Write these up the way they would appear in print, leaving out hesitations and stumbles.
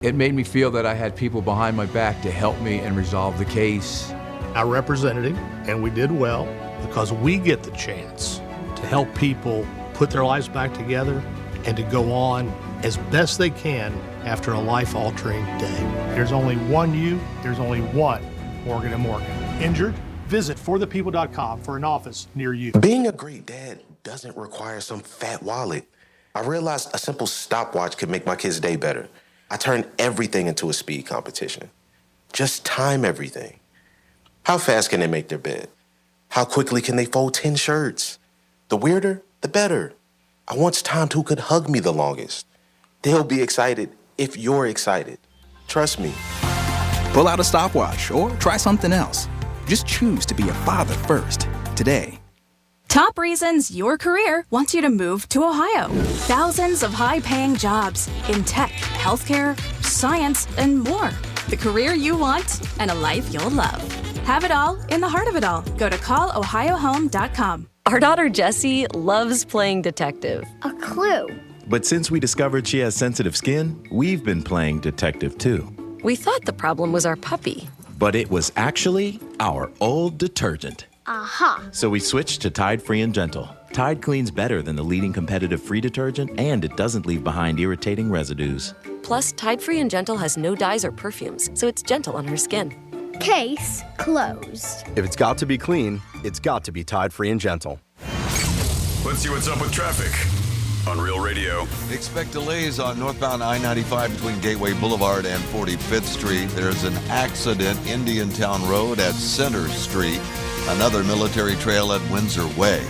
It made me feel that I had people behind my back to help me and resolve the case. I represented him, and we did well because we get the chance to help people put their lives back together and to go on as best they can after a life-altering day. There's only one you, there's only one Morgan & Morgan. Injured? Visit forthepeople.com for an office near you. Being a great dad doesn't require some fat wallet. I realized a simple stopwatch could make my kid's day better. I turned everything into a speed competition. Just time everything. How fast can they make their bed? How quickly can they fold 10 shirts? The weirder, the better. I once timed who could hug me the longest. They'll be excited if you're excited. Trust me. Pull out a stopwatch or try something else. Just choose to be a father first today. Top reasons your career wants you to move to Ohio. Thousands of high-paying jobs in tech, healthcare, science, and more. The career you want and a life you'll love. Have it all in the heart of it all. Go to callohiohome.com. Our daughter Jessie loves playing detective. A clue. But since we discovered she has sensitive skin, we've been playing detective too. We thought the problem was our puppy. But it was actually our old detergent. Aha. So we switched to Tide Free and Gentle. Tide cleans better than the leading competitive free detergent, and it doesn't leave behind irritating residues. Plus, Tide Free and Gentle has no dyes or perfumes, so it's gentle on her skin. Case closed. If it's got to be clean, it's got to be Tide Free and Gentle. Let's see what's up with traffic on Real Radio. Expect delays on northbound I-95 between Gateway Boulevard and 45th Street. There's an accident, Indiantown Road at Center Street. Another military trail at Windsor Way.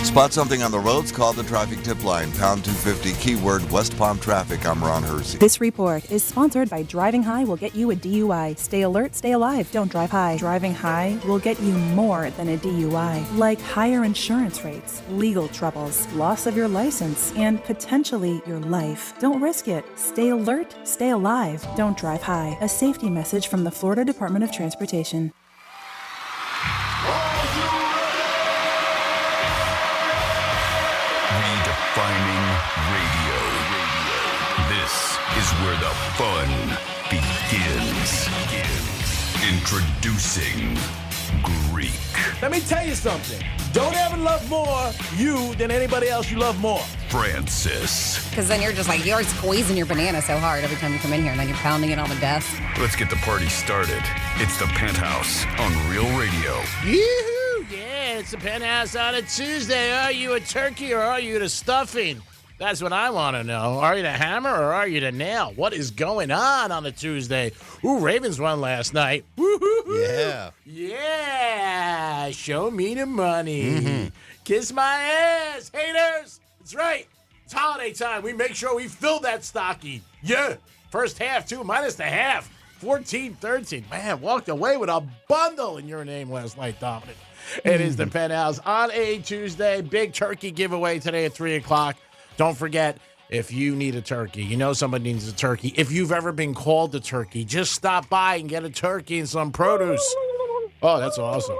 Spot something on the roads, call the traffic tip line, pound 250, keyword West Palm Traffic. I'm Ron Hersey. This report is sponsored by Driving High will get you a DUI. Stay alert, stay alive, don't drive high. Driving High will get you more than a DUI, like higher insurance rates, legal troubles, loss of your license, and potentially your life. Don't risk it. Stay alert, stay alive, don't drive high. A safety message from the Florida Department of Transportation. Redefining radio. This is where the fun begins. Introducing Greek. Let me tell you something. Don't ever love more you than anybody else you love more. Francis. Because then you're squeezing your banana so hard every time you come in here, and then you're pounding it on the desk. Let's get the party started. It's the Penthouse on Real Radio. Yoo-hoo! Yeah, it's the Penthouse on a Tuesday. Are you a turkey or are you the stuffing? That's what I want to know. Are you the hammer or are you the nail? What is going on a Tuesday? Ooh, Ravens won last night. Woo-hoo-hoo. Yeah. Yeah. Show me the money. Kiss my ass, haters. That's right. It's holiday time. We make sure we fill that stocking. Yeah. First half, too, minus the half. 14-13. Man, walked away with a bundle in your name last night, Dominic. It is the Penthouse on a Tuesday. Big turkey giveaway today at 3 o'clock. Don't forget, if you need a turkey, you know somebody needs a turkey. If you've ever been called a turkey, just stop by and get a turkey and some produce. Oh, that's awesome.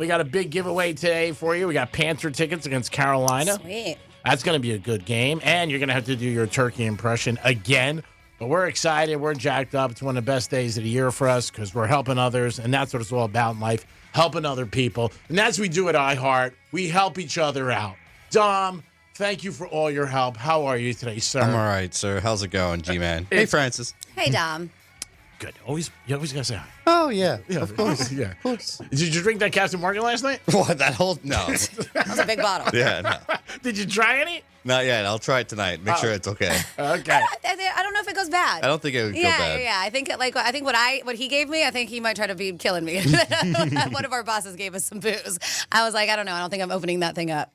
We got a big giveaway today for you. We got Panther tickets against Carolina. Sweet. That's going to be a good game. And you're going to have to do your turkey impression again. But we're excited. We're jacked up. It's one of the best days of the year for us because we're helping others, and that's what it's all about in life, helping other people. And that's what we do at iHeart. We help each other out. Dom, thank you for all your help. How are you today, sir? I'm all right, sir. How's it going, G-Man? Hey, Francis. Hey, Dom. Good. You always got to say hi. Oh, yeah. Of course. Yeah. Of course. Did you drink that Captain Morgan last night? What, that whole... No. That was a big bottle. Yeah, no. Did you try any? Not yet. I'll try it tonight. Make sure it's okay. Okay. I don't know if it goes bad. I don't think it would go bad. Yeah. I think what he gave me, I think he might try to be killing me. One of our bosses gave us some booze. I was like, I don't know. I don't think I'm opening that thing up.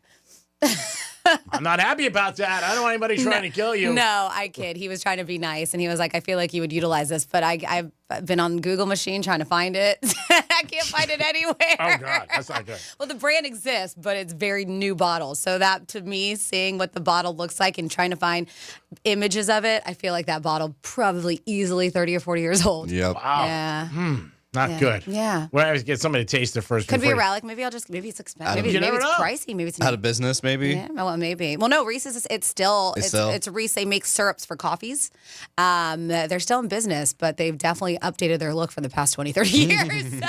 I'm not happy about that. I don't want anybody trying to kill you. No, I kid. He was trying to be nice, and he was like, I feel like you would utilize this, but I've been on Google machine trying to find it. I can't find it anywhere. Oh, God. That's not good. Well, the brand exists, but it's very new bottles. So that, to me, seeing what the bottle looks like and trying to find images of it, I feel like that bottle probably easily 30 or 40 years old. Yep. Wow. Yeah. Not good. Yeah. Well, I get somebody to taste it first. Could be before a relic. Maybe it's expensive. Maybe never it's know. pricey. Maybe it's Out of business, maybe? Yeah, well, maybe. Well, no, Reese's, it's Reese. They make syrups for coffees. They're still in business, but they've definitely updated their look for the past 20, 30 years. So.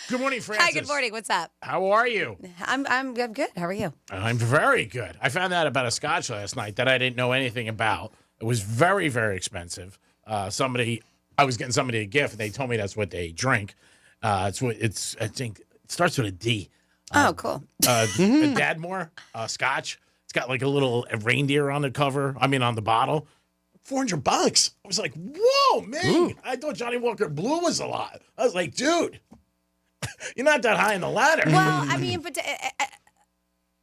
Good morning, Francis. Hi, good morning. What's up? How are you? I'm good. How are you? I'm very good. I found out about a scotch last night that I didn't know anything about. It was very, very expensive. I was getting somebody a gift, and they told me that's what they drink. I think it starts with a D. Oh, cool. A Dadmore scotch. It's got like a little reindeer on the cover. I mean, on the bottle. $400. I was like, whoa, man. Ooh. I thought Johnny Walker Blue was a lot. I was like, dude, you're not that high in the ladder. Well, I mean, but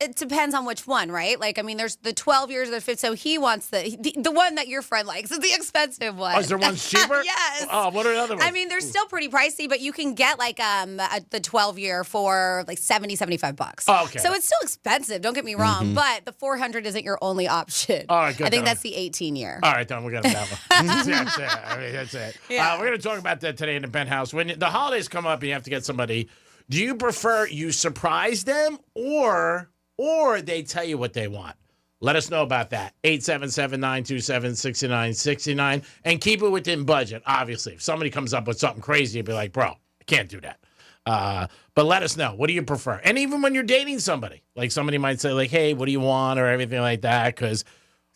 it depends on which one, right? Like, I mean, there's the 12 years of the fit. So he wants the one that your friend likes is the expensive one. Oh, is there one cheaper? Yes. Oh, what are the other ones? I mean, they're still pretty pricey, but you can get like the 12 year for like $70, $75. Oh, okay. So it's still expensive. Don't get me wrong, but the 400 isn't your only option. All right, good. I think that's the 18 year. All right, then we got that one. That's it. I mean, that's it. Yeah. We're going to talk about that today in the Penthouse. When the holidays come up, you have to get somebody. Do you prefer you surprise them or they tell you what they want? Let us know about that. 877-927-6969. And keep it within budget, obviously. If somebody comes up with something crazy, you'd be like, bro, I can't do that. But let us know. What do you prefer? And even when you're dating somebody, like somebody might say, like, hey, what do you want? Or everything like that.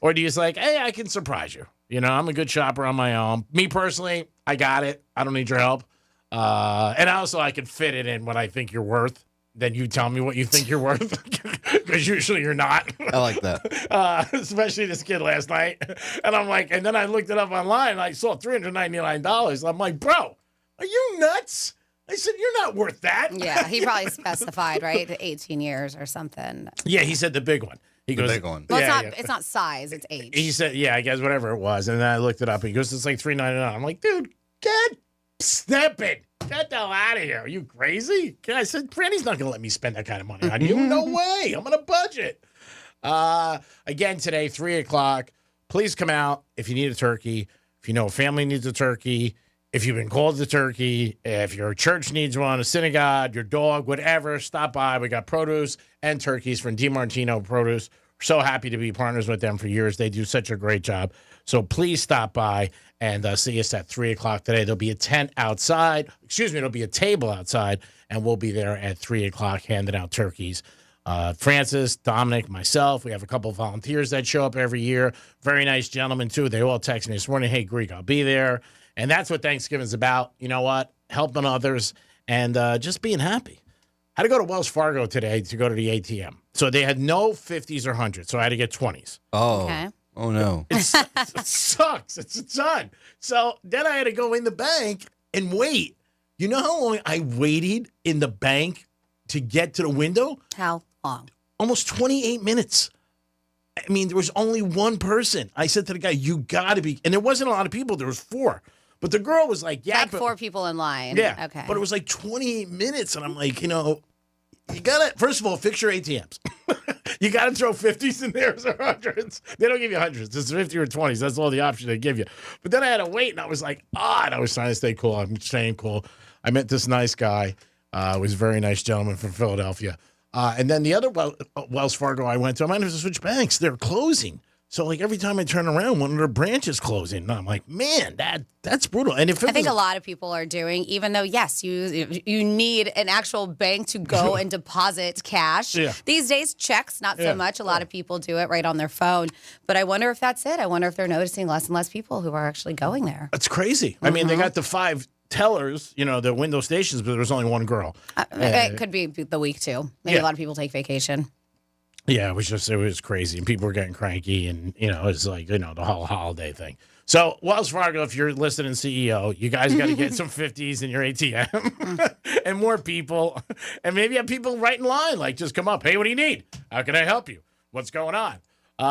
Or do you just like, hey, I can surprise you. You know, I'm a good shopper on my own. Me personally, I got it. I don't need your help. And also I can fit it in what I think you're worth. Then you tell me what you think you're worth, because usually you're not. I like that. Especially this kid last night. And I'm like, and then I looked it up online, and I saw $399. I'm like, bro, are you nuts? I said, you're not worth that. Yeah, he probably specified, right? 18 years or something. Yeah, he said the big one. He goes, big one. Well, yeah, it's not size, it's age. He said, yeah, I guess whatever it was. And then I looked it up. He goes, it's like $399. I'm like, dude, get stepping. Get the hell out of here. Are you crazy? I said, Franny's not going to let me spend that kind of money on you. No way. I'm on a budget. Again, today, 3 o'clock. Please come out if you need a turkey. If you know a family needs a turkey. If you've been called the turkey. If your church needs one, a synagogue, your dog, whatever, stop by. We got produce and turkeys from DiMartino Produce. We're so happy to be partners with them for years. They do such a great job. So please stop by and see us at 3 o'clock today. There'll be a tent outside. There'll be a table outside, and we'll be there at 3 o'clock handing out turkeys. Francis, Dominic, myself, we have a couple of volunteers that show up every year. Very nice gentlemen, too. They all text me this morning, hey, Greek, I'll be there. And that's what Thanksgiving's about. You know what? Helping others and just being happy. I had to go to Wells Fargo today to go to the ATM. So they had no 50s or 100s, so I had to get 20s. Oh. Okay. Oh, no. It sucks. It's a ton. So then I had to go in the bank and wait. You know how long I waited in the bank to get to the window? How long? Almost 28 minutes. I mean, there was only one person. I said to the guy, you got to be. And there wasn't a lot of people. There was 4. But the girl was like, yeah. Like 4 people in line. Yeah. Okay. But it was like 28 minutes. And I'm like, you know, you got to, first of all, fix your ATMs. You got to throw 50s in there or 100s. They don't give you 100s. It's 50 or 20s. That's all the option they give you. But then I had to wait, and I was like, and I was trying to stay cool. I'm staying cool. I met this nice guy. Was a very nice gentleman from Philadelphia. And then the other Wells Fargo I went to, I might have to switch banks. They're closing. So, like, every time I turn around, one of their branches closing. And I'm like, man, that's brutal. And if I think a lot of people are doing, even though, yes, you need an actual bank to go and deposit cash. Yeah. These days, checks, not so much. A lot of people do it right on their phone. But I wonder if that's it. I wonder if they're noticing less and less people who are actually going there. It's crazy. I mean, they got the 5 tellers, you know, the window stations, but there was only one girl. It could be the week, too. Maybe a lot of people take vacation. Yeah, it was crazy, and people were getting cranky, and, you know, it's like, you know, the whole holiday thing. So, Wells Fargo, if you're listening, CEO, you guys got to get some 50s in your ATM and more people, and maybe have people right in line, like, just come up. Hey, what do you need? How can I help you? What's going on?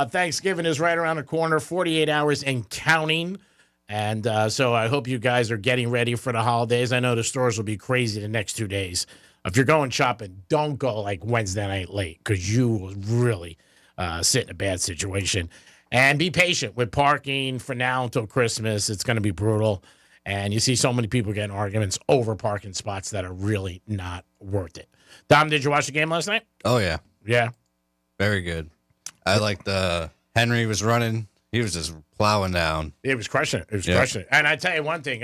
Thanksgiving is right around the corner, 48 hours and counting, and so I hope you guys are getting ready for the holidays. I know the stores will be crazy the next 2 days. If you're going shopping, don't go like Wednesday night late, because you will really sit in a bad situation. And be patient with parking for now until Christmas. It's going to be brutal. And you see so many people getting arguments over parking spots that are really not worth it. Dom, did you watch the game last night? Oh, yeah. Yeah. Very good. I liked Henry was running. He was just plowing down. It was crushing it. It was crushing it. And I tell you one thing,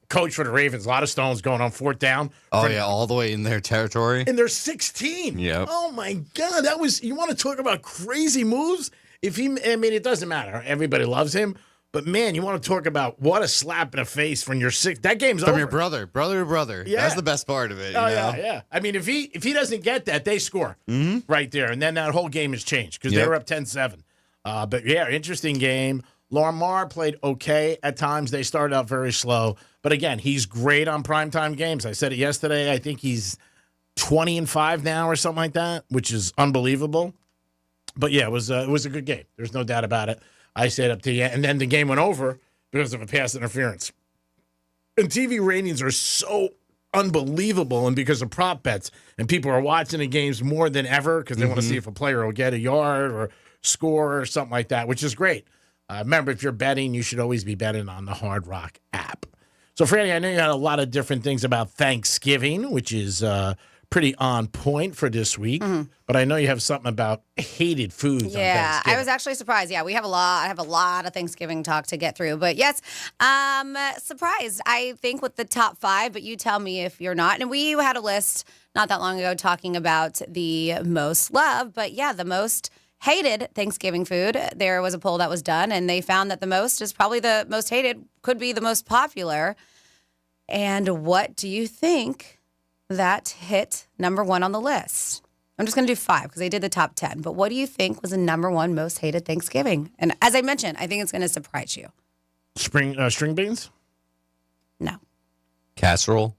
coach for the Ravens, a lot of stones going on fourth down. Oh, yeah, all the way in their territory. And they're 16. Yep. Oh, my God. You want to talk about crazy moves? It doesn't matter. Everybody loves him. But, man, you want to talk about what a slap in the face from your six. That game's over. From your brother to brother. Yeah. That's the best part of it. You know? Yeah. I mean, if he doesn't get that, they score right there. And then that whole game has changed because they were up 10-7. But, yeah, interesting game. Lamar played okay at times. They started out very slow. But, again, he's great on primetime games. I said it yesterday. I think he's 20-5 now or something like that, which is unbelievable. But, yeah, it was a good game. There's no doubt about it. I stayed up to the end. And then the game went over because of a pass interference. And TV ratings are so unbelievable and because of prop bets. And people are watching the games more than ever because they want to see if a player will get a yard or score or something like that, which is great. Remember, if you're betting, you should always be betting on the Hard Rock app. So, Franny, I know you had a lot of different things about Thanksgiving, which is pretty on point for this week. But I know you have something about hated foods. Yeah, I was actually surprised. Yeah, I have a lot of Thanksgiving talk to get through. But yes, surprised, I think, with the top 5. But you tell me if you're not. And we had a list not that long ago talking about the most loved. But yeah, the most hated Thanksgiving food. There was a poll that was done, and they found that the most is probably the most hated, could be the most popular. And what do you think that hit number 1 on the list? I'm just going to do 5 because they did the top 10. But what do you think was the number 1 most hated Thanksgiving? And as I mentioned, I think it's going to surprise you. String beans? No. Casserole?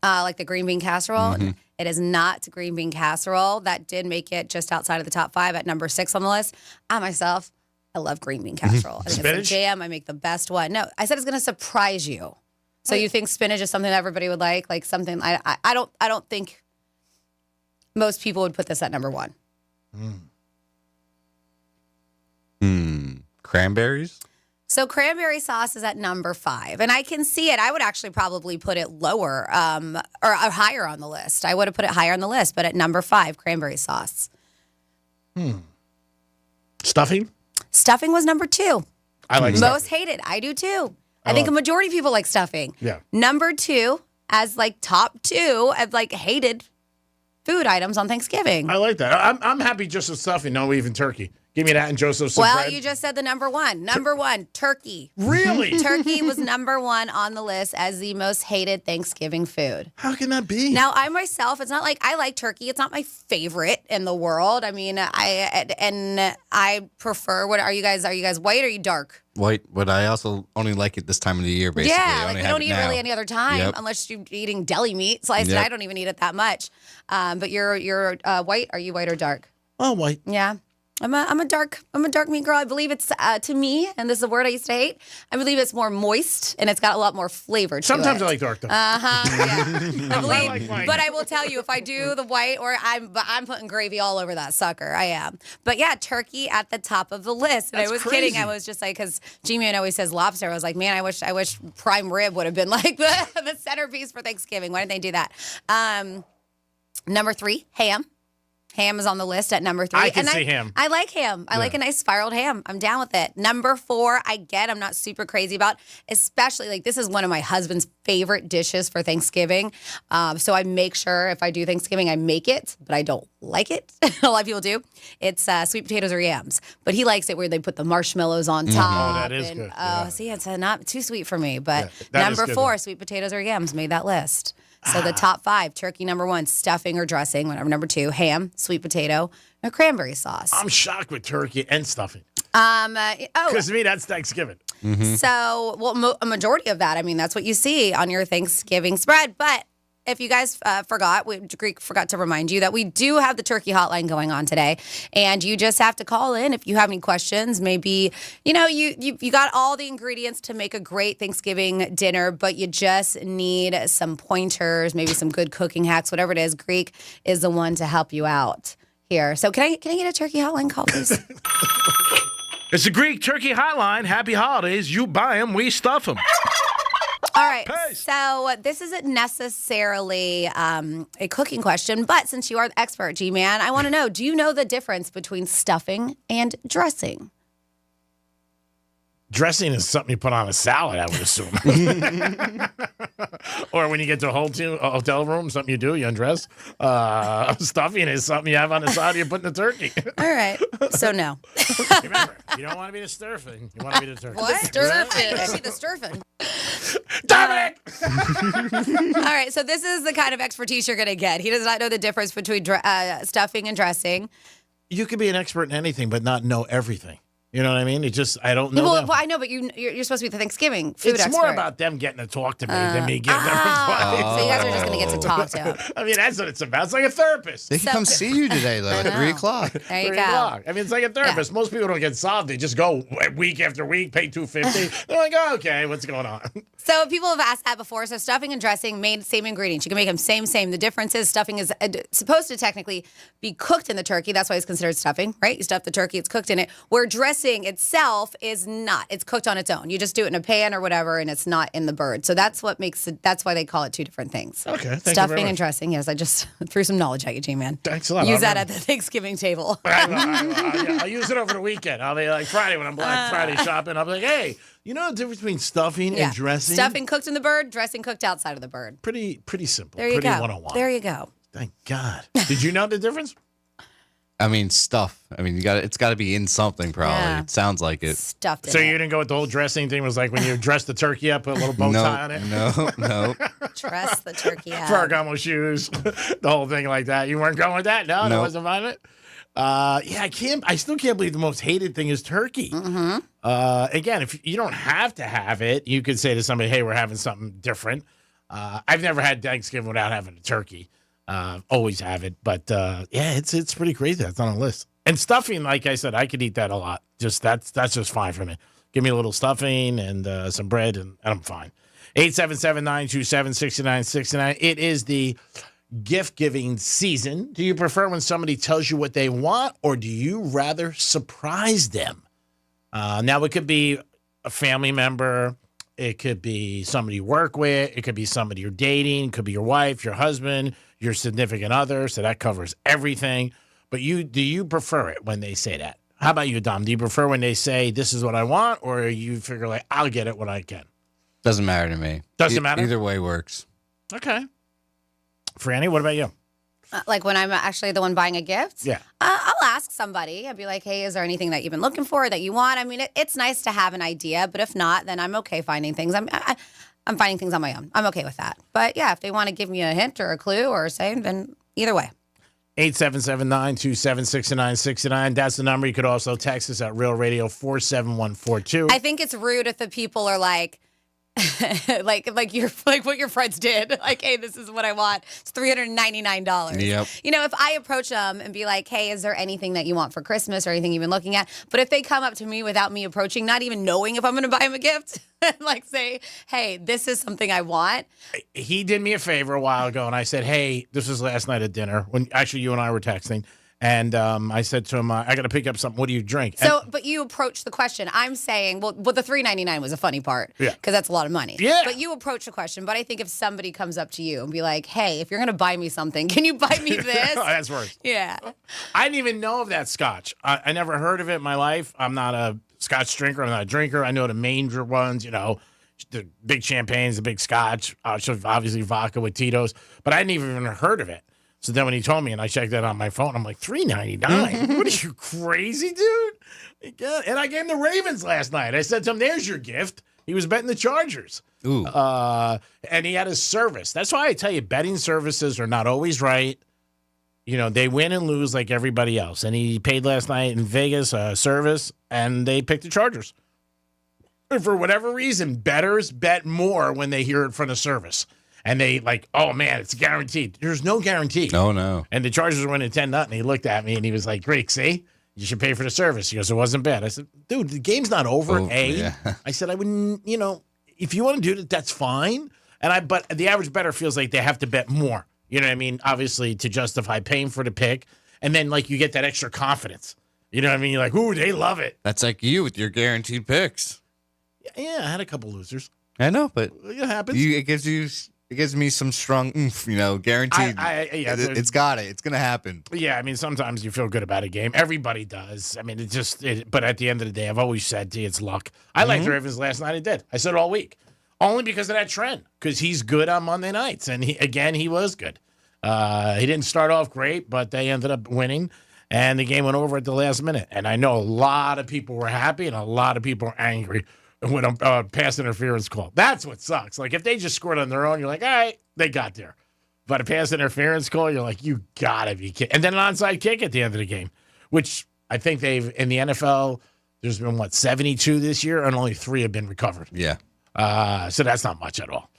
Like the green bean casserole. It is not green bean casserole. That did make it just outside of the top 5 at number 6 on the list. I myself, I love green bean casserole. I think it's a jam. I make the best one. No, I said it's going to surprise you. So you think spinach is something that everybody would like something I don't think most people would put this at number 1. Cranberries? So cranberry sauce is at number 5, and I can see it. I would actually probably put it lower or higher on the list. I would have put it higher on the list, but at number 5, cranberry sauce. Stuffing? Stuffing was number 2. I like most hated. I do too. I think a majority of people like stuffing. Yeah. Number 2 as like top 2 of like hated food items on Thanksgiving. I like that. I'm happy just with stuffing, no even turkey. Give me that and Joseph's bread. Well, you just said the number 1. Number 1, turkey. Really? Turkey was number 1 on the list as the most hated Thanksgiving food. How can that be? Now, I myself, it's not like I like turkey. It's not my favorite in the world. I mean, I prefer. What are you guys? Are you guys white or are you dark? White, but I also only like it this time of the year, basically. Yeah, like we don't eat really any other time unless you're eating deli meat. So I said I don't even eat it that much. But you're white. Are you white or dark? Oh, white. Yeah. I'm a dark meat girl. I believe it's to me, and this is a word I used to hate. I believe it's more moist and it's got a lot more flavor to it. Sometimes I like dark though. Yeah. I believe, but I will tell you, if I do the white, or I'm putting gravy all over that sucker. I am. But yeah, turkey at the top of the list. And I was kidding. I was just like, because G-Man always says lobster. I was like, man, I wish prime rib would have been like the centerpiece for Thanksgiving. Why didn't they do that? Number 3, ham. Ham is on the list at number 3. I can see ham. I like ham. I like a nice spiraled ham. I'm down with it. Number 4, I'm not super crazy about, especially like this is one of my husband's favorite dishes for Thanksgiving. So I make sure if I do Thanksgiving, I make it, but I don't like it. A lot of people do. It's sweet potatoes or yams, but he likes it where they put the marshmallows on top. Oh, that is good. See, it's not too sweet for me, but number 4, sweet potatoes or yams made that list. So the top 5, turkey number 1, stuffing or dressing, whatever. Number 2, ham, sweet potato, or cranberry sauce. I'm shocked with turkey and stuffing. Because to me, that's Thanksgiving. So, a majority of that, I mean, that's what you see on your Thanksgiving spread. But if you guys Greek forgot to remind you that we do have the turkey hotline going on today, and you just have to call in if you have any questions. Maybe you got all the ingredients to make a great Thanksgiving dinner, but you just need some pointers, maybe some good cooking hacks, whatever it is. Greek is the one to help you out here. So can I get a turkey hotline call, please? It's the Greek Turkey Hotline. Happy holidays. You buy them, we stuff them. All right, so this isn't necessarily a cooking question, but since you are the expert, G-Man, I want to know, do you know the difference between stuffing and dressing? Dressing is something you put on a salad, I would assume. Or when you get to a hotel room, something you do, you undress. Stuffing is something you have on the side you put in the turkey. All right, so no. Remember, you don't want to be the sturfing. You want to be the turkey. What? Sturfing. I be the sturfing. Dominic! All right, so this is the kind of expertise you're going to get. He does not know the difference between stuffing and dressing. You could be an expert in anything, but not know everything. You know what I mean? It just, I don't know. Well, I know, but you're supposed to be the Thanksgiving food expert. It's more about them getting to talk to me than me giving them advice. So you guys are just going to get to talk to them. I mean, that's what it's about. It's like a therapist. They can come see you today, though, at 3 o'clock. There you 3 go. o'clock. I mean, it's like a therapist. Most people don't get solved. They just go week after week, pay $250. They're like, oh, okay, what's going on? So people have asked that before. So stuffing and dressing made same ingredients. You can make them same. The difference is stuffing is supposed to technically be cooked in the turkey. That's why it's considered stuffing, right? You stuff the turkey, it's cooked in it. Where dressing itself is not. It's cooked on its own. You just do it in a pan or whatever, and it's not in the bird. So that's what makes it. That's why they call it two different things. Okay, thank you stuffing very much. and dressing. Yes, I just threw some knowledge at you, G-Man. Thanks a lot. Use that at the Thanksgiving table. I'll use it over the weekend. I'll be like Friday when I'm Black Friday shopping. I'll be like, hey, you know the difference between stuffing and dressing? Stuffing cooked in the bird, dressing cooked outside of the bird. Pretty simple. There you pretty go. 101. There you go. Thank God. Did you know the difference? I mean, stuff. I mean, it's got to be in something, probably. Yeah. It sounds like it. Stuffed in So it. you didn't go with the whole dressing thing? Was like when you dress the turkey up, put a little bow tie on it? No. Dress the turkey out. Ferragamo shoes, the whole thing like that. You weren't going with that? No, that wasn't fun of it? I still can't believe the most hated thing is turkey. Mm-hmm. Again, if you don't have to have it, you could say to somebody, hey, we're having something different. I've never had Thanksgiving without having a turkey. Always have it. But yeah, it's pretty crazy. That's on the list. And stuffing, like I said, I could eat that a lot. That's just fine for me. Give me a little stuffing and some bread, and I'm fine. 877-927-6969. It is the gift-giving season. Do you prefer when somebody tells you what they want, or do you rather surprise them? Now, it could be a family member. It could be somebody you work with. It could be somebody you're dating. It could be your wife, your husband, your significant other. So that covers everything. But do you prefer it when they say that? How about you, Dom? Do you prefer when they say, this is what I want, or you figure like, I'll get it when I can? Doesn't matter to me. Doesn't matter? Either way works. Okay. Franny, what about you? Like when I'm actually the one buying a gift? Yeah. I'll ask somebody. I'll be like, hey, is there anything that you've been looking for that you want? I mean, it's nice to have an idea, but if not, then I'm okay finding things. I'm finding things on my own. I'm okay with that. But yeah, if they want to give me a hint or a clue or say, then either way. 877-927-6969. That's the number. You could also text us at Real Radio 47142. I think it's rude if the people are like, like what your friends did. Like, hey, this is what I want. It's $399. Yep. You know, if I approach them and be like, hey, is there anything that you want for Christmas or anything you've been looking at? But if they come up to me without me approaching, not even knowing if I'm going to buy them a gift, like say, hey, this is something I want. He did me a favor a while ago, and I said, hey, this was last night at dinner when actually you and I were texting. And I said to him, I got to pick up something. What do you drink? So, but you approach the question. I'm saying, well, the $3.99 was a funny part. Yeah. Because that's a lot of money. Yeah. But you approach the question. But I think if somebody comes up to you and be like, hey, if you're going to buy me something, can you buy me this? Oh, that's worse. Yeah. I didn't even know of that scotch. I never heard of it in my life. I'm not a scotch drinker. I'm not a drinker. I know the major ones, you know, the big champagnes, the big scotch, obviously vodka with Tito's. But I hadn't even heard of it. So then when he told me, and I checked that on my phone, I'm like, $3.99? What are you, crazy, dude? And I gave him the Ravens last night. I said to him, there's your gift. He was betting the Chargers. Ooh. And he had his service. That's why I tell you, betting services are not always right. You know, they win and lose like everybody else. And he paid last night in Vegas service, and they picked the Chargers. And for whatever reason, bettors bet more when they hear it from the service. And they like, oh, man, it's guaranteed. There's no guarantee. Oh, no. And the Chargers were winning 10-0. And he looked at me and he was like, Greek, see? You should pay for the service. He goes, it wasn't bad. I said, dude, the game's not over, Yeah. I said, I wouldn't, you know, if you want to do that, that's fine. But the average bettor feels like they have to bet more. You know what I mean? Obviously, to justify paying for the pick. And then, like, you get that extra confidence. You know what I mean? You're like, ooh, they love it. That's like you with your guaranteed picks. Yeah, I had a couple losers. I know, but It happens. it gives me some strong, guaranteed. It's got it. It's gonna happen. Yeah, I mean, sometimes you feel good about a game. Everybody does. I mean, but at the end of the day, I've always said to you, it's luck. I liked the Ravens last night. I did. I said it all week. Only because of that trend. Because he's good on Monday nights. And he was good. He didn't start off great, but they ended up winning. And the game went over at the last minute. And I know a lot of people were happy and a lot of people were angry when a pass interference call. That's what sucks. Like, if they just scored on their own, you're like, all right, they got there. But a pass interference call, you're like, you gotta be kidding. And then an onside kick at the end of the game, which I think in the NFL, there's been, 72 this year, and only 3 have been recovered. Yeah. So that's not much at all.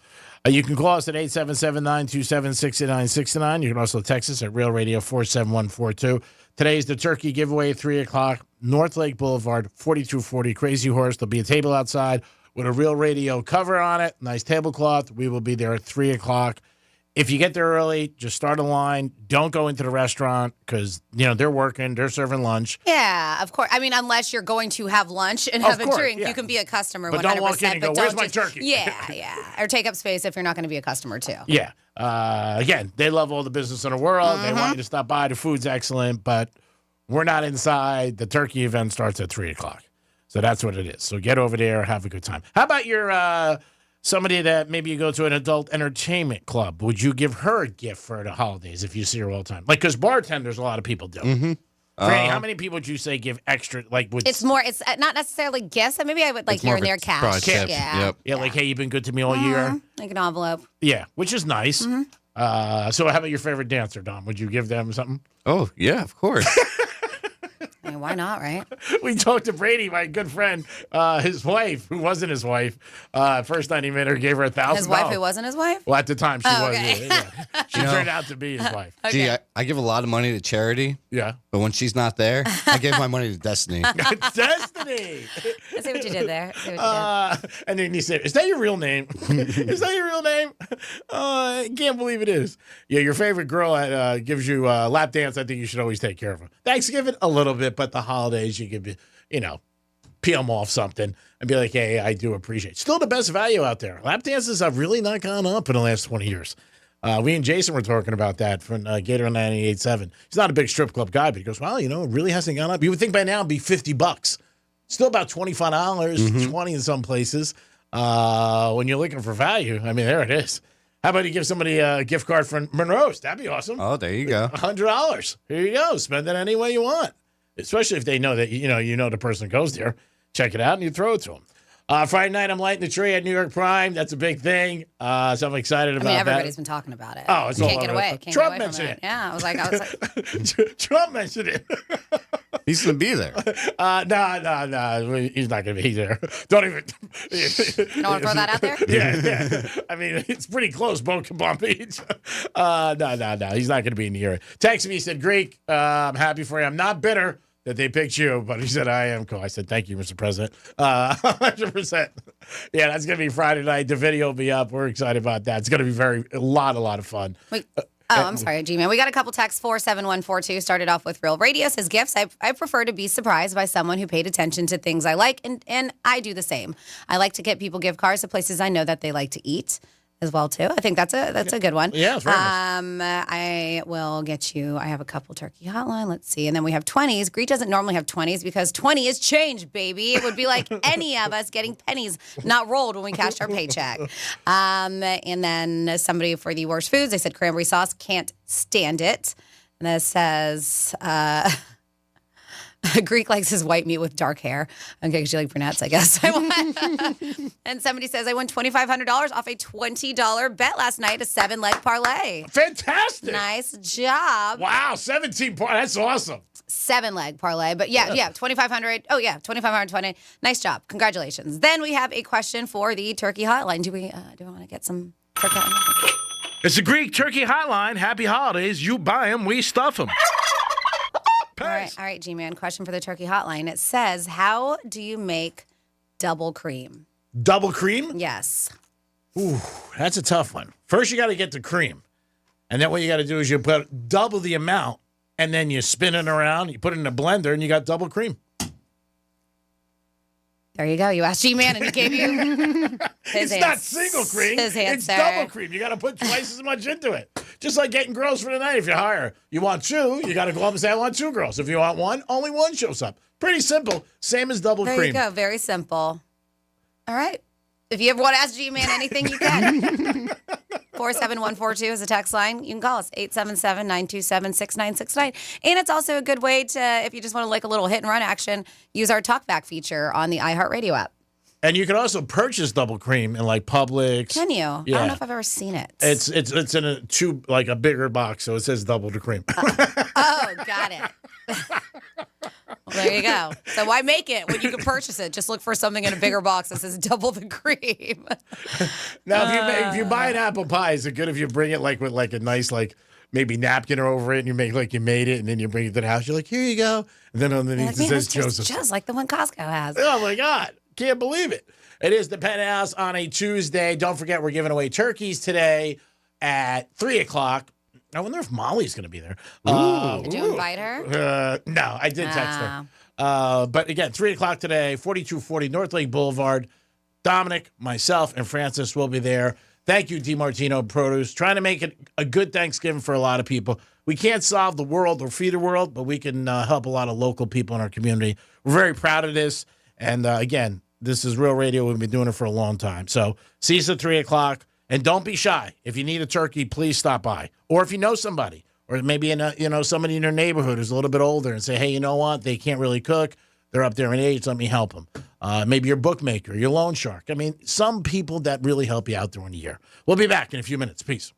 You can call us at 877-927-6969. You can also text us at Real Radio 47142. Today's the turkey giveaway at 3 o'clock, North Lake Boulevard, 4240 Crazy Horse. There'll be a table outside with a Real Radio cover on it, nice tablecloth. We will be there at 3 o'clock. If you get there early, just start a line. Don't go into the restaurant because, they're working. They're serving lunch. Yeah, of course. I mean, unless you're going to have lunch and have a drink, you can be a customer 100%. But don't walk in and go, where's my turkey? Yeah. Or take up space if you're not going to be a customer, too. Yeah. Again, they love all the business in the world. They want you to stop by. The food's excellent, but we're not inside. The turkey event starts at 3 o'clock. So that's what it is. So get over there. Have a good time. How about your... somebody that maybe you go to an adult entertainment club, would you give her a gift for the holidays if you see her all the time? Like, because bartenders, a lot of people do. Mm-hmm. Franny, how many people would you say give extra? It's not necessarily gifts. Maybe I would here and there cash. Cash. Yeah. Yep. Like, hey, you've been good to me all year. Like an envelope. Yeah, which is nice. So how about your favorite dancer, Dom? Would you give them something? Oh, yeah, of course. I mean, why not, right? We talked to Brady, my good friend, his wife, who wasn't his wife. First night he met her, gave her $1,000. His wife who wasn't his wife? Well, at the time, she was. Okay. Yeah. She turned out to be his wife. Okay. Gee, I give a lot of money to charity. Yeah. But when she's not there, I give my money to Destiny. Destiny! I see what you did there. And then he said, is that your real name? Is that your real name? I can't believe it is. Yeah, your favorite girl gives you a lap dance. I think you should always take care of her. Thanksgiving, a little bit, but the holidays, you could be, peel them off something and be like, hey, I do appreciate it. Still the best value out there. Lap dances have really not gone up in the last 20 years. We and Jason were talking about that from Gator 98.7. He's not a big strip club guy, but he goes, well, it really hasn't gone up. You would think by now it'd be $50. Still about $25, $20 in some places. When you're looking for value, I mean, there it is. How about you give somebody a gift card for Monroe's? That'd be awesome. Oh, there you go. $100. Here you go. Spend it any way you want. Especially if they know that, the person goes there. Check it out and you throw it to them. Friday night, I'm lighting the tree at New York Prime. That's a big thing. So I'm excited about that. Everybody's been talking about it. Oh, it's you all can't get over. away. Can't Trump get away mentioned from it. Yeah, I was like, Trump mentioned it. He's going to be there. No. He's not going to be there. Don't even. You don't want to throw that out there? Yeah. I mean, it's pretty close, both can bump each. No. He's not going to be in the area. Text me, he said, Greek, I'm happy for you. I'm not bitter that they picked you, but he said, I am cool. I said, thank you, Mr. President. 100%. Yeah, that's going to be Friday night. The video will be up. We're excited about that. It's going to be a lot of fun. Wait. I'm sorry, G-Man. We got a couple texts. 47142 started off with Real Radio says gifts. I prefer to be surprised by someone who paid attention to things I like, and I do the same. I like to get people gift cards to places I know that they like to eat as well too. I think that's a good one. Yeah, it's very nice. I will get you. I have a couple turkey hotline. Let's see, and then we have 20s. Greek doesn't normally have 20s because 20 is change, baby. It would be like any of us getting pennies not rolled when we cashed our paycheck. And then somebody for the worst foods. They said cranberry sauce. Can't stand it. And that says. Greek likes his white meat with dark hair. Okay, because you like brunettes, I guess. And somebody says, I won $2,500 off a $20 bet last night, a 7-leg parlay. Fantastic. Nice job. Wow, 17 points. That's awesome. 7-leg parlay. But yeah, 2,500. Oh, yeah, 2,520. Nice job. Congratulations. Then we have a question for the turkey hotline. Do we want to get some turkey hotline? It's the Greek Turkey Hotline. Happy holidays. You buy them, we stuff them. All right, G-Man, question for the turkey hotline. It says, how do you make double cream? Double cream? Yes. Ooh, that's a tough one. First, you got to get the cream. And then what you got to do is you put double the amount and then you spin it around, you put it in a blender, and you got double cream. There you go. You asked G-Man, and he gave you his It's not single cream. His It's answer. double cream. You got to put twice as much into it. Just like getting girls for the night. If you hire, you want two, you got to go up and say, I want two girls. If you want one, only one shows up. Pretty simple. Same as double There cream. you go. Very simple. All right. If you ever want to ask G-Man anything, you can. 47142 is a text line. You can call us 877-927-6969. And it's also a good way to, if you just want to like a little hit and run action, use our talkback feature on the iHeartRadio app. And you can also purchase double cream in like Publix. Can you? Yeah. I don't know if I've ever seen it. It's in a tube, like a bigger box, so it says double the cream. Oh, got it. Well, there you go. So why make it when you can purchase it? Just look for something in a bigger box that says double the cream. Now, if you buy an apple pie, is it good if you bring it like with like a nice maybe napkin over it, and you make like you made it, and then you bring it to the house? You're like, here you go, and then underneath it says Joseph. Just like the one Costco has. Oh my God, can't believe it! It is the Penthouse on a Tuesday. Don't forget, we're giving away turkeys today at 3:00. I wonder if Molly's going to be there. Did you invite her? No, I did text her. But again, 3:00 today, 4240 North Lake Boulevard. Dominic, myself, and Francis will be there. Thank you, DiMartino Produce. Trying to make it a good Thanksgiving for a lot of people. We can't solve the world or feed the world, but we can help a lot of local people in our community. We're very proud of this. And again, this is Real Radio. We've been doing it for a long time. So see us at 3:00. And don't be shy. If you need a turkey, please stop by. Or if you know somebody, or maybe somebody in your neighborhood who's a little bit older, and say, hey, you know what? They can't really cook. They're up there in age. Let me help them. Maybe your bookmaker, your loan shark. I mean, some people that really help you out during the year. We'll be back in a few minutes. Peace.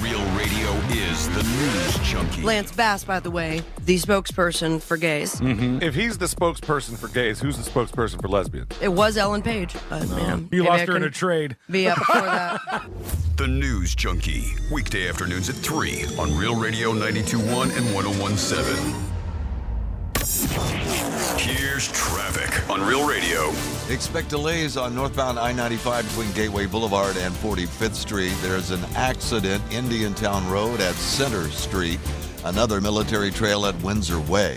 Real Radio is the news junkie. Lance Bass, by the way, the spokesperson for gays. Mm-hmm. If he's the spokesperson for gays, who's the spokesperson for lesbians? It was Ellen Page. You lost her in a trade. Be up before that. The news junkie. Weekday afternoons at 3 on Real Radio 92.1 and 101.7. Here's traffic on Real Radio. Expect delays on northbound I-95 between Gateway Boulevard and 45th Street. There's an accident, Indiantown Road at Center Street. Another military trail at Windsor Way.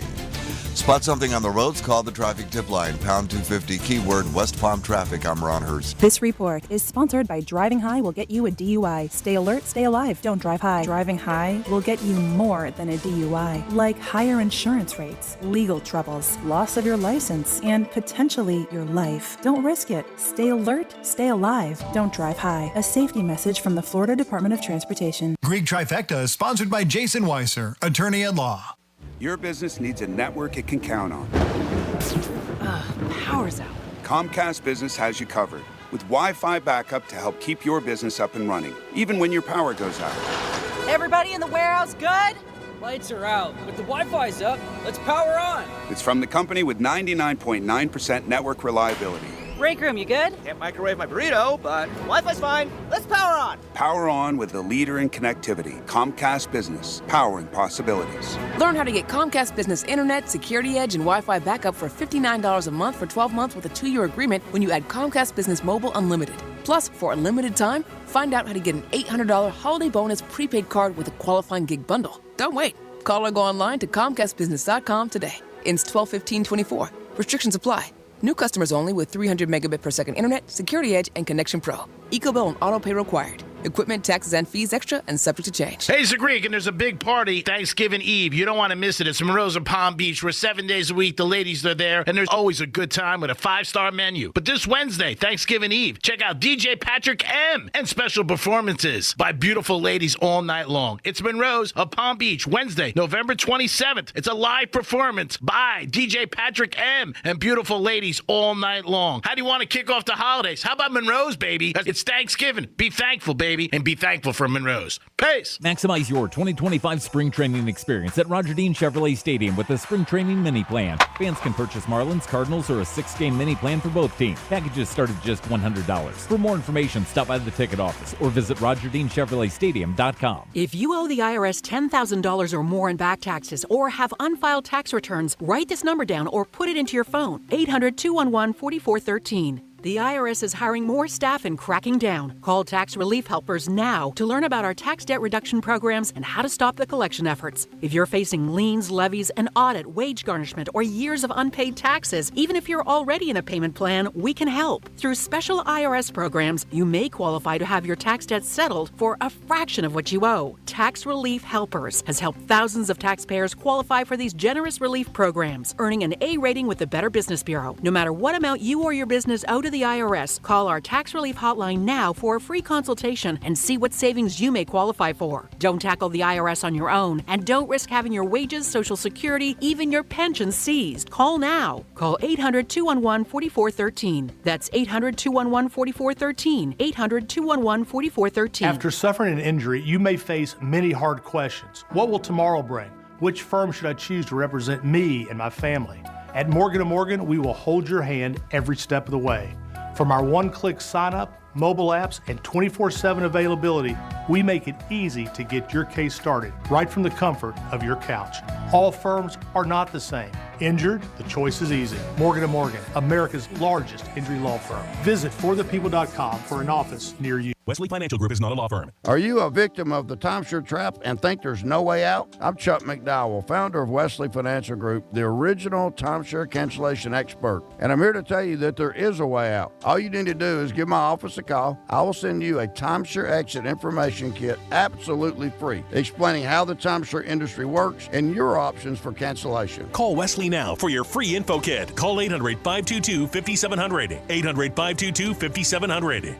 Spot something on the roads? Call the traffic tip line, pound 250, keyword West Palm Traffic. I'm Ron Hurst. This report is sponsored by Driving High will get you a DUI. Stay alert, stay alive, don't drive high. Driving high will get you more than a DUI, like higher insurance rates, legal troubles, loss of your license, and potentially your life. Don't risk it. Stay alert, stay alive, don't drive high. A safety message from the Florida Department of Transportation. Greek Trifecta is sponsored by Jason Weiser, attorney at law. Your business needs a network it can count on. Power's out. Comcast Business has you covered with Wi-Fi backup to help keep your business up and running, even when your power goes out. Everybody in the warehouse good? Lights are out, but the Wi-Fi's up. Let's power on. It's from the company with 99.9% network reliability. Break room, you good? Can't microwave my burrito, but Wi-Fi's fine. Let's power on. Power on with the leader in connectivity, Comcast Business, powering possibilities. Learn how to get Comcast Business Internet, Security Edge, and Wi-Fi backup for $59 a month for 12 months with a 2-year agreement when you add Comcast Business Mobile Unlimited. Plus, for a limited time, find out how to get an $800 holiday bonus prepaid card with a qualifying gig bundle. Don't wait. Call or go online to ComcastBusiness.com today. Ends 12/15/24. Restrictions apply. New customers only with 300 megabit per second internet, Security Edge, and Connection Pro. EcoBill and auto pay required. Equipment, taxes, and fees extra and subject to change. Hey, it's the Greek, and there's a big party Thanksgiving Eve. You don't want to miss it. It's Monroe's of Palm Beach. We're 7 days a week. The ladies are there, and there's always a good time with a 5-star menu. But this Wednesday, Thanksgiving Eve, check out DJ Patrick M. and special performances by beautiful ladies all night long. It's Monroe's of Palm Beach, Wednesday, November 27th. It's a live performance by DJ Patrick M. and beautiful ladies all night long. How do you want to kick off the holidays? How about Monroe's, baby? It's Thanksgiving. Be thankful, baby, and be thankful for Monroe's. Peace. Maximize your 2025 spring training experience at Roger Dean Chevrolet Stadium with the Spring Training Mini Plan. Fans can purchase Marlins, Cardinals, or a 6-game mini plan for both teams. Packages start at just $100. For more information, stop by the ticket office or visit RogerDeanChevroletStadium.com. If you owe the IRS $10,000 or more in back taxes or have unfiled tax returns, write this number down or put it into your phone. 800-211-4413. The IRS is hiring more staff and cracking down. Call Tax Relief Helpers now to learn about our tax debt reduction programs and how to stop the collection efforts. If you're facing liens, levies, an audit, wage garnishment, or years of unpaid taxes, even if you're already in a payment plan, we can help. Through special IRS programs, you may qualify to have your tax debt settled for a fraction of what you owe. Tax Relief Helpers has helped thousands of taxpayers qualify for these generous relief programs, earning an A rating with the Better Business Bureau. No matter what amount you or your business owe to the IRS, call our tax relief hotline now for a free consultation and see what savings you may qualify for. Don't tackle the IRS on your own, and don't risk having your wages, Social Security, even your pension seized. Call now. Call 800-211-4413. That's 800-211-4413. 800-211-4413. After suffering an injury, you may face many hard questions. What will tomorrow bring? Which firm should I choose to represent me and my family? At Morgan & Morgan, we will hold your hand every step of the way. From our one-click sign-up, mobile apps, and 24/7 availability, we make it easy to get your case started right from the comfort of your couch. All firms are not the same. Injured? The choice is easy. Morgan & Morgan, America's largest injury law firm. Visit forthepeople.com for an office near you. Wesley Financial Group is not a law firm. Are you a victim of the timeshare trap and think there's no way out? I'm Chuck McDowell, founder of Wesley Financial Group, the original timeshare cancellation expert. And I'm here to tell you that there is a way out. All you need to do is give my office a call. I will send you a timeshare exit information kit absolutely free, explaining how the timeshare industry works and your options for cancellation. Call Wesley now for your free info kit. Call 800-522-5700. 800-522-5700.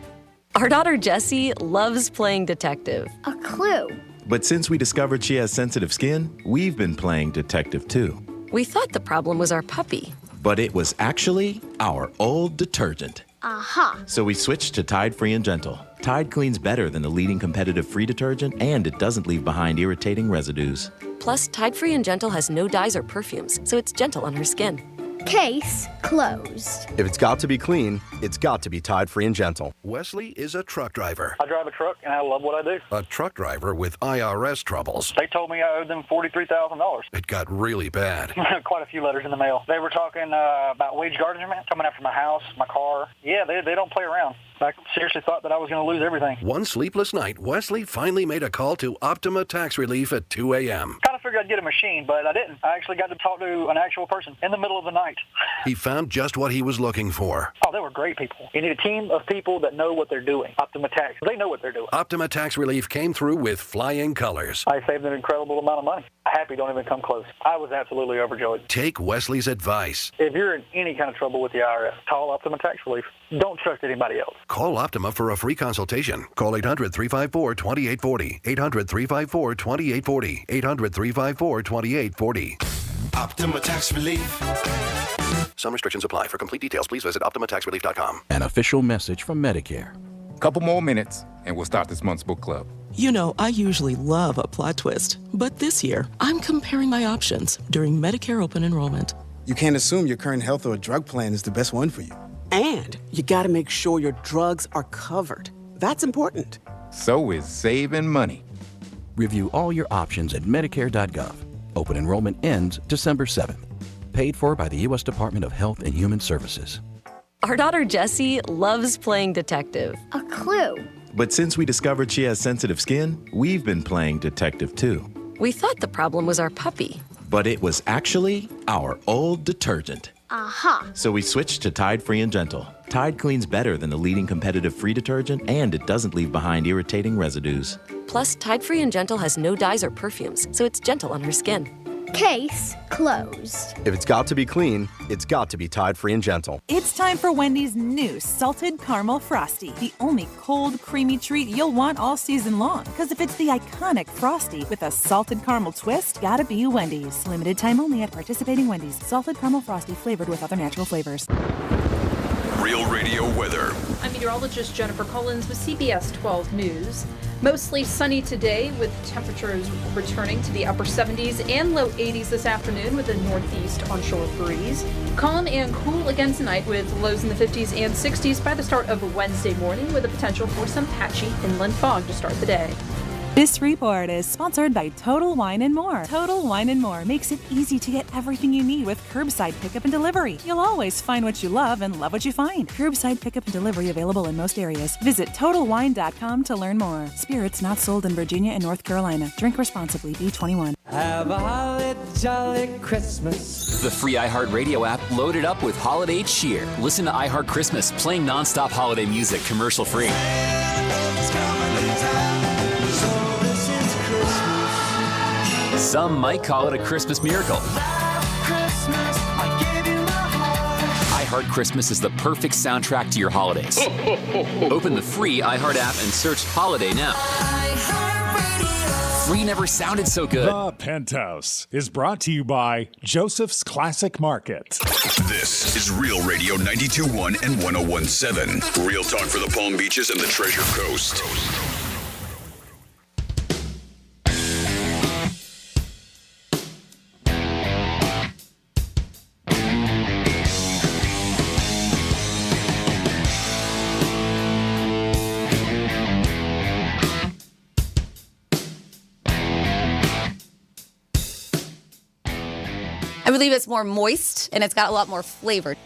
Our daughter Jessie loves playing detective. A clue. But since we discovered she has sensitive skin, we've been playing detective too. We thought the problem was our puppy. But it was actually our old detergent. Aha. So we switched to Tide Free and Gentle. Tide cleans better than the leading competitive free detergent, and it doesn't leave behind irritating residues. Plus, Tide Free and Gentle has no dyes or perfumes, so it's gentle on her skin. Case closed. If it's got to be clean, it's got to be Tide Free and Gentle. Wesley is a truck driver. I drive a truck, and I love what I do. A truck driver with IRS troubles. They told me I owed them $43,000. It got really bad. Quite a few letters in the mail. They were talking about wage garnishment, coming after my house, my car. Yeah, they don't play around. I seriously thought that I was going to lose everything. One sleepless night, Wesley finally made a call to Optima Tax Relief at 2 a.m. Kind of figured I'd get a machine, but I didn't. I actually got to talk to an actual person in the middle of the night. He found just what he was looking for. Oh, they were great people. You need a team of people that know what they're doing. Optima Tax, they know what they're doing. Optima Tax Relief came through with flying colors. I saved an incredible amount of money. Happy don't even come close. I was absolutely overjoyed. Take Wesley's advice. If you're in any kind of trouble with the IRS, call Optima Tax Relief. Don't trust anybody else. Call Optima for a free consultation. Call 800-354-2840. 800-354-2840. 800-354-2840. Optima Tax Relief. Some restrictions apply. For complete details, please visit OptimaTaxRelief.com. An official message from Medicare. Couple more minutes, and we'll start this month's book club. You know, I usually love a plot twist, but this year, I'm comparing my options during Medicare open enrollment. You can't assume your current health or drug plan is the best one for you. And you gotta make sure your drugs are covered. That's important. So is saving money. Review all your options at Medicare.gov. Open enrollment ends December 7th. Paid for by the U.S. Department of Health and Human Services. Our daughter Jessie loves playing detective. A clue. But since we discovered she has sensitive skin, we've been playing detective too. We thought the problem was our puppy. But it was actually our old detergent. Aha. So we switched to Tide Free and Gentle. Tide cleans better than the leading competitive free detergent, and it doesn't leave behind irritating residues. Plus, Tide Free and Gentle has no dyes or perfumes, so it's gentle on her skin. Case closed. If it's got to be clean, it's got to be Tide Free and Gentle. It's time for Wendy's new Salted Caramel Frosty, the only cold, creamy treat you'll want all season long. Because if it's the iconic Frosty with a salted caramel twist, gotta be Wendy's. Limited time only at participating Wendy's. Salted Caramel Frosty flavored with other natural flavors. Real Radio weather. I'm meteorologist Jennifer Collins with CBS 12 News. Mostly sunny today with temperatures returning to the upper 70s and low 80s this afternoon with a northeast onshore breeze. Calm and cool again tonight with lows in the 50s and 60s by the start of Wednesday morning with a potential for some patchy inland fog to start the day. This report is sponsored by Total Wine & More. Total Wine & More makes it easy to get everything you need with curbside pickup and delivery. You'll always find what you love and love what you find. Curbside pickup and delivery available in most areas. Visit TotalWine.com to learn more. Spirits not sold in Virginia and North Carolina. Drink responsibly. B21. Have a holly jolly Christmas. The free iHeartRadio app loaded up with holiday cheer. Listen to iHeart Christmas playing nonstop holiday music commercial free. Some might call it a Christmas miracle. iHeart Christmas is the perfect soundtrack to your holidays. Open the free iHeart app and search Holiday now. Free never sounded so good. The Penthouse is brought to you by Joseph's Classic Market. This is Real Radio 92.1 and 101.7. Real talk for the Palm Beaches and the Treasure Coast. I believe it's more moist and it's got a lot more flavor.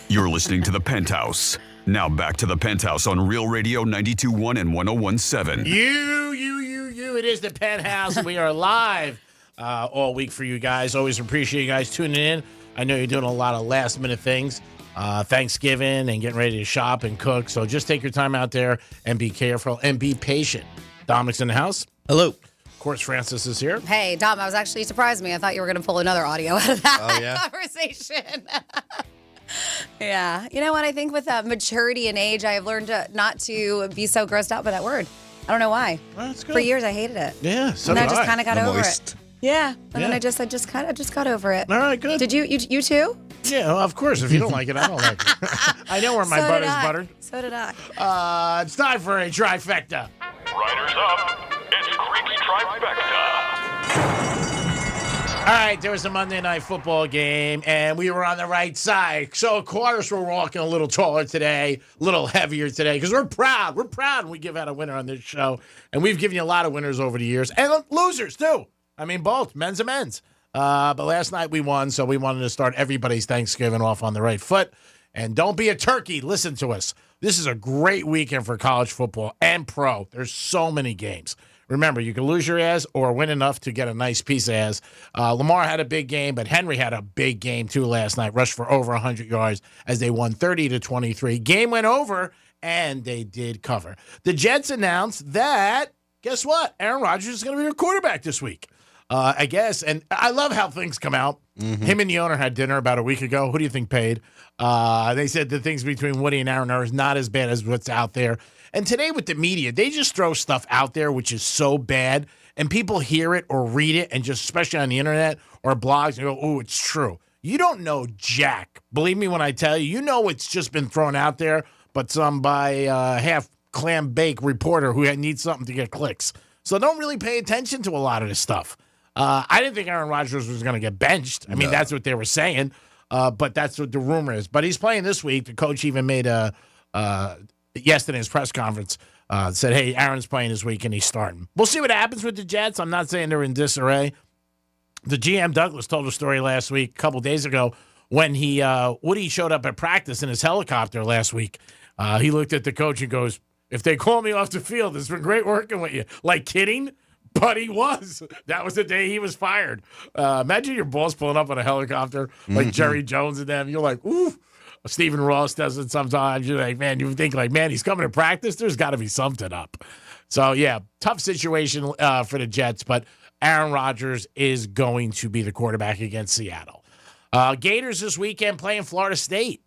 You're listening to The Penthouse. Now back to The Penthouse on Real Radio 92.1 and 101.7. You. It is The Penthouse. We are live all week for you guys. Always appreciate you guys tuning in. I know you're doing a lot of last-minute things. Thanksgiving and getting ready to shop and cook. So just take your time out there and be careful and be patient. Dominic's in the house. Hello. Of course, Francis is here. Hey, Dom, I was actually surprised me. I thought you were going to pull another audio out of that conversation. Yeah. You know what? I think with maturity and age, I have learned not to be so grossed out by that word. I don't know why. Well, that's good. For years, I hated it. Yeah, so and did I just kind of got over moist. it. Yeah. And then I just got over it. All right, good. Did you too? Yeah, well, of course. If you don't like it, I don't like it. I know where my butter's buttered. So did I. It's time for a trifecta. Riders up. It's Creek's Trifecta. All right, there was a Monday Night Football game, and we were on the right side. So, of course, we're walking a little taller today, a little heavier today, because we're proud. We're proud when we give out a winner on this show. And we've given you a lot of winners over the years, and losers, too. I mean, both, men's and men's. But last night we won, so we wanted to start everybody's Thanksgiving off on the right foot. And don't be a turkey. Listen to us. This is a great weekend for college football and pro. There's so many games. Remember, you can lose your ass or win enough to get a nice piece of ass. Lamar had a big game, but Henry had a big game, too, last night. Rushed for over 100 yards as they won 30-23. Game went over, and they did cover. The Jets announced that, guess what? Aaron Rodgers is going to be their quarterback this week. I guess. And I love how things come out. Mm-hmm. Him and the owner had dinner about a week ago. Who do you think paid? They said the things between Woody and Aaron are not as bad as what's out there. And today with the media, they just throw stuff out there which is so bad, and people hear it or read it, and just especially on the internet or blogs, and go, oh, it's true. You don't know jack. Believe me when I tell you, you know it's just been thrown out there, but some by half clam bake reporter who needs something to get clicks. So don't really pay attention to a lot of this stuff. I didn't think Aaron Rodgers was going to get benched. I mean, that's what they were saying, but that's what the rumor is. But he's playing this week. The coach even made yesterday's press conference, said, hey, Aaron's playing this week, and he's starting. We'll see what happens with the Jets. I'm not saying they're in disarray. The GM, Douglas, told a story last week, a couple days ago, when Woody showed up at practice in his helicopter last week. He looked at the coach and goes, if they call me off the field, it's been great working with you. Like, kidding? But he was. That was the day he was fired. Imagine your boss pulling up on a helicopter like Jerry Jones and them. You're like, ooh. Stephen Ross does it sometimes. You're like, man, you think like, man, he's coming to practice. There's got to be something up. So, yeah, tough situation for the Jets, but Aaron Rodgers is going to be the quarterback against Seattle. Gators this weekend playing Florida State,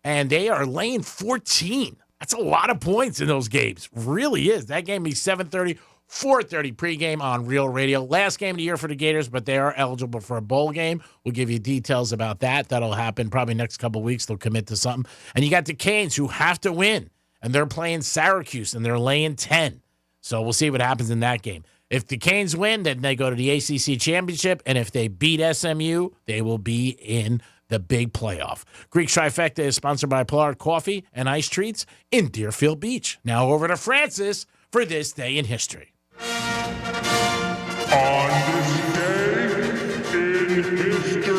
and they are laying 14. That's a lot of points in those games. Really is. That game be 7:30. 4:30 pregame on Real Radio. Last game of the year for the Gators, but they are eligible for a bowl game. We'll give you details about that. That'll happen probably next couple of weeks. They'll commit to something. And you got the Canes who have to win, and they're playing Syracuse, and they're laying 10. So we'll see what happens in that game. If the Canes win, then they go to the ACC Championship, and if they beat SMU, they will be in the big playoff. Greek Trifecta is sponsored by Pollard Coffee and Ice Treats in Deerfield Beach. Now over to Francis for this day in history. On this day in history.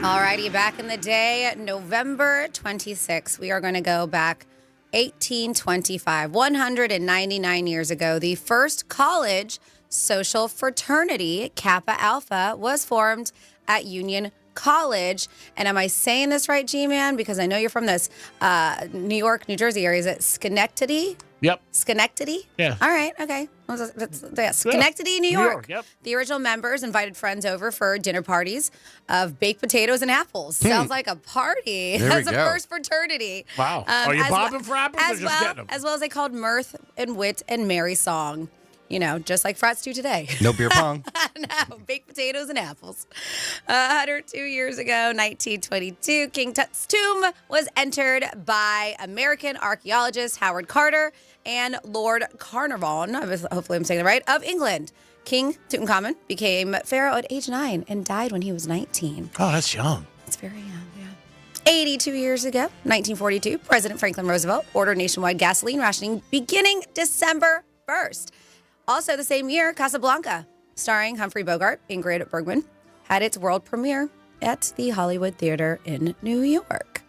Alrighty, back in the day, November 26th, we are going to go back 1825, 199 years ago. The first college social fraternity, Kappa Alpha, was formed at Union College. And am I saying this right, G-Man? Because I know you're from this New York, New Jersey area. Is it Schenectady? Yep. Schenectady? Yeah. All right. Okay. Schenectady, New York. Yep. The original members invited friends over for dinner parties of baked potatoes and apples. Sounds like a party. There That's we the go. first fraternity. Wow. Are you as bobbing for apples or just getting them? As well as they called mirth and wit and merry song. You know, just like frats do today. No beer pong. No, baked potatoes and apples. 102 years ago, 1922, King Tut's tomb was entered by American archaeologist Howard Carter and Lord Carnarvon, hopefully I'm saying that right, of England. King Tutankhamun became pharaoh at age 9 and died when he was 19. Oh, that's young. That's very young, yeah. 82 years ago, 1942, President Franklin Roosevelt ordered nationwide gasoline rationing beginning December 1st. Also the same year, Casablanca, starring Humphrey Bogart, Ingrid Bergman, had its world premiere at the Hollywood Theater in New York.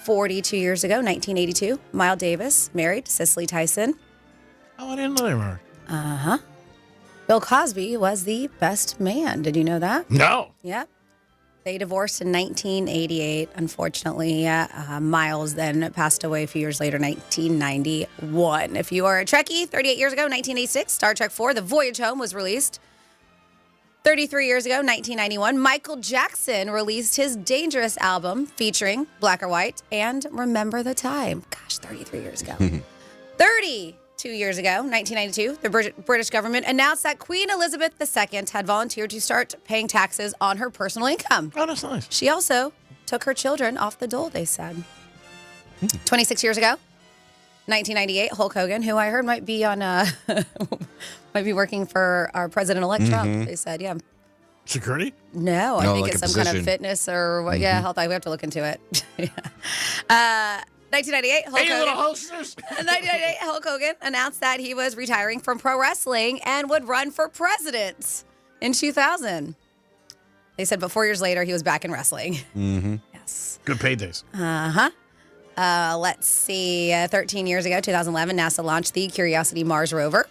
42 years ago, 1982, Miles Davis married Cicely Tyson. Oh, I didn't know they were. Uh-huh. Bill Cosby was the best man. Did you know that? No. Yep. They divorced in 1988. Unfortunately, Miles then passed away a few years later, 1991. If you are a Trekkie, 38 years ago, 1986, Star Trek IV, The Voyage Home was released. 33 years ago, 1991, Michael Jackson released his Dangerous album featuring Black or White and Remember the Time. Gosh, 33 years ago. 32 years ago, 1992, the British government announced that Queen Elizabeth II had volunteered to start paying taxes on her personal income. Oh, that's nice. She also took her children off the dole, they said. 26 years ago, 1998, Hulk Hogan, who I heard might be on, might be working for our president-elect Trump. They said, yeah. Security? No, I think it's some kind of fitness or what. Yeah, health. We have to look into it. 1998, Hulk Hogan. Little hostess. 1998, Hulk Hogan announced that he was retiring from pro wrestling and would run for president in 2000. They said, but 4 years later, he was back in wrestling. Mm-hmm. Yes. Good paydays. Let's see. 13 years ago, 2011, NASA launched the Curiosity Mars rover.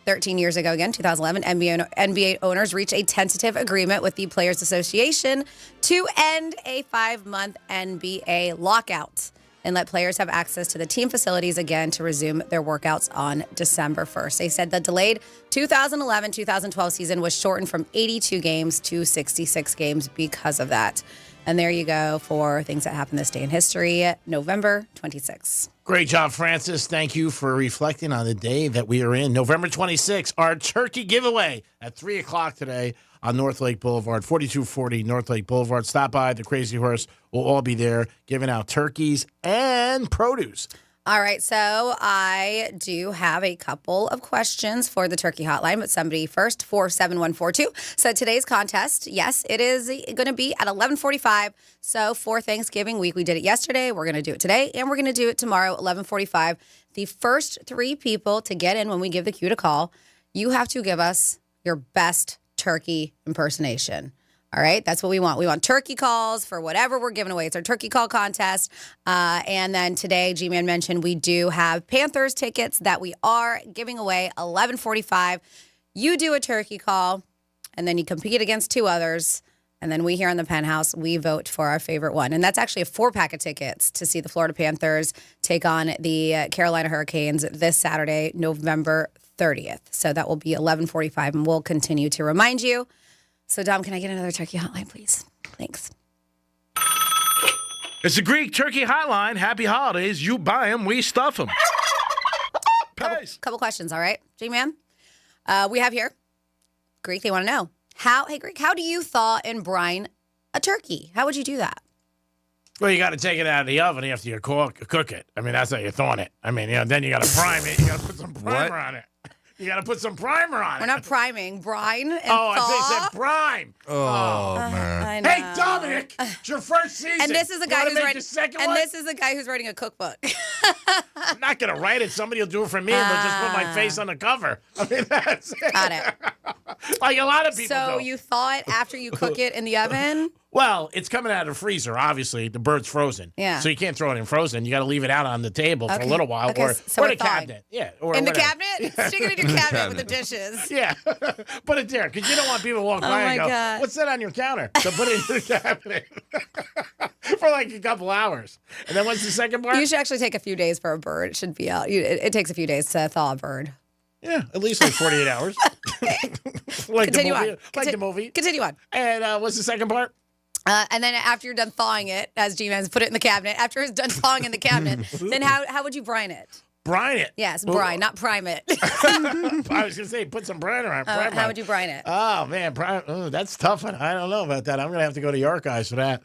13 years ago, again, 2011, NBA owners reached a tentative agreement with the Players Association to end a 5-month NBA lockout and let players have access to the team facilities again to resume their workouts on December 1st. They said the delayed 2011-2012 season was shortened from 82 games to 66 games because of that. And there you go for things that happened this day in history, November 26th. Great job, Francis. Thank you for reflecting on the day that we are in. November 26th, our turkey giveaway at 3 o'clock today on North Lake Boulevard, 4240 North Lake Boulevard. Stop by. The Crazy Horse will all be there giving out turkeys and produce. All right, so I do have a couple of questions for the turkey hotline, but somebody first, 47142. So today's contest, yes, it is going to be at 11:45. So for Thanksgiving week, we did it yesterday. We're going to do it today, and we're going to do it tomorrow, 11:45. The first 3 people to get in when we give the cue to call, you have to give us your best turkey impersonation. All right, that's what we want. We want turkey calls for whatever we're giving away. It's our turkey call contest. And then today, G-Man mentioned we do have Panthers tickets that we are giving away 11:45. You do a turkey call, and then you compete against 2 others. And then we here on the Penthouse, we vote for our favorite one. And that's actually a 4-pack of tickets to see the Florida Panthers take on the Carolina Hurricanes this Saturday, November 30th. So that will be 11:45, and we'll continue to remind you. So, Dom, can I get another turkey hotline, please? Thanks. It's the Greek Turkey Hotline. Happy holidays. You buy them, we stuff them. Couple questions, all right? G-Man? We have here, Greek, they want to know. Hey, Greek, how do you thaw and brine a turkey? How would you do that? Well, you got to take it out of the oven after you cook it. I mean, that's how you're thawing it. I mean, then you got to prime it. You got to put some primer on it. You got to put some primer on it. We're not priming. Brine and thaw. I think it said prime. Oh, man. I know. Hey, Dominic, it's your first season. And this is a guy who's writing. This is a guy who's writing a cookbook. I'm not gonna write it. Somebody will do it for me, and they'll just put my face on the cover. I mean, that's it. Got it. Like a lot of people So do. you thaw it after you cook it in the oven? Well, it's coming out of the freezer, obviously. The bird's frozen. Yeah. So you can't throw it in frozen. You got to leave it out on the table for a little while or so the it's thawing. cabinet. Yeah. Or In the whatever. cabinet? Stick it in your cabinet with the dishes. Yeah. Put it there because you don't want people to walk Oh by my and go, God. what's that on your counter? So put it in your cabinet for like a couple hours. And then what's the second part? You should actually take a few days for a bird. It should be out. It takes a few days to thaw a bird. Yeah, at least like 48 hours. Continue the movie. on. Like the movie. Continue on. And what's the second part? And then after you're done thawing it, as G-Man's put it in the cabinet, after it's done thawing in the cabinet, then how would you brine it? Brine it. Yes, brine, not prime it. I was going to say, put some brine on. How would you brine it? Oh, man. That's tough. I don't know about that. I'm going to have to go to the archives for that.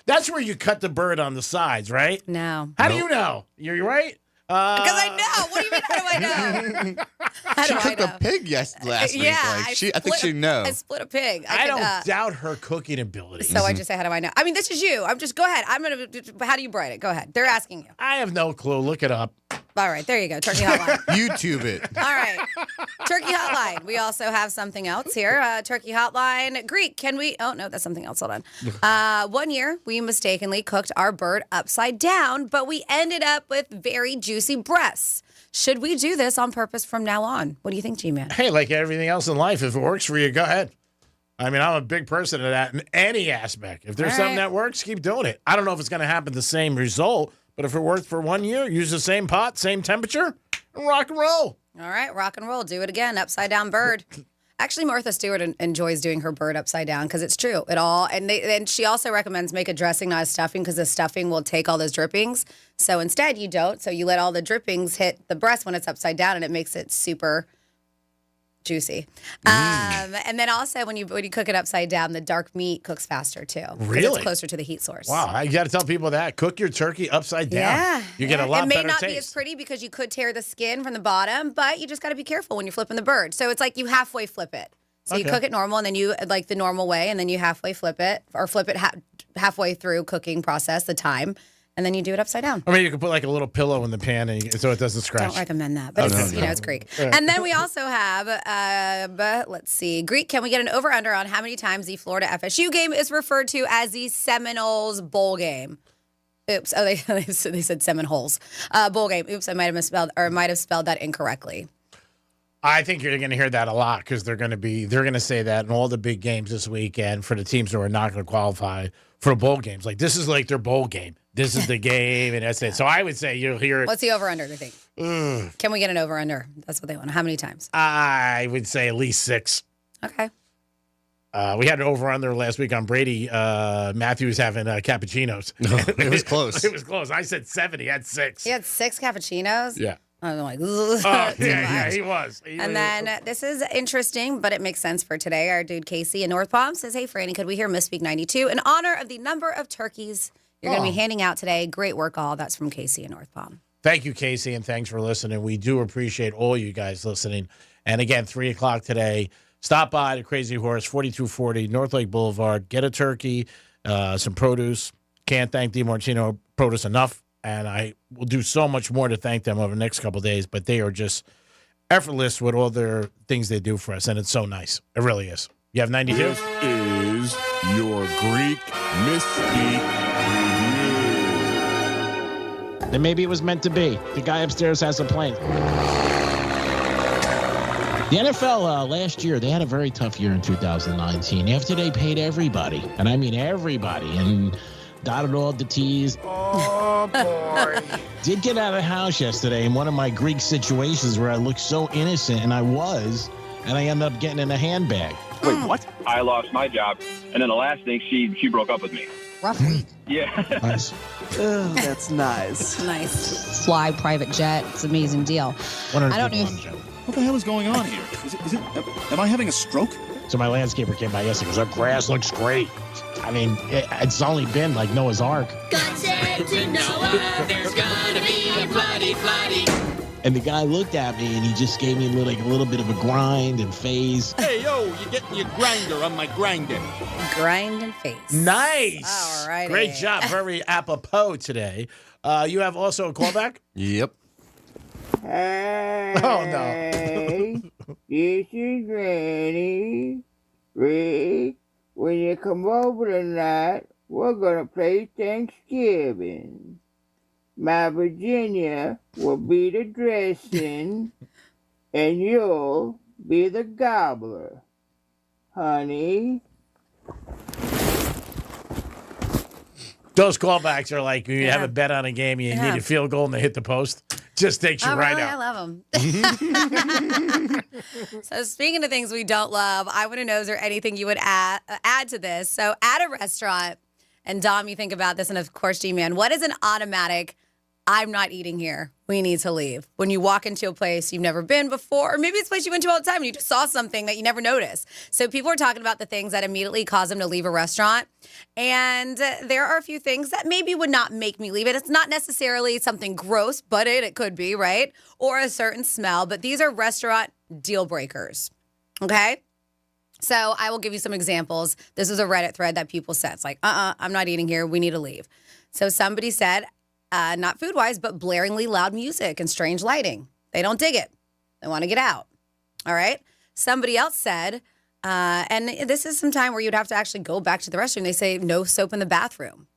That's where you cut the bird on the sides, right? No. How do you know? You're right? Because I know. What do you mean, how do I know? She cooked a pig last week. Yeah, Like, I think she'd know. I split a pig. I don't doubt her cooking ability. So I just say, how do I know? I mean, this is you. Go ahead. How do you brine it? Go ahead. They're asking you. I have no clue. Look it up. All right, there you go. Turkey Hotline. YouTube it. All right. Turkey Hotline. We also have something else here. Turkey Hotline. Greek, can we? Oh, no, that's something else. Hold on. 1 year, we mistakenly cooked our bird upside down, but we ended up with very juicy breasts. Should we do this on purpose from now on? What do you think, G-Man? Hey, like everything else in life, if it works for you, go ahead. I mean, I'm a big person of that in any aspect. If there's something that works, keep doing it. I don't know if it's going to happen the same result, but if it worked for 1 year, use the same pot, same temperature, and rock and roll. All right, rock and roll. Do it again. Upside down bird. Actually, Martha Stewart enjoys doing her bird upside down because it's true. And she also recommends make a dressing, not a stuffing, because the stuffing will take all those drippings. So instead, you don't. So you let all the drippings hit the breast when it's upside down, and it makes it super juicy. And then also when you cook it upside down, the dark meat cooks faster too. Really? It's closer to the heat source. Wow, you got to tell people that. Cook your turkey upside down. Yeah. You get a lot better taste. It may not be as pretty because you could tear the skin from the bottom, but you just got to be careful when you're flipping the bird. So it's like you halfway flip it. So you cook it normal, and then you like the normal way, and then you halfway flip it, or flip it halfway through cooking process, the time. And then you do it upside down. I mean, you can put like a little pillow in the pan so it doesn't scratch. Don't recommend that, but it's Greek. And then we also have, let's see, Greek. Can we get an over/under on how many times the Florida FSU game is referred to as the Seminoles bowl game? Oops. Oh, they said Seminoles bowl game. Oops, I might have spelled that incorrectly. I think you're going to hear that a lot because they're going to say that in all the big games this weekend for the teams who are not going to qualify for the bowl games. Like, this is like their bowl game. This is the game, and that's it. So I would say you'll hear it. What's the over/under, do you think? Can we get an over/under? That's what they want. How many times? I would say at least 6. Okay. We had an over/under last week on Brady Matthews having cappuccinos. It was close. It was close. I said 7. He had 6. He had 6 cappuccinos? Yeah. I'm like, yeah, he was. And then this is interesting, but it makes sense for today. Our dude Casey in North Palm says, hey, Franny, could we hear Misspeak 92 in honor of the number of turkeys you're going to be handing out today? Great work, all. That's from Casey in North Palm. Thank you, Casey, and thanks for listening. We do appreciate all you guys listening. And again, 3 o'clock today, stop by the Crazy Horse, 4240 North Lake Boulevard. Get a turkey, some produce. Can't thank DiMartino Produce enough. And I will do so much more to thank them over the next couple of days, but they are just effortless with all their things they do for us, and it's so nice. It really is. You have 92? This is your Greek Misspeak Review. Then maybe it was meant to be. The guy upstairs has a plane. The NFL last year, they had a very tough year in 2019. After they paid everybody, and I mean everybody, and dotted all the T's. Oh, boy. Did get out of the house yesterday in one of my Greek situations where I looked so innocent, and I was, and I ended up getting in a handbag. Wait, what? I lost my job, and then the last thing, she broke up with me. Rough week. Yeah. Nice. Oh, that's nice. Nice. Fly private jet. It's an amazing deal. I don't know if... What the hell is going on here? Am I having a stroke? So my landscaper came by yesterday and goes, our grass looks great. I mean, it's only been like Noah's Ark. God said to Noah, there's gonna be a floody. And the guy looked at me and he just gave me a little bit of a grind and phase. Hey, yo, you're getting your grinder on my grinding. Grind and face. Nice. All right. Great job. Very apropos today. You have also a callback? Yep. Oh, no. This is Granny. Rick, when you come over tonight, we're gonna play Thanksgiving. My Virginia will be the dressing, and you'll be the gobbler. Honey. Those callbacks are like when you have a bet on a game, you need a field goal and they hit the post. Just takes you right out. I love them. So speaking of things we don't love, I want to know, is there anything you would add to this? So at a restaurant, and Dom, you think about this, and of course, G-Man, what is an automatic, I'm not eating here, we need to leave? When you walk into a place you've never been before, or maybe it's a place you went to all the time and you just saw something that you never noticed. So people are talking about the things that immediately cause them to leave a restaurant. And there are a few things that maybe would not make me leave it. It's not necessarily something gross, but it could be, right? Or a certain smell. But these are restaurant deal breakers. Okay? So I will give you some examples. This is a Reddit thread that people said. It's like, I'm not eating here. We need to leave. So somebody said, not food-wise, but blaringly loud music and strange lighting. They don't dig it. They want to get out. All right? Somebody else said, and this is some time where you'd have to actually go back to the restroom. They say no soap in the bathroom.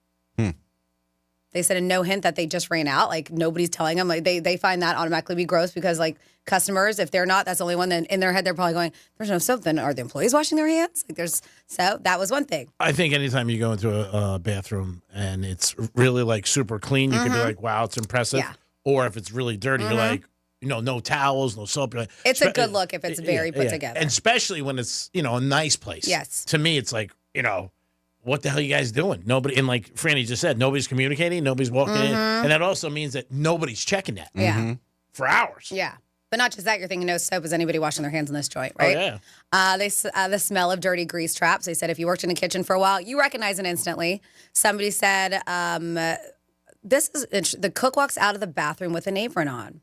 They said a no hint that they just ran out. Like, nobody's telling them. Like, they find that automatically be gross because, like, customers, if they're not, that's the only one. Then in their head, they're probably going, there's no soap. Then are the employees washing their hands? Like, so that was one thing. I think anytime you go into a bathroom and it's really, like, super clean, you can be like, wow, it's impressive. Yeah. Or if it's really dirty, you're like, no towels, no soap. You're like, it's a good look if it's very put together. And especially when it's, a nice place. Yes. To me, it's like, what the hell are you guys doing? Nobody, and like Franny just said, nobody's communicating, nobody's walking in. And that also means that nobody's checking that. Yeah. For hours. Yeah. But not just that, you're thinking no soap. Is anybody washing their hands in this joint, right? Oh, yeah. The smell of dirty grease traps. They said if you worked in a kitchen for a while, you recognize it instantly. Somebody said the cook walks out of the bathroom with an apron on.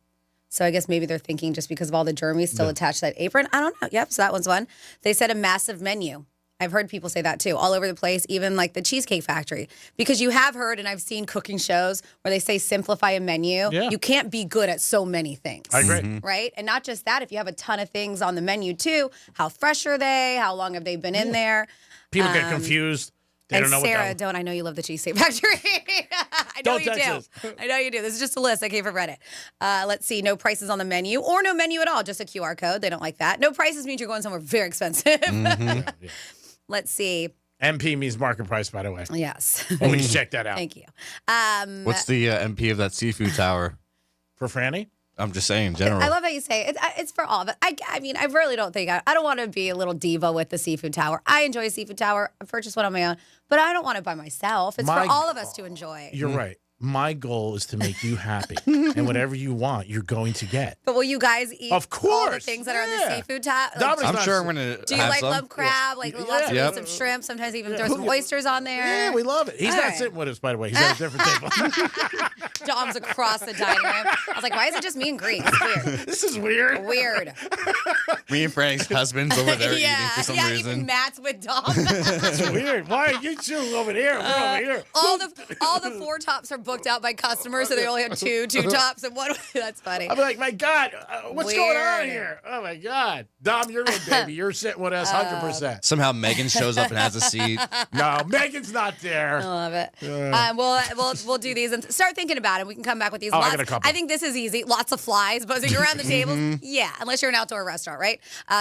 So I guess maybe they're thinking just because of all the germs still attached to that apron. I don't know. Yep, so that one's one. They said a massive menu. I've heard people say that too, all over the place, even like the Cheesecake Factory. Because you have heard, and I've seen cooking shows where they say simplify a menu. Yeah. You can't be good at so many things. I agree. Right? And not just that, if you have a ton of things on the menu too, how fresh are they? How long have they been in there? People get confused. They don't know Sarah, what I know you love the Cheesecake Factory. I know you do. I know you do. This is just a list I came from Reddit. Let's see. No prices on the menu or no menu at all. Just a QR code. They don't like that. No prices means you're going somewhere very expensive. Let's see. MP means market price, by the way. Yes. Always check that out. Thank you. What's the MP of that seafood tower? For Franny? I'm just saying, in general. I love how you say it. It's for all of it. I mean, I really don't think I don't want to be a little diva with the seafood tower. I enjoy a seafood tower. I purchased one on my own, but I don't want it by myself. It's for all of us to enjoy. You're right. My goal is to make you happy, and whatever you want, you're going to get. But will you guys eat of course, all the things that are in the seafood tower? I'm sure I'm going to. Do you like love crab? Like lots of some shrimp? Sometimes even throw some oysters on there. Yeah, we love it. He's all not sitting with us, by the way. He's at a different table. Dom's across the dining room. I was like, why is it just me and Greek? It's weird. This is weird. Weird. Me and Frank's husband's over there eating for some reason. Even Matt's with Dom. It's weird. Why are you two over here? We're over here. All the 4 tops are booked out by customers, so they only have two tops and one. That's funny. I'm like, my God, what's going on here? Oh my God, Dom, you're in, baby. You're sitting with us 100%. Somehow Megan shows up and has a seat. No, Megan's not there. I love it. We'll do these and start thinking about it. We can come back with these. I got a couple. I think this is easy. Lots of flies buzzing around the tables. Yeah, unless you're an outdoor restaurant, right?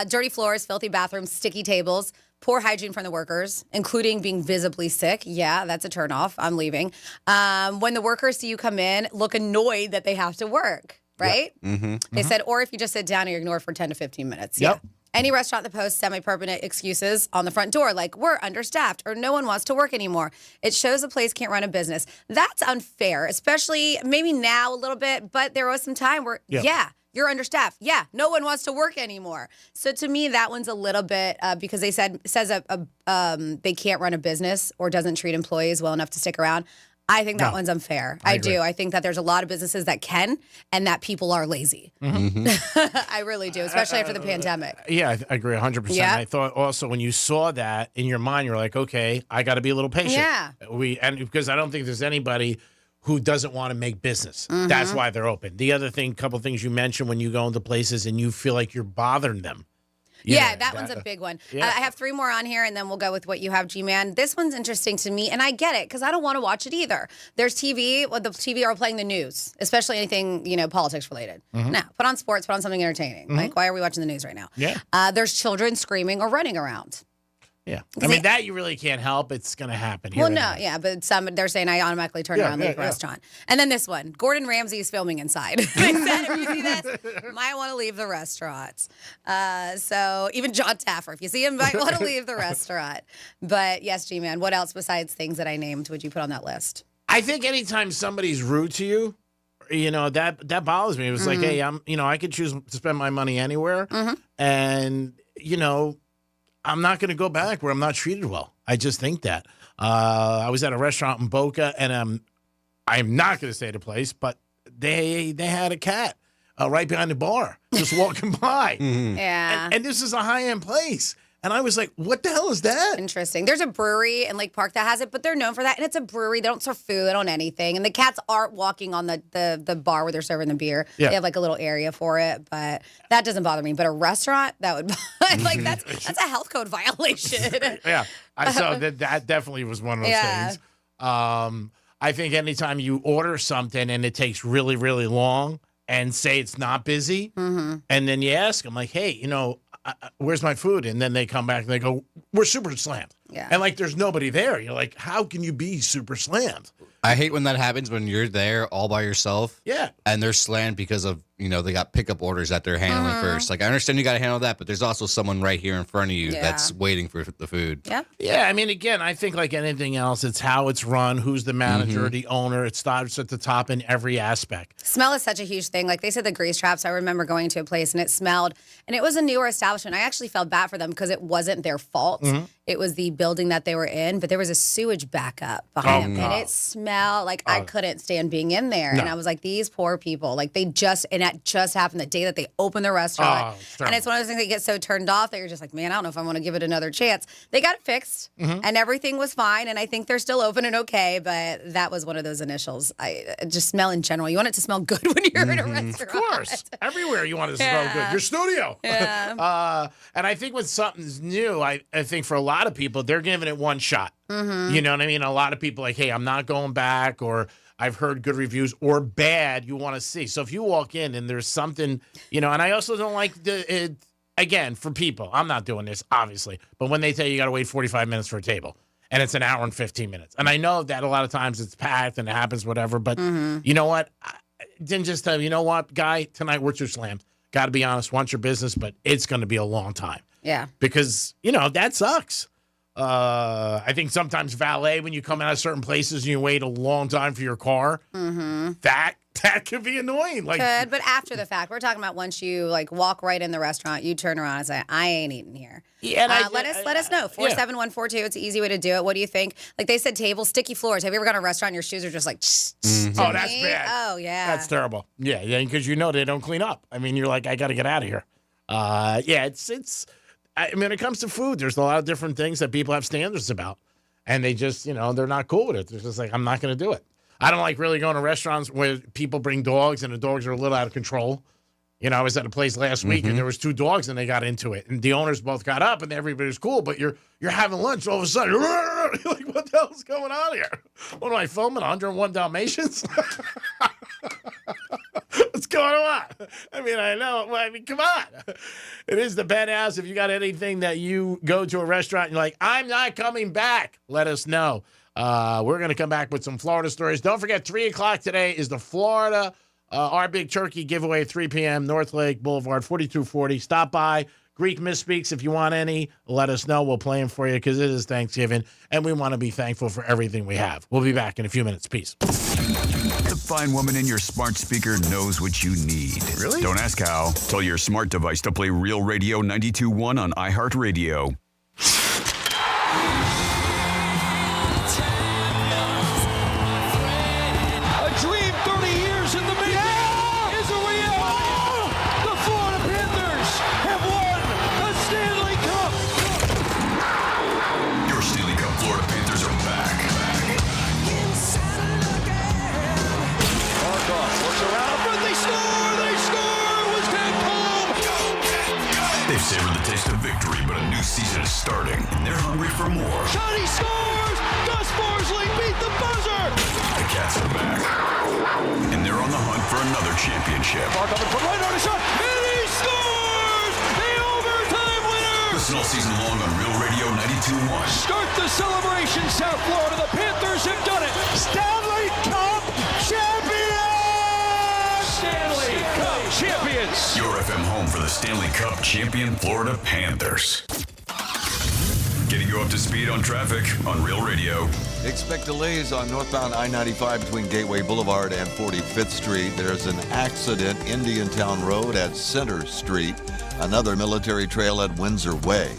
Dirty floors, filthy bathrooms, sticky tables. Poor hygiene from the workers, including being visibly sick. Yeah, that's a turnoff. I'm leaving. When the workers see you come in, look annoyed that they have to work, right? Yeah. They said, or if you just sit down and you ignore for 10 to 15 minutes. Yep. Yeah. Any restaurant that posts semi-permanent excuses on the front door, like we're understaffed or no one wants to work anymore. It shows the place can't run a business. That's unfair, especially maybe now a little bit, but there was some time where, you're understaffed. Yeah, no one wants to work anymore. So to me, that one's a little bit because they says they can't run a business or doesn't treat employees well enough to stick around. I think that one's unfair. I do. I think that there's a lot of businesses that can, and that people are lazy. I really do, especially after the pandemic. Yeah, I agree 100%. Yeah. I thought also when you saw that in your mind, you're like, okay, I got to be a little patient. Yeah. Because I don't think there's anybody who doesn't want to make business. Mm-hmm. That's why they're open. The other thing, couple things you mentioned when you go into places and you feel like you're bothering them. Yeah, that one's a big one. Yeah. I have 3 more on here, and then we'll go with what you have, G-Man. This one's interesting to me, and I get it, because I don't want to watch it either. There's TV. Well, the TV are playing the news, especially anything, politics related. Now, put on sports, put on something entertaining. Like, why are we watching the news right now? Yeah. There's children screaming or running around. Yeah. I mean, that you really can't help. It's going to happen here. Well, no, yeah, but they're saying I automatically turn around and leave the yeah. restaurant. And then this one, Gordon Ramsay is filming inside. I said, if you see this, might want to leave the restaurant. So even John Taffer, if you see him, might want to leave the restaurant. But yes, G-Man, what else besides things that I named would you put on that list? I think anytime somebody's rude to you, that bothers me. It was like, hey, I could choose to spend my money anywhere. And, I'm not going to go back where I'm not treated well. I just think that. I was at a restaurant in Boca, and I'm not going to say the place, but they had a cat right behind the bar, just walking by. Yeah. And this is a high-end place. And I was like, what the hell is that? Interesting. There's a brewery in Lake Park that has it, but they're known for that. And it's a brewery. They don't serve food. They don't anything. And the cats aren't walking on the bar where they're serving the beer. Yeah. They have like a little area for it, but that doesn't bother me. But a restaurant, that would that's a health code violation. Yeah. I saw that definitely was one of those things. I think anytime you order something and it takes really, really long and say it's not busy, and then you ask them like, hey, where's my food? And then they come back and they go, we're super slammed. Yeah. And like, there's nobody there. You're like, how can you be super slammed? I hate when that happens when you're there all by yourself. Yeah. And they're slammed because of, they got pickup orders that they're handling first. Like, I understand you got to handle that, but there's also someone right here in front of you that's waiting for the food. Yeah. Yeah. I mean, again, I think like anything else, it's how it's run, who's the manager, the owner. It starts at the top in every aspect. Smell is such a huge thing. Like they said, the grease traps. I remember going to a place and it smelled, and it was a newer establishment. I actually felt bad for them because it wasn't their fault. It was the building that they were in, but there was a sewage backup behind them, and it smelled like I couldn't stand being in there. And I was like, these poor people, like and that just happened the day that they opened the restaurant. And it's one of those things that get so turned off that you're just like, man, I don't know if I want to give it another chance. They got it fixed, and everything was fine, and I think they're still open and okay, but that was one of those initials. I just smell in general. You want it to smell good when you're in a restaurant. Of course. Everywhere you want it to smell good. Your studio. Yeah. And I think when something's new, I think for a lot of people, they're giving it one shot. You know what I mean? A lot of people like, hey, I'm not going back, or I've heard good reviews, or bad you want to see. So if you walk in and there's something, and I also don't like again, for people, I'm not doing this, obviously, but when they tell you got to wait 45 minutes for a table and it's an hour and 15 minutes. And I know that a lot of times it's packed and it happens, whatever, but you know what? I didn't just tell you know what, guy, tonight we're too slammed. Got to be honest, want your business, but it's going to be a long time. Yeah. Because, that sucks. I think sometimes valet, when you come out of certain places and you wait a long time for your car, that could be annoying. Like, could, but after the fact, we're talking about once you like walk right in the restaurant, you turn around and say, I ain't eating here. Yeah, let us know. 47142. It's an easy way to do it. What do you think? Like they said, tables, sticky floors. Have you ever gone to a restaurant and your shoes are just like, oh, that's bad. Oh, yeah. That's terrible. Yeah, because they don't clean up. I mean, you're like, I got to get out of here. It's. I mean, when it comes to food, there's a lot of different things that people have standards about, and they just, they're not cool with it. They're just like, I'm not going to do it. I don't like really going to restaurants where people bring dogs and the dogs are a little out of control. I was at a place last week and there was 2 dogs and they got into it, and the owners both got up and everybody's cool, but you're having lunch, all of a sudden, you're like, what the hell's going on here? What am I filming? 101 Dalmatians? What's going on? I mean, I know. I mean, come on. It is the Penthouse. If you got anything that you go to a restaurant and you're like, I'm not coming back, let us know. We're going to come back with some Florida stories. Don't forget, 3 o'clock today is the Florida Our Big Turkey giveaway at 3 p.m. North Lake Boulevard, 4240. Stop by. Greek Misspeaks, if you want any, let us know. We'll play them for you because it is Thanksgiving, and we want to be thankful for everything we have. We'll be back in a few minutes. Peace. The fine woman in your smart speaker knows what you need. Really? Don't ask how. Tell your smart device to play Real Radio 92.1 on iHeartRadio. A dream 30 years in the making is a reality. The Florida Panthers have won the Stanley Cup. Your Stanley Cup Florida Panthers are back. starting, and they're hungry for more. Shot, he scores! Gus Borsley beat the buzzer! The Cats are back, and they're on the hunt for another championship. Mark up and put right on a shot, and he scores! The overtime winner! Listen all season long on Real Radio 92.1. Start the celebration, South Florida. The Panthers have done it. Stanley Cup champions! Stanley Cup champions! Your FM home for the Stanley Cup champion Florida Panthers. Getting you up to speed on traffic on Real Radio. Expect delays on northbound I-95 between Gateway Boulevard and 45th Street. There's an accident, Indiantown Road at Center Street. Another military trail at Windsor Way.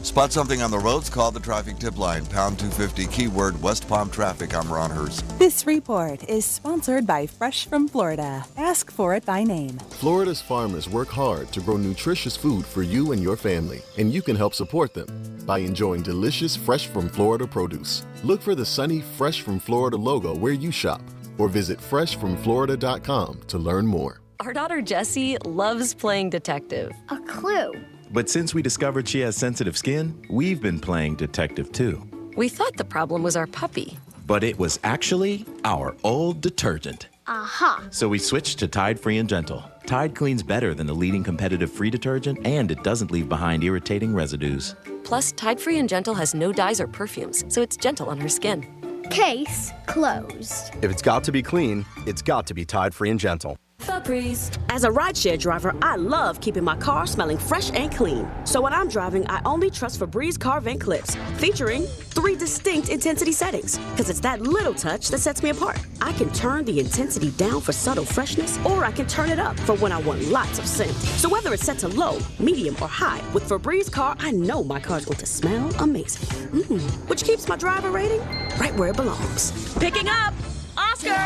Spot something on the roads, call the traffic tip line, pound 250, keyword West Palm Traffic. I'm Ron Hurst. This report is sponsored by Fresh from Florida. Ask for it by name. Florida's farmers work hard to grow nutritious food for you and your family, and you can help support them by enjoying delicious Fresh from Florida produce. Look for the sunny Fresh from Florida logo where you shop, or visit freshfromflorida.com to learn more. Our daughter Jessie loves playing detective. A clue. But since we discovered she has sensitive skin, we've been playing detective too. We thought the problem was our puppy. But it was actually our old detergent. Aha. So we switched to Tide Free and Gentle. Tide cleans better than the leading competitive free detergent, and it doesn't leave behind irritating residues. Plus, Tide Free and Gentle has no dyes or perfumes, so it's gentle on her skin. Case closed. If it's got to be clean, it's got to be Tide Free and Gentle. Febreze. As a rideshare driver, I love keeping my car smelling fresh and clean. So when I'm driving, I only trust Febreze car vent clips, featuring 3 distinct intensity settings, because it's that little touch that sets me apart. I can turn the intensity down for subtle freshness, or I can turn it up for when I want lots of scent. So whether it's set to low, medium, or high, with Febreze car, I know my car's going to smell amazing. Which keeps my driver rating right where it belongs. Picking up, Oscar!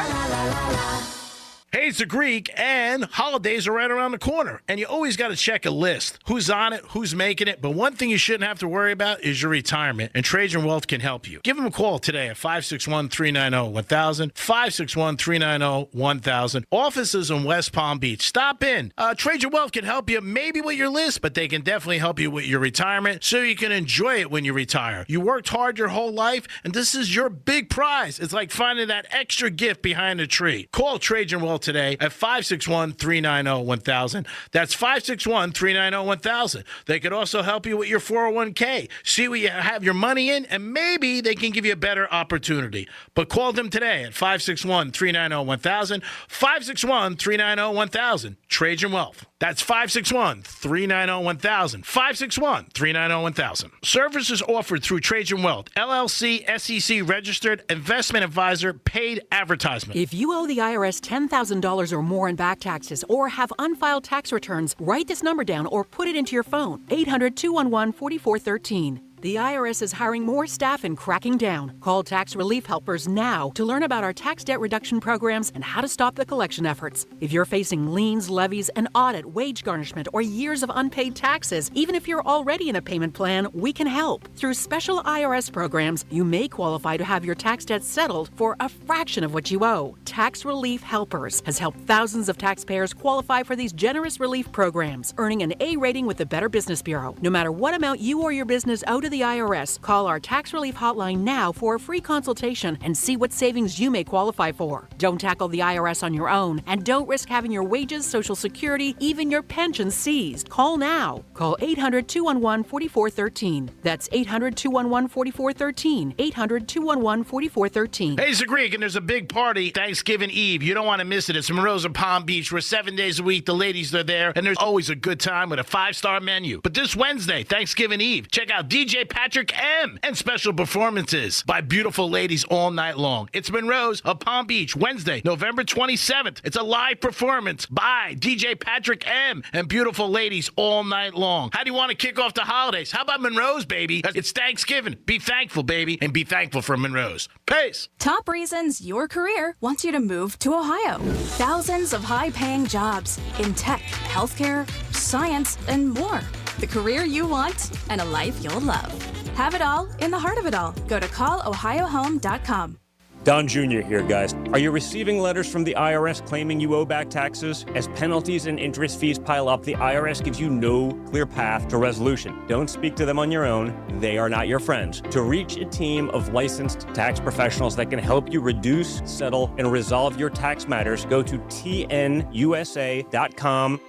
Hey, it's the Greek, and holidays are right around the corner. And you always got to check a list. Who's on it, who's making it. But one thing you shouldn't have to worry about is your retirement. And Trajan Wealth can help you. Give them a call today at 561-390-1000, 561-390-1000. Offices in West Palm Beach. Stop in. Trajan Wealth can help you maybe with your list, but they can definitely help you with your retirement so you can enjoy it when you retire. You worked hard your whole life, and this is your big prize. It's like finding that extra gift behind a tree. Call Trajan Wealth today at 561-390-1000. That's 561-390-1000. They could also help you with your 401k. See what you have your money in, and maybe they can give you a better opportunity. But call them today at 561-390-1000, 561-390-1000. Trajan Wealth. That's 561-390-1000, 561-390-1000. Services offered through Trajan Wealth, LLC, SEC registered, investment advisor, paid advertisement. If you owe the IRS $10,000 or more in back taxes or have unfiled tax returns, write this number down or put it into your phone, 800-211-4413. The IRS is hiring more staff and cracking down. Call Tax Relief Helpers now to learn about our tax debt reduction programs and how to stop the collection efforts. If you're facing liens, levies, an audit, wage garnishment, or years of unpaid taxes, even if you're already in a payment plan, we can help. Through special IRS programs, you may qualify to have your tax debt settled for a fraction of what you owe. Tax Relief Helpers has helped thousands of taxpayers qualify for these generous relief programs, earning an A rating with the Better Business Bureau. No matter what amount you or your business owe to the IRS, call our tax relief hotline now for a free consultation and see what savings you may qualify for. Don't tackle the IRS on your own, and don't risk having your wages, Social Security, even your pension seized. Call now. Call 800-211-4413. That's 800-211-4413. 800-211-4413. Hey, it's the Greek, and there's a big party Thanksgiving Eve. You don't want to miss it. It's in Monroe Palm Beach. We're 7 days a week. The ladies are there, and there's always a good time with a 5-star menu. But this Wednesday, Thanksgiving Eve, check out DJ Patrick M. and special performances by beautiful ladies all night long. It's Monroe's of Palm Beach, Wednesday, November 27th. It's a live performance by DJ Patrick M. and beautiful ladies all night long. How do you want to kick off the holidays? How about Monroe's, baby? It's Thanksgiving. Be thankful, baby, and be thankful for Monroe's. Peace. Top reasons your career wants you to move to Ohio. Thousands of high-paying jobs in tech, healthcare, science, and more. The career you want and a life you'll love. Have it all in the heart of it all. Go to callohiohome.com. Don Jr. here, guys. Are you receiving letters from the IRS claiming you owe back taxes? As penalties and interest fees pile up, the IRS gives you no clear path to resolution. Don't speak to them on your own. They are not your friends. To reach a team of licensed tax professionals that can help you reduce, settle, and resolve your tax matters, go to tnusa.com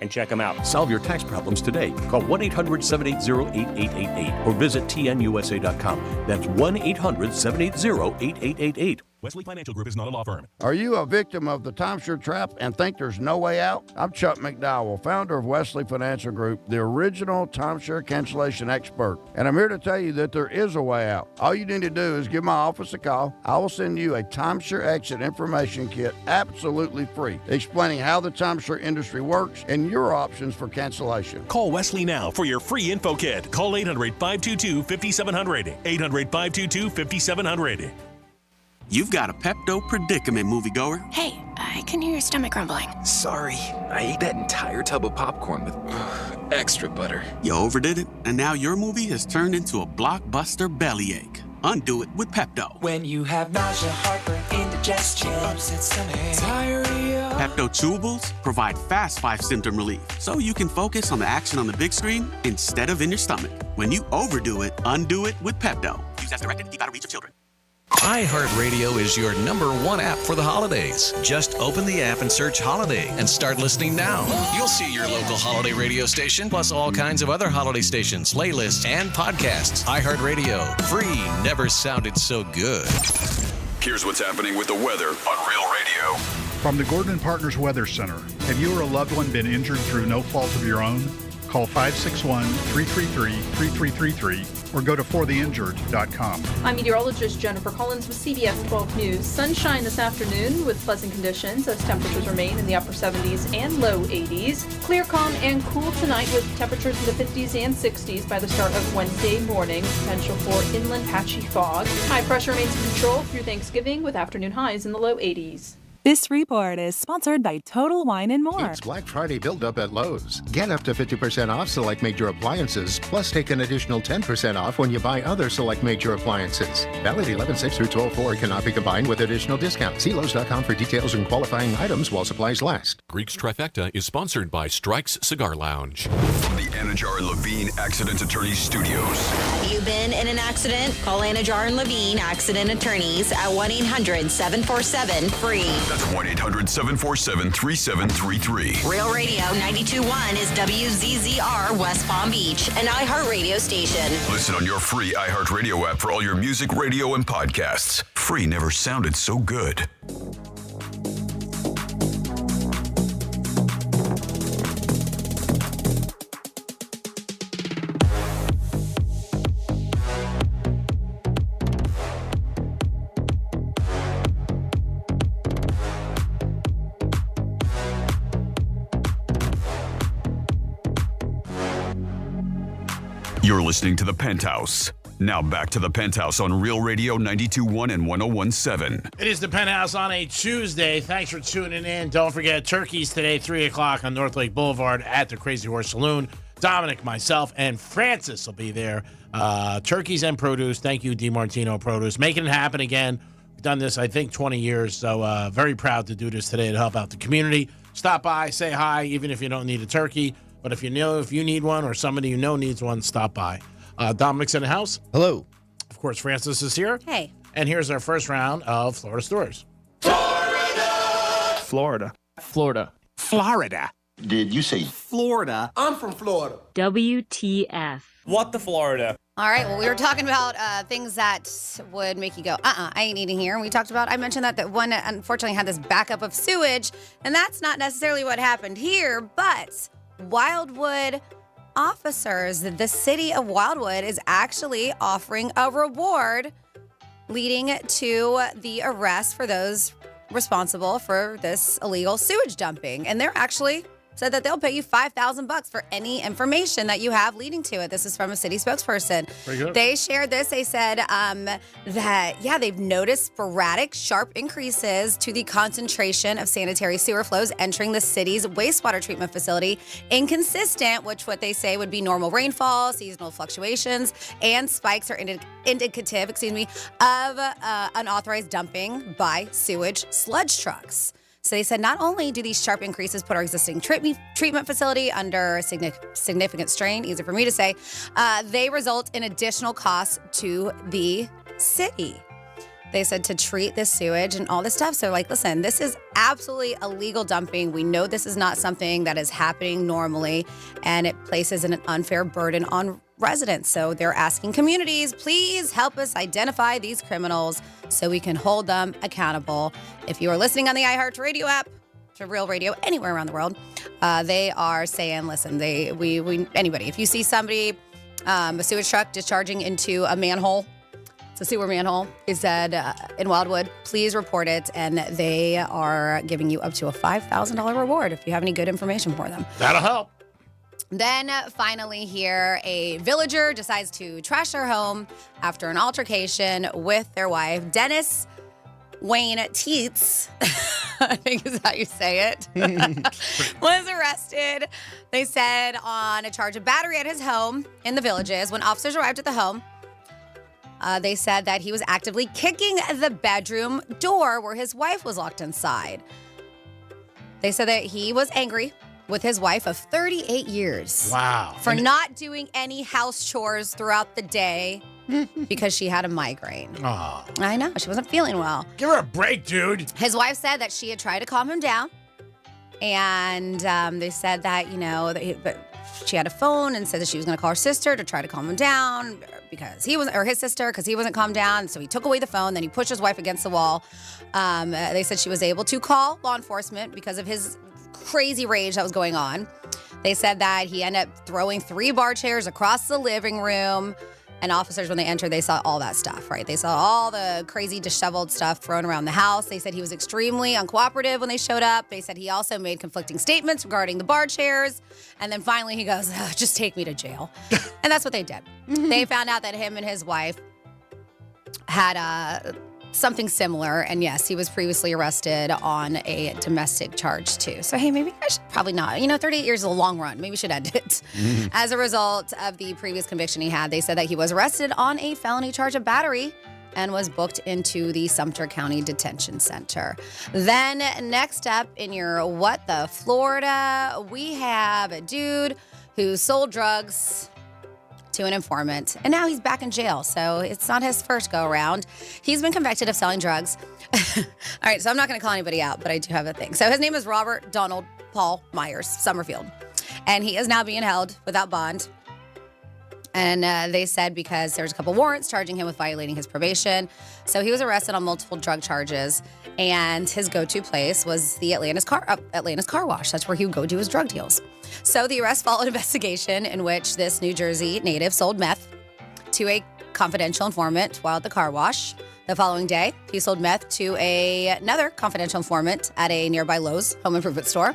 and check them out. Solve your tax problems today. Call 1-800-780-8888 or visit tnusa.com. That's 1-800-780-8888. Wesley Financial Group is not a law firm. Are you a victim of the timeshare trap and think there's no way out? I'm Chuck McDowell, founder of Wesley Financial Group, the original timeshare cancellation expert. And I'm here to tell you that there is a way out. All you need to do is give my office a call. I will send you a timeshare exit information kit absolutely free, explaining how the timeshare industry works and your options for cancellation. Call Wesley now for your free info kit. Call 800-522-5700. 800-522-5700. You've got a Pepto predicament, moviegoer. Hey, I can hear your stomach rumbling. Sorry, I ate that entire tub of popcorn with extra butter. You overdid it, and now your movie has turned into a blockbuster bellyache. Undo it with Pepto. When you have nausea, heartburn, indigestion, upset stomach, diarrhea. Pepto chewables provide fast 5-symptom relief, so you can focus on the action on the big screen instead of in your stomach. When you overdo it, undo it with Pepto. Use as directed. Keep out of reach of children. iHeartRadio is your #1 app for the holidays. Just open the app and search Holiday and start listening now. You'll see your local holiday radio station, plus all kinds of other holiday stations, playlists, and podcasts. iHeartRadio. Free never sounded so good. Here's what's happening with the weather on Real Radio. From the Gordon Partners Weather Center, have you or a loved one been injured through no fault of your own? Call 561-333-3333 or go to fortheinjured.com. I'm meteorologist Jennifer Collins with CBS 12 News. Sunshine this afternoon with pleasant conditions as temperatures remain in the upper 70s and low 80s. Clear, calm, and cool tonight with temperatures in the 50s and 60s by the start of Wednesday morning. Potential for inland patchy fog. High pressure remains in control through Thanksgiving with afternoon highs in the low 80s. This report is sponsored by Total Wine & More. It's Black Friday build-up at Lowe's. Get up to 50% off select major appliances, plus take an additional 10% off when you buy other select major appliances. Valid 11/6 through 12/4, cannot be combined with additional discounts. See Lowe's.com for details and qualifying items while supplies last. Greek's Trifecta is sponsored by Strike's Cigar Lounge. From the Anajar and Levine Accident Attorneys Studios. Have you been in an accident? Call Anajar and Levine Accident Attorneys at 1-800-747-FREE. That's 1-800-747-3733. Real Radio 92.1 is WZZR West Palm Beach, an iHeart radio station. Listen on your free iHeartRadio app for all your music, radio, and podcasts. Free never sounded so good. You're listening to The Penthouse. Now back to The Penthouse on Real Radio 92.1 and 101.7. It is The Penthouse on a Tuesday. Thanks for tuning in. Don't forget, turkeys today, 3 o'clock on North Lake Boulevard at the Crazy Horse Saloon. Dominic, myself, and Francis will be there. Turkeys and produce. Thank you, DiMartino Produce. Making it happen again. We've done this, I think, 20 years, so very proud to do this today to help out the community. Stop by, say hi, even if you don't need a turkey. But if you need one or somebody you know needs one, stop by. Dominic's in the house. Hello. Of course, Francis is here. Hey. And here's our first round of Florida Stories. Florida. Florida. Did you say Florida? I'm from Florida. WTF. What the Florida? All right, well, we were talking about things that would make you go, I ain't eating here. And we talked about, I mentioned that one unfortunately had this backup of sewage, and that's not necessarily what happened here, but Wildwood officers, the city of Wildwood is actually offering a reward leading to the arrest for those responsible for this illegal sewage dumping. And they're actually said that they'll pay you $5,000 for any information that you have leading to it. This is from a city spokesperson. Very good. They shared this. They said that, they've noticed sporadic, sharp increases to the concentration of sanitary sewer flows entering the city's wastewater treatment facility, inconsistent, which what they say would be normal rainfall, seasonal fluctuations, and spikes are indicative, of unauthorized dumping by sewage sludge trucks. So they said not only do these sharp increases put our existing treatment facility under significant strain, easy for me to say, they result in additional costs to the city. They said to treat this sewage and all this stuff. So listen, this is absolutely illegal dumping. We know this is not something that is happening normally, and it places an unfair burden on residents. So they're asking communities, please help us identify these criminals so we can hold them accountable. If you are listening on the iHeartRadio app, to Real Radio, anywhere around the world, they are saying, listen, anybody, if you see somebody, a sewage truck discharging into a manhole, it's a sewer manhole, is said in Wildwood, please report it. And they are giving you up to a $5,000 reward if you have any good information for them. That'll help. Then finally here, a villager decides to trash their home after an altercation with their wife. Dennis Wayne Teets, I think is how you say it, was arrested, they said, on a charge of battery at his home in the Villages. When officers arrived at the home, they said that he was actively kicking the bedroom door where his wife was locked inside. They said that he was angry with his wife of 38 years. Wow. For not doing any house chores throughout the day because she had a migraine. Oh. I know. She wasn't feeling well. Give her a break, dude. His wife said that she had tried to calm him down. And they said that, she had a phone and said that she was going to call her sister to try to calm him down because his sister, because he wasn't calmed down. So he took away the phone. Then he pushed his wife against the wall. They said she was able to call law enforcement because of his crazy rage that was going on. They said that he ended up throwing 3 bar chairs across the living room. And officers, when they entered, they saw all that stuff, right? They saw all the crazy disheveled stuff thrown around the house. They said he was extremely uncooperative when they showed up. They said he also made conflicting statements regarding the bar chairs. And then finally he goes, just take me to jail. And that's what they did. They found out that him and his wife had something similar. And yes, he was previously arrested on a domestic charge too. So, hey, maybe I should probably not. 38 years is a long run. Maybe we should end it. As a result of the previous conviction he had, they said that he was arrested on a felony charge of battery and was booked into the Sumter County Detention Center. Then next up in your What the Florida, we have a dude who sold drugs to an informant, and now he's back in jail. So it's not his first go around. He's been convicted of selling drugs. All right, so I'm not going to call anybody out, but I do have a thing. So his name is Robert Donald Paul Myers Summerfield, and he is now being held without bond. And they said because there's a couple warrants charging him with violating his probation. So he was arrested on multiple drug charges, and his go-to place was the Atlanta's car wash. That's where he would go do his drug deals. So the arrest followed an investigation in which this New Jersey native sold meth to a confidential informant while at the car wash. The following day, he sold meth to another confidential informant at a nearby Lowe's home improvement store.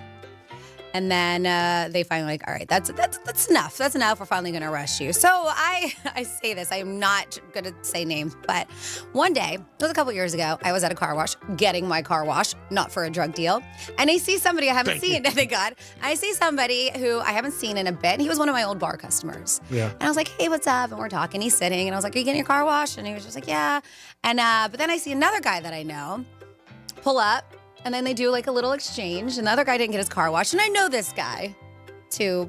And then they finally all right, that's enough. That's enough. We're finally going to arrest you. So I say this. I am not going to say names, but one day, it was a couple years ago, I was at a car wash getting my car wash, not for a drug deal. And I see somebody I haven't seen. Thank God. I see somebody who I haven't seen in a bit. And he was one of my old bar customers. Yeah. And I was like, hey, what's up? And we're talking. He's sitting. And I was like, are you getting your car washed? And he was just like, yeah. And but then I see another guy that I know pull up. And then they do like a little exchange, and the other guy didn't get his car washed. And I know this guy to,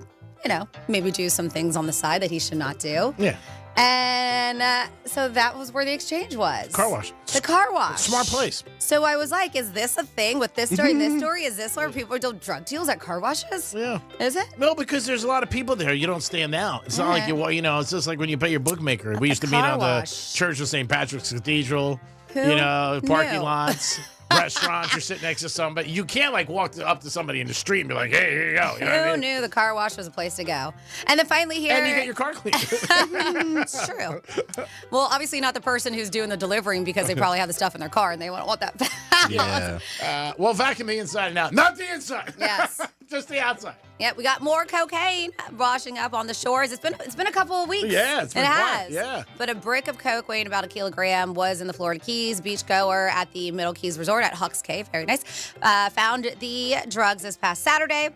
maybe do some things on the side that he should not do. Yeah. And so that was where the exchange was. Car wash. The car wash. Smart place. So I was like, is this a thing with this story and this story? Is this where people do drug deals at car washes? Yeah. Is it? No, because there's a lot of people there. You don't stand out. It's not like it's just like when you pay your bookmaker. We used to meet on the Church of St. Patrick's Cathedral, parking lots. Restaurants, you're sitting next to somebody. You can't walk up to somebody in the street and be like, hey, here you go. Who knew the car wash was a place to go? And then finally here. And you get your car cleaned. It's true. Well, obviously not the person who's doing the delivering because they probably have the stuff in their car and they won't want that. Yeah. Well, vacuum the inside and out. Not the inside. Yes. Just the outside. Yep, we got more cocaine washing up on the shores. It's been a couple of weeks. Yeah, it's been it fun. has. Yeah. But a brick of coke weighing about 1 kilogram was in the Florida Keys. Beachgoer at the Middle Keys Resort at Huck's Cave, very nice, found the drugs this past Saturday.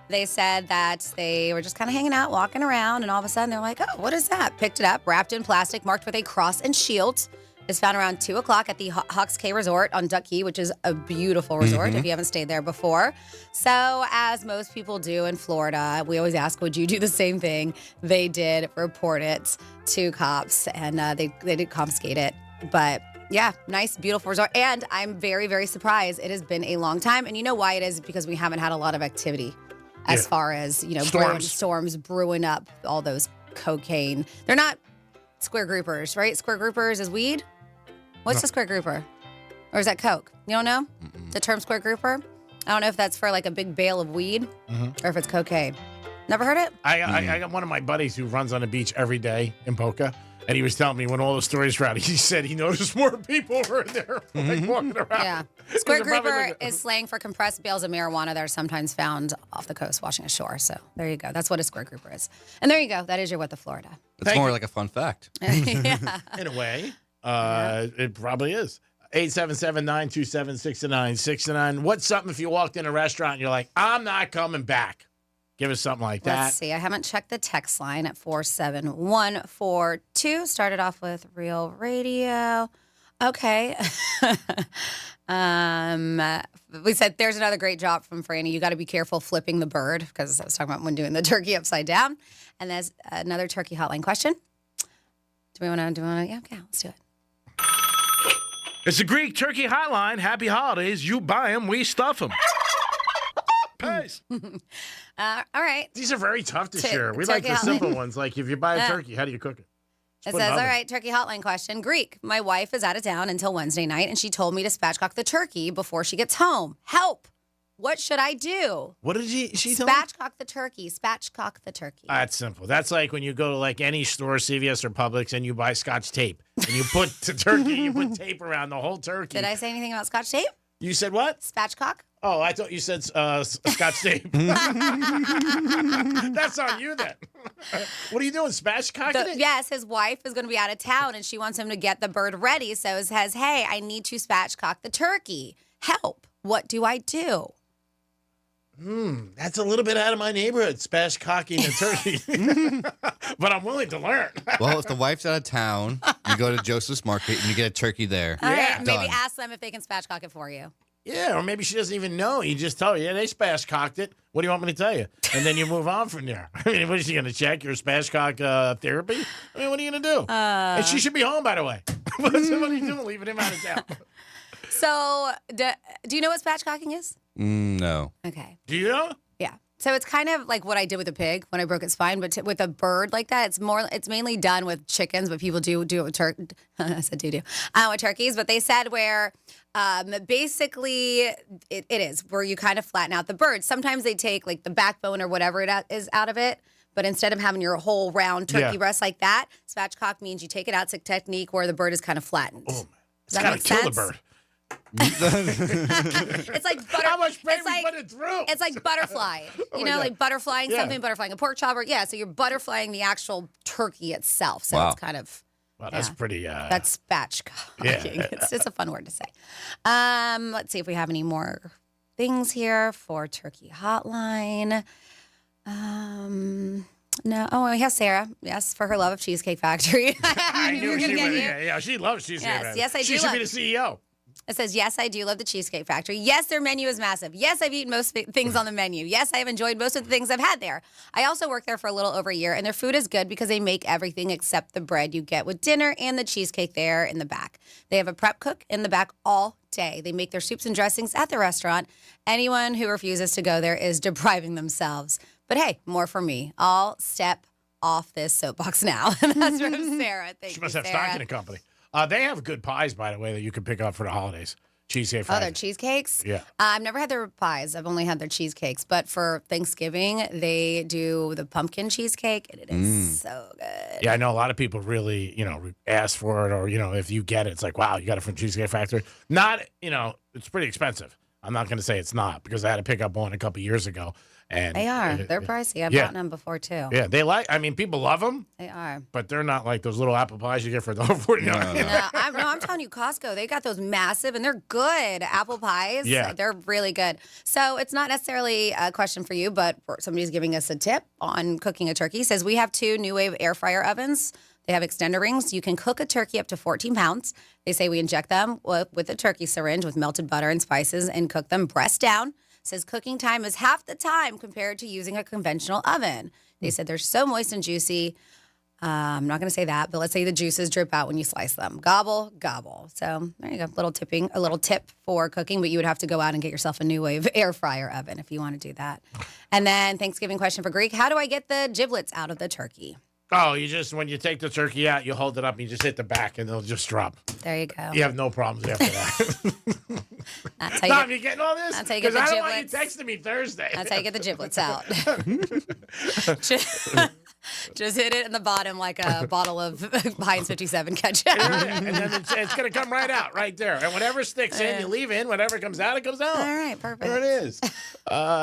They said that they were just kind of hanging out, walking around, and all of a sudden they're like, oh, what is that? Picked it up, wrapped in plastic, marked with a cross and shield. It's found around 2 o'clock at the Huck's Cave Resort on Duck Key, which is a beautiful resort if you haven't stayed there before. So as most people do in Florida, we always ask, would you do the same thing? They did report it to cops, and they did confiscate it. But yeah, nice, beautiful resort. And I'm very, very surprised. It has been a long time. And you know why it is? Because we haven't had a lot of activity as far as, storms brewing up all those cocaine. They're not square groupers, right? Square groupers is weed? What's a square grouper? Or is that coke? You don't know? The term square grouper? I don't know if that's for like a big bale of weed or if it's cocaine. Never heard it? I got one of my buddies who runs on the beach every day in Boca, and he was telling me when all the stories were out, he said he noticed more people were in there like walking around. Yeah. Square grouper is slang for compressed bales of marijuana that are sometimes found off the coast washing ashore. So there you go. That's what a square grouper is. And there you go. That is your What the Florida. It's more like a fun fact. Yeah. In a way, it probably is. 877-927-6969. What's something if you walked in a restaurant and you're like, I'm not coming back? Give us something like that. Let's see. I haven't checked the text line at 47142. Started off with Real Radio. Okay. We said there's another great job from Franny. You got to be careful flipping the bird, because I was talking about when doing the turkey upside down. And there's another turkey hotline question. Do we want to? Yeah, okay, let's do it. It's a Greek turkey hotline. Happy holidays. You buy them, we stuff them. Peace. All right. These are very tough to share. We like the simple ones. Like if you buy a turkey, how do you cook it? It says, all right, turkey hotline question. Greek, my wife is out of town until Wednesday night, and she told me to spatchcock the turkey before she gets home. Help. What should I do? What did she tell me? Spatchcock the turkey. Spatchcock the turkey. That's simple. That's like when you go to like any store, CVS or Publix, and you buy Scotch tape. And you put the turkey, you put tape around the whole turkey. Did I say anything about Scotch tape? You said what? Spatchcock. Oh, I thought you said Scotch tape. That's on you then. What are you doing, spatchcocking it? Yes, his wife is going to be out of town, and she wants him to get the bird ready. So it says, hey, I need to spatchcock the turkey. Help. What do I do? That's a little bit out of my neighborhood, spatchcocking a turkey. But I'm willing to learn. Well, if the wife's out of town, you go to Joseph's Market and you get a turkey there. All right, maybe Done. ask them if they can spatchcock it for you. Yeah, or maybe she doesn't even know. You just tell her, yeah, they spatchcocked it. What do you want me to tell you? And then you move on from there. I mean, what is she going to check your spatchcock therapy? I mean, what are you going to do? And she should be home, by the way. What are you doing leaving him out of town? So, do you know what spatchcocking is? No. Okay. Do you know? Yeah. So it's kind of like what I did with a pig when I broke its spine, but with a bird like that, it's mainly done with chickens, but people do it with I said with turkeys, but they said where basically it is where you kind of flatten out the bird. Sometimes they take like the backbone or whatever it is out of it, but instead of having your whole round turkey breast like that, spatchcock means you take it out. It's a technique where the bird is kind of flattened. Oh, it's got to kill the bird. It's like butter. How much pain we put it through? It's like butterfly. You know, like butterflying something, butterflying a pork chop. Yeah, so you're butterflying the actual turkey itself. So it's kind of. Well, that's pretty. That's spatchcocking. Yeah. It's a fun word to say. Let's see if we have any more things here for Turkey Hotline. No. Oh, we have Sarah. Yes, for her love of Cheesecake Factory. I knew she would. Yeah, she loves Cheesecake Factory. Yes, I do. She should be the CEO. It says, yes, I do love the Cheesecake Factory. Yes, their menu is massive. Yes, I've eaten most things on the menu. Yes, I have enjoyed most of the things I've had there. I also worked there for a little over a year, and their food is good because they make everything except the bread you get with dinner and the cheesecake there in the back. They have a prep cook in the back all day. They make their soups and dressings at the restaurant. Anyone who refuses to go there is depriving themselves. But hey, more for me. I'll step off this soapbox now. That's from Sarah. Thank you, She must have Sarah. stock in the company. They have good pies, by the way, that you can pick up for the holidays. Cheesecake Oh, Factory. their cheesecakes? Yeah. I've never had their pies. I've only had their cheesecakes. But for Thanksgiving, they do the pumpkin cheesecake, and it is so good. Yeah, I know a lot of people really, ask for it, or, if you get it, it's like, wow, you got it from Cheesecake Factory. Not, it's pretty expensive. I'm not going to say it's not, because I had to pick up one a couple years ago. And They are. They're pricey. I've gotten them before, too. Yeah, people love them. They are. But they're not like those little apple pies you get for $1.49. No, I'm telling you, Costco, they got those massive, and they're good apple pies. Yeah. They're really good. So it's not necessarily a question for you, but somebody's giving us a tip on cooking a turkey. Says we have 2 New Wave air fryer ovens. They have extender rings. You can cook a turkey up to 14 pounds. They say we inject them with a turkey syringe with melted butter and spices and cook them breast down. Says cooking time is half the time compared to using a conventional oven. They said they're so moist and juicy. I'm not going to say that, but let's say the juices drip out when you slice them. Gobble, gobble. So there you go. A little tip for cooking, but you would have to go out and get yourself a New Wave air fryer oven if you want to do that. And then Thanksgiving question for Greek. How do I get the giblets out of the turkey? Oh, when you take the turkey out, you hold it up and you just hit the back and it'll just drop. There you go. You have no problems after that. That's how you getting all this? That's how you get the I giblets. don't want you texting me Thursday. That's how you get the giblets out. Just hit it in the bottom like a bottle of Heinz 57 ketchup. And then it's going to come right out right there. And whatever sticks in, you leave in. Whatever comes out, it comes out. All right, perfect. There it is.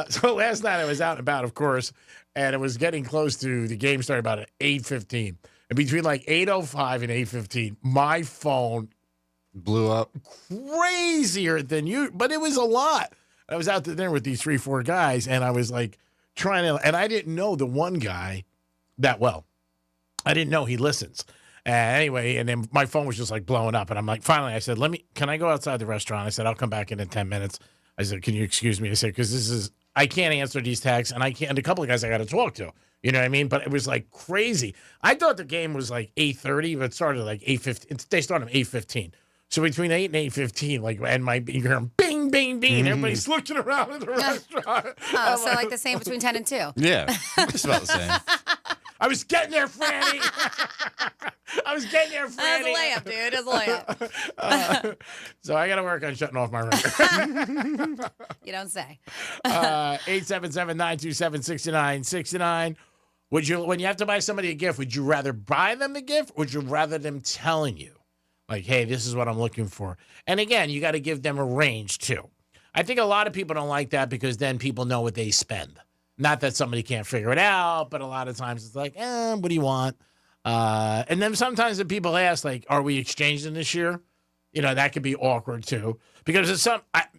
So last night I was out and about, of course, and it was getting close to the game starting about at 8:15. And between like 8:05 and 8:15, my phone blew up crazier than you, but it was a lot. I was out to dinner with these 3-4 guys, and I was like and I didn't know the one guy that well. I didn't know he listens. Anyway, and then my phone was just like blowing up, and I'm like, finally, I said, can I go outside the restaurant? I said, I'll come back in 10 minutes. I said, can you excuse me? I said, because I can't answer these texts, and and a couple of guys I got to talk to. You know what I mean? But it was like crazy. I thought the game was like 8:30, but it started like 8:15. They started at 8:15. So between 8 and 8:15, you hear bing, bing, bing. Everybody's looking around at the restaurant. Oh, so like the same between 10 and 2. Yeah, just about the same. I was getting there, Franny. I was getting there, Franny. That's a layup, dude. That's a layup. So I got to work on shutting off my record. You don't say. 877-927-6969. When you have to buy somebody a gift, would you rather buy them the gift, or would you rather them telling you? Like, hey, this is what I'm looking for. And again, you got to give them a range, too. I think a lot of people don't like that because then people know what they spend. Not that somebody can't figure it out, but a lot of times it's like, what do you want? And then sometimes the people ask, like, are we exchanging this year? That could be awkward, too. Because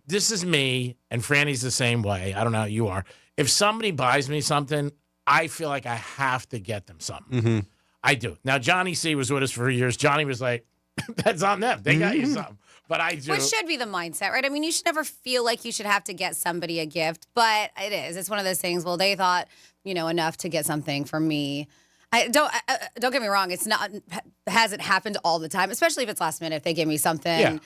this is me, and Franny's the same way. I don't know how you are. If somebody buys me something, I feel like I have to get them something. Mm-hmm. I do. Now, Johnny C. was with us for years. Johnny was like, that's on them. They got you something. But I do. Which should be the mindset, right? I mean, you should never feel like you should have to get somebody a gift, but it is. It's one of those things. Well, they thought, enough to get something for me. Don't get me wrong. It's not hasn't happened all the time, especially if it's last minute. If they give me something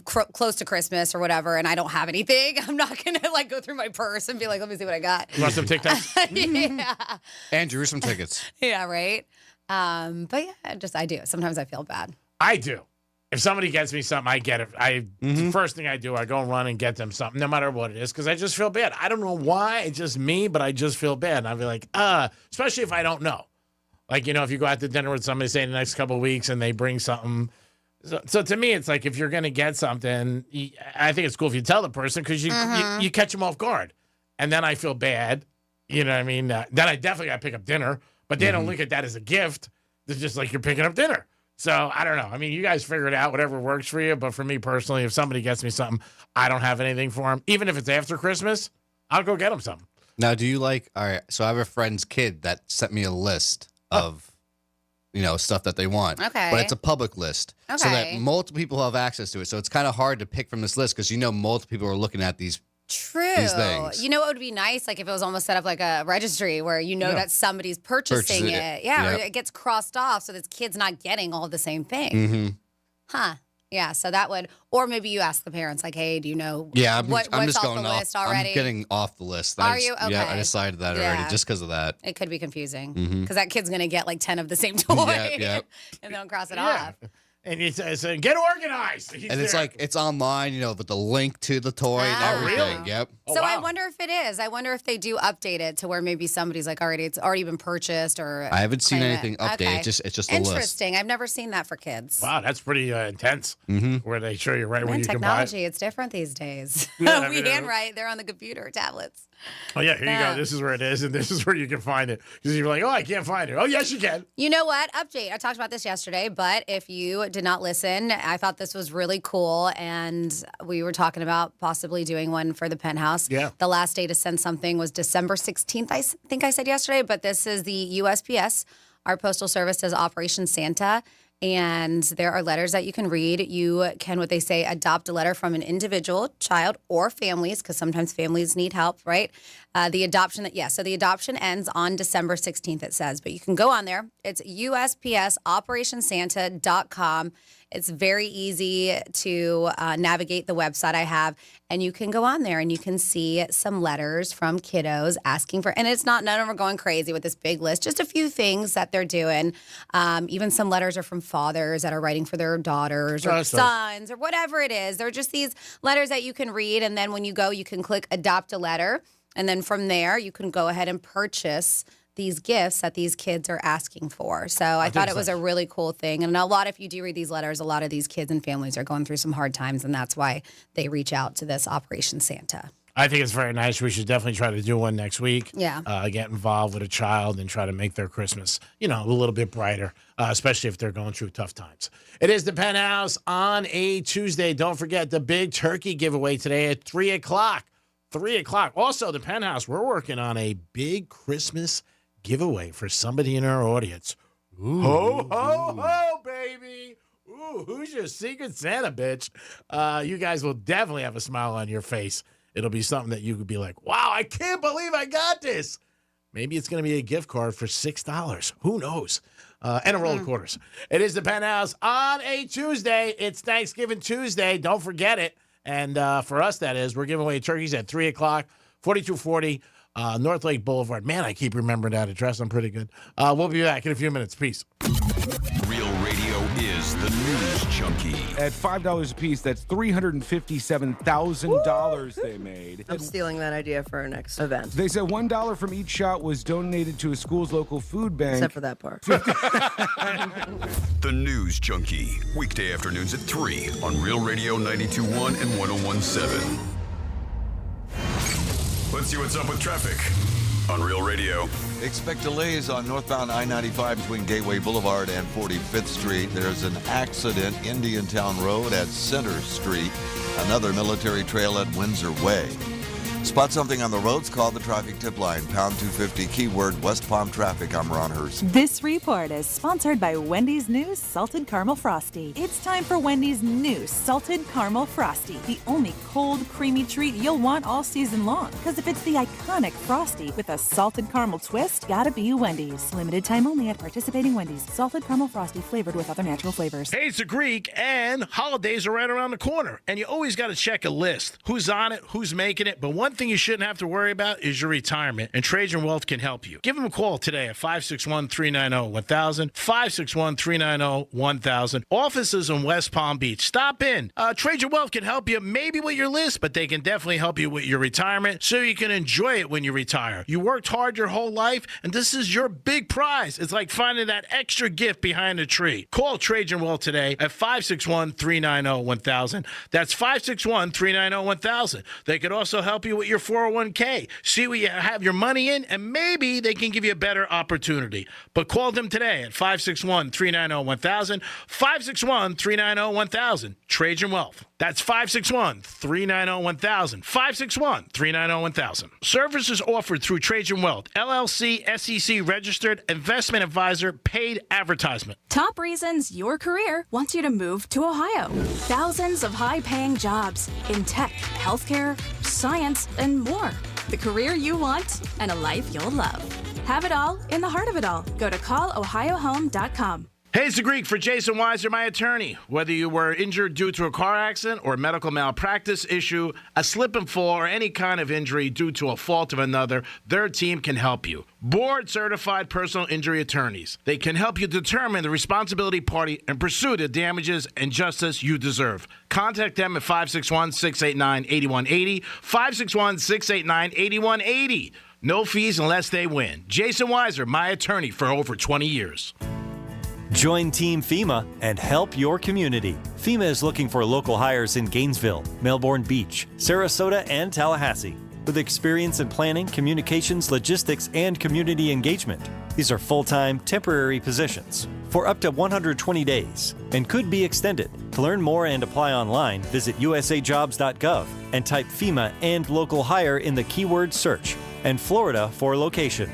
close to Christmas or whatever, and I don't have anything, I'm not gonna go through my purse and be like, let me see what I got. You want some TikToks? Yeah. And Jerusalem tickets. Yeah, right. But yeah, I do. Sometimes I feel bad. I do. If somebody gets me something, I get it. The first thing I do, I go and run and get them something, no matter what it is, because I just feel bad. I don't know why. It's just me, but I just feel bad. And I'll be like, especially if I don't know. Like, if you go out to dinner with somebody, say, in the next couple of weeks, and they bring something. So to me, it's like, if you're going to get something, I think it's cool if you tell the person, because you catch them off guard. And then I feel bad. You know what I mean? Then I definitely got to pick up dinner. But they don't look at that as a gift. They're just like, you're picking up dinner. So I don't know. I mean, you guys figure it out, whatever works for you. But for me personally, if somebody gets me something, I don't have anything for them. Even if it's after Christmas, I'll go get them something. Now, do you all right, so I have a friend's kid that sent me a list of, stuff that they want. Okay. But it's a public list. Okay. So that multiple people have access to it. So it's kind of hard to pick from this list because multiple people are looking at these True. These things. What would be nice? Like if it was almost set up like a registry where that somebody's purchasing it. Yeah, or it gets crossed off so that kid's not getting all the same thing. Mm-hmm. Huh. Yeah, so that would, or maybe you ask the parents, like, hey, do you know I'm what's just off going the off. list already? I'm getting off the list. Are you? Okay. Yeah, I decided that already just because of that. It could be confusing because that kid's going to get like 10 of the same toy Yeah. and then cross it off. And he says, get organized. And it's like, it's online, with the link to the toy and everything. Really? Yep. So I wonder if it is. I wonder if they do update it to where maybe somebody's like, already, it's already been purchased or. I haven't seen claim anything it. updated. Okay. It's just a list. Interesting. I've never seen that for kids. Wow, that's pretty intense. Where they show you right where Man, you can buy technology, it's different these days. Yeah, We handwrite. They're on the computer, tablets. Oh, yeah, here you go. This is where it is, and this is where you can find it. Because you're like, I can't find it. Oh, yes, you can. You know what? Update. I talked about this yesterday, but if you did not listen, I thought this was really cool, and we were talking about possibly doing one for the Penthouse. Yeah. The last day to send something was December 16th, I think I said yesterday, but this is the USPS. Our postal service does Operation Santa. And there are letters that you can read. You can, what they say, adopt a letter from an individual, child, or families, because sometimes families need help, right? So the adoption ends on December 16th, it says. But you can go on there. It's USPSOperationSanta.com. It's very easy to navigate the website I have. And you can go on there and you can see some letters from kiddos asking for, and it's not, none of them are going crazy with this big list, just a few things that they're doing. Even some letters are from fathers that are writing for their daughters or sons or whatever it is. They're just these letters that you can read. And then when you go, you can click adopt a letter. And then from there, you can go ahead and purchase these gifts that these kids are asking for. So I thought it was a really cool thing. And if you do read these letters, a lot of these kids and families are going through some hard times, and that's why they reach out to this Operation Santa. I think it's very nice. We should definitely try to do one next week. Yeah. Get involved with a child and try to make their Christmas, a little bit brighter, especially if they're going through tough times. It is the Penthouse on a Tuesday. Don't forget the big turkey giveaway today at 3 o'clock. 3 o'clock. Also, the Penthouse, we're working on a big Christmas giveaway for somebody in our audience. Ooh. Ho, ho, ho, baby. Ooh, who's your Secret Santa, bitch? You guys will definitely have a smile on your face. It'll be something that you could be like, wow, I can't believe I got this. Maybe it's going to be a gift card for $6. Who knows? And a roll of quarters. It is the Penthouse on a Tuesday. It's Thanksgiving Tuesday. Don't forget it. And for us, that is, we're giving away turkeys at 3 o'clock, 4240 North Lake Boulevard. Man, I keep remembering that address. I'm pretty good. We'll be back in a few minutes. Peace. Real radio is the news junkie. At $5 a piece, that's $357,000 they made. I'm stealing that idea for our next event. They said $1 from each shot was donated to a school's local food bank. Except for that part. The news junkie. Weekday afternoons at 3 on Real Radio 92.1 and 101.7. Let's see what's up with traffic on Real Radio. Expect delays on northbound I-95 between Gateway Boulevard and 45th Street. There's an accident, Indiantown Road at Center Street. Another military trail at Windsor Way. Spot something on the roads, call the traffic tip line, pound 250, keyword West Palm Traffic. I'm Ron Hurst. This report is sponsored by Wendy's new Salted Caramel Frosty. It's time for Wendy's new Salted Caramel Frosty, the only cold, creamy treat you'll want all season long. Because if it's the iconic Frosty with a salted caramel twist, gotta be Wendy's. Limited time only at participating Wendy's. Salted Caramel Frosty flavored with other natural flavors. Hey, it's the Greek, and holidays are right around the corner. And you always got to check a list. Who's on it, who's making it. But one thing you shouldn't have to worry about is your retirement, and Trajan Wealth can help you. Give them a call today at 561-390-1000, 561-390-1000. Offices in West Palm Beach. Stop in. Trajan Wealth can help you maybe with your list, but they can definitely help you with your retirement so you can enjoy it when you retire. You worked hard your whole life, and this is your big prize. It's like finding that extra gift behind the tree. Call Trajan Wealth today at 561-390-1000. That's 561-390-1000. They could also help you with your 401k. See where you have your money in, and maybe they can give you a better opportunity. But call them today at 561-390-1000, 561-390-1000. Trajan Wealth. That's 561-390-1000, 561-390-1000. Services offered through Trajan Wealth, LLC, SEC registered, investment advisor, paid advertisement. Top reasons your career wants you to move to Ohio. Thousands of high-paying jobs in tech, healthcare, science, and more. The career you want and a life you'll love. Have it all in the heart of it all. Go to callohiohome.com. Hey, it's the Greek for Jason Weiser, my attorney. Whether you were injured due to a car accident or a medical malpractice issue, a slip and fall, or any kind of injury due to a fault of another, their team can help you. Board-certified personal injury attorneys. They can help you determine the responsibility party and pursue the damages and justice you deserve. Contact them at 561-689-8180, 561-689-8180. No fees unless they win. Jason Weiser, my attorney for over 20 years. Join Team FEMA and help your community. FEMA is looking for local hires in Gainesville, Melbourne Beach, Sarasota, and Tallahassee with experience in planning, communications, logistics, and community engagement. These are full-time, temporary positions for up to 120 days and could be extended. To learn more and apply online, visit usajobs.gov and type FEMA and local hire in the keyword search and Florida for location.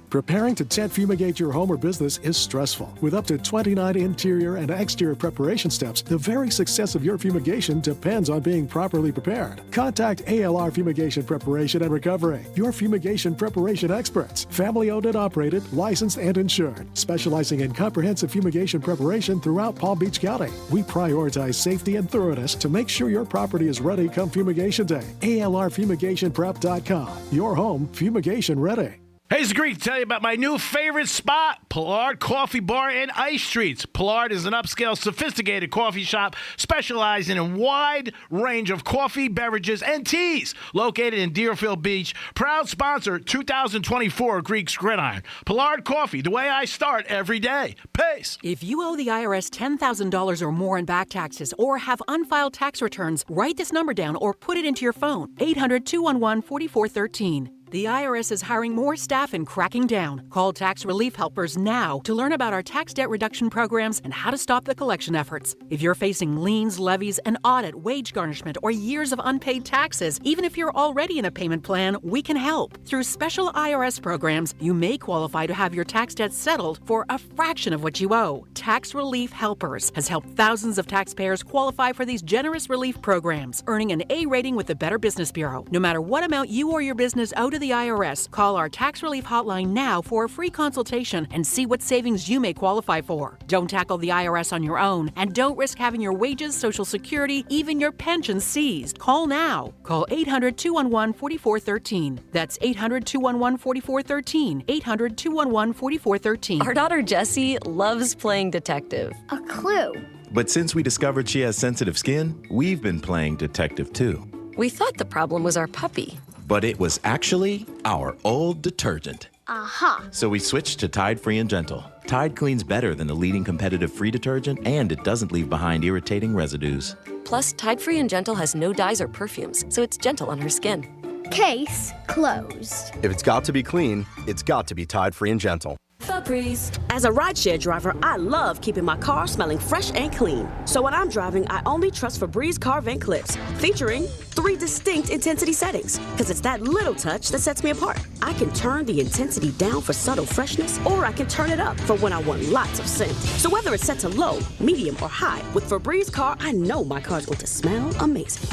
Preparing to jet fumigate your home or business is stressful. With up to 29 interior and exterior preparation steps, the very success of your fumigation depends on being properly prepared. Contact ALR Fumigation Preparation and Recovery, your fumigation preparation experts. Family owned and operated, licensed and insured, specializing in comprehensive fumigation preparation throughout Palm Beach County. We prioritize safety and thoroughness to make sure your property is ready come fumigation day. ALRFumigationPrep.com, your home fumigation ready. Hey, it's Greek to tell you about my new favorite spot, Pollard Coffee Bar and Ice Streets. Pollard is an upscale, sophisticated coffee shop specializing in a wide range of coffee, beverages, and teas. Located in Deerfield Beach, proud sponsor 2024 Greek's Gridiron. Pollard Coffee, the way I start every day. Peace. If you owe the IRS $10,000 or more in back taxes or have unfiled tax returns, write this number down or put it into your phone. 800-211-4413. The IRS is hiring more staff and cracking down. Call Tax Relief Helpers now to learn about our tax debt reduction programs and how to stop the collection efforts. If you're facing liens, levies, an audit, wage garnishment, or years of unpaid taxes, even if you're already in a payment plan, we can help. Through special IRS programs, you may qualify to have your tax debts settled for a fraction of what you owe. Tax Relief Helpers has helped thousands of taxpayers qualify for these generous relief programs, earning an A rating with the Better Business Bureau. No matter what amount you or your business owe to the IRS, call our tax relief hotline now for a free consultation and see what savings you may qualify for. Don't tackle the IRS on your own, and don't risk having your wages, Social Security, even your pension seized. Call now. Call 800-211-4413. That's 800-211-4413. 800-211-4413. Our daughter Jessie loves playing detective. A clue. But since we discovered she has sensitive skin, we've been playing detective too. We thought the problem was our puppy. But it was actually our old detergent. Aha. So we switched to Tide Free and Gentle. Tide cleans better than the leading competitive free detergent, and it doesn't leave behind irritating residues. Plus, Tide Free and Gentle has no dyes or perfumes, so it's gentle on her skin. Case closed. If it's got to be clean, it's got to be Tide Free and Gentle. Febreze. As a rideshare driver, I love keeping my car smelling fresh and clean. So when I'm driving, I only trust Febreze car vent clips, featuring 3 distinct intensity settings, because it's that little touch that sets me apart. I can turn the intensity down for subtle freshness, or I can turn it up for when I want lots of scent. So whether it's set to low, medium, or high, with Febreze car, I know my car's going to smell amazing.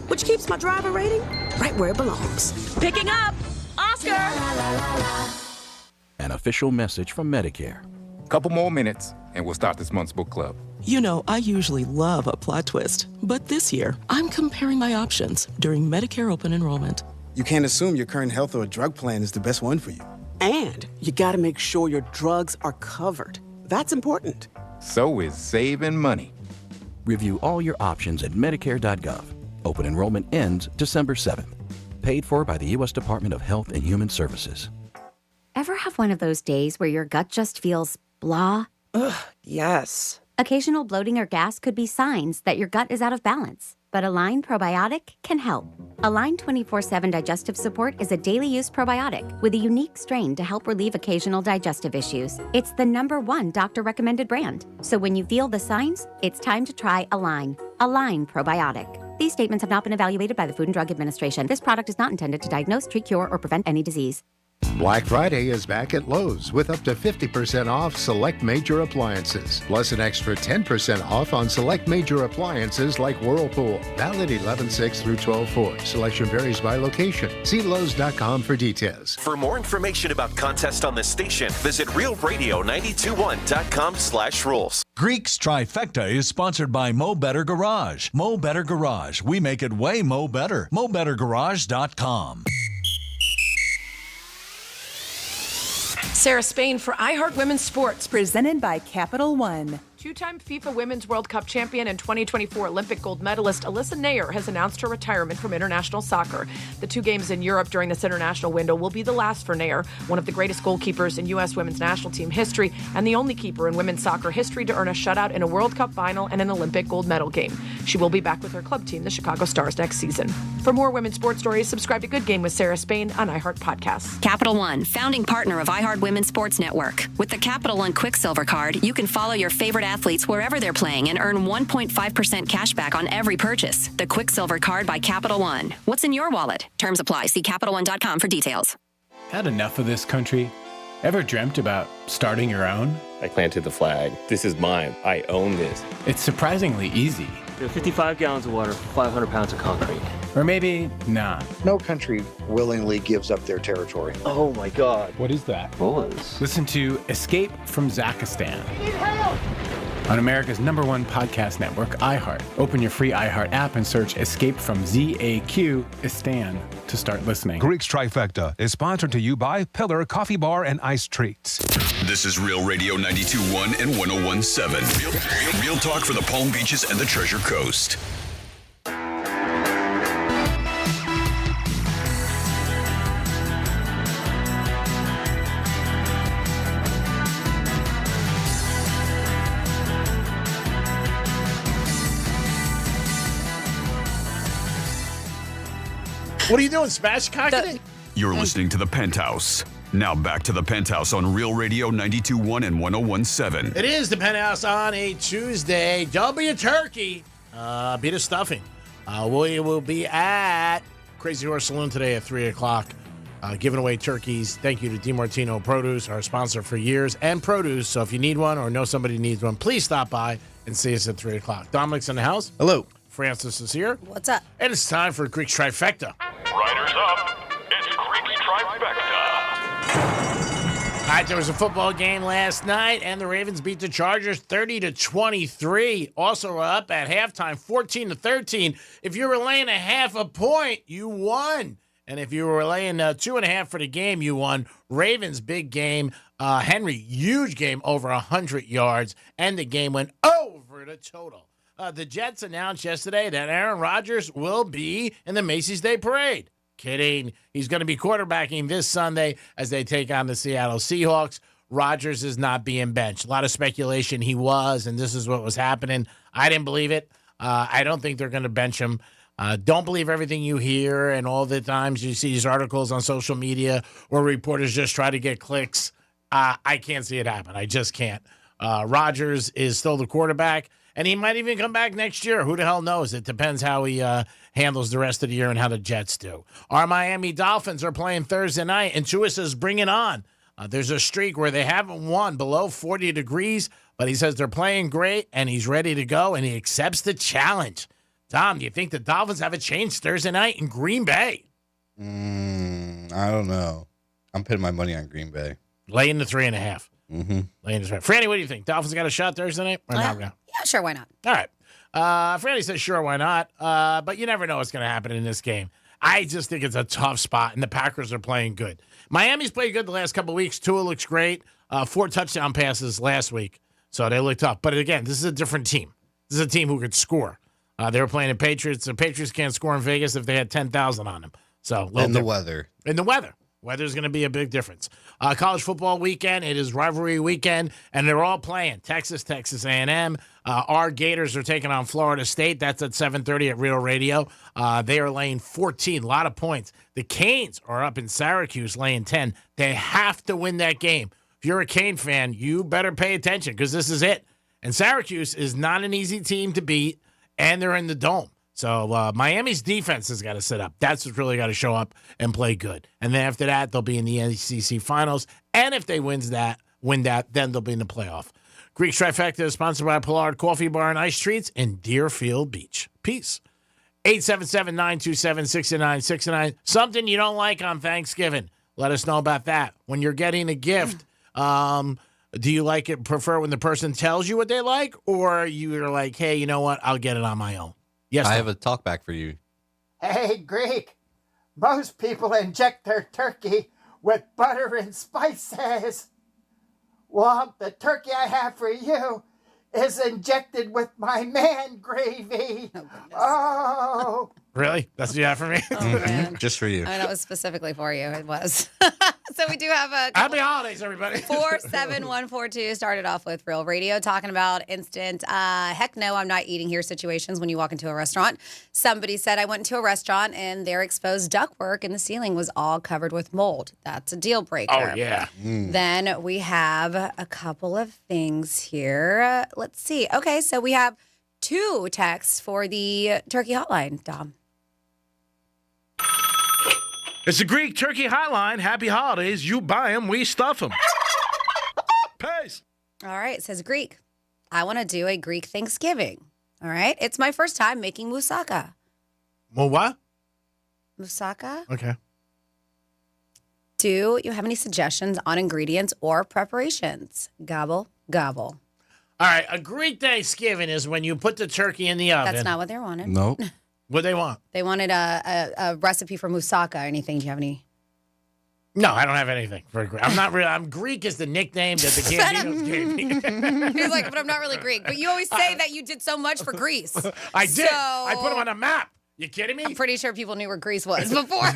Which keeps my driver rating right where it belongs. Picking up Oscar! An official message from Medicare. Couple more minutes, and we'll start this month's book club. You know, I usually love a plot twist, but this year, I'm comparing my options during Medicare open enrollment. You can't assume your current health or drug plan is the best one for you. And you gotta make sure your drugs are covered. That's important. So is saving money. Review all your options at Medicare.gov. Open enrollment ends December 7th. Paid for by the U.S. Department of Health and Human Services. Ever have one of those days where your gut just feels blah? Ugh, yes. Occasional bloating or gas could be signs that your gut is out of balance, but Align Probiotic can help. Align 24/7 Digestive Support is a daily use probiotic with a unique strain to help relieve occasional digestive issues. It's the #1 doctor-recommended brand. So when you feel the signs, it's time to try Align. Align Probiotic. These statements have not been evaluated by the Food and Drug Administration. This product is not intended to diagnose, treat, cure, or prevent any disease. Black Friday is back at Lowe's with up to 50% off select major appliances, plus an extra 10% off on select major appliances like Whirlpool. Valid 11/6 through 12/4. Selection varies by location. See Lowe's.com for details. For more information about contests on this station, visit realradio921.com/rules. Greek's Trifecta is sponsored by Mo Better Garage. Mo Better Garage. We make it way Mo Better. MoBetterGarage.com. Sarah Spain for iHeart Women's Sports. Presented by Capital One. Two-time FIFA Women's World Cup champion and 2024 Olympic gold medalist Alyssa Nair has announced her retirement from international soccer. The 2 games in Europe during this international window will be the last for Nair, one of the greatest goalkeepers in U.S. women's national team history and the only keeper in women's soccer history to earn a shutout in a World Cup final and an Olympic gold medal game. She will be back with her club team, the Chicago Stars, next season. For more women's sports stories, subscribe to Good Game with Sarah Spain on iHeart Podcasts. Capital One, founding partner of iHeart Women's Sports Network. With the Capital One Quicksilver Card, you can follow your favorite athletes wherever they're playing and earn 1.5% cash back on every purchase. The Quicksilver Card by Capital One. What's in your wallet? Terms apply. See CapitalOne.com for details. Had enough of this country? Ever dreamt about starting your own? I planted the flag. This is mine. I own this. It's surprisingly easy. 55 gallons of water, 500 pounds of concrete. Or maybe not. No country willingly gives up their territory. Oh my God. What is that? Bullets. Listen to Escape from Zakistan on America's #1 podcast network, iHeart. Open your free iHeart app and search Escape from ZAQ-istan to start listening. Greek's Trifecta is sponsored to you by Pillar Coffee Bar and Ice Treats. This is Real Radio 92.1 and 101.7. Real talk for the Palm Beaches and the Treasure Coast. What are you doing, smash-cocking it? You're listening to The Penthouse. Now back to The Penthouse on Real Radio 92.1 and 101.7. It is The Penthouse on a Tuesday. Don't be a turkey. Be the stuffing. We will be at Crazy Horse Saloon today at 3 o'clock, giving away turkeys. Thank you to DiMartino Produce, our sponsor for years, and produce. So if you need one or know somebody needs one, please stop by and see us at 3 o'clock. Dominic's in the house. Hello. Francis is here. What's up? And it's time for Greek's Trifecta. Riders up. It's Greek's Trifecta. All right, there was a football game last night, and the Ravens beat the Chargers 30-23. Also up at halftime, 14-13. If you were laying a half a point, you won. And if you were laying 2.5 for the game, you won. Ravens, big game. Henry, huge game, over 100 yards. And the game went over the total. The Jets announced yesterday that Aaron Rodgers will be in the Macy's Day Parade. Kidding. He's going to be quarterbacking this Sunday as they take on the Seattle Seahawks. Rodgers is not being benched. A lot of speculation he was, and this is what was happening. I didn't believe it. I don't think they're going to bench him. Don't believe everything you hear, and all the times you see these articles on social media where reporters just try to get clicks. I can't see it happen. I just can't. Rodgers is still the quarterback. And he might even come back next year. Who the hell knows? It depends how he handles the rest of the year and how the Jets do. Our Miami Dolphins are playing Thursday night, and Tua says bring it on. There's a streak where they haven't won below 40 degrees, but he says they're playing great, and he's ready to go, and he accepts the challenge. Tom, do you think the Dolphins have a chance Thursday night in Green Bay? I don't know. I'm putting my money on Green Bay. Laying the 3.5. Mm-hmm. Laying the 3.5. Franny, what do you think? Dolphins got a shot Thursday night? Or not? Yeah, sure, why not? All right. Franny says, sure, why not? But you never know what's going to happen in this game. I just think it's a tough spot, and the Packers are playing good. Miami's played good the last couple of weeks. Tua looks great. 4 touchdown passes last week, so they look tough. But again, this is a different team. This is a team who could score. They were playing the Patriots. The Patriots can't score in Vegas if they had 10,000 on them. So in the weather. In the weather. Weather's going to be a big difference. College football weekend. It is rivalry weekend, and they're all playing. Texas A&M. Our Gators are taking on Florida State. That's at 7:30 at Real Radio. They are laying 14, a lot of points. The Canes are up in Syracuse laying 10. They have to win that game. If you're a Cane fan, you better pay attention because this is it. And Syracuse is not an easy team to beat, and they're in the Dome. So Miami's defense has got to sit up. That's what's really got to show up and play good. And then after that, they'll be in the SEC Finals. And if they win that, then they'll be in the playoff. Greek Trifecta is sponsored by Pollard Coffee Bar and Ice Treats in Deerfield Beach. Peace. 877-927-6969. Something you don't like on Thanksgiving. Let us know about that. When you're getting a gift, do you prefer when the person tells you what they like, or you're like, hey, you know what? I'll get it on my own. Yes, I have a talk back for you. Hey, Greek. Most people inject their turkey with butter and spices. Well, the turkey I have for you is injected with my man gravy. Oh. Really? That's what you have for me? Oh, man. Just for you. I know it was specifically for you. It was. So we do have a Happy holidays, everybody. 47142 started off with Real Radio talking about instant, heck no, I'm not eating here situations when you walk into a restaurant. Somebody said I went into a restaurant and their exposed ductwork in the ceiling was all covered with mold. That's a deal breaker. Oh, yeah. Then we have a couple of things here. Let's see. Okay, so we have 2 texts for the turkey hotline, Dom. It's the Greek Turkey Hotline. Happy holidays. You buy them, we stuff them. Peace. All right, it says Greek. I want to do a Greek Thanksgiving. All right, it's my first time making moussaka. Well, what? Moussaka? Okay. Do you have any suggestions on ingredients or preparations? Gobble, gobble. All right, a Greek Thanksgiving is when you put the turkey in the oven. That's not what they wanted. Nope. What they want? They wanted a recipe for moussaka or anything. Do you have any? No, I don't have anything for Greek. I'm not really. I'm Greek is the nickname that the Gambinos gave me. He's like, but I'm not really Greek. But you always say that you did so much for Greece. I did. So, I put them on a map. You kidding me? I'm pretty sure people knew where Greece was before.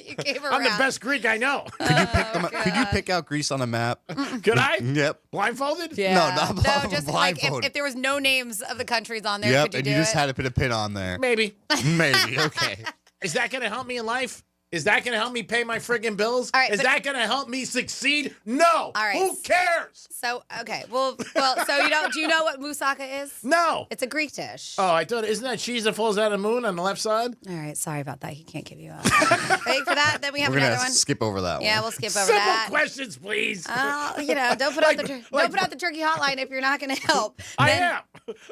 You gave her I'm the best Greek I know. Could you pick out Greece on a map? Could I? Yep. Blindfolded? No, not just like blindfolded. if there was no names of the countries on there, Yep, could you and do you just it? had to put a pin on there. Maybe. Maybe. Okay. Is that going to help me in life? Is that going to help me pay my friggin' bills? All right, Is that going to help me succeed? No. All right. Who cares? So okay, well, so do you know what moussaka is? No. It's a Greek dish. Oh, I thought, isn't that cheese that falls out of the moon on the left side? All right, sorry about that. He can't give you a thank for that. Then we have We're another gonna one. skip over that one. Yeah, we'll skip over Simple that. questions, please. Don't put out the turkey hotline if you're not going to help. I am.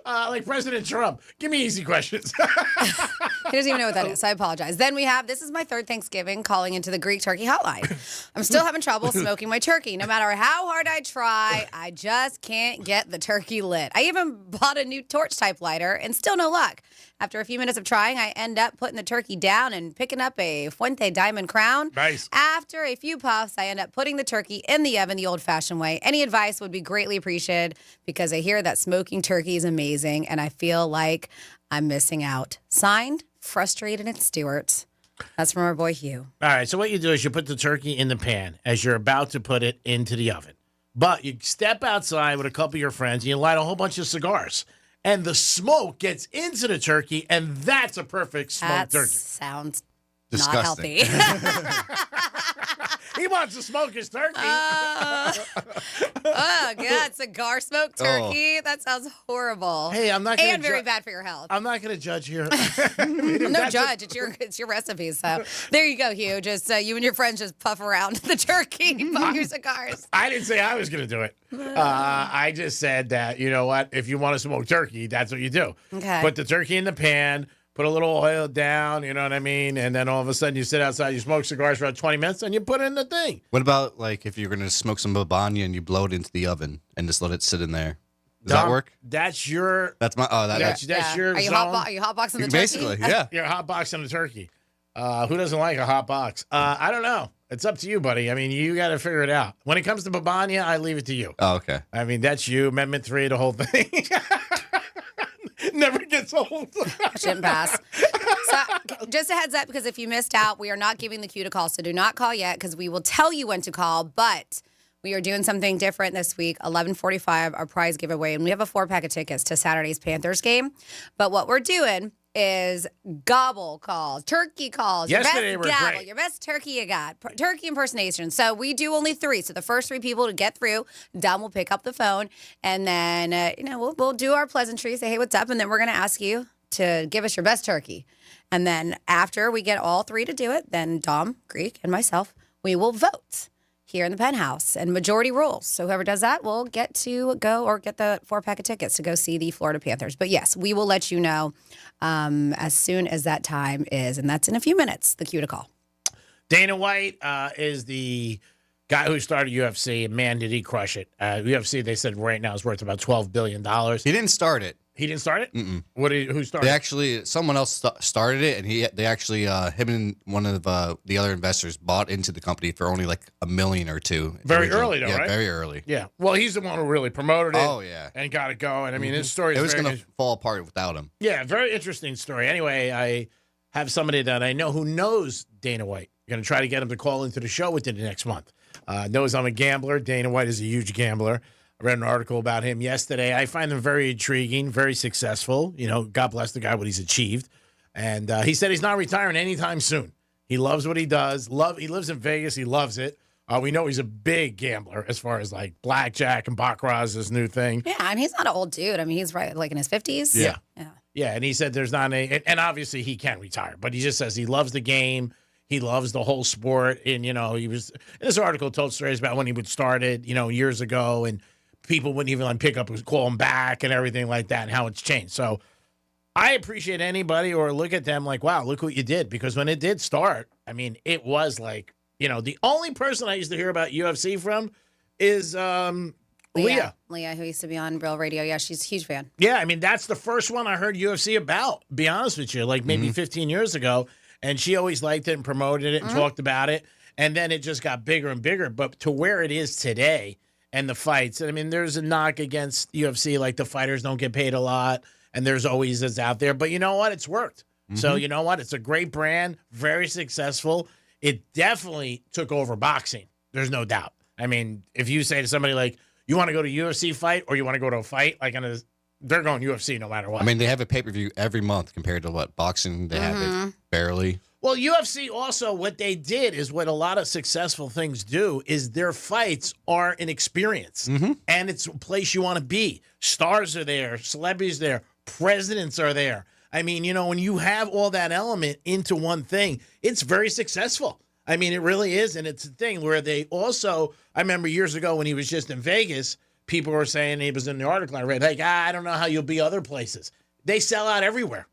Like President Trump. Give me easy questions. He doesn't even know what that is, so I apologize. Then we have, this is my third Thanksgiving calling into the Greek turkey hotline. I'm still having trouble smoking my turkey. No matter how hard I try, I just can't get the turkey lit. I even bought a new torch type lighter and still no luck. After a few minutes of trying, I end up putting the turkey down and picking up a Fuente Diamond Crown. Nice. After a few puffs, I end up putting the turkey in the oven the old-fashioned way. Any advice would be greatly appreciated because I hear that smoking turkey is amazing and I feel like I'm missing out. Signed, Frustrated and Stewart. That's from our boy Hugh. All right, so what you do is you put the turkey in the pan as you're about to put it into the oven. But you step outside with a couple of your friends and you light a whole bunch of cigars. And the smoke gets into the turkey, and that's a perfect smoked turkey. Sounds disgusting. not healthy. He wants to smoke his turkey. Oh, God. Cigar smoked turkey. That sounds horrible. Hey, I'm not going to And very bad for your health. I'm not going to judge here. I'm no judge. It's your recipes. So there you go, Hugh. Just you and your friends just puff around the turkey, smoke your cigars. I didn't say I was going to do it. I just said that, you know what? If you want to smoke turkey, that's what you do. Okay. Put the turkey in the pan, put a little oil down, you know what I mean? And then all of a sudden you sit outside, you smoke cigars for about 20 minutes, and you put it in the thing. What about like if you're gonna smoke some babania and you blow it into the oven and just let it sit in there? Does that work? That's your. That's my. Oh, that's your. Are you zone. are you hotboxing the turkey? Basically, yeah. You're hotboxing the turkey. Who doesn't like a hot box? I don't know. It's up to you, buddy. I mean, you got to figure it out. When it comes to babania, I leave it to you. Oh, okay. I mean, that's you. Amendment 3, the whole thing. Never gets old. Shouldn't pass. So, just a heads up, because if you missed out, we are not giving the cue to call. So do not call yet, because we will tell you when to call. But we are doing something different this week. 11:45, our prize giveaway, and we have a 4-pack of tickets to Saturday's Panthers game. But what we're doing is gobble calls, turkey calls. Yesterday your were best gobble, great. your best turkey you got, turkey impersonation. So we do only 3. So the first 3 people to get through, Dom will pick up the phone, and then we'll do our pleasantries, say hey, what's up, and then we're gonna ask you to give us your best turkey. And then after we get all three to do it, then Dom, Greek, and myself, we will vote here in the Penthouse. And majority rules. So whoever does that will get to go or get the 4-pack of tickets to go see the Florida Panthers. But yes, we will let you know as soon as that time is. And that's in a few minutes, the cue to call. Dana White is the guy who started UFC, and man, did he crush it. UFC, they said right now is worth about $12 billion. He didn't start it. He didn't start it? Mm-mm. Who started They it? actually, someone else started it, and they actually, him and one of the other investors bought into the company for only like $1 million or $2 million. Very early, though, yeah, right? very early. Yeah. Well, he's the one who really promoted it. Oh, yeah. And got it going. I mean, his story is It was going to fall apart without him. Yeah, very interesting story. Anyway, I have somebody that I know who knows Dana White. I'm going to try to get him to call into the show within the next month. Knows I'm a gambler. Dana White is a huge gambler. I read an article about him yesterday. I find him very intriguing, very successful. You know, God bless the guy, what he's achieved. And he said he's not retiring anytime soon. He loves what he does. He lives in Vegas. He loves it. We know he's a big gambler as far as like blackjack and baccarat is his new thing. Yeah, and he's not an old dude. I mean, he's right like in his 50s. Yeah. Yeah. Yeah, and he said there's not and obviously he can retire, but he just says he loves the game. He loves the whole sport. And, you know, this article told stories about when he would start it, you know, years ago, and people wouldn't even like pick up and call him back and everything like that and how it's changed. So I appreciate anybody or look at them like, wow, look what you did. Because when it did start, I mean, it was like, you know, the only person I used to hear about UFC from is Leah. Leah, who used to be on Real Radio. Yeah, she's a huge fan. Yeah, I mean, that's the first one I heard UFC about, be honest with you, like maybe 15 years ago. And she always liked it and promoted it and talked about it. And then it just got bigger and bigger. But to where it is today and the fights, I mean, there's a knock against UFC, like the fighters don't get paid a lot. And there's always this out there. But you know what? It's worked. So you know what? It's a great brand, very successful. It definitely took over boxing. There's no doubt. I mean, if you say to somebody like, you want to go to a UFC fight or you want to go to a fight, like they're going UFC no matter what. I mean, they have a pay-per-view every month compared to what boxing they have it barely. Well, UFC also, what they did is what a lot of successful things do is their fights are an experience. And it's a place you want to be. Stars are there, celebrities there, presidents are there. I mean, you know, when you have all that element into one thing, it's very successful. I mean, it really is. And it's a thing where they also, I remember years ago when he was just in Vegas, people were saying, he was in the article I read, like, I don't know how you'll be other places. They sell out everywhere.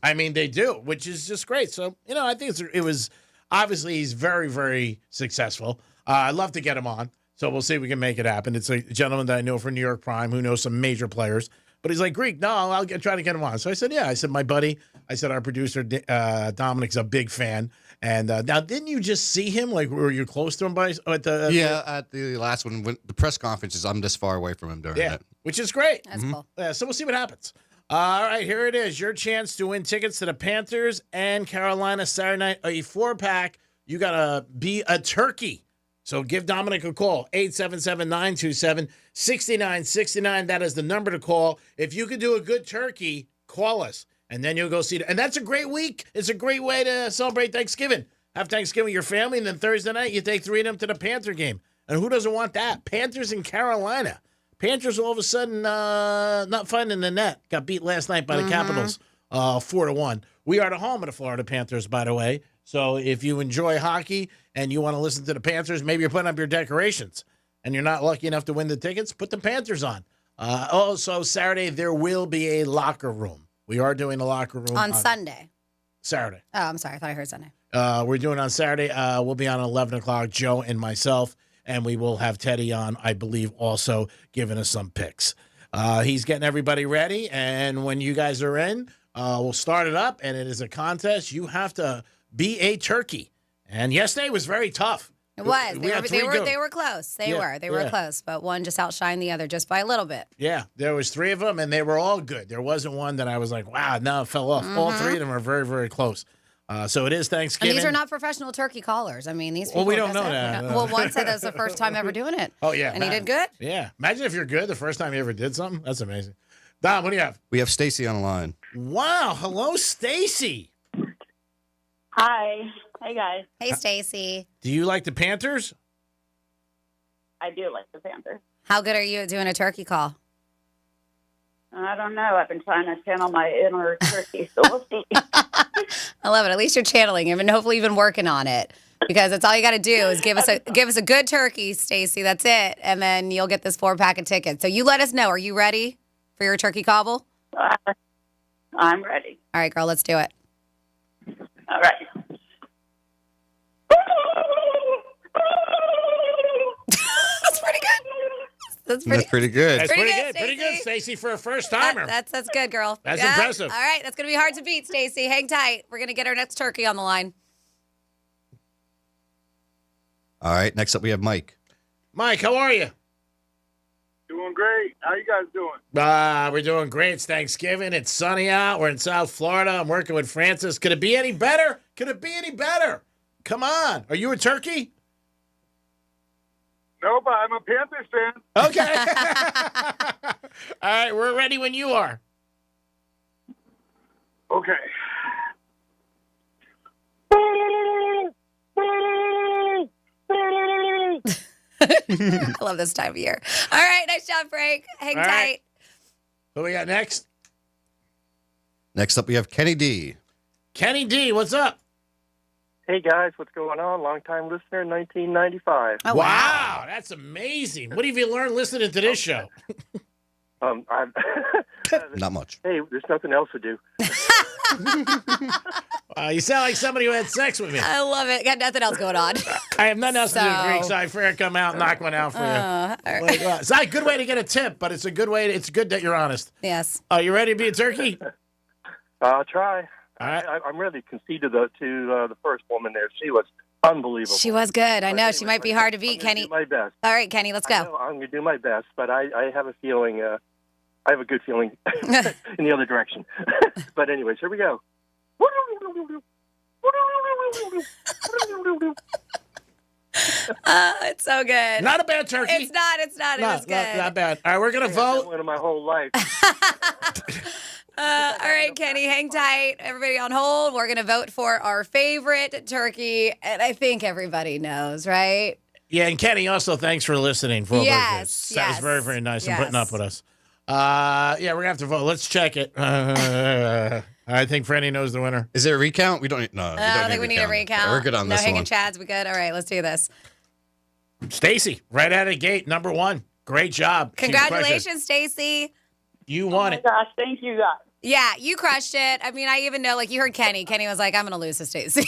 I mean, they do, which is just great. So, you know, I think it was, obviously, he's very, very successful. I'd love to get him on. So we'll see if we can make it happen. It's a gentleman that I know from New York Prime who knows some major players. But he's like, Greek, no, I'll try to get him on. So I said, yeah. I said, my buddy, our producer, Dominic's a big fan. And now, didn't you just see him? Like, were you close to him at the last one, when the press conferences, I'm this far away from him during it. Which is great. That's cool. Yeah, so we'll see what happens. All right, here it is. Your chance to win tickets to the Panthers and Carolina Saturday night. A 4-pack. You got to be a turkey. So give Dominic a call, 877-927-6969. That is the number to call. If you could do a good turkey, call us, and then you'll go see it. And that's a great week. It's a great way to celebrate Thanksgiving. Have Thanksgiving with your family, and then Thursday night you take 3 of them to the Panther game. And who doesn't want that? Panthers in Carolina. Panthers all of a sudden not finding the net. Got beat last night by the Capitals 4-1. We are the home of the Florida Panthers, by the way. So if you enjoy hockey and you want to listen to the Panthers, maybe you're putting up your decorations and you're not lucky enough to win the tickets, put the Panthers on. Also, Saturday, there will be a locker room. We are doing a locker room. On Sunday. Saturday. Oh, I'm sorry. I thought I heard Sunday. We're doing it on Saturday. We'll be on at 11 o'clock, Joe and myself, and we will have Teddy on, I believe, also giving us some picks. He's getting everybody ready, and when you guys are in, we'll start it up, and it is a contest. You have to be a turkey. And yesterday was very tough. It was. They were close. They were close, but one just outshined the other just by a little bit. Yeah, there was 3 of them, and they were all good. There wasn't one that I was like, wow, no, it fell off. All 3 of them are very, very close. So it is Thanksgiving. And these are not professional turkey callers. I mean, these people. Well, we don't know that. Well, one said that was the first time ever doing it. Oh, yeah. And he did good? Yeah. Imagine if you're good the first time you ever did something. That's amazing. Don, what do you have? We have Stacy on the line. Wow. Hello, Stacy. Hi. Hey, guys. Hey, Stacy. Do you like the Panthers? I do like the Panthers. How good are you at doing a turkey call? I don't know. I've been trying to channel my inner turkey, so we'll see. I love it. At least you're channeling him, and hopefully you've been working on it. Because that's all you got to do is give us a good turkey, Stacy. That's it, and then you'll get this 4-pack of tickets. So you let us know. Are you ready for your turkey cobble? I'm ready. All right, girl. Let's do it. All right. That's pretty good. That's pretty good. That's pretty good. Pretty good, Stacy, for a first timer. That's good, girl. That's impressive. All right, that's gonna be hard to beat, Stacy. Hang tight. We're gonna get our next turkey on the line. All right, next up we have Mike. Mike, how are you? Doing great. How you guys doing? We're doing great. It's Thanksgiving. It's sunny out. We're in South Florida. I'm working with Francis. Could it be any better? Could it be any better? Come on. Are you a turkey? No, but I'm a Panthers fan. Okay. All right, we're ready when you are. Okay. I love this time of year. All right, nice job, Frank. Hang All tight. right. Who we got next? Next up we have Kenny D. Kenny D, what's up? Hey guys, what's going on? Long-time listener, 1995. Oh, wow, that's amazing. What have you learned listening to this show? I'm Not much. Hey, there's nothing else to do. You sound like somebody who had sex with me. I love it. Got nothing else going on. I have nothing else to do, Greek, so I figured I'd come out and knock one out for you. All right. It's not a good way to get a tip, but it's a good way. It's good that you're honest. Yes. Are you ready to be a turkey? I'll try. All right. I'm really conceded to the first woman there. She was unbelievable. She was good. I know. She might be hard to beat, Kenny. Do my best. All right, Kenny, let's go. I know I'm going to do my best, but I have a feeling. I have a good feeling in the other direction. But anyways, here we go. It's so good. Not a bad turkey. It's not. It was good. Not bad. All right, we're going to vote. One of my whole life. All right, Kenny, hang tight. Everybody on hold. We're going to vote for our favorite turkey, and I think everybody knows, right? Yeah, and Kenny, also thanks for listening for all those years. That was very, very nice and putting up with us. Yeah, we're going to have to vote. Let's check it. I think Franny knows the winner. Is there a recount? We don't need, no. I don't think we need a recount. We're good on this No hanging one. chads. We good? All right, let's do this. Stacy, right out of the gate, number one. Great job. Congratulations, Stacy. You won it. Oh my gosh, thank you guys. Yeah, you crushed it. I mean, I even know, like, you heard Kenny. Kenny was like, I'm going to lose to Stacy.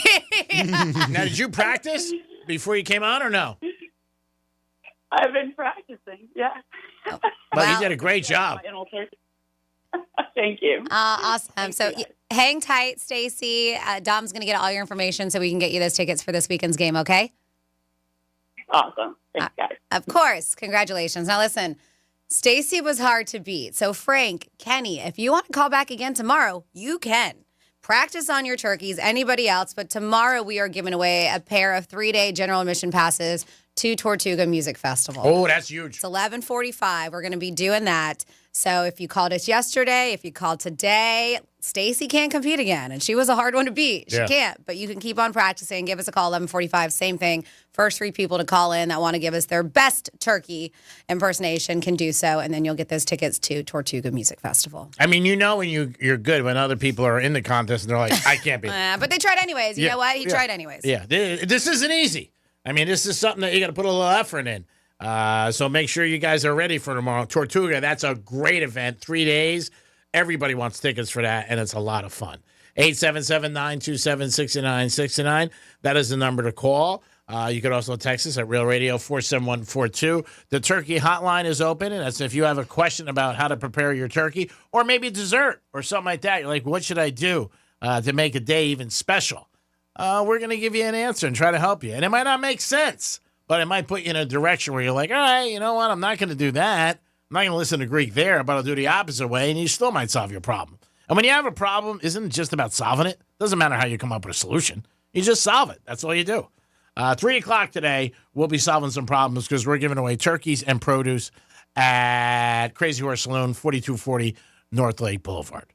Now, did you practice before you came on or no? I've been practicing, yeah. Well, you did a great job. Thank you. Awesome. So hang tight, Stacy. Dom's going to get all your information so we can get you those tickets for this weekend's game, okay? Awesome. Thanks, guys. Of course. Congratulations. Now, listen, Stacy was hard to beat. So, Frank, Kenny, if you want to call back again tomorrow, you can. Practice on your turkeys, anybody else, but tomorrow we are giving away a pair of 3-day general admission passes to Tortuga Music Festival. Oh, that's huge. It's 11:45. We're going to be doing that. So if you called us yesterday, if you called today, Stacy can't compete again. And she was a hard one to beat. She can't. But you can keep on practicing. Give us a call, 11:45. Same thing. First 3 people to call in that want to give us their best turkey impersonation can do so. And then you'll get those tickets to Tortuga Music Festival. I mean, you know when you're good when other people are in the contest and they're like, I can't be. But they tried anyways. You know what? He tried anyways. Yeah. This isn't easy. I mean, this is something that you got to put a little effort in. So make sure you guys are ready for tomorrow. Tortuga, that's a great event. 3 days. Everybody wants tickets for that, and it's a lot of fun. 877-927-6969. That is the number to call. You could also text us at Real Radio 47142. The turkey hotline is open, and that's if you have a question about how to prepare your turkey or maybe dessert or something like that. You're like, what should I do to make a day even special? We're going to give you an answer and try to help you. And it might not make sense, but it might put you in a direction where you're like, all right, you know what? I'm not going to do that. I'm not going to listen to Greek there, but I'll do the opposite way, and you still might solve your problem. And when you have a problem, isn't it just about solving it? Doesn't matter how you come up with a solution. You just solve it. That's all you do. 3 o'clock today, we'll be solving some problems because we're giving away turkeys and produce at Crazy Horse Saloon, 4240 North Lake Boulevard.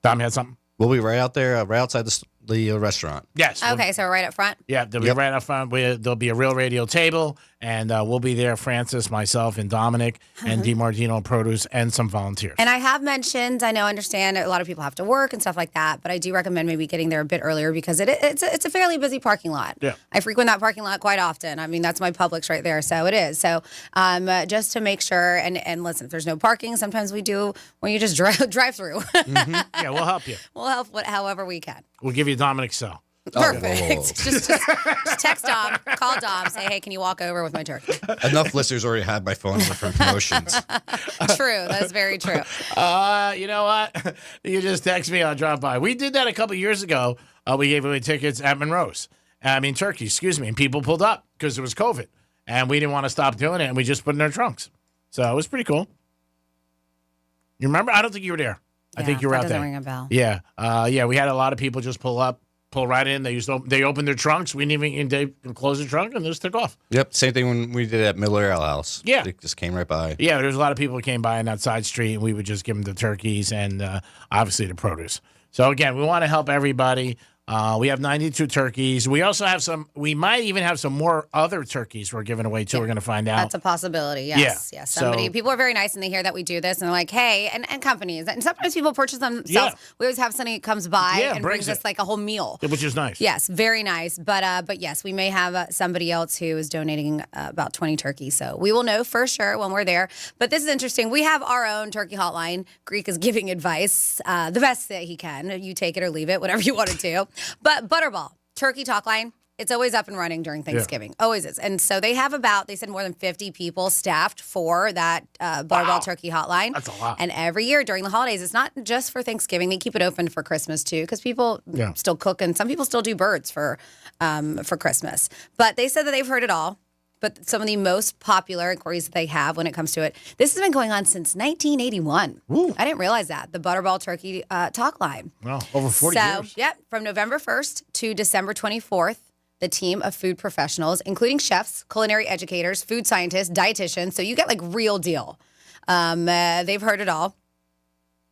Tom, you had something? We'll be right out there, right outside the restaurant. Yes. Okay, so we're right up front? Yeah, they'll be right up front. There'll be a Real Radio table, And we'll be there, Francis, myself, and Dominic, and DiMartino Produce, and some volunteers. And I have mentioned, I understand a lot of people have to work and stuff like that, but I do recommend maybe getting there a bit earlier because it's a fairly busy parking lot. Yeah. I frequent that parking lot quite often. I mean, that's my Publix right there, so it is. So just to make sure, and listen, if there's no parking, sometimes we do when you just drive through. Yeah, we'll help you. We'll help however we can. We'll give you Dominic's cell. Perfect. Just text Dom, call Dom, say, hey, can you walk over with my turkey? Enough listeners already have my phone number for promotions. True. That's very true. You know what? You just text me, I'll drop by. We did that a couple years ago. We gave away tickets at Monroe's. Turkey, excuse me. And people pulled up because it was COVID. And we didn't want to stop doing it. And we just put it in our trunks. So it was pretty cool. You remember? I don't think you were there. I think you were out there. Ring a bell. Yeah. We had a lot of people just pull right in. They opened their trunks. We didn't even they closed the trunk and just took off. Yep. Same thing when we did it at Miller Ale House. Yeah. They just came right by. Yeah, there was a lot of people who came by on that side street, and we would just give them the turkeys and obviously the produce. So, again, we want to help everybody. We have 92 turkeys. We also have we might even have some more other turkeys we're giving away, too. We're going to find out. That's a possibility, yes. Yeah. Yeah. People are very nice, and they hear that we do this, and they're like, hey, and companies. And sometimes people purchase them themselves. Yeah. We always have somebody who comes by and brings us like a whole meal. Which is nice. Yes, very nice. But yes, we may have somebody else who is donating about 20 turkeys. So we will know for sure when we're there. But this is interesting. We have our own turkey hotline. Greek is giving advice, the best that he can. You take it or leave it, whatever you want to do. But Butterball, turkey talk line, it's always up and running during Thanksgiving. Yeah. Always is. And so they have they said more than 50 people staffed for that Butterball turkey hotline. That's a lot. And every year during the holidays, it's not just for Thanksgiving. They keep it open for Christmas too because people still cook and some people still do birds for Christmas. But they said that they've heard it all. But some of the most popular inquiries that they have when it comes to it, this has been going on since 1981. Ooh. I didn't realize that, the Butterball Turkey talk line. Wow, over 40 years. Yep, from November 1st to December 24th, the team of food professionals, including chefs, culinary educators, food scientists, dietitians, so you get like real deal. They've heard it all.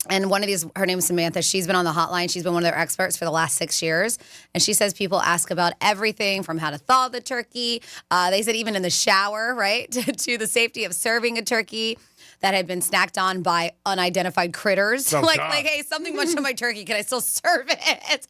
And one of these, her name is Samantha. She's been on the hotline. She's been one of their experts for the last 6 years. And she says people ask about everything from how to thaw the turkey. They said even in the shower, right, to the safety of serving a turkey that had been snacked on by unidentified critters. Oh, like, hey, something munched on my turkey. Can I still serve it?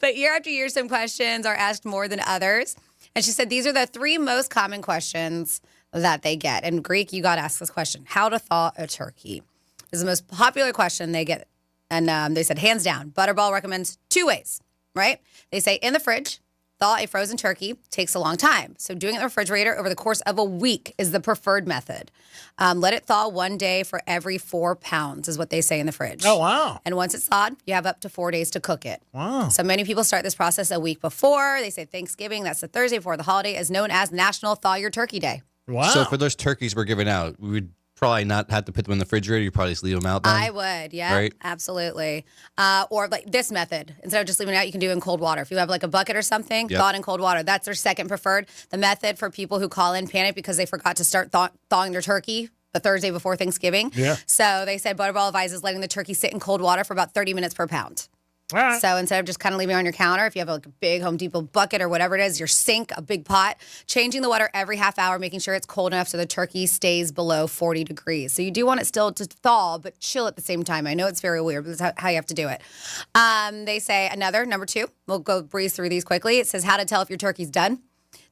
But year after year, some questions are asked more than others. And she said these are the 3 most common questions that they get. And Greek, you got to ask this question: how to thaw a turkey. This is the most popular question they get. And they said, hands down, Butterball recommends 2 ways, right? They say in the fridge, thaw a frozen turkey takes a long time. So doing it in the refrigerator over the course of a week is the preferred method. Let it thaw 1 day for every 4 pounds is what they say in the fridge. Oh, wow. And once it's thawed, you have up to 4 days to cook it. Wow. So many people start this process a week before. They say Thanksgiving, that's the Thursday before the holiday, is known as National Thaw Your Turkey Day. Wow. So for those turkeys we're giving out, we would probably not have to put them in the refrigerator. You probably just leave them out then. I would, yeah, right? Absolutely. Or like this method, instead of just leaving it out, you can do it in cold water. If you have like a bucket or something, thaw it in cold water. That's their second preferred. The method for people who call in panic because they forgot to start thawing their turkey the Thursday before Thanksgiving. Yeah. So they said Butterball advises letting the turkey sit in cold water for about 30 minutes per pound. All right. So instead of just kind of leaving it on your counter, if you have like a big Home Depot bucket or whatever it is, your sink, a big pot, changing the water every half hour, making sure it's cold enough so the turkey stays below 40 degrees. So you do want it still to thaw, but chill at the same time. I know it's very weird, but that's how you have to do it. They say number 2, we'll go breeze through these quickly. It says how to tell if your turkey's done.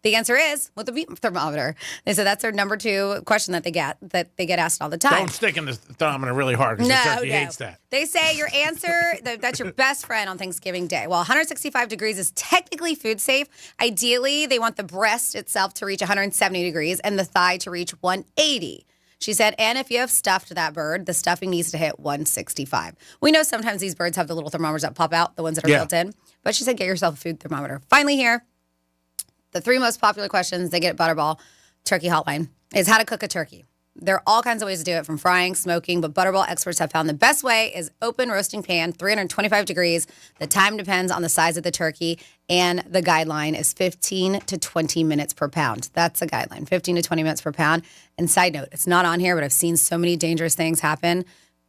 The answer is with the meat thermometer. They said that's their number 2 question that they get asked all the time. Don't stick in the thermometer really hard because the turkey hates that. They say your answer, that's your best friend on Thanksgiving Day. While 165 degrees is technically food safe, ideally they want the breast itself to reach 170 degrees and the thigh to reach 180. She said, and if you have stuffed that bird, the stuffing needs to hit 165. We know sometimes these birds have the little thermometers that pop out, the ones that are built in. But she said, get yourself a food thermometer. Finally here, the 3 most popular questions they get at Butterball Turkey Hotline is how to cook a turkey. There are all kinds of ways to do it, from frying, smoking, but Butterball experts have found the best way is open roasting pan, 325 degrees. The time depends on the size of the turkey, and the guideline is 15 to 20 minutes per pound. That's the guideline, 15 to 20 minutes per pound. And side note, it's not on here, but I've seen so many dangerous things happen.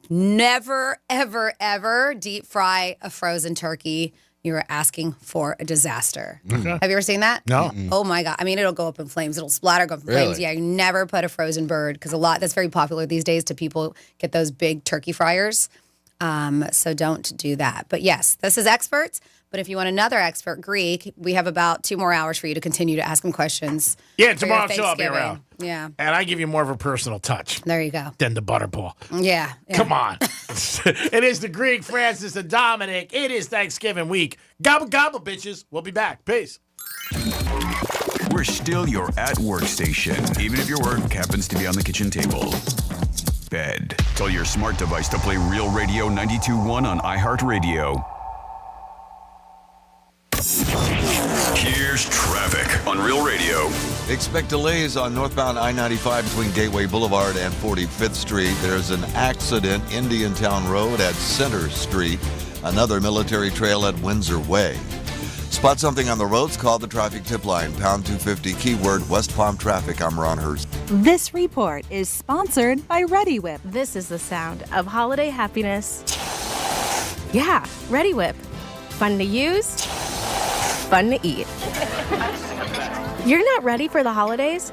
Never, ever, ever deep fry a frozen turkey you're asking for a disaster. Okay. Have you ever seen that? No. Oh my God. I mean, it'll go up in flames. It'll splatter, go up in Really? flames. Yeah, you never put a frozen bird because that's very popular these days to people get those big turkey fryers. So don't do that. But yes, this is experts. But if you want another expert, Greek, we have about 2 more hours for you to continue to ask him questions. Yeah, for your tomorrow show I'll be Thanksgiving. around. Yeah. And I give you more of a personal touch There you go. than the butterball. Yeah. Come on. It is the Greek, Francis, and Dominic. It is Thanksgiving week. Gobble, gobble, bitches. We'll be back. Peace. We're still your at-work station, even if your work happens to be on the kitchen table. Bed. Tell your smart device to play Real Radio 92.1 on iHeartRadio. Here's traffic on Real Radio. Expect delays on northbound I-95 between Gateway Boulevard and 45th Street. There's an accident, Indiantown Road at Center Street. Another military trail at Windsor Way. Spot something on the roads, call the traffic tip line, pound 250, keyword West Palm traffic. I'm Ron Hurst. This report is sponsored by Ready Whip. This is the sound of holiday happiness. Yeah, Ready Whip. Fun to use, fun to eat. You're not ready for the holidays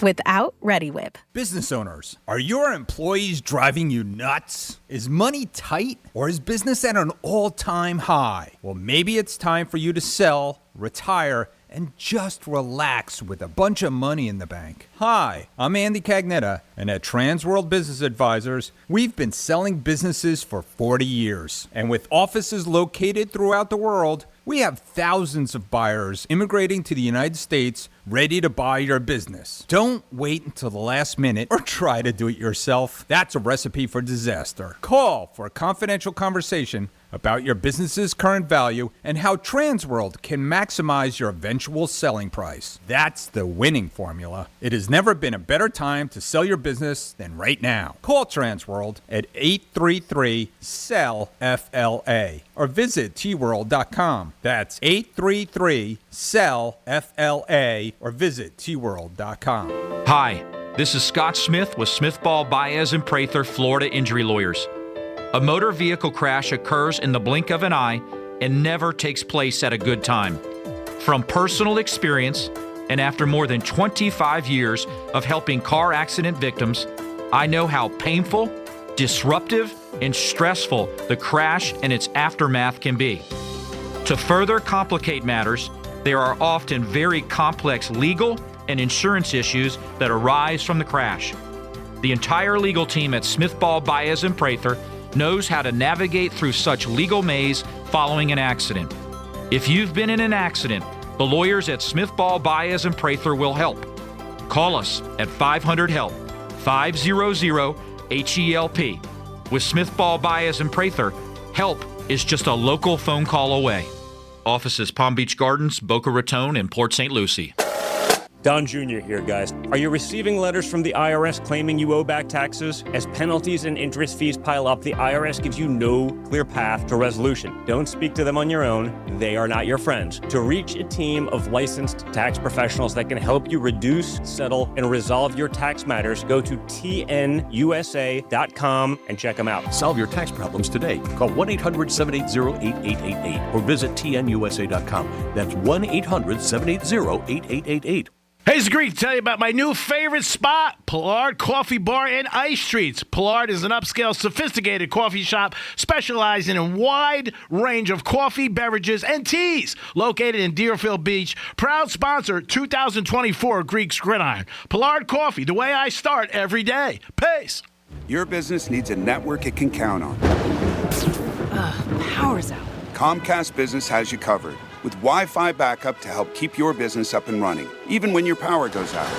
without Ready Whip. Business owners, are your employees driving you nuts? Is money tight or is business at an all-time high? Well, maybe it's time for you to sell, retire, and just relax with a bunch of money in the bank. Hi, I'm Andy Cagnetta, and at Transworld Business Advisors, we've been selling businesses for 40 years. And with offices located throughout the world, we have thousands of buyers immigrating to the United States ready to buy your business. Don't wait until the last minute or try to do it yourself. That's a recipe for disaster. Call for a confidential conversation about your business's current value and how Transworld can maximize your eventual selling price. That's the winning formula. It has never been a better time to sell your business than right now. Call Transworld at 833-SELL-FLA or visit tworld.com. That's 833-SELL-FLA or visit tworld.com. Hi, this is Scott Smith with Smith Ball Baez and Prather Florida Injury Lawyers. A motor vehicle crash occurs in the blink of an eye and never takes place at a good time. From personal experience, and after more than 25 years of helping car accident victims, I know how painful, disruptive, and stressful the crash and its aftermath can be. To further complicate matters, there are often very complex legal and insurance issues that arise from the crash. The entire legal team at Smith Ball Baez and Prather knows how to navigate through such legal maze following an accident. If you've been in an accident, the lawyers at Smith Ball Baez and Prather will help. Call us at 500-HELP, 500-HELP. With Smith Ball Baez and Prather, help is just a local phone call away. Offices Palm Beach Gardens, Boca Raton, and Port St. Lucie. Don Jr. here, guys. Are you receiving letters from the IRS claiming you owe back taxes? As penalties and interest fees pile up, the IRS gives you no clear path to resolution. Don't speak to them on your own. They are not your friends. To reach a team of licensed tax professionals that can help you reduce, settle, and resolve your tax matters, go to tnusa.com and check them out. Solve your tax problems today. Call 1-800-780-8888 or visit tnusa.com. That's 1-800-780-8888. Hey, it's Greek to tell you about my new favorite spot, Pollard Coffee Bar and Ice Treats. Pollard is an upscale, sophisticated coffee shop specializing in a wide range of coffee, beverages, and teas. Located in Deerfield Beach, proud sponsor 2024 Greek's Gridiron. Pollard Coffee, the way I start every day. Peace. Your business needs a network it can count on. Power's out. Comcast Business has you covered with Wi-Fi backup to help keep your business up and running, even when your power goes out.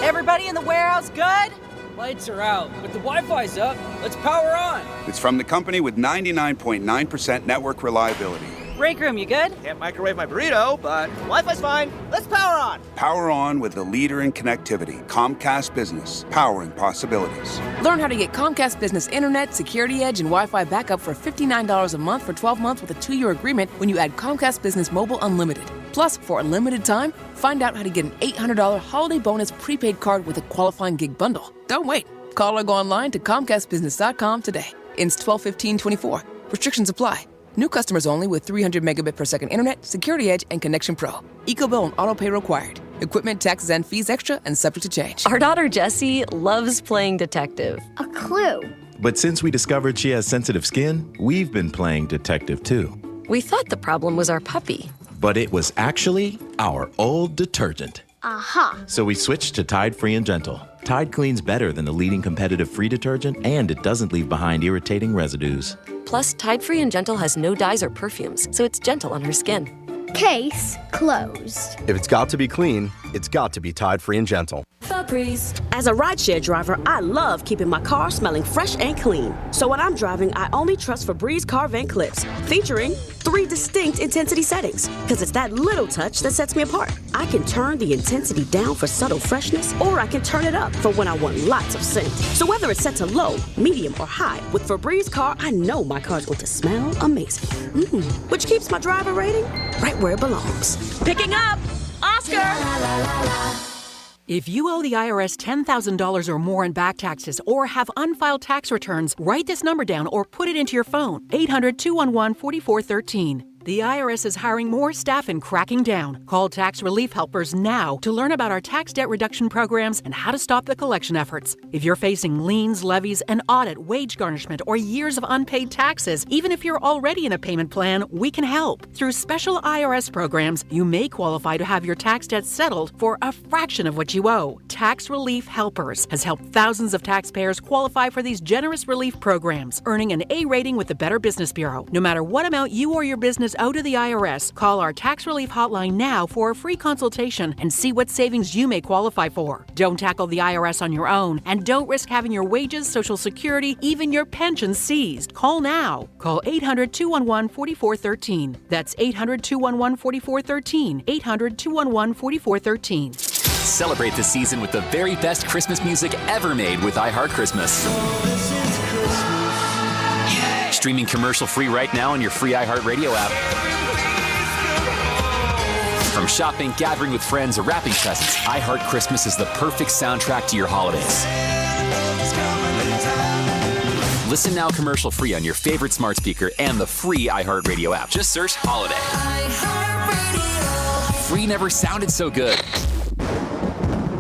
Everybody in the warehouse good? Lights are out, but the Wi-Fi's up. Let's power on. It's from the company with 99.9% network reliability. Break room, you good? Can't microwave my burrito, but Wi-Fi's fine. Let's power on. Power on with the leader in connectivity, Comcast Business, powering possibilities. Learn how to get Comcast Business Internet, Security Edge, and Wi-Fi backup for $59 a month for 12 months with a 2-year agreement when you add Comcast Business Mobile Unlimited. Plus, for a limited time, find out how to get an $800 holiday bonus prepaid card with a qualifying gig bundle. Don't wait. Call or go online to ComcastBusiness.com today. Ends 12/15/24. Restrictions apply. New customers only with 300 megabit per second internet, Security Edge, and Connection Pro. EcoBill and auto pay required. Equipment, taxes, and fees extra and subject to change. Our daughter Jessie loves playing detective. A clue. But since we discovered she has sensitive skin, we've been playing detective too. We thought the problem was our puppy. But it was actually our old detergent. Aha. So we switched to Tide Free and Gentle. Tide cleans better than the leading competitive free detergent, and it doesn't leave behind irritating residues. Plus, Tide Free and Gentle has no dyes or perfumes, so it's gentle on her skin. Case closed. If it's got to be clean, it's got to be Tide Free and Gentle. Febreze. As a rideshare driver, I love keeping my car smelling fresh and clean. So when I'm driving, I only trust Febreze car vent clips, featuring 3 distinct intensity settings. Because it's that little touch that sets me apart. I can turn the intensity down for subtle freshness, or I can turn it up for when I want lots of scent. So whether it's set to low, medium, or high, with Febreze car, I know my car's going to smell amazing. Which keeps my driver rating right where it belongs. Picking up Oscar! If you owe the IRS $10,000 or more in back taxes or have unfiled tax returns, write this number down or put it into your phone. 800-211-4413. The IRS is hiring more staff and cracking down. Call Tax Relief Helpers now to learn about our tax debt reduction programs and how to stop the collection efforts. If you're facing liens, levies, an audit, wage garnishment, or years of unpaid taxes, even if you're already in a payment plan, we can help. Through special IRS programs, you may qualify to have your tax debt settled for a fraction of what you owe. Tax Relief Helpers has helped thousands of taxpayers qualify for these generous relief programs, earning an A rating with the Better Business Bureau. No matter what amount you or your business owe to the IRS, call our tax relief hotline now for a free consultation and see what savings you may qualify for. Don't tackle the IRS on your own, and don't risk having your wages, Social Security, even your pension seized. Call now. Call 800-211-4413. That's 800-211-4413. 800-211-4413. Celebrate the season with the very best Christmas music ever made with iHeart Christmas. Streaming commercial-free right now on your free iHeartRadio app. From shopping, gathering with friends, or wrapping presents, iHeart Christmas is the perfect soundtrack to your holidays. Listen now commercial-free on your favorite smart speaker and the free iHeartRadio app. Just search Holiday. Free never sounded so good.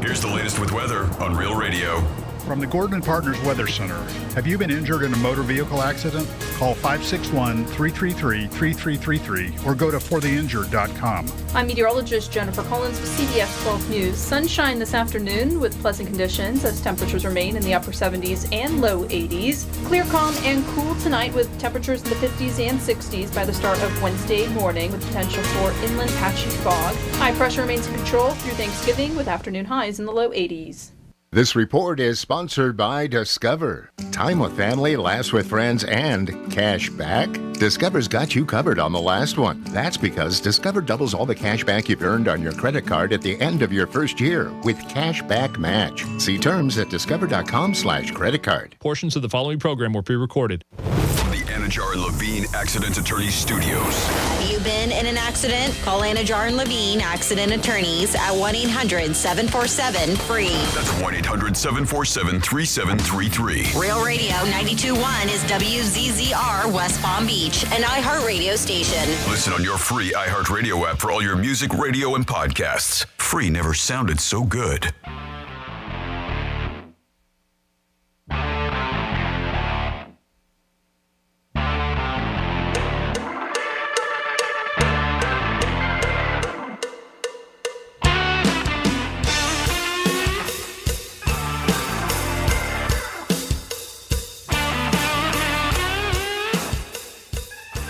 Here's the latest with weather on Real Radio. From the Gordon & Partners Weather Center. Have you been injured in a motor vehicle accident? Call 561-333-3333 or go to fortheinjured.com. I'm meteorologist Jennifer Collins with CBS 12 News. Sunshine this afternoon with pleasant conditions as temperatures remain in the upper 70s and low 80s. Clear, calm, and cool tonight with temperatures in the 50s and 60s by the start of Wednesday morning with potential for inland patchy fog. High pressure remains in control through Thanksgiving with afternoon highs in the low 80s. This report is sponsored by Discover. Time with family, laughs with friends, and cash back. Discover's got you covered on the last one. That's because Discover doubles all the cash back you've earned on your credit card at the end of your first year with Cash Back Match. See terms at discover.com/creditcard. Portions of the following program were pre-recorded. From the Anajar and Levine Accident Attorney Studios. Have you been in an accident? Call Anajar and Levine Accident Attorneys at 1-800-747-FREE. That's 1-800-747-3733. Real Radio 92.1 is WZZR West Palm Beach, an iHeart radio station. Listen on your free iHeartRadio app for all your music, radio, and podcasts. Free never sounded so good.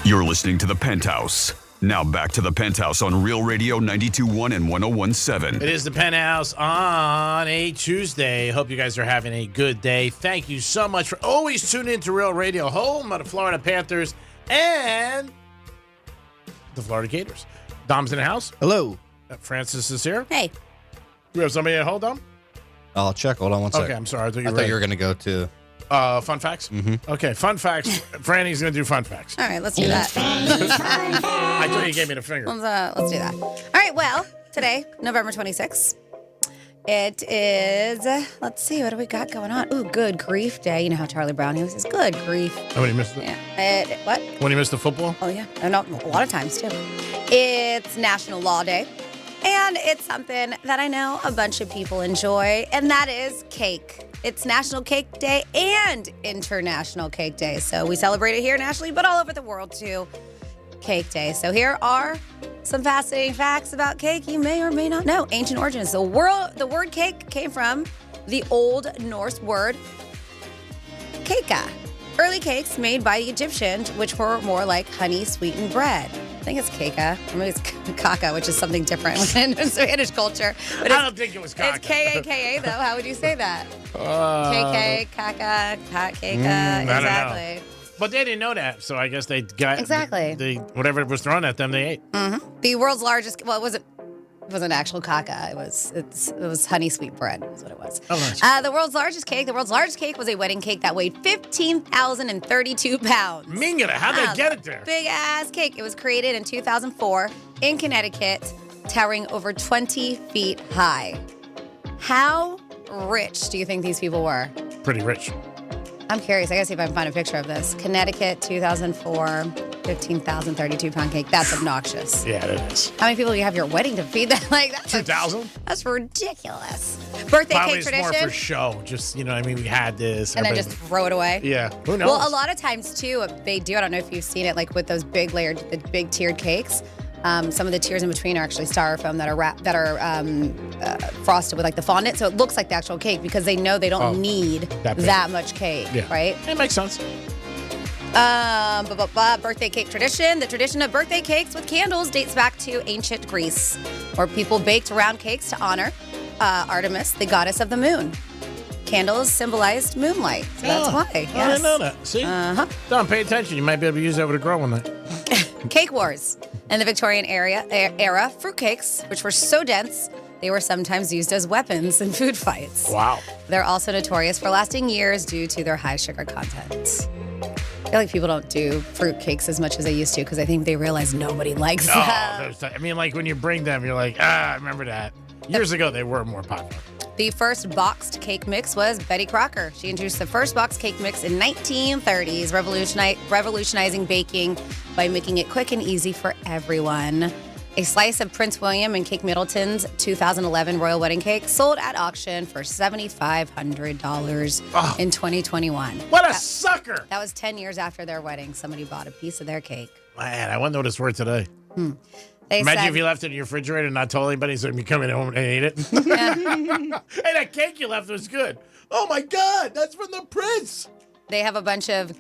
You're listening to The Penthouse. Now back to The Penthouse on Real Radio 92.1 and 101.7. It is The Penthouse on a Tuesday. Hope you guys are having a good day. Thank you so much for always tuning into Real Radio, home of the Florida Panthers and the Florida Gators. Dom's in the house. Hello. Francis is here. Hey. We have somebody at home, Dom? I'll check. Hold on one second. Okay, I'm sorry. I thought you were going to go to... fun facts? Mm-hmm. Okay, fun facts. Franny's going to do fun facts. All right, let's do that. I thought you gave me the finger. Let's do that. All right, well, today, November 26th, It is, let's see, what do we got going on? Ooh, Good Grief Day. You know how Charlie Brown he says, good grief. Oh, when he missed it? Yeah. What? When he missed the football? Oh, yeah. And a lot of times, too. It's National Law Day. And it's something that I know a bunch of people enjoy, and that is cake. It's National Cake Day and International Cake Day. So we celebrate it here nationally, but all over the world, too. Cake Day. So here are some fascinating facts about cake you may or may not know. Ancient origins. The word cake came from the Old Norse word keika. Early cakes made by the Egyptians, which were more like honey sweetened bread. I think it's keika. Or maybe it's kaka, which is something different in Spanish culture. But I don't think it was kaka. It's K-A-K-A, though. How would you say that? K-K, kaka, keika. Exactly. But they didn't know that, so I guess they got exactly whatever was thrown at them, they ate. Mm-hmm. The world's largest. Well, it wasn't actual caca. It was honey sweet bread. Is what it was. Oh, nice. The world's largest cake. The world's largest cake was a wedding cake that weighed 15,032 pounds. Mingada, how'd they get it there? Big ass cake. It was created in 2004 in Connecticut, towering over 20 feet high. How rich do you think these people were? Pretty rich. I'm curious. I gotta see if I can find a picture of this. Connecticut, 2004, 15,032 pound cake. That's obnoxious. Yeah, it is. How many people do you have your wedding to feed that? Like that's 2,000? That's ridiculous. Birthday Probably cake it's tradition. more for show. Just, we had this. And then just throw it away. Yeah. Who knows? Well, a lot of times too, they do. I don't know if you've seen it, like with those big big tiered cakes. Some of the tiers in between are actually styrofoam that are frosted with like the fondant, so it looks like the actual cake because they know they don't need that much cake, right? It makes sense. Birthday cake tradition. The tradition of birthday cakes with candles dates back to ancient Greece, where people baked round cakes to honor Artemis, the goddess of the moon. Candles symbolized moonlight, so that's why. Yes. I didn't know that. See? Don't pay attention. You might be able to use that with a girl one night. Cake wars. In the Victorian era, fruitcakes, which were so dense, they were sometimes used as weapons in food fights. Wow. They're also notorious for lasting years due to their high sugar content. I feel like people don't do fruitcakes as much as they used to because I think they realize nobody likes them. Like when you bring them, you're like, I remember that. Years ago, they were more popular. The first boxed cake mix was Betty Crocker. She introduced the first boxed cake mix in 1930s, revolutionizing baking by making it quick and easy for everyone. A slice of Prince William and Kate Middleton's 2011 royal wedding cake sold at auction for $7,500 in 2021. What a sucker! That was 10 years after their wedding. Somebody bought a piece of their cake. Man, I wonder what it's worth today. They Imagine said, if you left it in your refrigerator and not told anybody, so you come in home and ate it. Yeah. Hey, that cake you left was good. Oh my God, that's from the Prince. They have a bunch of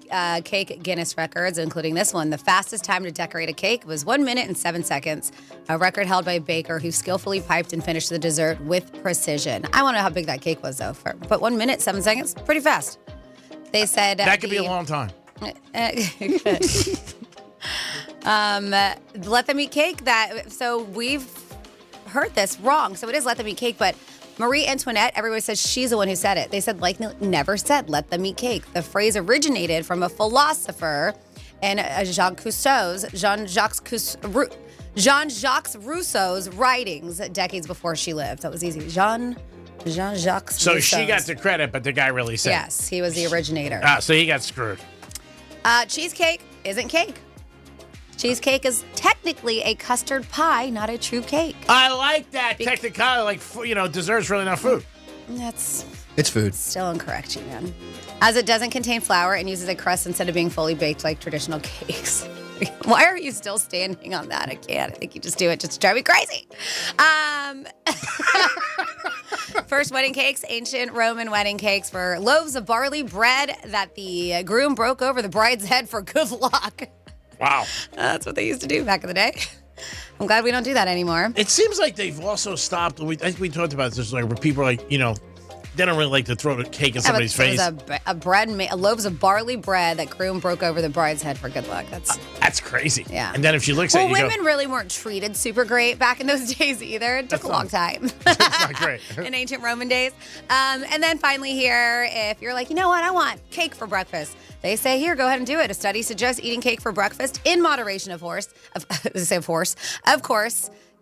cake Guinness records, including this one. The fastest time to decorate a cake was 1 minute and 7 seconds, a record held by a baker who skillfully piped and finished the dessert with precision. I want to know how big that cake was, though. But 1 minute, 7 seconds, pretty fast. They said that could be a long time. Let them eat cake. So we've heard this wrong. So it is let them eat cake, but Marie Antoinette, everybody says she's the one who said it. They said, never said let them eat cake. The phrase originated from a philosopher and Jean-Jacques Rousseau's writings decades before she lived. That was easy. Jean-Jacques Rousseau. So she got the credit, but the guy really said. Yes, he was the originator. So he got screwed. Cheesecake isn't cake. Cheesecake is technically a custard pie, not a true cake. I like that. Technically, dessert's really not food. It's food. Still incorrect, you man. As it doesn't contain flour and uses a crust instead of being fully baked like traditional cakes. Why are you still standing on that? I can't. I think you just do it just to drive me crazy. First wedding cakes, ancient Roman wedding cakes, were loaves of barley bread that the groom broke over the bride's head for good luck. Wow. That's what they used to do back in the day. I'm glad we don't do that anymore. It seems like they've also stopped. I think we talked about this, where people are they don't really like to throw the cake in somebody's face. A loaves of barley bread that groom broke over the bride's head for good luck. That's crazy. Yeah. And then if she looks at you, women really weren't treated super great back in those days either. It took a long time. It's not great. In ancient Roman days. And then finally here, if you're like, you know what, I want cake for breakfast. They say, here, go ahead and do it. A study suggests eating cake for breakfast in moderation, of course.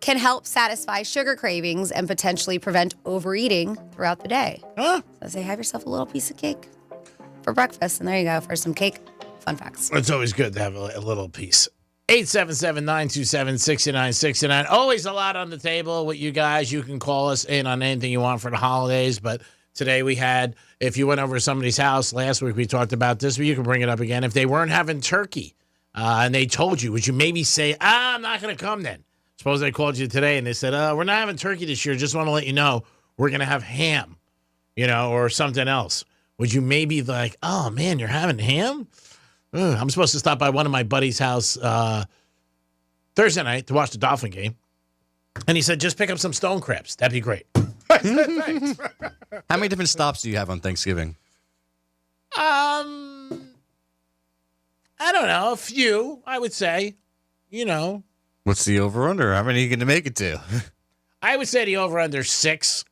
can help satisfy sugar cravings and potentially prevent overeating throughout the day. Huh? So say, have yourself a little piece of cake for breakfast. And there you go for some cake fun facts. It's always good to have a little piece. 877-927-6969. Always a lot on the table with you guys. You can call us in on anything you want for the holidays, but today we had, if you went over to somebody's house, last week we talked about this, but you can bring it up again. If they weren't having turkey and they told you, would you maybe say, I'm not going to come then? Suppose they called you today and they said, we're not having turkey this year. Just want to let you know we're going to have ham, or something else. Would you maybe like, oh, man, you're having ham? I'm supposed to stop by one of my buddy's house Thursday night to watch the Dolphin game. And he said, just pick up some stone crabs. That'd be great. I said, thanks. How many different stops do you have on Thanksgiving? I don't know. A few, I would say. What's the over-under? How many are you going to make it to? I would say the over-under 6.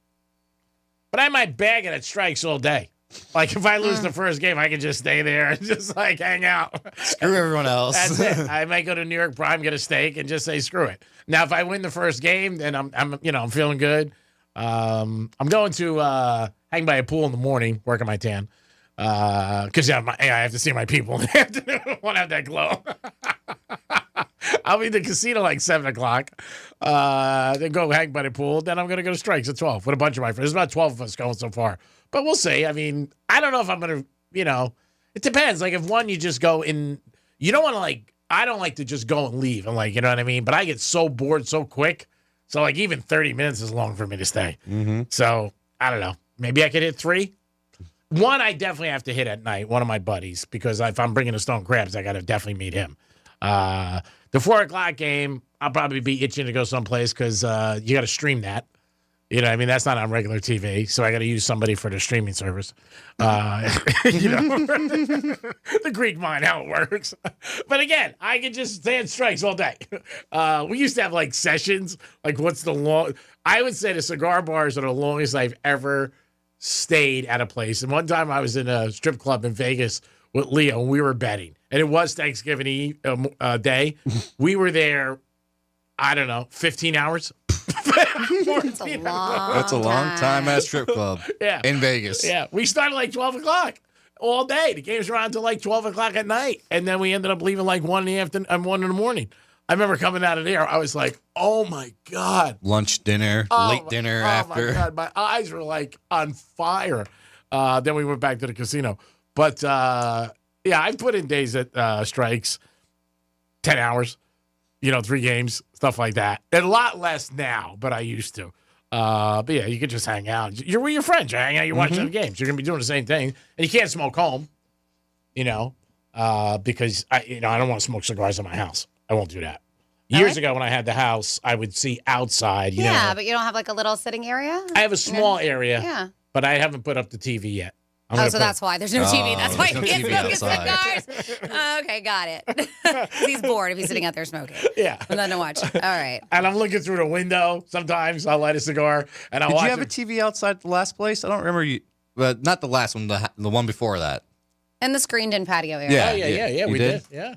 But I might bag it at strikes all day. Like, if I lose the first game, I can just stay there and just, hang out. Screw everyone else. That's it. I might go to New York Prime, get a steak, and just say, screw it. Now, if I win the first game, then I'm feeling good. I'm going to hang by a pool in the morning, working my tan. Because, I have to see my people in the afternoon. I want to have that glow. I'll be in the casino 7 o'clock. Then go hang by the pool. Then I'm going to go to strikes at 12 with a bunch of my friends. There's about 12 of us going so far. But we'll see. I mean, I don't know if I'm going to, it depends. If one, you just go in, you don't want to I don't like to just go and leave. And you know what I mean? But I get so bored so quick. So even 30 minutes is long for me to stay. Mm-hmm. So I don't know. Maybe I could hit 3. One, I definitely have to hit at night, one of my buddies, because if I'm bringing the stone crabs, I got to definitely meet him. The 4 o'clock game, I'll probably be itching to go someplace because you got to stream that. You know what I mean? That's not on regular TV, so I got to use somebody for the streaming service. The Greek mind, how it works. But again, I can just stand strikes all day. We used to have sessions, what's the long? I would say the cigar bars are the longest I've ever stayed at a place. And one time I was in a strip club in Vegas with Leo, and we were betting. And it was Thanksgiving Eve day. We were there, I don't know, 15 hours. That's a long time at strip club. Yeah. In Vegas. Yeah. We started 12 o'clock all day. The games were on until 12 o'clock at night. And then we ended up leaving 1 in the afternoon and 1 in the morning. I remember coming out of there. I was like, oh my God. Lunch, dinner, late dinner after. Oh my God. My eyes were on fire. Then we went back to the casino. But I put in days at strikes, 10 hours. 3 games, stuff like that. And a lot less now, but I used to. But yeah, you could just hang out. You're with your friends. You hang out, you watch the games. You're going to be doing the same thing. And you can't smoke home, because I don't want to smoke cigars in my house. I won't do that. Years ago when I had the house, I would see outside. Yeah, but you don't have a little sitting area? I have a small area, but I haven't put up the TV yet. So that's why there's no TV. That's why you can't smoke outside. cigars. Okay, got it. He's bored if he's sitting out there smoking. Yeah. And then to watch. All right. And I'm looking through the window. Sometimes I'll light a cigar and I'll watch. Did you have a TV outside the last place? I don't remember you. But not the last one, the one before that. In the screened-in patio area. Yeah. We did. Yeah.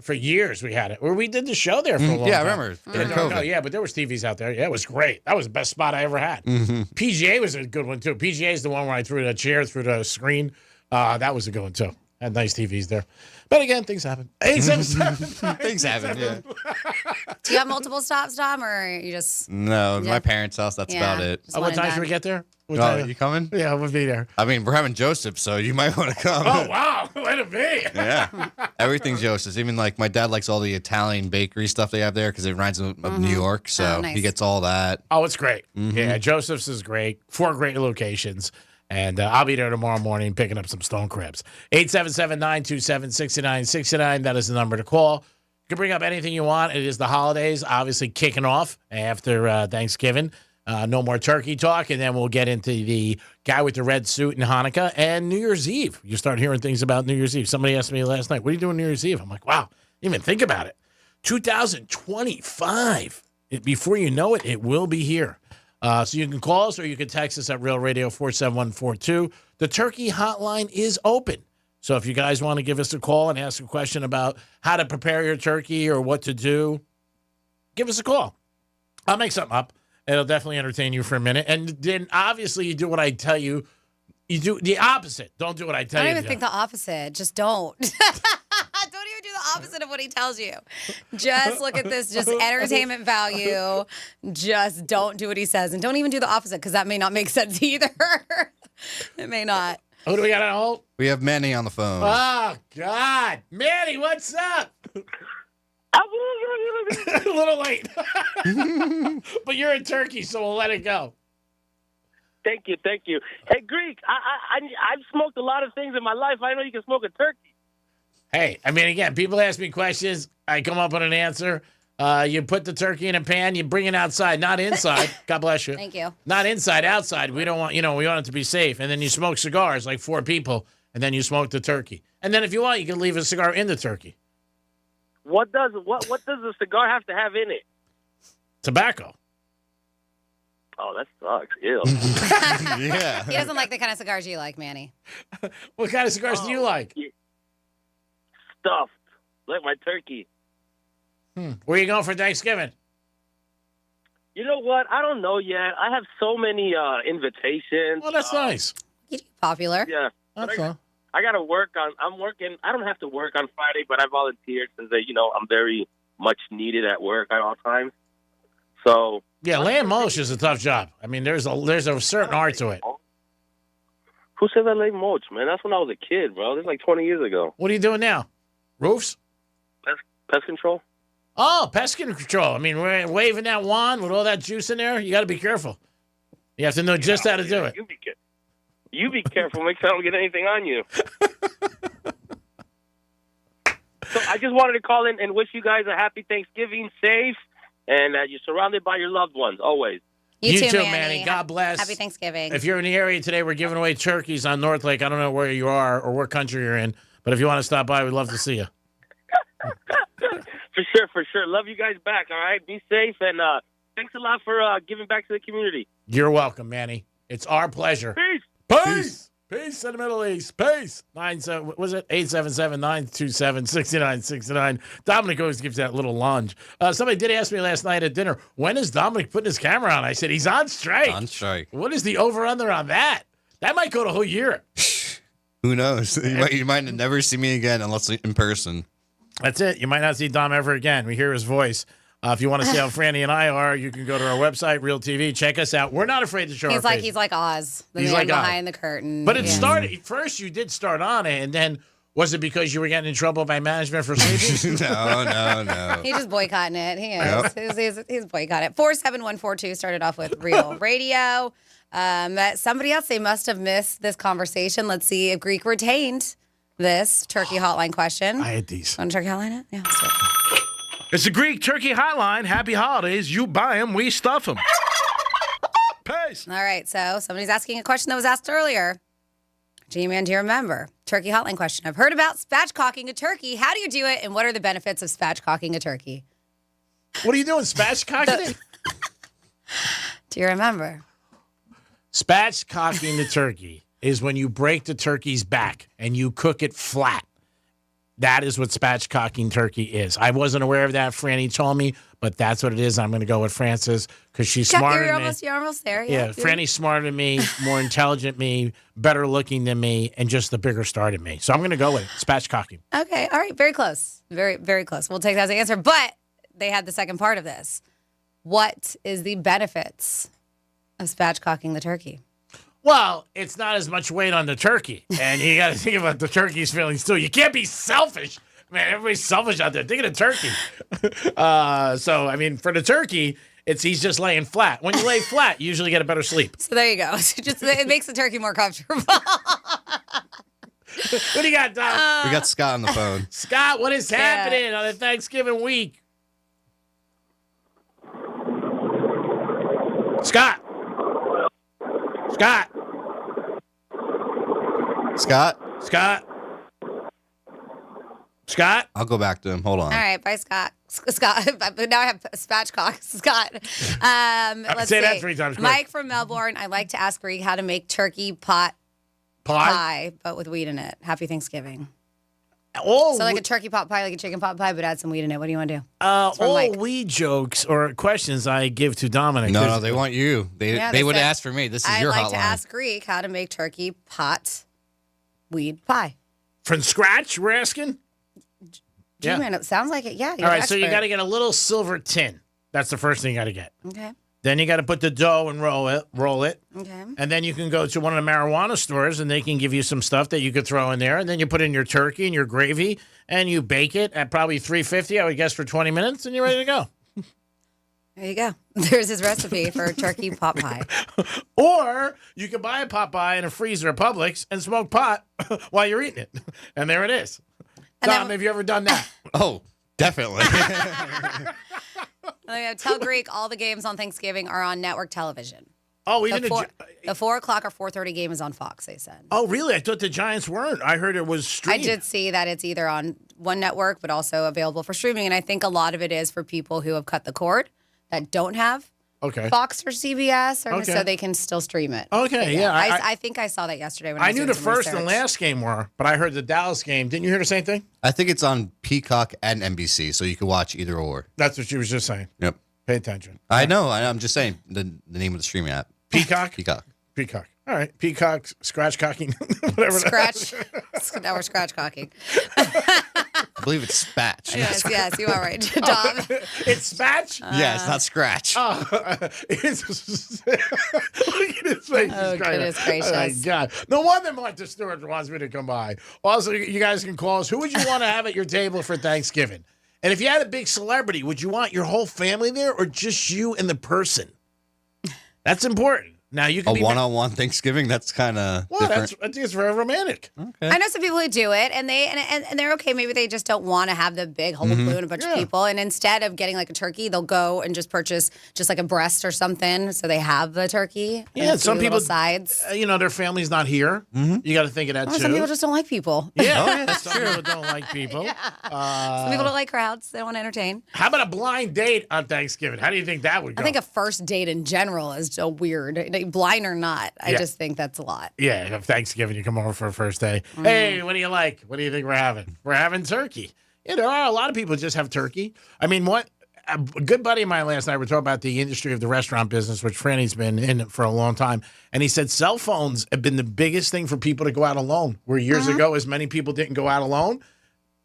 For years we had it. We did the show there for a long time. Yeah, I remember. No, but there was TVs out there. Yeah, it was great. That was the best spot I ever had. PGA was a good one, too. PGA is the one where I threw the chair through the screen. That was a good one, too. Had nice TVs there. But again, things happen. 877. Things happen, yeah. Do you have multiple stops, Tom, or you just... No, my parents' house, that's about it. What time should we get there? You coming? Yeah, we'll be there. I mean, we're having Joseph, so you might want to come. Oh, wow. Let it be. Yeah. Everything's Joseph's. Even my dad likes all the Italian bakery stuff they have there because it reminds him of New York, so he gets all that. Oh, it's great. Yeah, Joseph's is great. 4 great locations. And I'll be there tomorrow morning picking up some stone crabs. 877-927-6969. That is the number to call. You can bring up anything you want. It is the holidays, obviously kicking off after Thanksgiving. No more turkey talk, and then we'll get into the guy with the red suit in Hanukkah and New Year's Eve. You start hearing things about New Year's Eve. Somebody asked me last night, what are you doing New Year's Eve? I'm like, wow, didn't even think about it. 2025. Before you know it, it will be here. So you can call us or you can text us at Real Radio 47142. The turkey hotline is open. So if you guys want to give us a call and ask a question about how to prepare your turkey or what to do, give us a call. I'll make something up. It'll definitely entertain you for a minute. And then obviously you do what I tell you. You do the opposite. Don't do what I tell I you. don't even think the opposite. Just don't. Don't even do the opposite of what he tells you. Just look at this, just entertainment value. Just don't do what he says. And don't even do the opposite because that may not make sense either. It may not. Who do we got on hold? We have Manny on the phone. Oh, God. Manny, what's up? A little late. But you're in Turkey, so we'll let it go. Thank you. Hey, Greek, I've smoked a lot of things in my life. I know you can smoke a turkey. Hey, I mean, again, people ask me questions. I come up with an answer. You put the turkey in a pan. You bring it outside, not inside. God bless you. Thank you. Not inside, outside. We don't want, we want it to be safe. And then you smoke cigars, like 4 people, and then you smoke the turkey. And then if you want, you can leave a cigar in the turkey. What does the cigar have to have in it? Tobacco. Oh, that sucks. Ew. Yeah. He doesn't like the kind of cigars you like, Manny. What kind of cigars do you like? Stuffed, like my turkey. Where are you going for Thanksgiving? You know what? I don't know yet. I have so many invitations. Well, that's nice. You're popular. Yeah. That's all. I got to work on. I'm working. I don't have to work on Friday, but I volunteered since I'm very much needed at work at all times. So yeah, lamb mulch is a tough job. I mean, there's a certain art to it. Who says I lay mulch, man? That's when I was a kid, bro. That's like 20 years ago. What are you doing now? Roofs? Pest control. Oh, pest control. I mean, we're waving that wand with all that juice in there. You got to be careful. You have to know just how to do it. You be careful. Make sure I don't get anything on you. So I just wanted to call in and wish you guys a happy Thanksgiving, safe, and you're surrounded by your loved ones always. You too, Manny. God bless. Happy Thanksgiving. If you're in the area today, we're giving away turkeys on North Lake. I don't know where you are or what country you're in, but if you want to stop by, we'd love to see you. For sure. Love you guys back, all right? Be safe, and thanks a lot for giving back to the community. You're welcome, Manny. It's our pleasure. Peace. Peace in the Middle East. Peace. 877-927-6969. Dominic always gives that little lunge. Somebody did ask me last night at dinner, when is Dominic putting his camera on? I said, he's on strike. On strike. What is the over-under on that? That might go the whole year. Who knows? You might never see me again unless in person. That's it. You might not see Dom ever again. We hear his voice. If you want to see how Franny and I are, you can go to our website, Real TV. Check us out. We're not afraid to show our faces. He's like Oz, the He's man like behind the curtain. But it started, first you did start on it, and then was it because you were getting in trouble by management for sleeping? No. He's just boycotting it. He is. Yep. He's boycotting it. 47142 started off with Real Radio. Somebody else, they must have missed this conversation. Let's see if Greek retained this turkey hotline question. I had these. Want a turkey hotline? Yeah, let's do it. It's the Greek Turkey Hotline. Happy holidays. You buy them, we stuff them. Peace. All right, so somebody's asking a question that was asked earlier. G-Man, do you remember? Turkey hotline question. I've heard about spatchcocking a turkey. How do you do it, and what are the benefits of spatchcocking a turkey? What are you doing, spatchcocking it? Do you remember? Spatchcocking the turkey is when you break the turkey's back and you cook it flat. That is what spatchcocking turkey is. I wasn't aware of that. Franny told me, but that's what it is. I'm going to go with Frances because she's smarter than me. You're almost there. Yeah, Franny's smarter than me, more intelligent than me, better looking than me, and just the bigger star than me. So I'm going to go with it. Spatchcocking. Okay. All right. Very close. Very, very close. We'll take that as the answer. But they had the second part of this. What is the benefits of spatchcocking the turkey? Well, it's not as much weight on the turkey, and you got to think about the turkey's feelings too. You can't be selfish, man. Everybody's selfish out there. Think of the turkey. So, I mean, for the turkey, he's just laying flat. When you lay flat, you usually get a better sleep. So there you go. It makes the turkey more comfortable. What do you got, Doc? We got Scott on the phone. Scott, what is happening on the Thanksgiving week? Scott. I'll go back to him. Hold on. All right, bye, Scott. But now I have spatchcock. Scott. Let's say see. that 3 times quick. Mike from Melbourne. I'd like to ask Greek how to make turkey pot pie, but with wheat in it. Happy Thanksgiving. All So like a turkey pot pie, like a chicken pot pie, but add some weed in it. What do you want to do? all weed jokes or questions I give to Dominic. No, they want you. They would ask for me. This is your hotline. I'd like to ask Greek how to make turkey pot weed pie. From scratch, we're asking? Man, it sounds like it. Yeah. All right, so you got to get a little silver tin. That's the first thing you got to get. Okay. Then you got to put the dough and roll it. Okay. And then you can go to one of the marijuana stores, and they can give you some stuff that you could throw in there. And then you put in your turkey and your gravy, and you bake it at probably 350, I would guess, for 20 minutes, and you're ready to go. There you go. There's his recipe for turkey pot pie. Or you can buy a pot pie in a freezer at Publix and smoke pot while you're eating it. And there it is. And Dom, have you ever done that? Oh, definitely. Tell Greek all the games on Thanksgiving are on network television. Oh, the 4 o'clock or 4:30 game is on Fox, they said. Oh, really? I thought the Giants weren't. I heard it was streamed. I did see that it's either on one network, but also available for streaming. And I think a lot of it is for people who have cut the cord that don't have Fox or CBS, so they can still stream it. Okay, yeah. I think I saw that yesterday when I was knew doing the some first research. and last game were, but I heard the Dallas game. Didn't you hear the same thing? I think it's on Peacock and NBC, so you can watch either or. That's what she was just saying. Yep. Pay attention. I know. I'm just saying the name of the streaming app. Peacock? Peacock. All right. Peacock, scratch cocking. Whatever. Scratch. Now we're scratch cocking. I believe it's Spatch. Yes, you are right, Dom. It's Spatch? Yeah, it's not Scratch. Oh, look at his face. Oh, goodness gracious. Oh, my God. No wonder Martha Stewart wants me to come by. Also, you guys can call us. Who would you want to have at your table for Thanksgiving? And if you had a big celebrity, would you want your whole family there or just you and the person? That's important. Now you can a one-on-one Thanksgiving. That's kind of different. I think it's very romantic. Okay. I know some people who do it, and they're okay. Maybe they just don't want to have the big hullabaloo and a bunch of people. And instead of getting like a turkey, they'll go and just purchase just like a breast or something, so they have the turkey. Yeah, some people sides. Their family's not here. You got to think of that too. Some people just don't like people. Yeah, some people don't like people. Some people don't like crowds. They don't want to entertain. How about a blind date on Thanksgiving? How do you think that would go? I think a first date in general is so weird. Blind or not, I just think that's a lot. Yeah, Thanksgiving, you come over for a first day. Hey, what do you like? What do you think we're having? We're having turkey. There are a lot of people who just have turkey. I mean, a good buddy of mine last night, we were talking about the industry of the restaurant business, which Franny's been in for a long time. And he said cell phones have been the biggest thing for people to go out alone, where years ago, as many people didn't go out alone.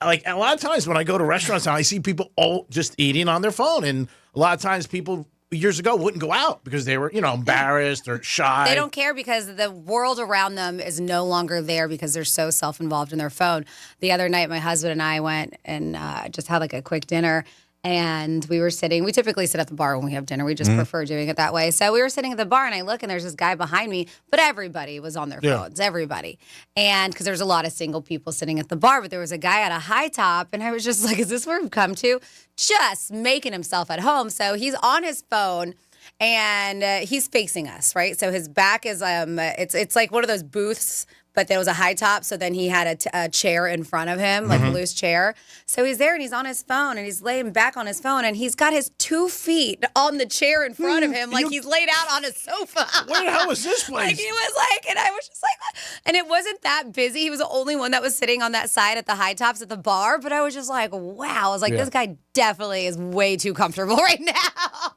Like a lot of times when I go to restaurants now, I see people all just eating on their phone. And a lot of times people years ago wouldn't go out because they were, embarrassed or shy. They don't care because the world around them is no longer there because they're so self-involved in their phone. The other night, my husband and I went and just had like a quick dinner. And we were sitting, we typically sit at the bar when we have dinner. We just prefer doing it that way. So we were sitting at the bar and I look and there's this guy behind me, but everybody was on their phones, everybody. And because there's a lot of single people sitting at the bar, but there was a guy at a high top and I was just like, is this where we've come to? Just making himself at home. So he's on his phone and he's facing us, right? So his back is, it's like one of those booths, but there was a high top, so then he had a chair in front of him, like a loose chair. So he's there, and he's on his phone, and he's laying back on his phone, and he's got his 2 feet on the chair in front of him, like he's laid out on a sofa. Where the hell was this place? Like he was like, and I was just like, and it wasn't that busy. He was the only one that was sitting on that side at the high tops at the bar, but I was just like, wow. I was like, this guy definitely is way too comfortable right now.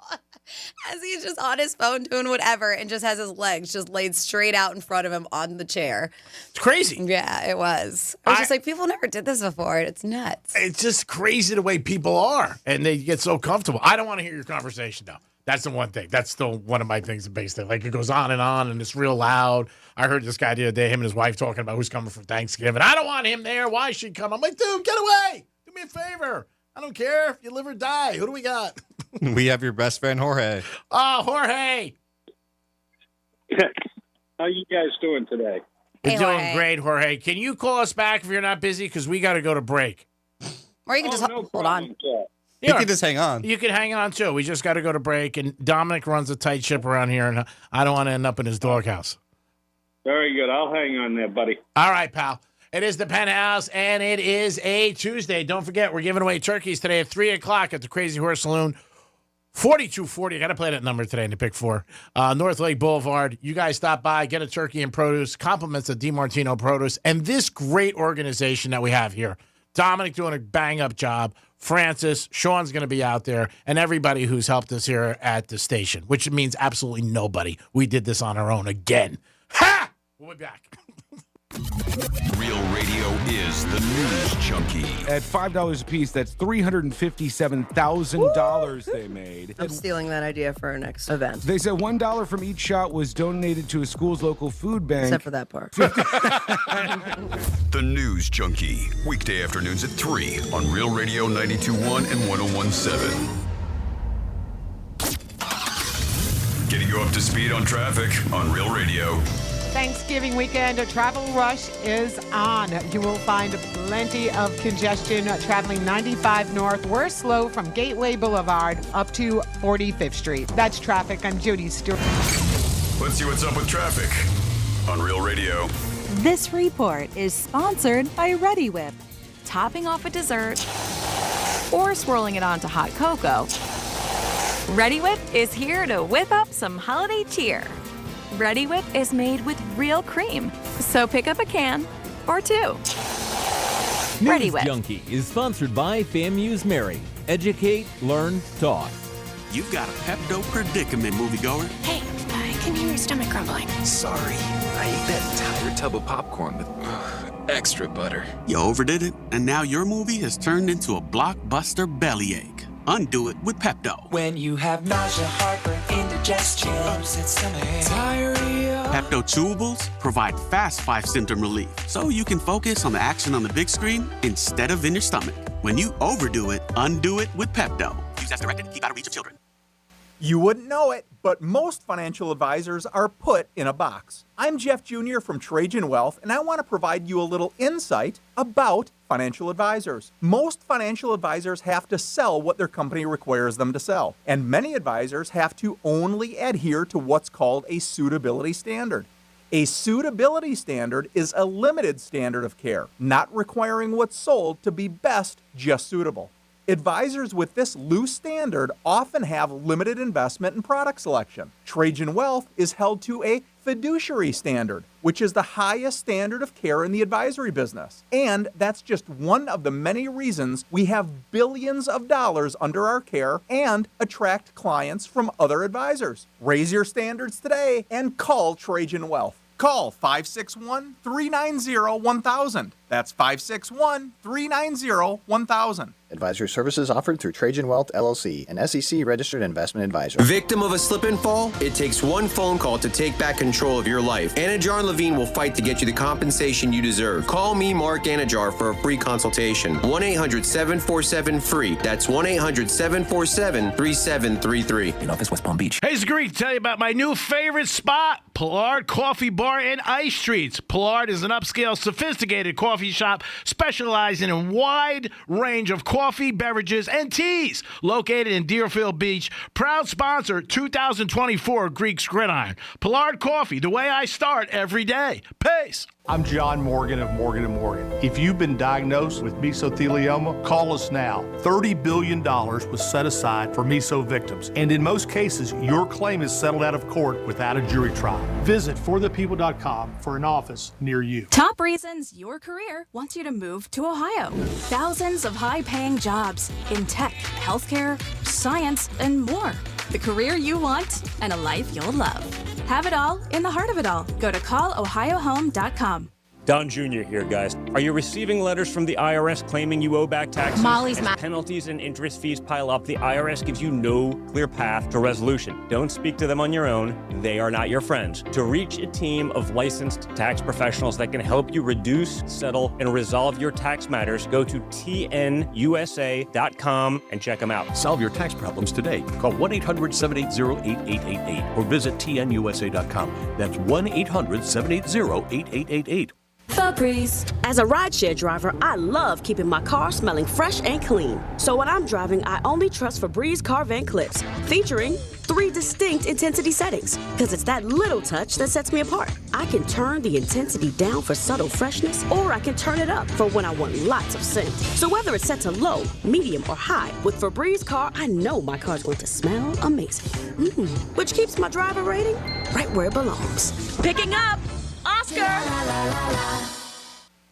As he's just on his phone doing whatever and just has his legs just laid straight out in front of him on the chair. It's crazy. Yeah, it was. I was just like, people never did this before. It's nuts. It's just crazy the way people are, and they get so comfortable. I don't want to hear your conversation, though. That's the one thing. That's still one of my things based on. Like, it goes on, and it's real loud. I heard this guy the other day, him and his wife talking about who's coming for Thanksgiving. I don't want him there. Why should he come? I'm like, dude, get away. Do me a favor. I don't care if you live or die. Who do we got? We have your best friend, Jorge. Oh, Jorge. How you guys doing today? We're doing great, Jorge. Can you call us back if you're not busy? Because we got to go to break. Or you can just hold on. You can just hang on. You can hang on, too. We just got to go to break. And Dominic runs a tight ship around here, and I don't want to end up in his doghouse. Very good. I'll hang on there, buddy. All right, pal. It is the Penthouse, and it is a Tuesday. Don't forget, we're giving away turkeys today at 3 o'clock at the Crazy Horse Saloon. 4240. I got to play that number today in the pick 4. North Lake Boulevard. You guys stop by, get a turkey and produce, compliments of DiMartino Produce, and this great organization that we have here. Dominic doing a bang-up job. Francis, Sean's going to be out there, and everybody who's helped us here at the station, which means absolutely nobody. We did this on our own again. Ha! We'll be back. Real Radio is the news junkie. At $5 a piece, that's $357,000 they made. I'm stealing that idea for our next event. They said $1 from each shot was donated to a school's local food bank. Except for that part. The news junkie. Weekday afternoons at 3 on Real Radio 92.1 and 101.7. Getting you up to speed on traffic on Real Radio. Thanksgiving weekend travel rush is on. You will find plenty of congestion traveling 95 north. We're slow from Gateway Boulevard up to 45th Street. That's traffic. I'm Judy Stewart. Let's see what's up with traffic on Real Radio. This report is sponsored by Ready Whip. Topping off a dessert or swirling it onto hot cocoa, Ready Whip is here to whip up some holiday cheer. Ready Whip is made with real cream, so pick up a can or two. Ready Whip. News Junkie is sponsored by FAMU's Mary. Educate, learn, talk. You've got a Pepto predicament, moviegoer. Hey, I can hear your stomach grumbling. Sorry, I ate that entire tub of popcorn with extra butter. You overdid it, and now your movie has turned into a blockbuster bellyache. Undo it with Pepto. When you have nausea, heartburn, indigestion, upset stomach, diarrhea. Pepto chewables provide fast 5-symptom relief, so you can focus on the action on the big screen instead of in your stomach. When you overdo it, undo it with Pepto. Use as directed. Keep out of reach of children. You wouldn't know it, but most financial advisors are put in a box. I'm Jeff Jr. from Trajan Wealth, and I want to provide you a little insight about financial advisors. Most financial advisors have to sell what their company requires them to sell, and many advisors have to only adhere to what's called a suitability standard. A suitability standard is a limited standard of care, not requiring what's sold to be best just suitable. Advisors with this loose standard often have limited investment and product selection. Trajan Wealth is held to a fiduciary standard, which is the highest standard of care in the advisory business. And that's just one of the many reasons we have billions of dollars under our care and attract clients from other advisors. Raise your standards today and call Trajan Wealth. Call 561-390-1000. That's 561-390-1000. Advisory services offered through Trajan Wealth, LLC, an SEC-registered investment advisor. Victim of a slip and fall? It takes one phone call to take back control of your life. Anajar and Levine will fight to get you the compensation you deserve. Call me, Mark Anajar, for a free consultation. 1-800-747-FREE. That's 1-800-747-3733. In office, West Palm Beach. Hey, it's Greek. Tell you about my new favorite spot, Pollard Coffee Bar and Ice Streets. Pollard is an upscale, sophisticated coffee shop specializing in a wide range of coffee, beverages, and teas. Located in Deerfield Beach, proud sponsor 2024 Greek's Gridiron. Pollard Coffee, the way I start every day. Peace. I'm John Morgan of Morgan & Morgan. If you've been diagnosed with mesothelioma, call us now. $30 billion was set aside for meso victims, and in most cases, your claim is settled out of court without a jury trial. Visit forthepeople.com for an office near you. Top reasons your career wants you to move to Ohio. Thousands of high-paying jobs in tech, healthcare, science, and more. The career you want and a life you'll love. Have it all in the heart of it all. Go to callohiohome.com. Don Jr. here, guys. Are you receiving letters from the IRS claiming you owe back taxes? Molly's As penalties and interest fees pile up, the IRS gives you no clear path to resolution. Don't speak to them on your own. They are not your friends. To reach a team of licensed tax professionals that can help you reduce, settle, and resolve your tax matters, go to tnusa.com and check them out. Solve your tax problems today. Call 1-800-780-8888 or visit tnusa.com. That's 1-800-780-8888. Febreze. As a rideshare driver, I love keeping my car smelling fresh and clean. So when I'm driving, I only trust Febreze car vent clips, featuring 3 distinct intensity settings, because it's that little touch that sets me apart. I can turn the intensity down for subtle freshness, or I can turn it up for when I want lots of scent. So whether it's set to low, medium, or high, with Febreze car, I know my car's going to smell amazing. Which keeps my driver rating right where it belongs. Picking up Oscar!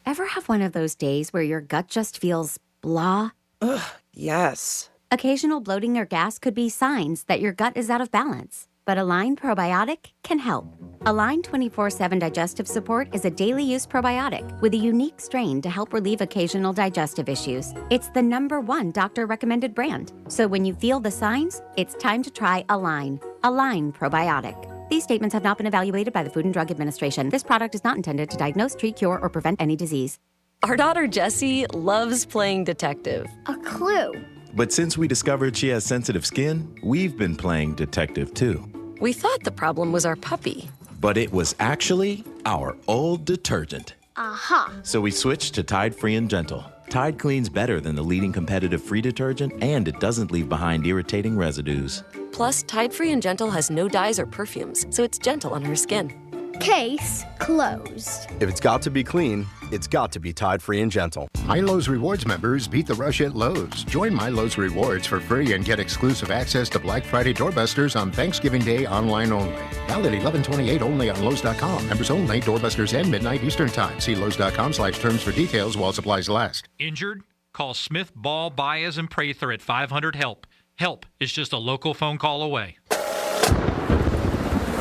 Ever have one of those days where your gut just feels blah? Ugh, yes. Occasional bloating or gas could be signs that your gut is out of balance, but Align Probiotic can help. Align 24/7 Digestive Support is a daily use probiotic with a unique strain to help relieve occasional digestive issues. It's the #1 doctor-recommended brand, so when you feel the signs, it's time to try Align. Align Probiotic. These statements have not been evaluated by the Food and Drug Administration. This product is not intended to diagnose, treat, cure, or prevent any disease. Our daughter Jessie loves playing detective. A clue. But since we discovered she has sensitive skin, we've been playing detective too. We thought the problem was our puppy. But it was actually our old detergent. Aha. So we switched to Tide Free and Gentle. Tide cleans better than the leading competitive free detergent, and it doesn't leave behind irritating residues. Plus, Tide Free and Gentle has no dyes or perfumes, so it's gentle on her skin. Case closed. If it's got to be clean, it's got to be Tide Free and Gentle. My Lowe's Rewards members beat the rush at Lowe's. Join My Lowe's Rewards for free and get exclusive access to Black Friday doorbusters on Thanksgiving Day online only. Valid 11/28 only on Lowe's.com. Members only. Doorbusters end midnight Eastern Time. See Lowe's.com/terms for details while supplies last. Injured? Call Smith, Ball, Baez, and Prather at 500-HELP. Help is just a local phone call away.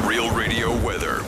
Real Radio weather.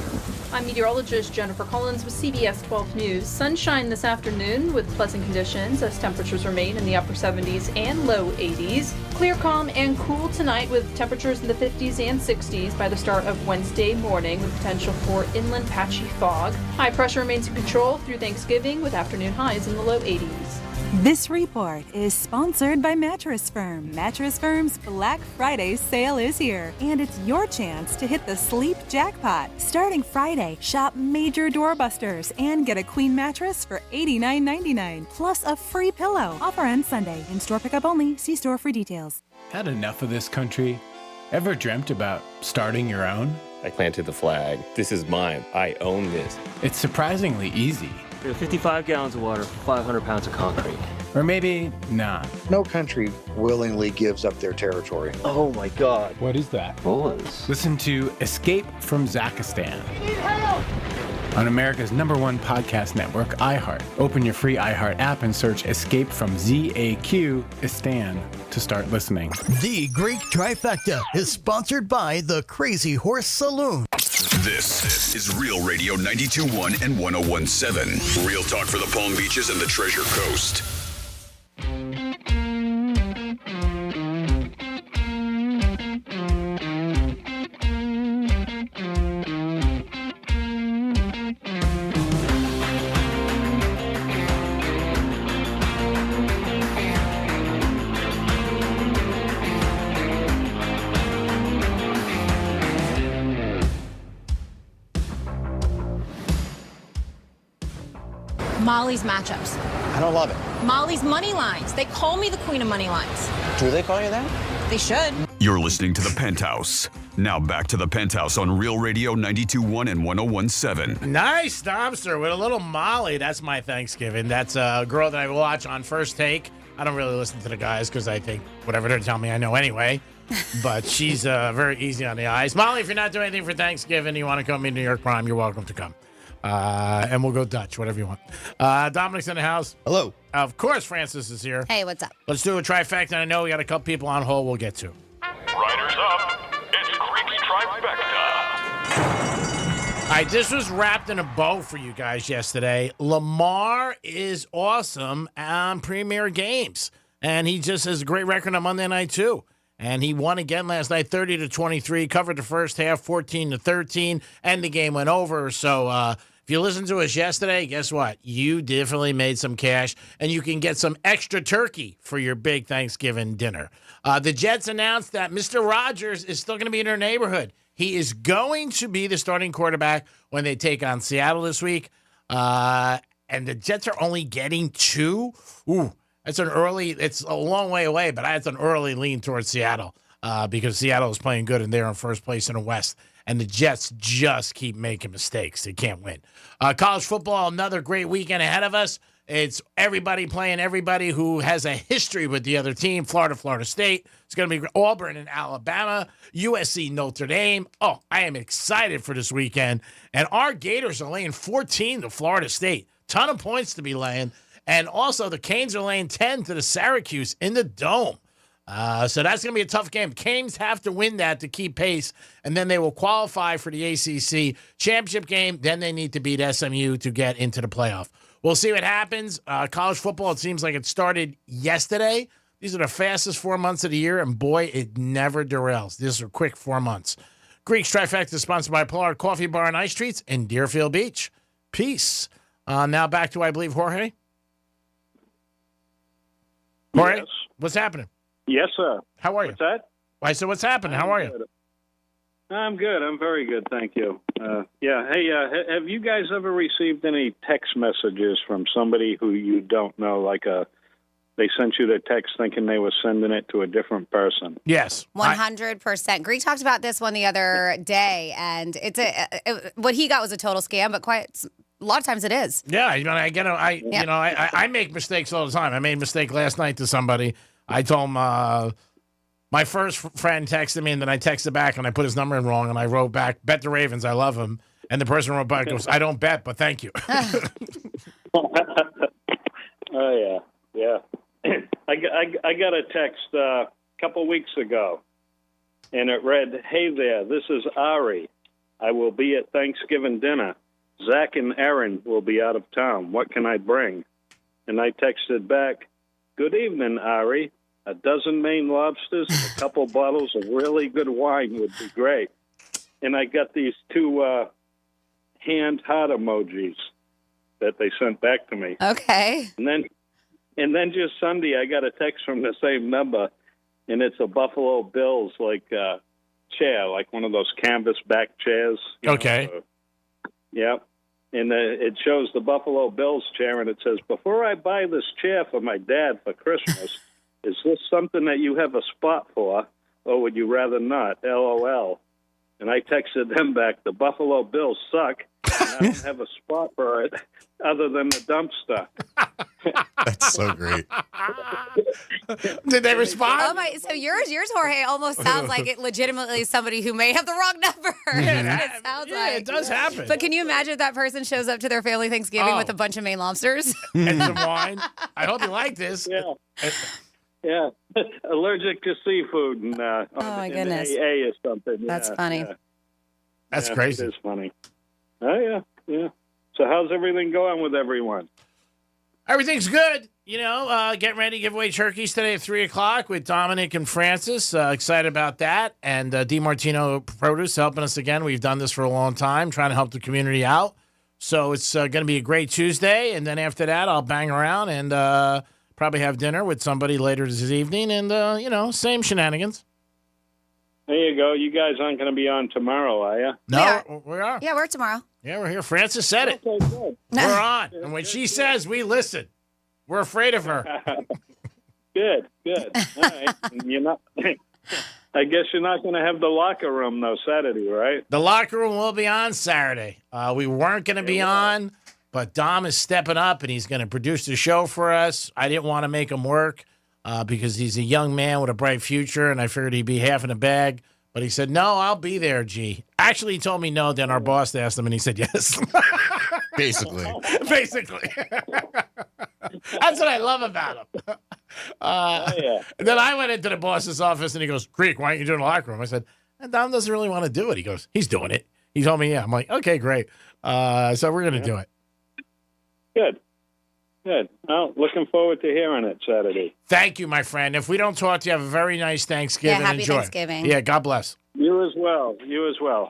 I'm meteorologist Jennifer Collins with CBS 12 News. Sunshine this afternoon with pleasant conditions as temperatures remain in the upper 70s and low 80s. Clear, calm, and cool tonight with temperatures in the 50s and 60s by the start of Wednesday morning with potential for inland patchy fog. High pressure remains in control through Thanksgiving with afternoon highs in the low 80s. This report is sponsored by Mattress Firm. Mattress Firm's Black Friday sale is here, and it's your chance to hit the sleep jackpot. Starting Friday, shop major doorbusters and get a queen mattress for $89.99, plus a free pillow. Offer ends Sunday. In-store pickup only. See store for details. Had enough of this country? Ever dreamt about starting your own? I planted the flag. This is mine. I own this. It's surprisingly easy. 55 gallons of water, 500 pounds of concrete. Or maybe not. No country willingly gives up their territory. Oh my God. What is that? Bullets. Listen to Escape from Zakistan on America's #1 podcast network, iHeart. Open your free iHeart app and search Escape from Zakistan to start listening. The Greek Trifecta is sponsored by the Crazy Horse Saloon. This is Real Radio 92.1 and 101.7. Real talk for the Palm Beaches and the Treasure Coast. Molly's matchups. I don't love it. Molly's money lines. They call me the queen of money lines. Do they call you that? They should. You're listening to The Penthouse. Now back to The Penthouse on Real Radio 92.1 and 101.7. Nice dumpster with a little Molly. That's my Thanksgiving. That's a girl that I watch on First Take. I don't really listen to the guys because I think whatever they're telling me I know anyway. But she's very easy on the eyes. Molly, if you're not doing anything for Thanksgiving, you want to come to New York Prime, you're welcome to come. And we'll go Dutch, whatever you want. Dominic's in the house. Hello. Of course, Francis is here. Hey, what's up? Let's do a trifecta. I know we got a couple people on hold we'll get to. Riders up. It's Creek's Trifecta. All right, this was wrapped in a bow for you guys yesterday. Lamar is awesome on Premier Games, and he just has a great record on Monday night, too. And he won again last night, 30-23, covered the first half, 14-13, and the game went over. So if you listened to us yesterday, guess what? You definitely made some cash, and you can get some extra turkey for your big Thanksgiving dinner. The Jets announced that Mr. Rodgers is still going to be in their neighborhood. He is going to be the starting quarterback when they take on Seattle this week. And the Jets are only getting 2. Ooh. It's a long way away, but that's an early lean towards Seattle because Seattle is playing good and they're in first place in the West. And the Jets just keep making mistakes. They can't win. College football, another great weekend ahead of us. It's everybody playing everybody who has a history with the other team. Florida State. It's going to be Auburn and Alabama. USC, Notre Dame. Oh, I am excited for this weekend. And our Gators are laying 14 to Florida State. Ton of points to be laying. And also, the Canes are laying 10 to the Syracuse in the Dome. So that's going to be a tough game. Canes have to win that to keep pace, and then they will qualify for the ACC championship game. Then they need to beat SMU to get into the playoff. We'll see what happens. College football, it seems like it started yesterday. These are the fastest 4 months of the year, and boy, it never derails. These are quick 4 months. Greek's Trifecta is sponsored by Pollard Coffee Bar and Ice Treats in Deerfield Beach. Peace. Now back to, I believe, Jorge. Jorge, Yes. what's happening? Yes, sir. How are you? What's that? I said, what's happening? How are you? I'm good. I'm very good, thank you. Yeah. Hey, have you guys ever received any text messages from somebody who you don't know, like they sent you the text thinking they were sending it to a different person? Yes. 100%. Greek talked about this one the other day, and what he got was a total scam, but a lot of times it is. Yeah, I make mistakes all the time. I made a mistake last night to somebody. I told him my first friend texted me, and then I texted back, and I put his number in wrong, and I wrote back, "Bet the Ravens, I love him." And the person wrote back, goes, "I don't bet, but thank you." Oh yeah. I got a text a couple weeks ago, and it read, "Hey there, this is Ari. I will be at Thanksgiving dinner. Zach and Aaron will be out of town. What can I bring?" And I texted back, "Good evening, Ari. A dozen Maine lobsters and a couple bottles of really good wine would be great." And I got these two hand heart emojis that they sent back to me. Okay. And then just Sunday, I got a text from the same number, and it's a Buffalo Bills chair, like one of those canvas back chairs. Okay. Yeah. And it shows the Buffalo Bills chair, and it says, "Before I buy this chair for my dad for Christmas, is this something that you have a spot for, or would you rather not? LOL." And I texted them back, "The Buffalo Bills suck, and I don't have a spot for it other than the dumpster." That's so great. Did they respond? Oh my! So yours, Jorge, almost sounds like it legitimately is somebody who may have the wrong number. It sounds like it does happen. But can you imagine if that person shows up to their family Thanksgiving with a bunch of Maine lobsters and some wine? I hope you like this. Yeah. Yeah. Allergic to seafood and oh my goodness, AA or something. That's funny. Yeah. That's crazy. It is funny. Oh yeah. So how's everything going with everyone? Everything's good. Getting ready to give away turkeys today at 3 o'clock with Dominic and Francis. Excited about that. And DiMartino Produce helping us again. We've done this for a long time, trying to help the community out. So it's going to be a great Tuesday. And then after that, I'll bang around and probably have dinner with somebody later this evening. And, same shenanigans. There you go. You guys aren't going to be on tomorrow, are you? No, we are. Yeah, we're tomorrow. Yeah, we're here. Francis said it. Okay, good. We're on. And when she says, we listen. We're afraid of her. Good. All right. You're not. I guess you're not going to have the locker room though Saturday, right? The locker room will be on Saturday. We weren't going to be on, but Dom is stepping up and he's going to produce the show for us. I didn't want to make him work because he's a young man with a bright future, and I figured he'd be half in a bag. But he said, "No, I'll be there, G." Actually, he told me no. Then our boss asked him, and he said yes. Basically. That's what I love about him. Then I went into the boss's office, and he goes, "Greek, why aren't you doing the locker room?" I said, "Dom doesn't really want to do it." He goes, "He's doing it." He told me, "Yeah." I'm like, "Okay, great." So we're going to do it. Good. Well, looking forward to hearing it Saturday. Thank you, my friend. If we don't talk to you, have a very nice Thanksgiving. Yeah, happy Enjoy. Thanksgiving. Yeah, God bless. You as well.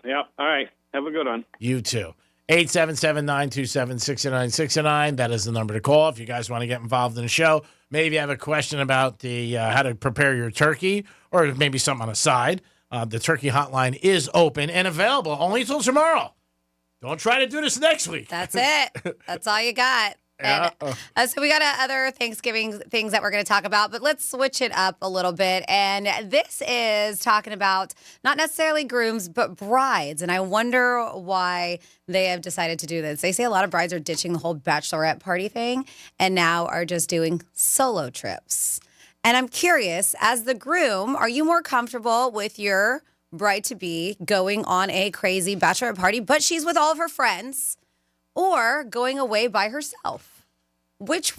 Yeah. All right. Have a good one. You too. 877-927-6969. That is the number to call if you guys want to get involved in the show. Maybe you have a question about the how to prepare your turkey, or maybe something on the side. The turkey hotline is open and available only until tomorrow. Don't try to do this next week. That's it. That's all you got. Yeah. So we got other Thanksgiving things that we're going to talk about, but let's switch it up a little bit. And this is talking about not necessarily grooms, but brides. And I wonder why they have decided to do this. They say a lot of brides are ditching the whole bachelorette party thing and now are just doing solo trips. And I'm curious, as the groom, are you more comfortable with your bride-to-be going on a crazy bachelorette party, but she's with all of her friends? or going away by herself. Which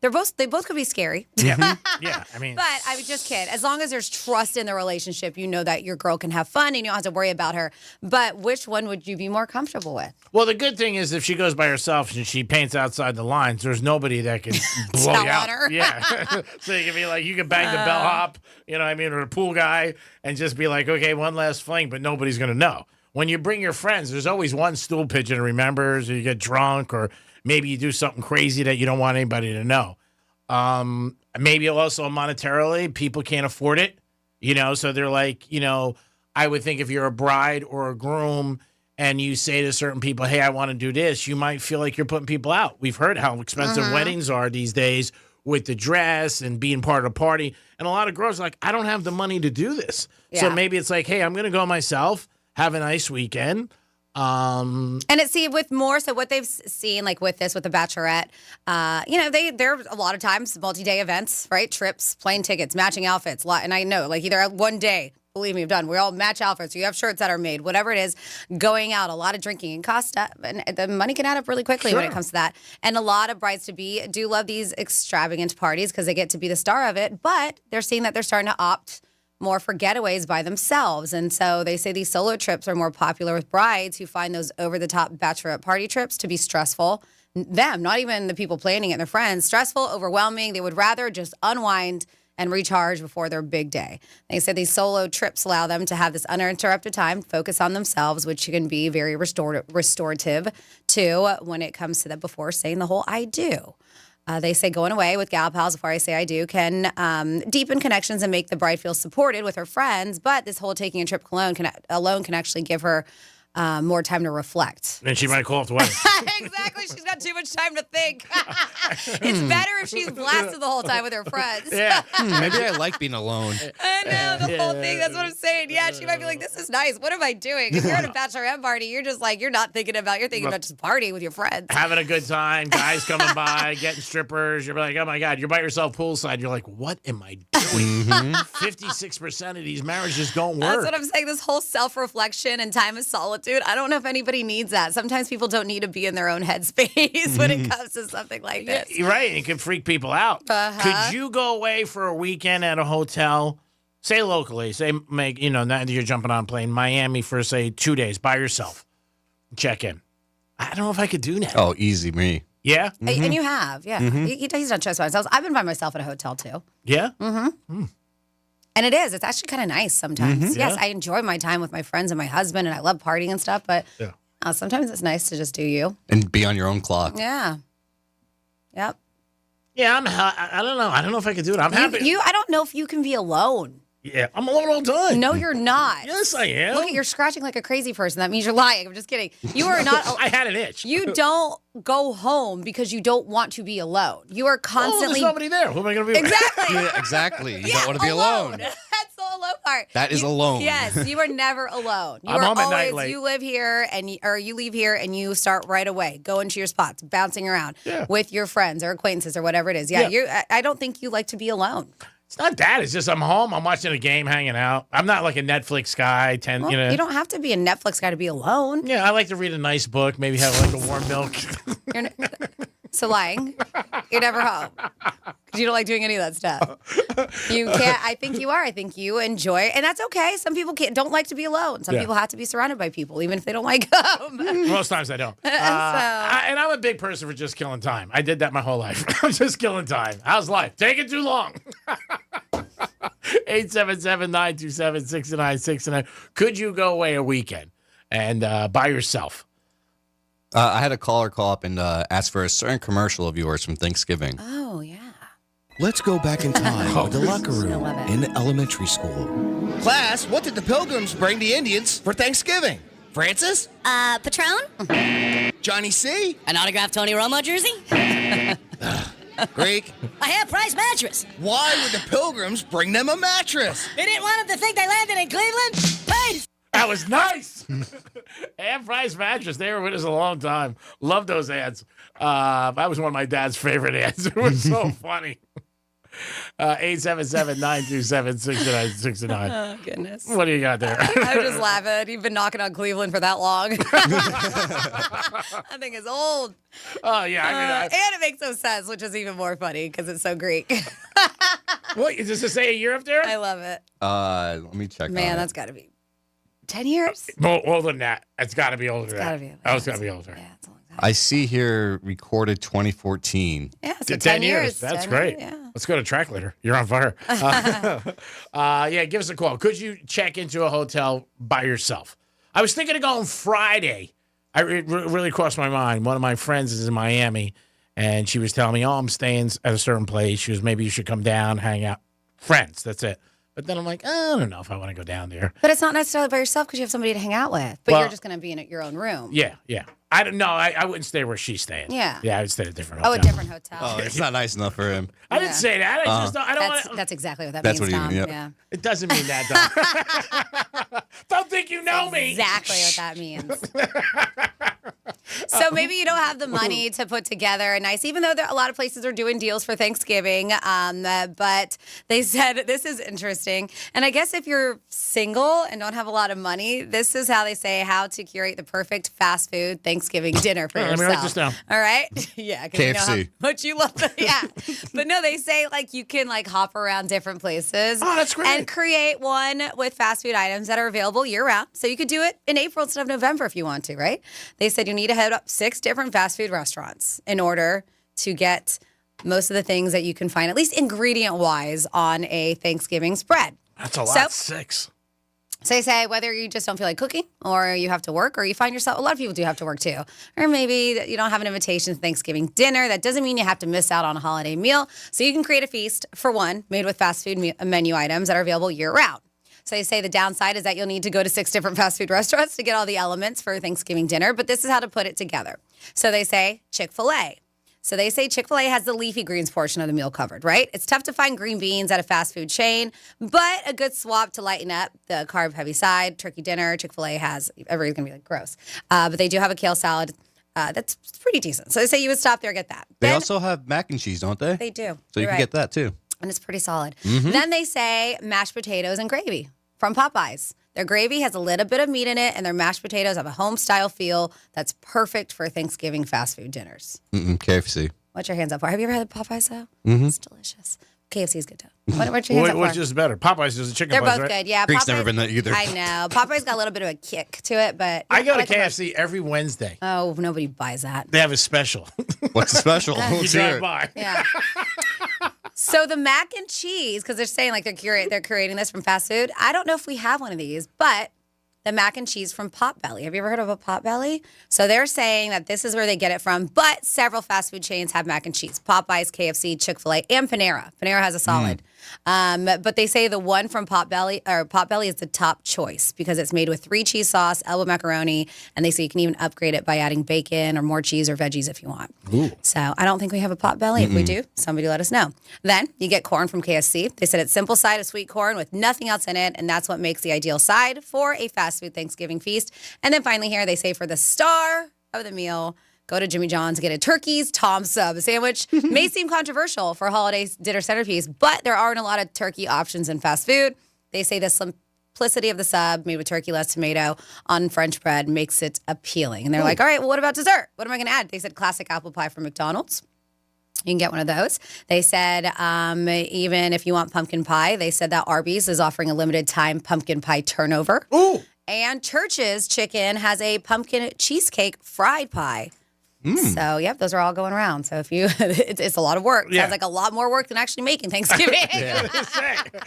they both could be scary. Yeah. Yeah. I mean, but I would just kid. As long as there's trust in the relationship, you know that your girl can have fun and you don't have to worry about her. But which one would you be more comfortable with? well, the good thing is if she goes by herself and she paints outside the lines, there's nobody that can blow Tell you out. on her. Yeah. So you can be like, you can bang the bellhop, you know what I mean, or the pool guy, and just be like, okay, one last fling, but nobody's going to know. When you bring your friends, there's always one stool pigeon who remembers, or you get drunk, or maybe you do something crazy that you don't want anybody to know. Maybe also monetarily, people can't afford it, you know, so they're like, you know, I would think if you're a bride or a groom and you say to certain people, hey, I want to do this, you might feel like you're putting people out. We've heard how expensive weddings are these days with the dress and being part of the party. And a lot of girls are like, I don't have the money to do this. So maybe it's like, hey, I'm going to go myself, have a nice weekend. And with more, so what they've seen, like with this, with the Bachelorette, you know, they're a lot of times multi-day events, right? Trips, plane tickets, matching outfits. And I know, like either one day, believe me, we've done. We all match outfits. You have shirts that are made, whatever it is, going out, a lot of drinking and cost up. And the money can add up really quickly when it comes to that. And a lot of brides-to-be do love these extravagant parties because they get to be the star of it. But they're seeing that they're starting to opt more for getaways by themselves. And so they say these solo trips are more popular with brides who find those over-the-top bachelorette party trips to be stressful. Them, not even the people planning it and their friends, stressful, overwhelming. They would rather just unwind and recharge before their big day. They say these solo trips allow them to have this uninterrupted time, focus on themselves, which can be very restorative too when it comes to that before saying the whole I do. They say going away with gal pals before I say I do can deepen connections and make the bride feel supported with her friends. But this whole taking a trip alone can actually give her more time to reflect. And she might call off the wedding. Exactly. She's got too much time to think. It's better if she's blasted the whole time with her friends. Yeah. Maybe I like being alone. I know, the whole thing. That's what I'm saying. Yeah, she might be like, this is nice. What am I doing? If you're at a bachelorette party, you're just like, you're thinking about just partying with your friends. Having a good time, guys coming by, getting strippers. You're like, oh my God, you're by yourself poolside. You're like, what am I doing? 56% of these marriages don't work. That's what I'm saying. This whole self-reflection and time of solitude, I don't know if anybody needs that. Sometimes people don't need to be in their own headspace when it comes to something like this. Yeah, right. It can freak people out. Could you go away for a weekend at a hotel, say locally, now that you're jumping on a plane, Miami for, say, 2 days by yourself, check in? I don't know if I could do that. Oh, easy me. Yeah? And you have, yeah. He's not just by himself. I've been by myself at a hotel, too. Yeah? And it's actually kind of nice sometimes. Yes, Yeah. I enjoy my time with my friends and my husband, and I love partying and stuff, but sometimes it's nice to just do you. And be on your own clock. Yeah. Yep. Yeah, I don't know. I don't know if I could do it. I'm happy. I don't know if you can be alone. Yeah, I'm alone all the time. No, you're not. Yes, I am. Look, you're scratching like a crazy person. That means you're lying. I'm just kidding. You are not. I had an itch. You don't go home because you don't want to be alone. You are constantly. There's nobody there. Who am I going to be with? Exactly. Yeah, exactly. You don't want to be alone. That's the alone part. That is alone. Yes, you are never alone. You I'm are home at always. night late. You live here or you leave here and you start right away, going to your spots, bouncing around with your friends or acquaintances or whatever it is. Yeah. I don't think you like to be alone. It's not that. It's just I'm home. I'm watching a game, hanging out. I'm not like a Netflix guy. You don't have to be a Netflix guy to be alone. Yeah, I like to read a nice book. Maybe have like a warm milk. So lying. You're never home. Because you don't like doing any of that stuff. You can't. I think you are. I think you enjoy it. And that's okay. Some people don't like to be alone. Some people have to be surrounded by people, even if they don't like them. Most times I don't. And I'm a big person for just killing time. I did that my whole life. I'm just killing time. How's life? Taking too long. 877-927-6969. Could you go away a weekend and by yourself? I had a caller call up and ask for a certain commercial of yours from Thanksgiving. Oh, yeah. Let's go back in time to the locker room in elementary school. Class, what did the Pilgrims bring the Indians for Thanksgiving? Francis? Patron? Johnny C? An autographed Tony Romo jersey? Greek? A half-price mattress. Why would the Pilgrims bring them a mattress? They didn't want them to think they landed in Cleveland? Peace! That was nice. Half-price mattress. They were with us a long time. Love those ads. That was one of my dad's favorite ads. It was so funny. 877-927-6969. Oh, goodness. What do you got there? I'm just laughing. You've been knocking on Cleveland for that long. That thing is old. Oh, yeah. And it makes no sense, which is even more funny because it's so Greek. What, does it say a year up there? I love it. Let me check. Man, that's got to be 10 years. More older than that. It's got to be older than that. gotta be. Oh, it's got to be older. Yeah, it's a long time. I see here recorded 2014. Yeah, so 10 years. That's 10 great. Yeah. Let's go to track later. You're on fire. Yeah, give us a call. Could you check into a hotel by yourself? I was thinking of going Friday. It really crossed my mind. One of my friends is in Miami, and she was telling me, I'm staying at a certain place. She was, maybe you should come down, hang out. Friends, that's it. But then I'm like, I don't know if I want to go down there. But it's not necessarily by yourself because you have somebody to hang out with. But you're just going to be in your own room. Yeah. I don't know. I wouldn't stay where she's staying. Yeah. Yeah, I would stay at a different hotel. Oh, a different hotel. Oh, it's not nice enough for him. I didn't say that. I don't want to. That's exactly what that That's means, what he Tom. mean, yep. Yeah. It doesn't mean that, though. Don't think you know me. Exactly what that means. So maybe you don't have the money to put together a nice, even though a lot of places are doing deals for Thanksgiving. But they said this is interesting. And I guess if you're single and don't have a lot of money, this is how they say how to curate the perfect fast food Thanksgiving dinner for yourself. Let me write this down. All right? Yeah. 'Cause you know KFC. how much you love it. Yeah. But no, they say like you can like hop around different places. Oh, that's great. And create one with fast food items that are available year round. So you could do it in April instead of November if you want to, right? They said you need to head up 6 different fast food restaurants in order to get most of the things that you can find, at least ingredient-wise, on a Thanksgiving spread. That's a lot. 6. So they say whether you just don't feel like cooking or you have to work or you find yourself, a lot of people do have to work too. Or maybe you don't have an invitation to Thanksgiving dinner. That doesn't mean you have to miss out on a holiday meal. So you can create a feast, for one, made with fast food menu items that are available year-round. So they say the downside is that you'll need to go to 6 different fast food restaurants to get all the elements for Thanksgiving dinner, but this is how to put it together. So they say Chick-fil-A. So they say Chick-fil-A has the leafy greens portion of the meal covered, right? It's tough to find green beans at a fast food chain, but a good swap to lighten up the carb-heavy side. Turkey dinner, Chick-fil-A has, everybody's going to be like, gross. But they do have a kale salad. That's pretty decent. So they say you would stop there, get that. They also have mac and cheese, don't they? They do. So you can get that too. And it's pretty solid. Mhm. Then they say mashed potatoes and gravy from Popeyes. Their gravy has a little bit of meat in it, and their mashed potatoes have a home-style feel that's perfect for Thanksgiving fast food dinners. KFC. What's your hands up for? Have you ever had the Popeyes, though? Mhm. It's delicious. KFC is good, too. What's your hands up for? Which is better? Popeyes is a chicken They're place, both right? good, yeah. Greek's Popeyes- never been there either. I know. Popeyes got a little bit of a kick to it, but... I go to like them both. KFC every Wednesday. Oh, nobody buys that. They have a special. What's the special? You Let's hear drive it. by. Yeah. So the mac and cheese, because they're saying like they're creating this from fast food. I don't know if we have one of these, but the mac and cheese from Potbelly. Have you ever heard of a Potbelly? So they're saying that this is where they get it from, but several fast food chains have mac and cheese. Popeyes, KFC, Chick-fil-A, and Panera. Panera has a solid. But they say the one from Potbelly is the top choice because it's made with 3 cheese sauce, elbow macaroni, and they say you can even upgrade it by adding bacon or more cheese or veggies if you want. Ooh. So I don't think we have a Potbelly. If we do, somebody let us know. Then you get corn from KFC. They said it's simple side of sweet corn with nothing else in it, and that's what makes the ideal side for a fast food Thanksgiving feast. And then finally here, they say for the star of the meal, go to Jimmy John's, get a Turkey's Tom Sub sandwich. May seem controversial for a holiday dinner centerpiece, but there aren't a lot of turkey options in fast food. They say the simplicity of the sub, made with turkey, less tomato, on French bread, makes it appealing. And they're like, all right, well, what about dessert? What am I going to add? They said classic apple pie from McDonald's. You can get one of those. They said even if you want pumpkin pie, they said that Arby's is offering a limited time pumpkin pie turnover. Ooh. And Church's Chicken has a pumpkin cheesecake fried pie. So, yep, those are all going around. So if you, it's a lot of work. Yeah. Sounds like a lot more work than actually making Thanksgiving.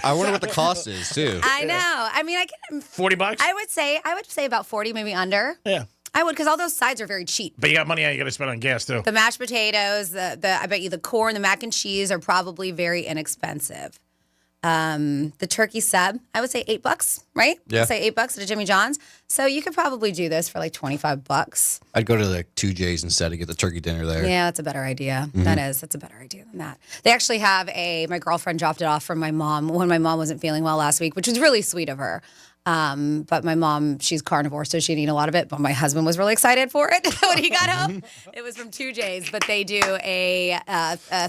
I wonder what the cost is too. I know. I mean, I can. $40? I would say about 40, maybe under. Yeah. I would, because all those sides are very cheap. But you got money you got to spend on gas, too. The mashed potatoes, I bet you the corn, the mac and cheese are probably very inexpensive. The turkey sub, I would say $8, right? Yeah. I'd say $8 at a Jimmy John's. So you could probably do this for like $25. I'd go to like 2J's instead to get the turkey dinner there. Yeah, that's a better idea. That's a better idea than that. They actually have my girlfriend dropped it off from my mom when my mom wasn't feeling well last week, which was really sweet of her. But my mom, she's carnivore, so she didn't eat a lot of it. But my husband was really excited for it when he got home. It was from 2J's, but they do a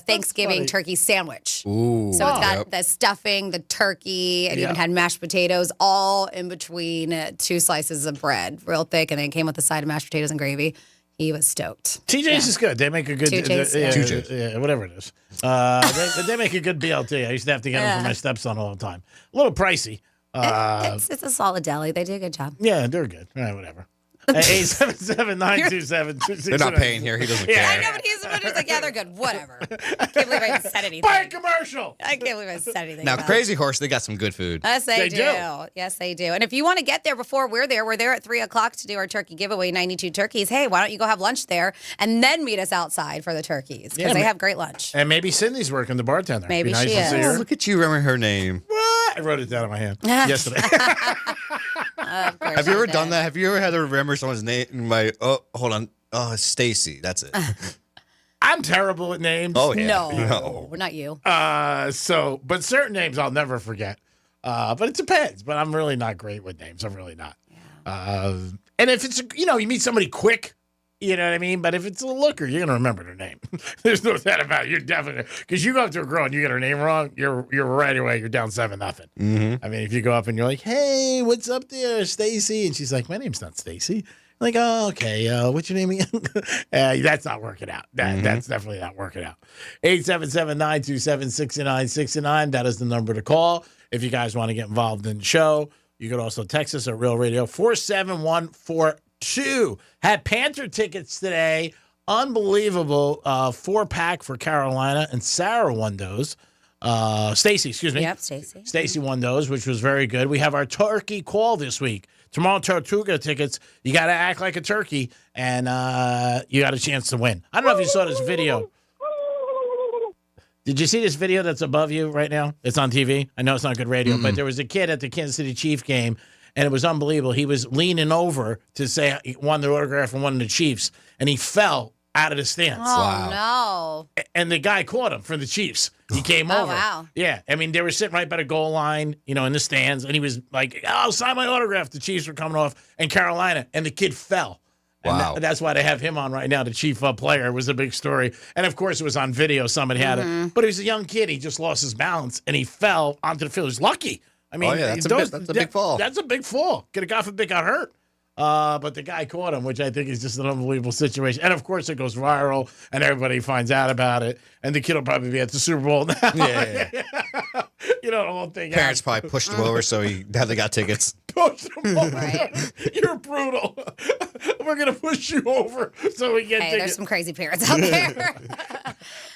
Thanksgiving turkey sandwich. Ooh. So it's got the stuffing, the turkey, and even had mashed potatoes all in between 2 slices of bread, real thick, and then it came with a side of mashed potatoes and gravy. He was stoked. TJ's is good. They make a good... 2J's, yeah, whatever it is. They make a good BLT. I used to have to get them for my stepson all the time. A little pricey. It's a solid deli. They do a good job. Yeah, they're good. All right, whatever. 877-927-2629. They're not paying here. He doesn't care. I know, but he's just like, yeah, they're good. Whatever. I can't believe I said anything. Buy a commercial. I can't believe I said anything. Now, about Crazy Horse, they got some good food. Yes, they do. Yes, they do. And if you want to get there before we're there at 3 o'clock to do our turkey giveaway, 92 turkeys. Hey, why don't you go have lunch there and then meet us outside for the turkeys? Because they have great lunch. And maybe Cindy's working the bartender. Maybe nice she to see is. her. Oh, look at you remember her name. What? I wrote it down in my hand yesterday. Of course Have you ever done that? Have you ever had to remember someone's name? Hold on. Oh, Stacy. That's it. I'm terrible with names. Oh, yeah. No, not you. But certain names I'll never forget. But it depends. But I'm really not great with names. I'm really not. Yeah. And if it's, you meet somebody quick, you know what I mean? But if it's a looker, you're going to remember their name. There's no doubt about it. You're definitely, because you go up to a girl and you get her name wrong, you're right away, you're down 7-0. Mm-hmm. I mean, if you go up and you're like, hey, what's up there, Stacy? And she's like, my name's not Stacy. Like, oh, okay. What's your name again? That's not working out. That's definitely not working out. 877-927-6969. That is the number to call. If you guys want to get involved in the show, you could also text us at Real Radio 47142. Had Panther tickets today. Unbelievable. 4-pack for Carolina, and Sarah won those. Stacy, excuse me. Yep, Stacy. Stacy won those, which was very good. We have our turkey call this week. Tomorrow, Tortuga tickets. You got to act like a turkey, and you got a chance to win. I don't know if you saw this video. Did you see this video that's above you right now? It's on TV. I know it's not good radio, but there was a kid at the Kansas City Chief game, and it was unbelievable. He was leaning over to say he won the autograph from one of the Chiefs, and he fell out of the stands. Oh, no. And the guy caught him from the Chiefs. He came over. Wow. Yeah. I mean, they were sitting right by the goal line, in the stands, and he was like, oh, sign my autograph. The Chiefs were coming off, and Carolina, and the kid fell. Wow. And that's why they have him on right now, the Chief player. It was a big story. And, of course, it was on video. Somebody had it. But he was a young kid. He just lost his balance, and he fell onto the field. He was lucky. I mean, that's a big fall. That's a big fall. Could have got forbid got hurt. But the guy caught him, which I think is just an unbelievable situation. And, of course, it goes viral, and everybody finds out about it. And the kid will probably be at the Super Bowl now. Yeah. The whole thing. Parents probably pushed him over so they got tickets. Push him over. Right. You're brutal. We're going to push you over so we get tickets. There's some crazy parents out there.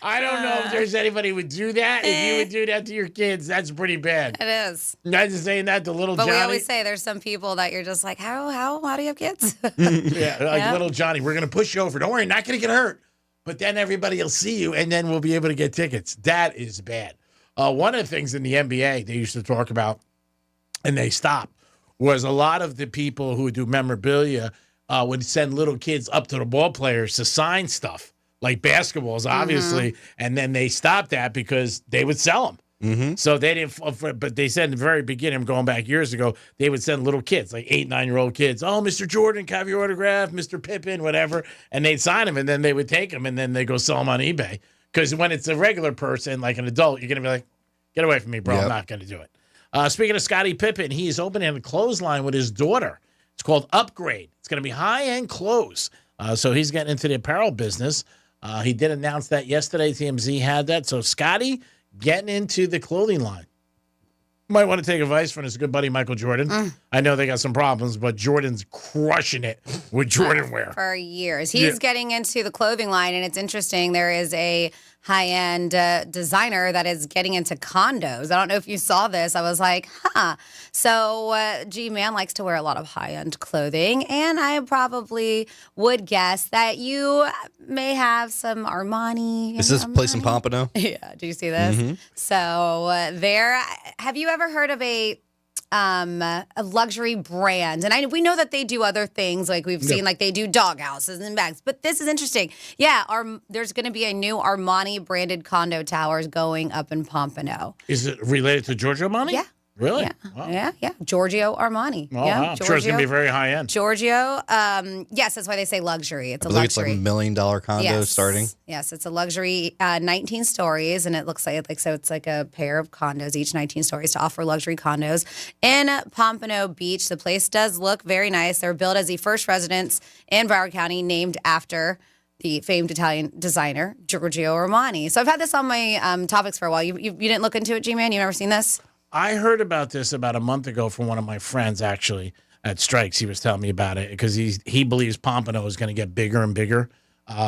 I don't know if there's anybody who would do that. If you would do that to your kids, that's pretty bad. It is. Imagine saying that to little But Johnny. we always say there's some people that you're just like, how do you have kids? Little Johnny, we're going to push you over. Don't worry, not going to get hurt. But then everybody will see you, and then we'll be able to get tickets. That is bad. One of the things in the NBA they used to talk about, and they stopped, was a lot of the people who do memorabilia would send little kids up to the ball players to sign stuff, like basketballs, obviously, and then they stopped that because they would sell them. Mm-hmm. So they didn't, but they said in the very beginning, going back years ago, they would send little kids, like 8, 9-year-old kids. Oh, Mr. Jordan, can I have your autograph? Mr. Pippen, whatever. And they'd sign them, and then they would take them, and then they go sell them on eBay. Because when it's a regular person, like an adult, you're going to be like, get away from me, bro. Yep. I'm not going to do it. Speaking of Scottie Pippen, he's opening a clothesline with his daughter. It's called Upgrade. It's going to be high-end clothes. So he's getting into the apparel business. He did announce that yesterday. TMZ had that. So Scottie getting into the clothing line. Might want to take advice from his good buddy Michael Jordan. I know they got some problems, but Jordan's crushing it with Jordan wear. For years. He's getting into the clothing line, and it's interesting. There is a high-end designer that is getting into condos. I don't know if you saw this. I was like, So G-Man likes to wear a lot of high-end clothing, and I probably would guess that you may have some Armani. Is this place in Pompano? Yeah. Do you see this? Mm-hmm. So have you ever heard of a luxury brand? And we know that they do other things, like we've seen, like they do dog houses and bags. But this is interesting. Yeah, there's going to be a new Armani branded condo towers going up in Pompano. Is it related to Giorgio Armani? Yeah. Really? Yeah, Wow. yeah. Giorgio Armani. Oh, yeah, wow. I'm sure it's going to be very high end. Giorgio. Yes, that's why they say luxury. It's I a believe it's luxury. like $1 million condo starting. Yes, it's a luxury, 19 stories, and it looks like so it's like a pair of condos, each 19 stories, to offer luxury condos in Pompano Beach. The place does look very nice. They were built as the first residence in Broward County, named after the famed Italian designer Giorgio Armani. So I've had this on my topics for a while. You didn't look into it, G-Man? You've never seen this? I heard about this about a month ago from one of my friends, actually, at Strikes. He was telling me about it because he believes Pompano is going to get bigger and bigger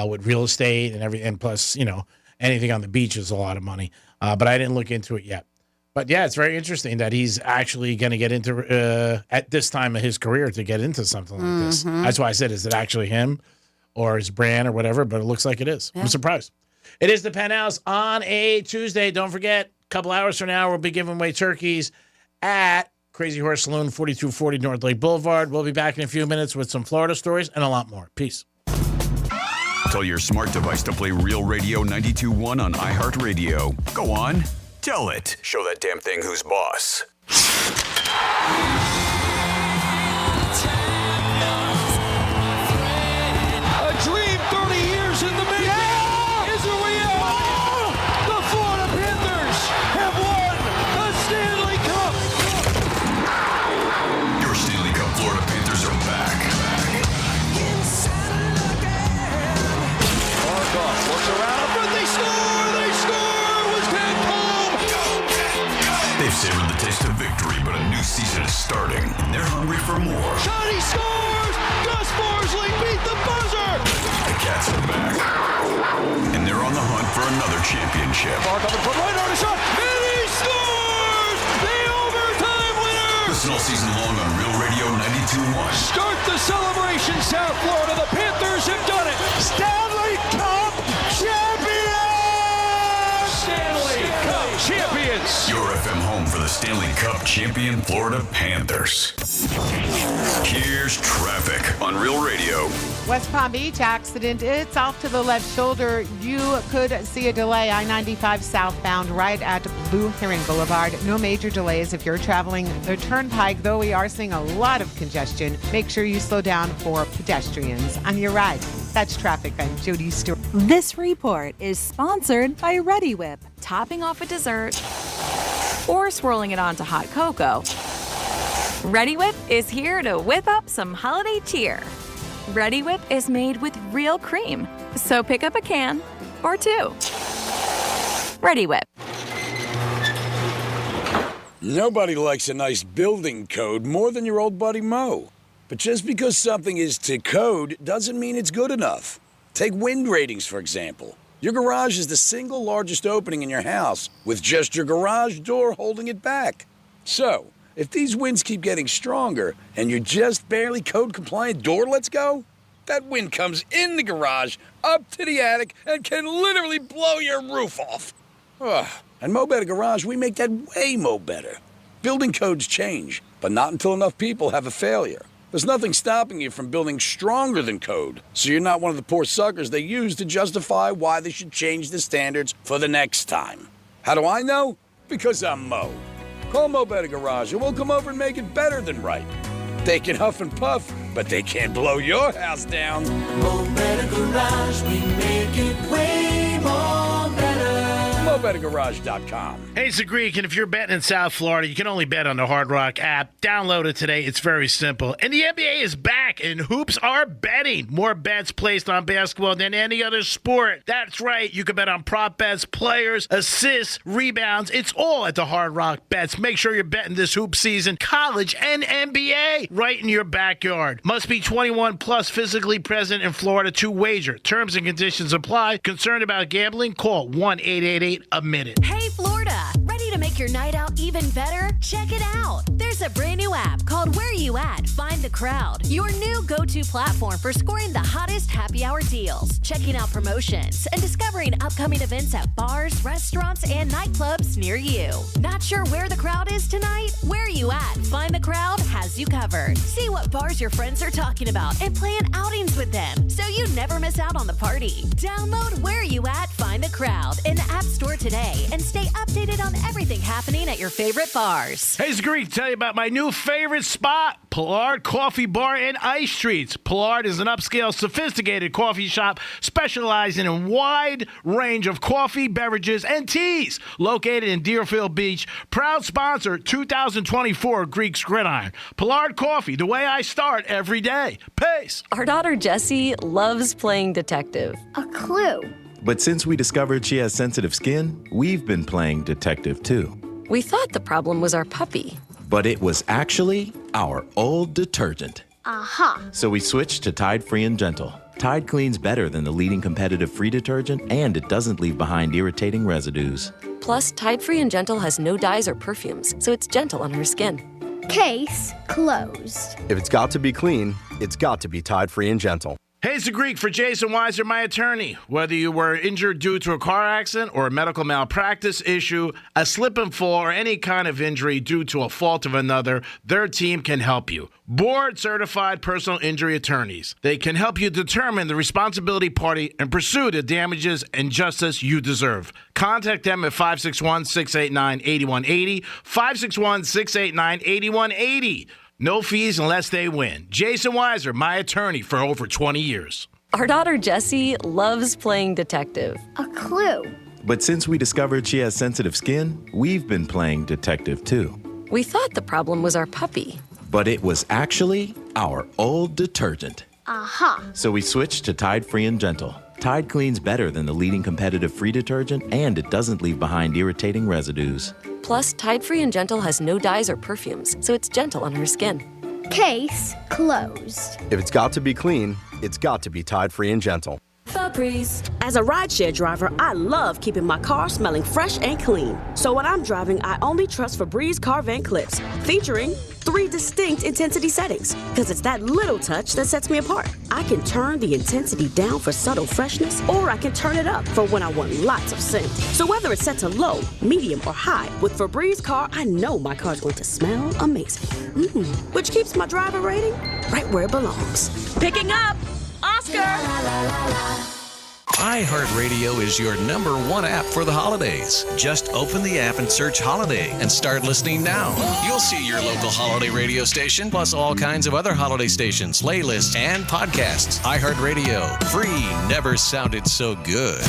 with real estate and everything. And plus, anything on the beach is a lot of money. But I didn't look into it yet. But, yeah, it's very interesting that he's actually going to get into, at this time of his career, to get into something like this. That's why I said, is it actually him or his brand or whatever? But it looks like it is. Yeah. I'm surprised. It is the Penthouse on a Tuesday. Don't forget, a couple hours from now, we'll be giving away turkeys at Crazy Horse Saloon, 4240 North Lake Boulevard. We'll be back in a few minutes with some Florida stories and a lot more. Peace. Tell your smart device to play Real Radio 92.1 on iHeartRadio. Go on, tell it. Show that damn thing who's boss. A dream 30 years in the making. Yeah! Is it real? Oh! The Florida Panthers have won the Stanley Cup. Your Stanley Cup Florida Panthers are back. Markov looks around, but they score! They score! Was Ken home? They've savored the taste of victory, but a new season is starting, and they're hungry for more. Shot, he scores! Gus Borsley beat the buzzer! The Cats are back, and they're on the hunt for another championship. Markov in front, right on a shot, and he scores! The overtime winner! Listen all season long on Real Radio 92.1. Start the celebration, South Florida. The Panthers have done it. Stanley Cup champions! Stanley Cup champions! Your FM home for the Stanley Cup champion Florida Panthers. Here's traffic on Real Radio. West Palm Beach accident. It's off to the left shoulder. You could see a delay. I-95 southbound right at Blue Heron Boulevard. No major delays if you're traveling the turnpike, though we are seeing a lot of congestion. Make sure you slow down for pedestrians on your ride. That's traffic. I'm Jody Stewart. This report is sponsored by Ready Whip. Topping off a dessert or swirling it onto hot cocoa. Ready Whip is here to whip up some holiday cheer. Ready Whip is made with real cream, so pick up a can or two. Ready Whip. Nobody likes a nice building code more than your old buddy Mo. But just because something is to code doesn't mean it's good enough. Take wind ratings, for example. Your garage is the single largest opening in your house, with just your garage door holding it back. So, if these winds keep getting stronger and you're just barely code compliant door lets go, that wind comes in the garage, up to the attic, and can literally blow your roof off. Ugh. At Mo Better Garage, we make that way mo better. Building codes change, but not until enough people have a failure. There's nothing stopping you from building stronger than code, so you're not one of the poor suckers they use to justify why they should change the standards for the next time. How do I know? Because I'm Mo. Call Mo Better Garage and we'll come over and make it better than right. They can huff and puff, but they can't blow your house down. Mo Better Garage, we make it way more better. MoBetterGarage.com. Hey, it's the Greek, and if you're betting in South Florida, you can only bet on the Hard Rock app. Download it today. It's very simple. And the NBA is back, and hoops are betting. More bets placed on basketball than any other sport. That's right. You can bet on prop bets, players, assists, rebounds. It's all at the Hard Rock bets. Make sure you're betting this hoop season, college and NBA, right in your backyard. Must be 21 plus, physically present in Florida to wager. Terms and conditions apply. Concerned about gambling? Call 1-888-A-MINUTE. Hey, Florida, ready to make your night out even better? Check it out. There's a brand new app called Where You At? Find the Crowd, your new go-to platform for scoring the hottest happy hour deals, checking out promotions, and discovering upcoming events at bars, restaurants, and nightclubs near you. Not sure where the crowd is tonight? Where You At? Find the Crowd has you covered. See what bars your friends are talking about and plan outings with them so you never miss out on the party. Download Where You At? Find the Crowd in the App Store store today and stay updated on everything happening at your favorite bars. Hey, it's Greek. Tell you about my new favorite spot, Pollard Coffee Bar and Ice Treats. Pollard is an upscale, sophisticated coffee shop specializing in a wide range of coffee, beverages, and teas. Located in Deerfield Beach, proud sponsor 2024 Greek's Gridiron. Pollard Coffee, the way I start every day. Peace. Our daughter Jessie loves playing detective. A clue. But since we discovered she has sensitive skin, we've been playing detective too. We thought the problem was our puppy. But it was actually our old detergent. Aha. So we switched to Tide Free and Gentle. Tide cleans better than the leading competitive free detergent, and it doesn't leave behind irritating residues. Plus, Tide Free and Gentle has no dyes or perfumes, so it's gentle on her skin. Case closed. If it's got to be clean, it's got to be Tide Free and Gentle. Hey, it's the Greek for Jason Weiser, my attorney. Whether you were injured due to a car accident or a medical malpractice issue, a slip and fall, or any kind of injury due to a fault of another, their team can help you. Board-certified personal injury attorneys. They can help you determine the responsibility party and pursue the damages and justice you deserve. Contact them at 561-689-8180, 561-689-8180. No fees unless they win. Jason Weiser, my attorney for over 20 years. Our daughter Jessie loves playing detective. A clue. But since we discovered she has sensitive skin, we've been playing detective too. We thought the problem was our puppy. But it was actually our old detergent. Aha. So we switched to Tide Free and Gentle. Tide cleans better than the leading competitive free detergent, and it doesn't leave behind irritating residues. Plus, Tide Free and Gentle has no dyes or perfumes, so it's gentle on her skin. Case closed. If it's got to be clean, it's got to be Tide Free and Gentle. Febreze. As a rideshare driver, I love keeping my car smelling fresh and clean. So when I'm driving, I only trust Febreze car vent clips, featuring 3 distinct intensity settings, because it's that little touch that sets me apart. I can turn the intensity down for subtle freshness, or I can turn it up for when I want lots of scent. So whether it's set to low, medium, or high, with Febreze car, I know my car's going to smell amazing. Which keeps my driver rating right where it belongs. Picking up Oscar! iHeartRadio is your #1 app for the holidays. Just open the app and search Holiday and start listening now. You'll see your local holiday radio station, plus all kinds of other holiday stations, playlists, and podcasts. iHeartRadio. Free never sounded so good.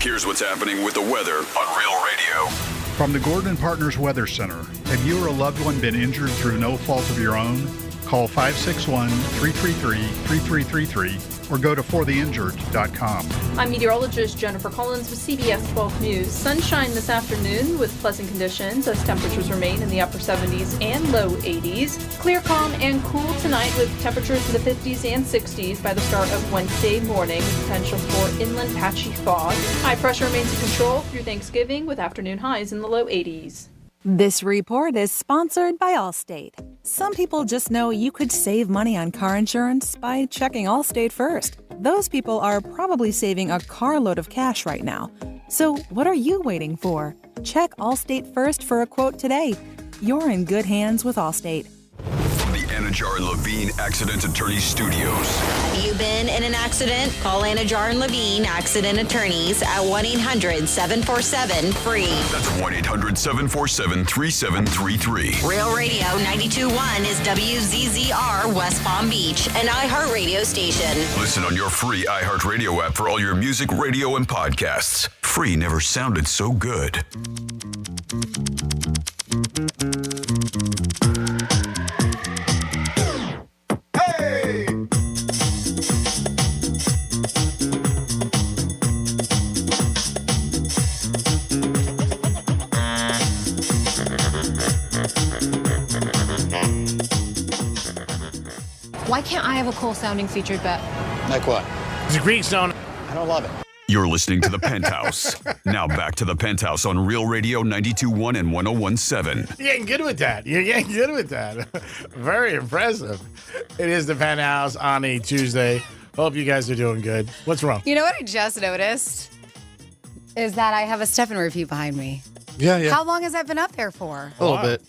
Here's what's happening with the weather on Real Radio. From the Gordon Partners Weather Center, have you or a loved one been injured through no fault of your own? Call 561-333-3333 or go to fortheinjured.com. I'm meteorologist Jennifer Collins with CBS 12 News. Sunshine this afternoon with pleasant conditions as temperatures remain in the upper 70s and low 80s. Clear, calm, and cool tonight with temperatures in the 50s and 60s by the start of Wednesday morning with potential for inland patchy fog. High pressure remains in control through Thanksgiving with afternoon highs in the low 80s. This report is sponsored by Allstate. Some people just know you could save money on car insurance by checking Allstate first. Those people are probably saving a carload of cash right now. So what are you waiting for? Check Allstate first for a quote today. You're in good hands with Allstate. From the Anajar and Levine Accident Attorney Studios. Have you been in an accident? Call Anajar and Levine Accident Attorneys at 1-800-747-FREE. That's 1-800-747-3733. Real Radio 92.1 is WZZR West Palm Beach, an iHeartRadio station. Listen on your free iHeartRadio app for all your music, radio, and podcasts. Free never sounded so good. Why can't I have a cool sounding featured bet? Like what? It's a Greek zone. I don't love it. You're listening to The Penthouse. Now back to The Penthouse on Real Radio 92.1 and 101.7. You're getting good with that. You're getting good with that. Very impressive. It is The Penthouse on a Tuesday. Hope you guys are doing good. What's wrong? You know what I just noticed? Is that I have a Stefan review behind me. Yeah. How long has that been up there for? A little bit.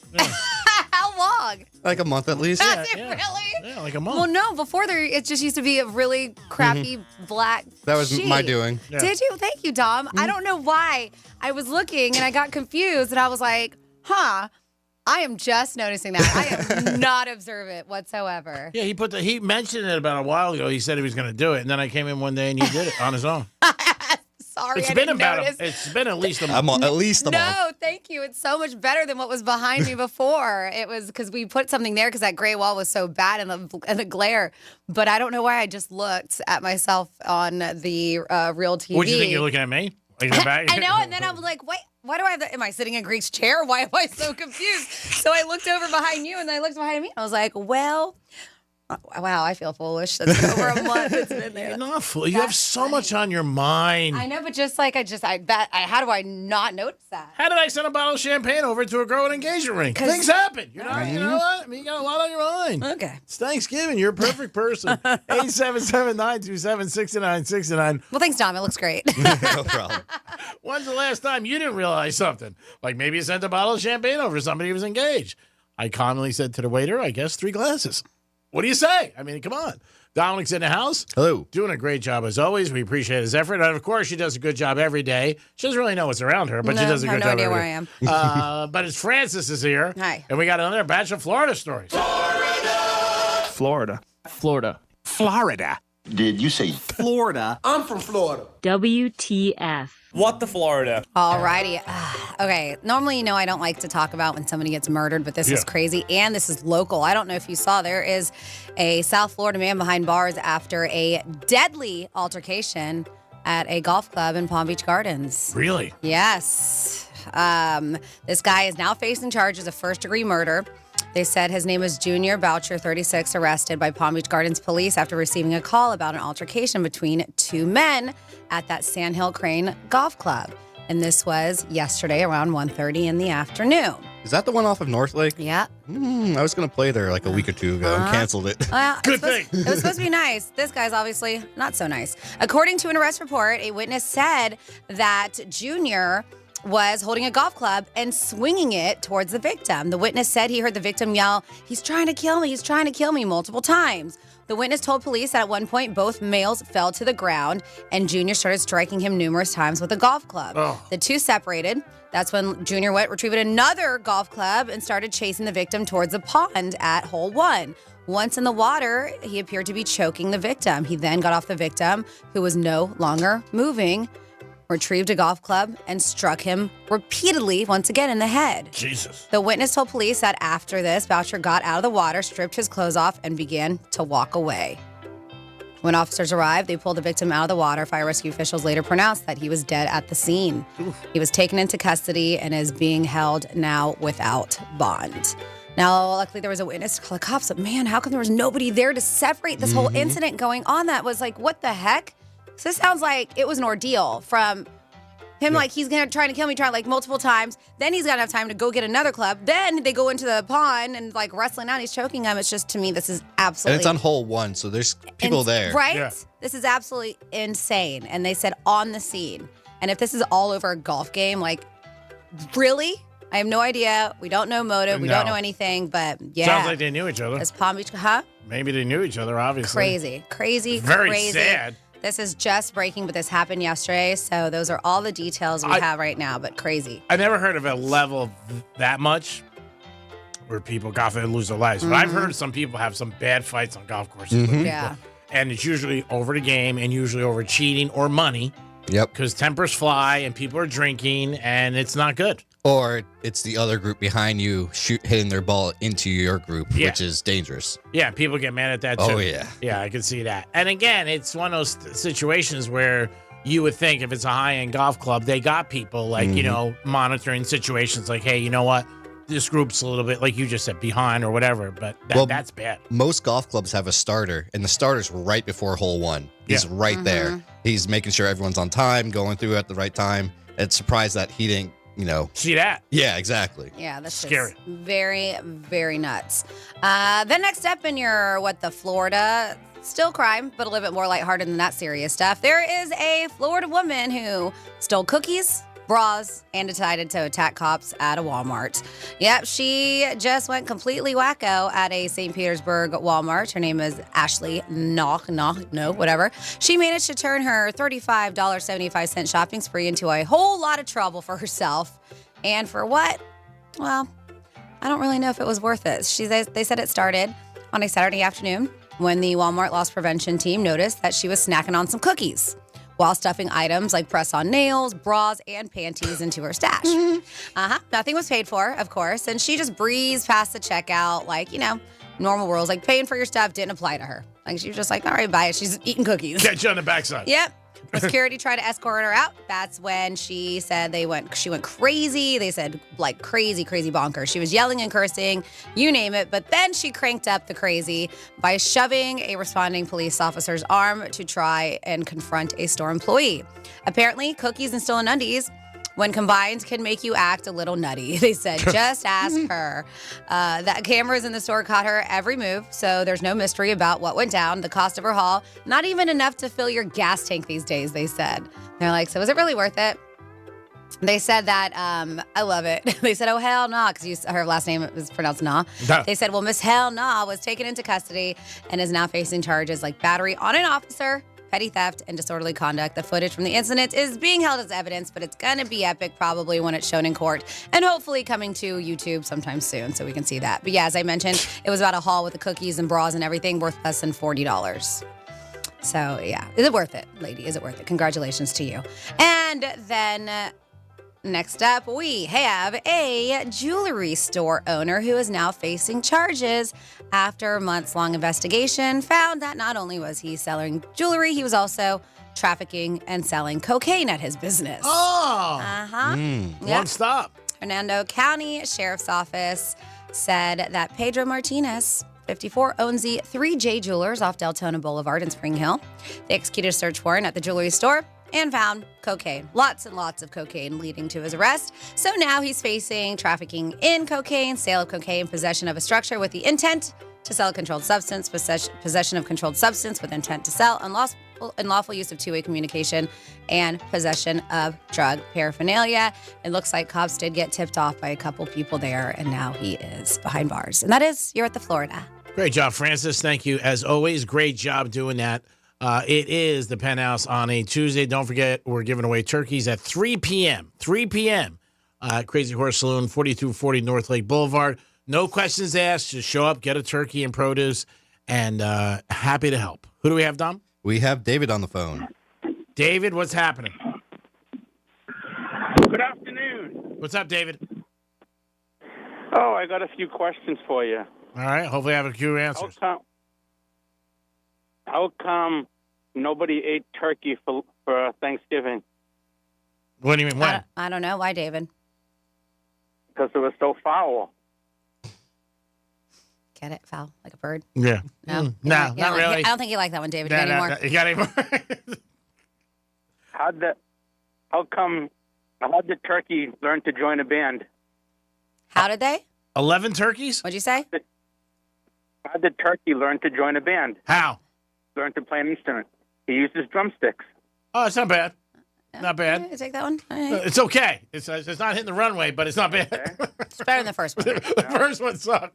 How long? Like a month at least. Does it really? Yeah, like a month. Well, no, before there, it just used to be a really crappy black That was sheet. my doing. Yeah. Did you? Thank you, Dom. I don't know why. I was looking and I got confused and I was like, huh, I am just noticing that. I am not observant whatsoever. Yeah, he mentioned it about a while ago. He said he was going to do it, and then I came in one day and he did it on his own. Sorry, It's I been didn't about notice. it's been at least a month. At least a month. No, thank you. It's so much better than what was behind me before. It was because we put something there because that gray wall was so bad and the glare. But I don't know why I just looked at myself on the real TV. What do you think you're looking at me? Like in the back? I know, and then I was like, wait, why do I have that? Am I sitting in Greek's chair? Why am I so confused? So I looked over behind you, and then I looked behind me. I was like, well, wow, I feel foolish. That's been over a month. It's been there. You're not fool. You have so much on your mind. I know, but just like how do I not notice that? How did I send a bottle of champagne over to a girl at an engagement ring? Things happen. You know, you know what? I mean, you got a lot on your mind. Okay. It's Thanksgiving. You're a perfect person. 877-927-6969. Well, thanks, Dom. It looks great. No problem. When's the last time you didn't realize something? Like maybe you sent a bottle of champagne over to somebody who was engaged. I calmly said to the waiter, I guess 3 glasses. What do you say? I mean, come on. Dominic's in the house. Hello. Doing a great job as always. We appreciate his effort. And of course, she does a good job every day. She doesn't really know what's around her, but she does a good job. I have no idea every where I day. am. But it's Francis is here. Hi. And we got another batch of Florida stories. Florida. Florida. Did you say Florida? I'm from Florida. WTF. What the Florida? Alrighty. Okay. Normally, I don't like to talk about when somebody gets murdered, but this is crazy. And this is local. I don't know if you saw, there is a South Florida man behind bars after a deadly altercation at a golf club in Palm Beach Gardens. Really? Yes. This guy is now facing charges of first-degree murder. They said his name was Junior Boucher, 36, arrested by Palm Beach Gardens police after receiving a call about an altercation between 2 men at that Sandhill Crane Golf Club. And this was yesterday around 1:30 in the afternoon. Is that the one off of North Lake? Yeah. I was going to play there like a week or 2 ago and canceled it. Well, Good thing. It was supposed to be nice. This guy's obviously not so nice. According to an arrest report, a witness said that Junior was holding a golf club and swinging it towards the victim. The witness said he heard the victim yell, "He's trying to kill me, he's trying to kill me," multiple times. The witness told police that at one point both males fell to the ground and Junior started striking him numerous times with a golf club. Oh. The two separated. That's when Junior went, retrieved another golf club and started chasing the victim towards the pond at hole 1. Once in the water, he appeared to be choking the victim. He then got off the victim, who was no longer moving, retrieved a golf club, and struck him repeatedly, once again, in the head. Jesus. The witness told police that after this, Boucher got out of the water, stripped his clothes off, and began to walk away. When officers arrived, they pulled the victim out of the water. Fire rescue officials later pronounced that he was dead at the scene. He was taken into custody and is being held now without bond. Now, luckily, there was a witness to call the cops, but man, how come there was nobody there to separate this whole incident going on? That was like, what the heck? So this sounds like it was an ordeal from him, like he's trying to kill me, multiple times. Then he's got enough time to go get another club. Then they go into the pond and wrestling out. He's choking him. It's just, to me, this is absolutely. And it's on hole 1, so there's people there. Right? Yeah. This is absolutely insane. And they said on the scene. And if this is all over a golf game, really? I have no idea. We don't know motive. We don't know anything. But yeah. Sounds like they knew each other. It's Palm Beach, huh? Maybe they knew each other, obviously. Crazy. Very crazy. sad. This is just breaking, but this happened yesterday. So those are all the details we have right now, but crazy. I never heard of a level that much where people golf and lose their lives. But I've heard some people have some bad fights on golf courses. With people. Yeah. And it's usually over the game and usually over cheating or money. Yep. Because tempers fly and people are drinking and it's not good. Or it's the other group behind you hitting their ball into your group, which is dangerous. Yeah, people get mad at that too. Oh, yeah. Yeah, I can see that. And again, it's one of those situations where you would think if it's a high-end golf club, they got people monitoring situations like, hey, you know what? This group's a little bit, like you just said, behind or whatever, but that's bad. Most golf clubs have a starter, and the starter's right before hole 1. He's right there. He's making sure everyone's on time, going through at the right time. It's surprised that he didn't, see that? Yeah, exactly. Yeah, that's scary. Just very, very nuts. Then next up in your, the Florida, still crime, but a little bit more lighthearted than that serious stuff. There is a Florida woman who stole cookies bras and decided to attack cops at a Walmart. Yep, she just went completely wacko at a St. Petersburg Walmart. Her name is Ashley whatever. She managed to turn her $35.75 shopping spree into a whole lot of trouble for herself. And for what? Well, I don't really know if it was worth it. They said it started on a Saturday afternoon when the Walmart loss prevention team noticed that she was snacking on some cookies while stuffing items like press-on nails, bras, and panties into her stash. Nothing was paid for, of course, and she just breezed past the checkout like, normal rules. Like, paying for your stuff didn't apply to her. Like, she was just like, all right, bye. She's eating cookies. Catch you on the backside. Yep. When security tried to escort her out, that's when she said she went crazy. They said, like, crazy bonkers. She was yelling and cursing, you name it. But then she cranked up the crazy by shoving a responding police officer's arm to try and confront a store employee. Apparently, cookies and stolen undies, when combined, can make you act a little nutty. They said, just ask her. That cameras in the store caught her every move, so there's no mystery about what went down. The cost of her haul, not even enough to fill your gas tank these days, they said. They're like, so is it really worth it? They said that, I love it. They said, oh, hell nah, because her last name was pronounced nah. They said, well, Miss Hell Nah was taken into custody and is now facing charges like battery on an officer, petty theft, and disorderly conduct. The footage from the incident is being held as evidence, but it's going to be epic probably when it's shown in court and hopefully coming to YouTube sometime soon so we can see that. But yeah, as I mentioned, it was about a haul with the cookies and bras and everything worth less than $40. So yeah, is it worth it, lady? Is it worth it? Congratulations to you. And then next up, we have a jewelry store owner who is now facing charges after a months-long investigation found that not only was he selling jewelry, he was also trafficking and selling cocaine at his business. Oh! Yep. One stop. Hernando County Sheriff's Office said that Pedro Martinez, 54, owns the 3J Jewelers off Deltona Boulevard in Spring Hill. They executed a search warrant at the jewelry store and found cocaine. Lots and lots of cocaine leading to his arrest. So now he's facing trafficking in cocaine, sale of cocaine, possession of a structure with the intent to sell a controlled substance, possession of controlled substance with intent to sell, unlawful use of two-way communication, and possession of drug paraphernalia. It looks like cops did get tipped off by a couple people there, and now he is behind bars. And that is, you're at the Florida. Great job, Francis. Thank you. As always, great job doing that. It is the Penthouse on a Tuesday. Don't forget, we're giving away turkeys at 3 p.m. 3 p.m. Crazy Horse Saloon, 4240 North Lake Boulevard. No questions asked. Just show up, get a turkey and produce, and happy to help. Who do we have, Dom? We have David on the phone. David, what's happening? Good afternoon. What's up, David? Oh, I got a few questions for you. All right. Hopefully I have a few answers. How come nobody ate turkey for Thanksgiving? What do you mean, when? I don't know. Why, David? Because it was so foul. Get it? Foul? Like a bird? Yeah. No? No, not really. I don't think you like that one, David. You got any more? You got any more? How'd the turkey learn to join a band? How did they? 11 turkeys? What'd you say? How'd the turkey learn to join a band? How? Learn to play an instrument. He uses drumsticks. Oh, it's not bad. Not bad. You take that one? All right. It's okay. It's not hitting the runway, but it's not bad. It's better than the first one. The first one sucked.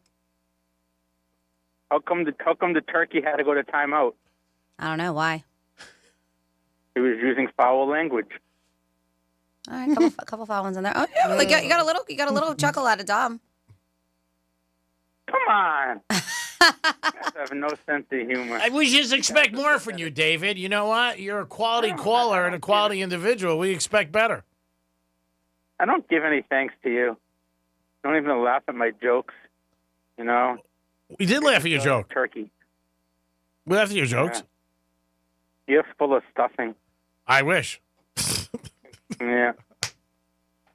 How come the turkey had to go to timeout? I don't know. Why? He was using foul language. All right, couple foul ones in there. Oh, yeah, like you got a little chuckle out of Dom. Come on. I have no sense of humor. We just expect more from you, David. You know what? You're a quality caller and a quality individual. We expect better. I don't give any thanks to you. Don't even laugh at my jokes. You know? We did laugh at your joke. Turkey. We laughed at your jokes. Yeah. You're full of stuffing. I wish. Yeah.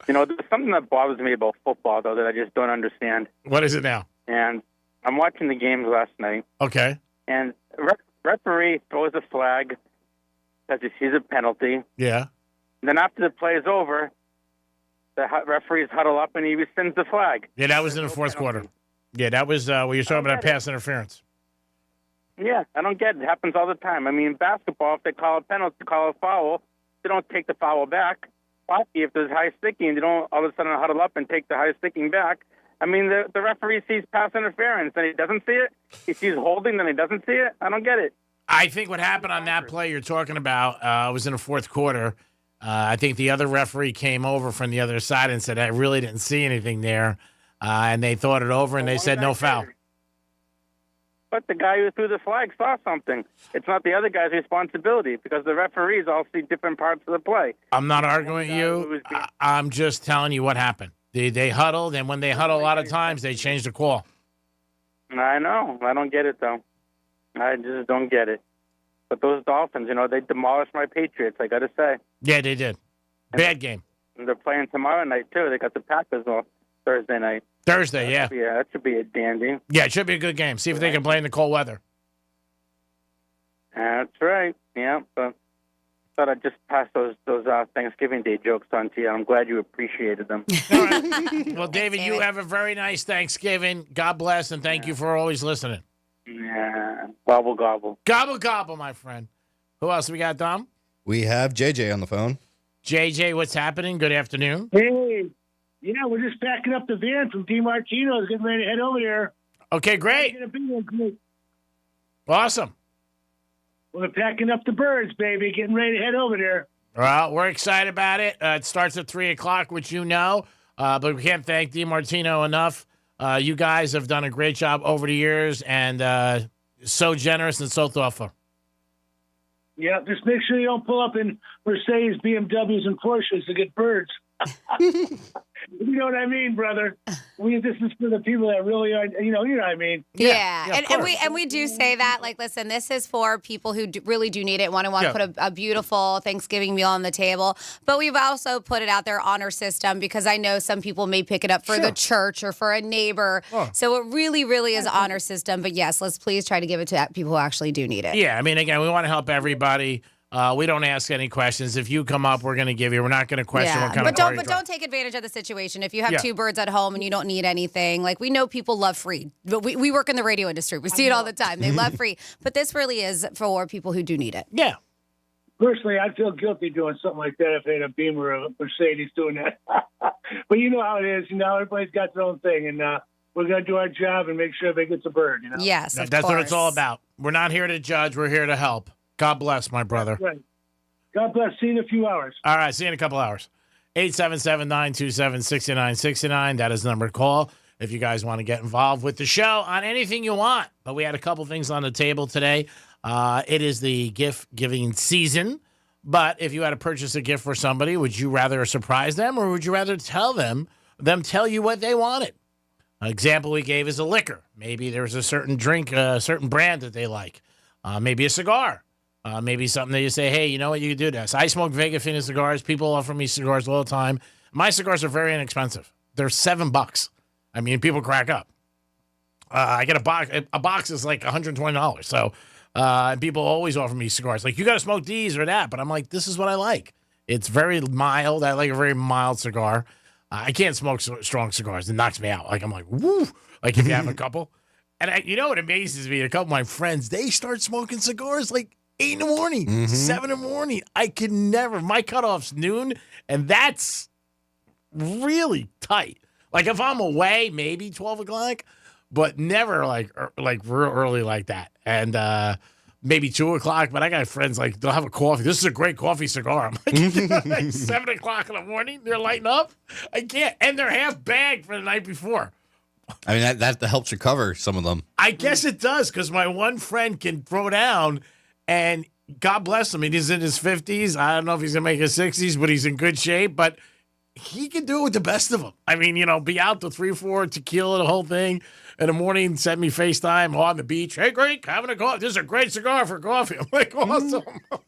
You know, there's something that bothers me about football, though, that I just don't understand. What is it now? And I'm watching the games last night. Okay. And referee throws a flag because he sees a penalty. Yeah. And then after the play is over, the referees huddle up and he rescinds the flag. Yeah, that was in the fourth quarter. Yeah, that was what you're talking about, pass interference. Yeah, I don't get it. It happens all the time. I mean, in basketball, if they call a penalty, call a foul, they don't take the foul back. hockey, if there's high sticking, they don't all of a sudden huddle up and take the high sticking back. I mean, the referee sees pass interference, and he doesn't see it. He sees holding, then he doesn't see it. I don't get it. I think what happened on that play you're talking about was in the fourth quarter. I think the other referee came over from the other side and said, I really didn't see anything there. And they thought it over, and they said no foul. But the guy who threw the flag saw something. It's not the other guy's responsibility because the referees all see different parts of the play. I'm not arguing with you. I'm just telling you what happened. They huddled, and when they huddle a lot of times, they change the call. I know. I don't get it, though. I just don't get it. But those Dolphins, they demolished my Patriots, I got to say. Yeah, they did. Bad game. And they're playing tomorrow night, too. They got the Packers on Thursday night. Thursday, yeah. Yeah, that should be a dandy. Yeah, it should be a good game. See if they can play in the cold weather. That's right. Yeah, but thought I'd just pass those Thanksgiving Day jokes on to you. I'm glad you appreciated them. All right. Well, David, you have a very nice Thanksgiving. God bless, and thank you for always listening. Yeah. Gobble, gobble. Gobble, gobble, my friend. Who else we got, Dom? We have JJ on the phone. JJ, what's happening? Good afternoon. Hey. Yeah, we're just packing up the van from DiMartino's, getting ready to head over there. Okay, great. Awesome. We're packing up the birds, baby, getting ready to head over there. Well, we're excited about it. It starts at 3 o'clock, which you know, but we can't thank DiMartino enough. You guys have done a great job over the years and so generous and so thoughtful. Yeah, just make sure you don't pull up in Mercedes, BMWs, and Porsches to get birds. You know what I mean, brother? This is for the people that really are, you know what I mean? Yeah. And we do say that, like, listen, this is for people who really do need it, want to put a beautiful Thanksgiving meal on the table. But we've also put it out there on our system because I know some people may pick it up for the church or for a neighbor. Oh. So it really, really is on our system. But yes, let's please try to give it to people who actually do need it. Yeah, I mean, again, we want to help everybody. We don't ask any questions. If you come up, we're going to give you. We're not going to question what kind of car you don't take advantage of the situation. If you have two birds at home and you don't need anything, like we know people love free. But we work in the radio industry. We see it all the time. They love free. But this really is for people who do need it. Yeah. Personally, I'd feel guilty doing something like that if they had a Beamer or a Mercedes doing that. But you know how it is. Everybody's got their own thing. And we're going to do our job and make sure they get a bird. Yes, that's what it's all about. We're not here to judge. We're here to help. God bless, my brother. Right. God bless. See you in a few hours. All right. See you in a couple hours. 877-927-6969. That is the number to call if you guys want to get involved with the show on anything you want. But we had a couple things on the table today. It is the gift giving season. But if you had to purchase a gift for somebody, would you rather surprise them or would you rather tell them you what they wanted? An example we gave is a liquor. Maybe there's a certain drink, a certain brand that they like. Maybe a cigar. Maybe something that you say, hey, you know what, you can do this. I smoke Vega Fina cigars. People offer me cigars all the time. My cigars are very inexpensive. They're $7. I mean, people crack up. I get a box. A box is like $120. So, and people always offer me cigars. Like, you got to smoke these or that. But I'm like, this is what I like. It's very mild. I like a very mild cigar. I can't smoke strong cigars. It knocks me out. Like, I'm like, woo. Like, if you have a couple. And you know what amazes me? A couple of my friends, they start smoking cigars like 8 in the morning, 7 in the morning. I could never. My cutoff's noon, and that's really tight. Like, if I'm away, maybe 12 o'clock, but never like real early like that. And maybe 2 o'clock, but I got friends, like, they'll have a coffee. This is a great coffee cigar. I'm like 7 o'clock in the morning, they're lighting up. I can't. And they're half bagged for the night before. I mean, that helps you cover some of them. I guess it does, because my one friend can throw down. And God bless him. He's in his 50s. I don't know if he's going to make his 60s, but he's in good shape. But he can do it with the best of them. I mean, be out to 3-4 tequila, the whole thing. In the morning, send me FaceTime on the beach. Hey, great, having a coffee. This is a great cigar for coffee. I'm like, awesome.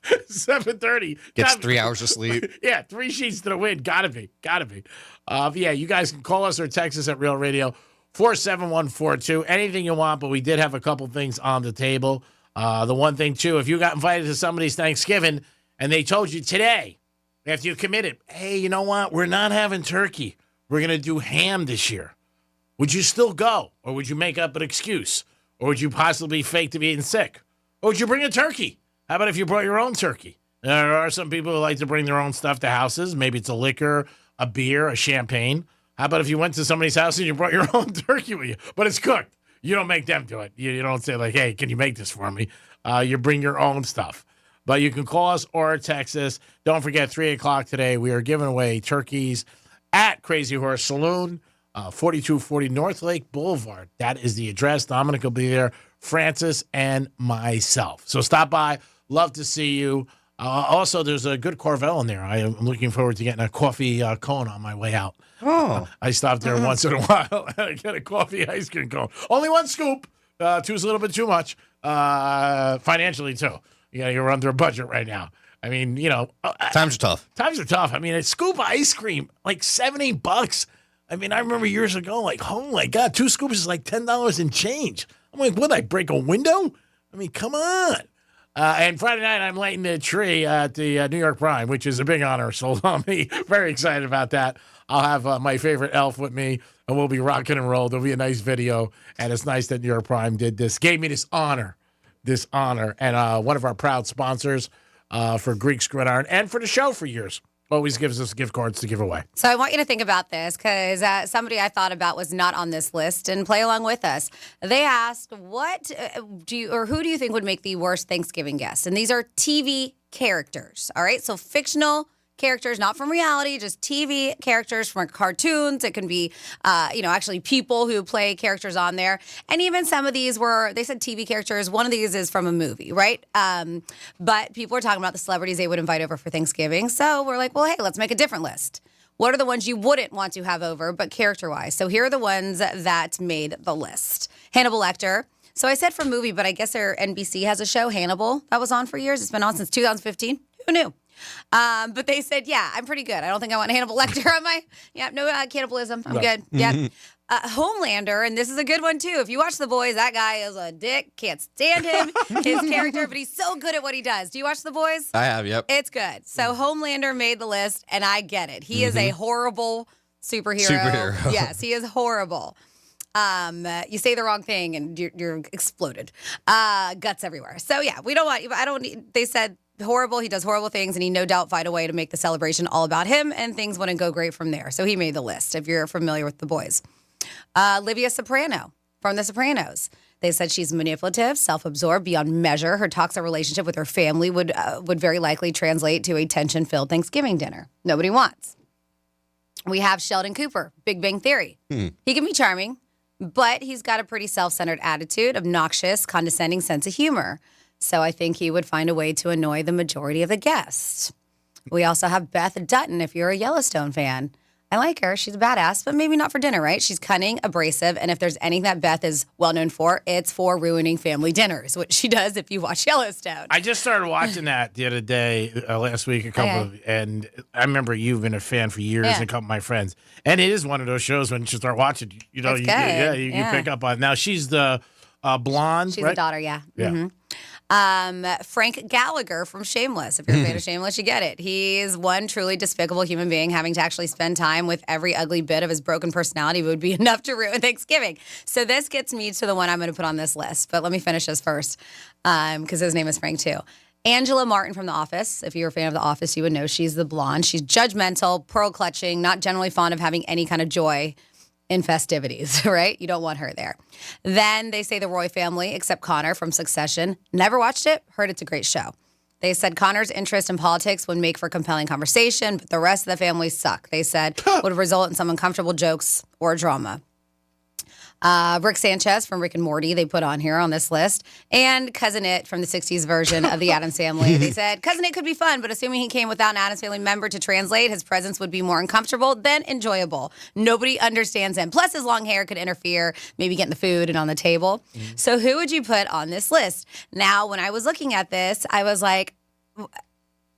7:30. Gets 3 hours of sleep. Yeah, 3 sheets to the wind. Gotta be. Yeah, you guys can call us or text us at Real Radio 47142. Anything you want, but we did have a couple things on the table. The one thing, too, if you got invited to somebody's Thanksgiving and they told you today, after you committed, hey, you know what? We're not having turkey. We're going to do ham this year. Would you still go? Or would you make up an excuse? Or would you possibly fake to being sick? Or would you bring a turkey? How about if you brought your own turkey? There are some people who like to bring their own stuff to houses. Maybe it's a liquor, a beer, a champagne. How about if you went to somebody's house and you brought your own turkey with you, but it's cooked? You don't make them do it. You don't say like, hey, can you make this for me? You bring your own stuff. But you can call us or text us. Don't forget, 3 o'clock today, we are giving away turkeys at Crazy Horse Saloon, 4240 North Lake Boulevard. That is the address. Dominic will be there, Francis, and myself. So stop by. Love to see you. Also, there's a good Corvell in there. I am looking forward to getting a coffee cone on my way out. Oh. I stop there once in a while and I get a coffee ice cream cone. Only one scoop. Two's a little bit too much. Financially, too. You're under a budget right now. I mean, times are tough. Times are tough. I mean, a scoop of ice cream, like $70. I mean, I remember years ago, like, oh my God, 2 scoops is like $10 and change. I'm like, what, I break a window? I mean, come on. And Friday night, I'm lighting the tree at the New York Prime, which is a big honor sold on me. Very excited about that. I'll have my favorite elf with me, and we'll be rocking and roll. There'll be a nice video, and it's nice that New York Prime gave me this honor. And one of our proud sponsors for Greek's Gridiron and for the show for years always gives us gift cards to give away. So I want you to think about this because somebody I thought about was not on this list and play along with us. They asked, who do you think would make the worst Thanksgiving guest? And these are TV characters, all right? So fictional characters, not from reality, just TV characters from cartoons. It can be, actually people who play characters on there. And even some of these they said TV characters. One of these is from a movie, right? But people were talking about the celebrities they would invite over for Thanksgiving. So we're like, well, hey, let's make a different list. What are the ones you wouldn't want to have over, but character-wise? So here are the ones that made the list. Hannibal Lecter. So I said from movie, but I guess NBC has a show, Hannibal, that was on for years. It's been on since 2015. Who knew? But they said, yeah, I'm pretty good. I don't think I want Hannibal Lecter on my, no cannibalism. I'm good. Yeah. Homelander, and this is a good one too. If you watch The Boys, that guy is a dick. Can't stand him, his character, but he's so good at what he does. Do you watch The Boys? I have, yep. It's good. So Homelander made the list, and I get it. He is a horrible superhero. Yes, he is horrible. You say the wrong thing, and you're exploded. Guts everywhere. So yeah, they said horrible. He does horrible things, and he no doubt find a way to make the celebration all about him, and things wouldn't go great from there. So he made the list, if you're familiar with The Boys. Livia Soprano from The Sopranos. They said she's manipulative, self-absorbed beyond measure. Her toxic relationship with her family would very likely translate to a tension-filled Thanksgiving dinner. Nobody wants. We have Sheldon Cooper, Big Bang Theory. He can be charming, but he's got a pretty self-centered attitude, obnoxious, condescending sense of humor. So I think he would find a way to annoy the majority of the guests. We also have Beth Dutton, if you're a Yellowstone fan. I like her. She's a badass, but maybe not for dinner, right? She's cunning, abrasive, and if there's anything that Beth is well known for, it's for ruining family dinners, which she does if you watch Yellowstone. I just started watching that the other day, last week, and I remember you've been a fan for years and a couple of my friends. And it is one of those shows when you start watching, you pick up on. Now, she's the blonde, She's right? the daughter, yeah. Yeah. Mm-hmm. Frank Gallagher from Shameless. If you're a fan of Shameless, you get it. He's one truly despicable human being. Having to actually spend time with every ugly bit of his broken personality would be enough to ruin Thanksgiving. So this gets me to the one I'm going to put on this list. But let me finish this first because his name is Frank too. Angela Martin from The Office. If you're a fan of The Office, you would know she's the blonde. She's judgmental, pearl-clutching, not generally fond of having any kind of joy in festivities, right? You don't want her there. Then they say the Roy family, except Connor from Succession. Never watched it, heard it's a great show. They said Connor's interest in politics would make for compelling conversation, but the rest of the family suck. They said would result in some uncomfortable jokes or drama. Rick Sanchez from Rick and Morty, they put on here on this list. And Cousin It from the 60s version of the Addams Family. They said Cousin It could be fun, but assuming he came without an Addams Family member to translate, his presence would be more uncomfortable than enjoyable. Nobody understands him. Plus, his long hair could interfere, maybe getting the food and on the table. So who would you put on this list? Now, when I was looking at this, I was like,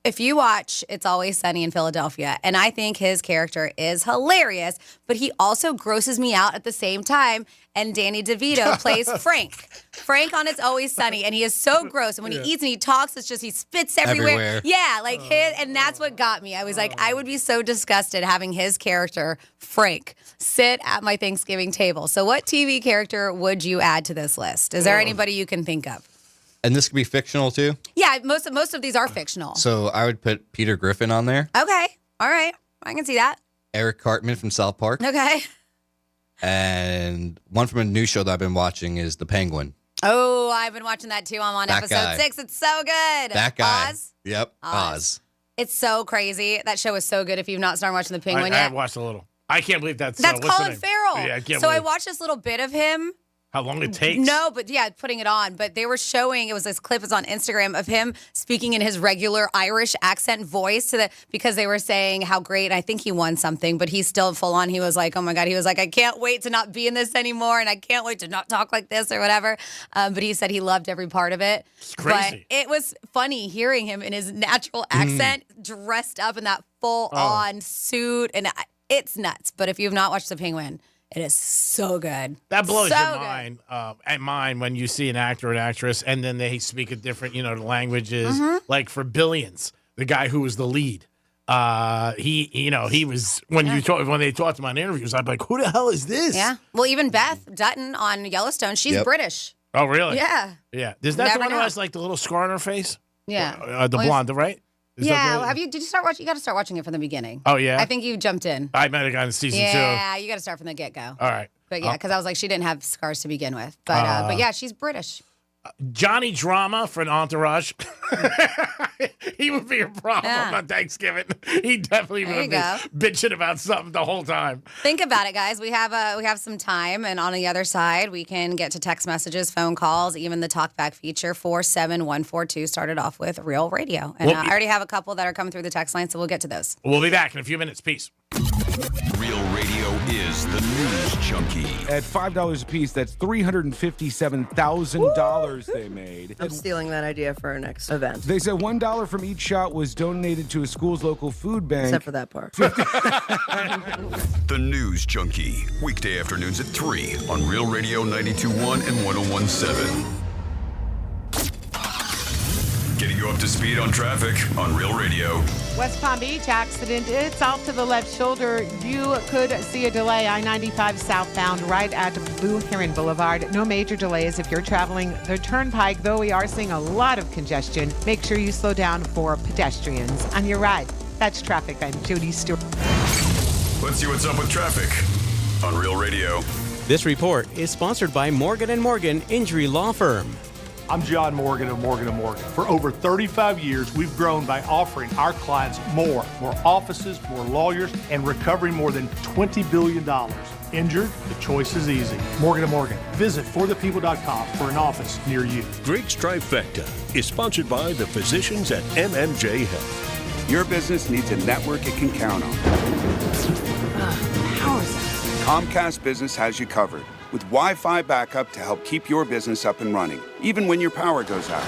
if you watch It's Always Sunny in Philadelphia, and I think his character is hilarious, but he also grosses me out at the same time, and Danny DeVito plays Frank. Frank on It's Always Sunny, and he is so gross. And when he eats and he talks, it's just he spits everywhere. Yeah, like and that's what got me. I was like, I would be so disgusted having his character, Frank, sit at my Thanksgiving table. So what TV character would you add to this list? Is there anybody you can think of? And this could be fictional too? Yeah, most of these are fictional. So I would put Peter Griffin on there. Okay. All right. I can see that. Eric Cartman from South Park. Okay. And one from a new show that I've been watching is The Penguin. Oh, I've been watching that too. I'm on That episode guy. 6. It's so good. That guy. Oz? Yep. Oz. It's so crazy. That show is so good if you've not started watching The Penguin I yet. watched a little. I can't believe that's That's what's the Colin name? Farrell. Yeah, I can't so I believe watched this little bit of him. how long it takes. No, but yeah, putting it on. But they were showing, it was this clip, it's on Instagram, of him speaking in his regular Irish accent voice because they were saying how great, and I think he won something, but he's still full on. He was like, oh my God, he was like, I can't wait to not be in this anymore, and I can't wait to not talk like this or whatever. But he said he loved every part of it. It's crazy. But it was funny hearing him in his natural accent, dressed up in that full-on suit, and it's nuts. But if you've not watched The Penguin, it is so good. That blows so your good. mind and mine when you see an actor or an actress and then they speak a different, languages. Like for Billions, the guy who was the lead, he was when they talked to him on interviews, I'm like, who the hell is this? Yeah. Well, even Beth Dutton on Yellowstone, she's British. Oh, really? Yeah. Yeah. Is that Never the one who know. has like the little scar on her face? Yeah. The blonde, right? Is that the- Did you start watching? You got to start watching it from the beginning. Oh, yeah? I think you jumped in. I might have gotten season 2. Yeah, you got to start from the get go. All right. But yeah, because I was like, she didn't have scars to begin with. But yeah, she's British. Johnny Drama for an Entourage. He would be a problem on Thanksgiving. He definitely would be bitching about something the whole time. Think about it, guys. We have some time, and on the other side, we can get to text messages, phone calls, even the talkback feature. 47142 started off with Real Radio, and I already have a couple that are coming through the text line, so we'll get to those. We'll be back in a few minutes. Peace. Real Radio is the news junkie. At $5 a piece, that's $357,000 they made. I'm stealing that idea for our next event. They said $1 from each shot was donated to a school's local food bank. Except for that part. The News Junkie. Weekday afternoons at 3 on Real Radio 92.1 and 101.7. Getting you up to speed on traffic on Real Radio. West Palm Beach accident. It's off to the left shoulder. You could see a delay. I-95 southbound right at Blue Heron Boulevard. No major delays if you're traveling the turnpike, though we are seeing a lot of congestion. Make sure you slow down for pedestrians on your ride. That's traffic. I'm Jody Stewart. Let's see what's up with traffic on Real Radio. This report is sponsored by Morgan & Morgan Injury Law Firm. I'm John Morgan of Morgan & Morgan. For over 35 years, we've grown by offering our clients more offices, more lawyers, and recovering more than $20 billion. Injured? The choice is easy. Morgan & Morgan. Visit forthepeople.com for an office near you. Drake's Trifecta is sponsored by the physicians at MMJ Health. Your business needs a network it can count on. How is that? Comcast Business has you covered with Wi-Fi backup to help keep your business up and running, even when your power goes out.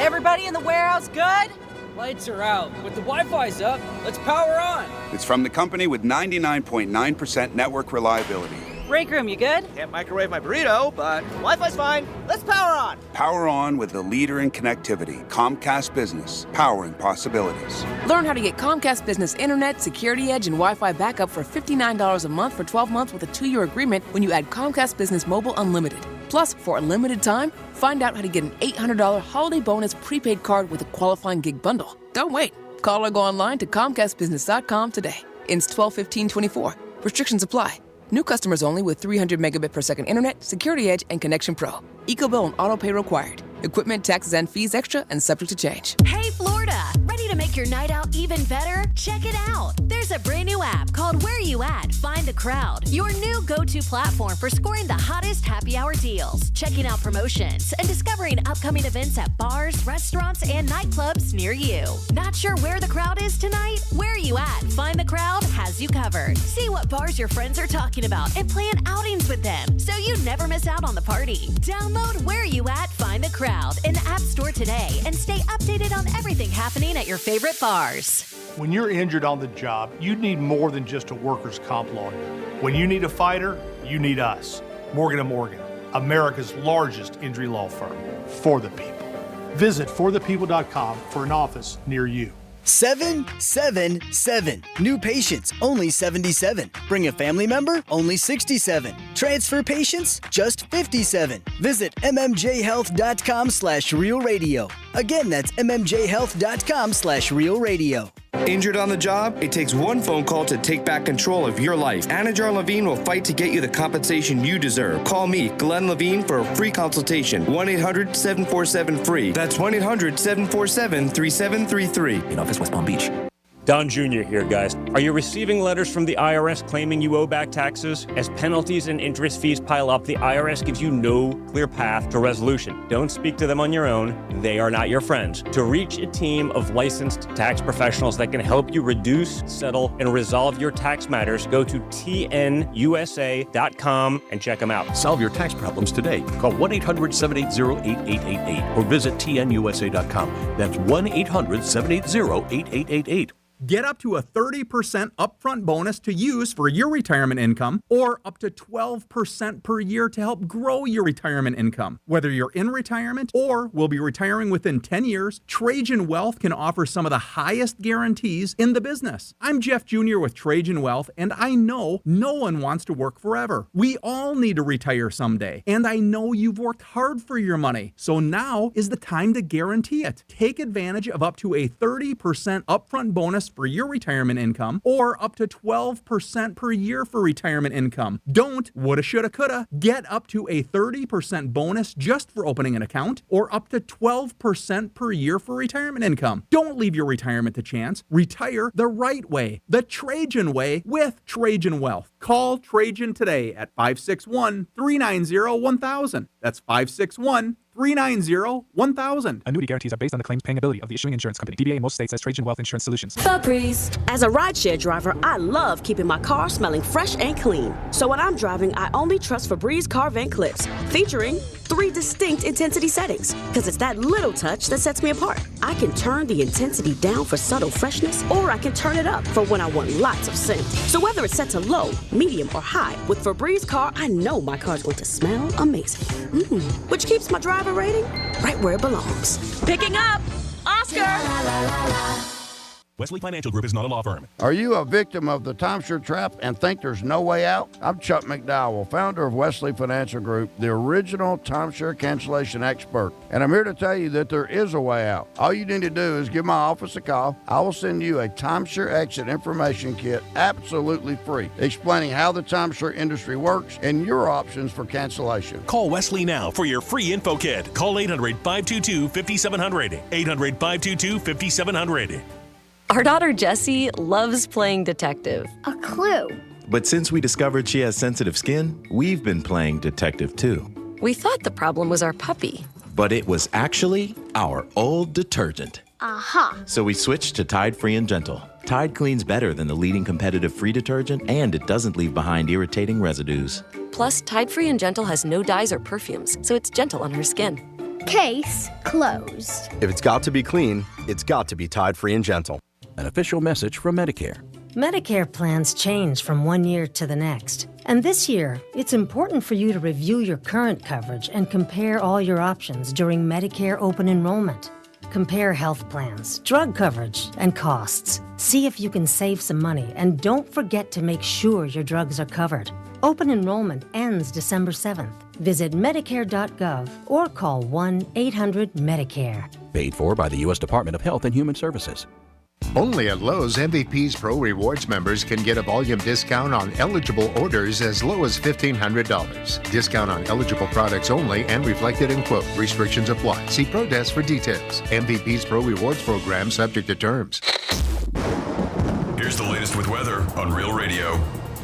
Everybody in the warehouse good? Lights are out, but the Wi-Fi's up. Let's power on. It's from the company with 99.9% network reliability. Break room, you good? Can't microwave my burrito, but Wi-Fi's fine. Let's power on. Power on with the leader in connectivity, Comcast Business, powering possibilities. Learn how to get Comcast Business Internet, Security Edge, and Wi-Fi backup for $59 a month for 12 months with a 2-year agreement when you add Comcast Business Mobile Unlimited. Plus, for a limited time, find out how to get an $800 holiday bonus prepaid card with a qualifying gig bundle. Don't wait. Call or go online to ComcastBusiness.com today. Ends 12/15/24. Restrictions apply. New customers only with 300 megabit per second internet, Security Edge, and Connection Pro. EcoBill and auto pay required. Equipment, taxes, and fees extra and subject to change. Hey, Florida! Ready to make your night out even better? Check it out. There's a brand new app called Where You At? Find the Crowd. Your new go-to platform for scoring the hottest happy hour deals, checking out promotions, and discovering upcoming events at bars, restaurants, and nightclubs near you. Not sure where the crowd is tonight? Where You At? Find the Crowd has you covered. See what bars your friends are talking about and plan outings with them so you never miss out on the party. Download Where You At? Find the Crowd in the App Store today and stay updated on everything happening at your favorite bars. When you're injured on the job, you need more than just a workers' comp lawyer. When you need a fighter, you need us. Morgan & Morgan, America's largest injury law firm. For the people. Visit forthepeople.com for an office near you. 777. New patients, only 77. Bring a family member, only 67. Transfer patients, just 57. Visit mmjhealth.com/Real Radio. Again, that's mmjhealth.com/Real Radio. Injured on the job? It takes one phone call to take back control of your life. Anajar Levine will fight to get you the compensation you deserve. Call me, Glenn Levine, for a free consultation. 1-800-747-FREE. That's 1-800-747-3733. In office, West Palm Beach. Don Jr. here, guys. Are you receiving letters from the IRS claiming you owe back taxes? As penalties and interest fees pile up, the IRS gives you no clear path to resolution. Don't speak to them on your own. They are not your friends. To reach a team of licensed tax professionals that can help you reduce, settle, and resolve your tax matters, go to tnusa.com and check them out. Solve your tax problems today. Call 1-800-780-8888 or visit tnusa.com. That's 1-800-780-8888. Get up to a 30% upfront bonus to use for your retirement income, or up to 12% per year to help grow your retirement income. Whether you're in retirement or will be retiring within 10 years, Trajan Wealth can offer some of the highest guarantees in the business. I'm Jeff Jr. with Trajan Wealth, and I know no one wants to work forever. We all need to retire someday, and I know you've worked hard for your money, so now is the time to guarantee it. Take advantage of up to a 30% upfront bonus for your retirement income, or up to 12% per year for retirement income. Don't woulda, shoulda, coulda. Get up to a 30% bonus just for opening an account, or up to 12% per year for retirement income. Don't leave your retirement to chance. Retire the right way, the Trajan way, with Trajan Wealth. Call Trajan today at 561-390-1000. That's 561-390-1000. Annuity guarantees are based on the claims paying ability of the issuing insurance company. DBA in most states says Trajan Wealth Insurance Solutions. Febreze. As a rideshare driver, I love keeping my car smelling fresh and clean. So when I'm driving, I only trust Febreze car vent clips, featuring 3 distinct intensity settings, because it's that little touch that sets me apart. I can turn the intensity down for subtle freshness, or I can turn it up for when I want lots of scent. So whether it's set to low, medium, or high, with Febreze car, I know my car's going to smell amazing. Which keeps my driver rating right where it belongs. Picking up Oscar! Wesley Financial Group is not a law firm. Are you a victim of the timeshare trap and think there's no way out? I'm Chuck McDowell, founder of Wesley Financial Group, the original timeshare cancellation expert. And I'm here to tell you that there is a way out. All you need to do is give my office a call. I will send you a timeshare exit information kit absolutely free, explaining how the timeshare industry works and your options for cancellation. Call Wesley now for your free info kit. Call 800-522-5700. 800-522-5700. Our daughter Jessie loves playing detective. A clue. But since we discovered she has sensitive skin, we've been playing detective too. We thought the problem was our puppy. But it was actually our old detergent. Aha. So we switched to Tide Free and Gentle. Tide cleans better than the leading competitive free detergent, and it doesn't leave behind irritating residues. Plus, Tide Free and Gentle has no dyes or perfumes, so it's gentle on her skin. Case closed. If it's got to be clean, it's got to be Tide Free and Gentle. An official message from Medicare. Medicare plans change from one year to the next. And this year, it's important for you to review your current coverage and compare all your options during Medicare open enrollment. Compare health plans, drug coverage, and costs. See if you can save some money, and don't forget to make sure your drugs are covered. Open enrollment ends December 7th. Visit Medicare.gov or call 1-800-MEDICARE. Paid for by the U.S. Department of Health and Human Services. Only at Lowe's, MVP's Pro Rewards members can get a volume discount on eligible orders as low as $1,500. Discount on eligible products only and reflected in quote. Restrictions apply. See Pro Desk for details. MVP's Pro Rewards program subject to terms. Here's the latest with weather on Real Radio.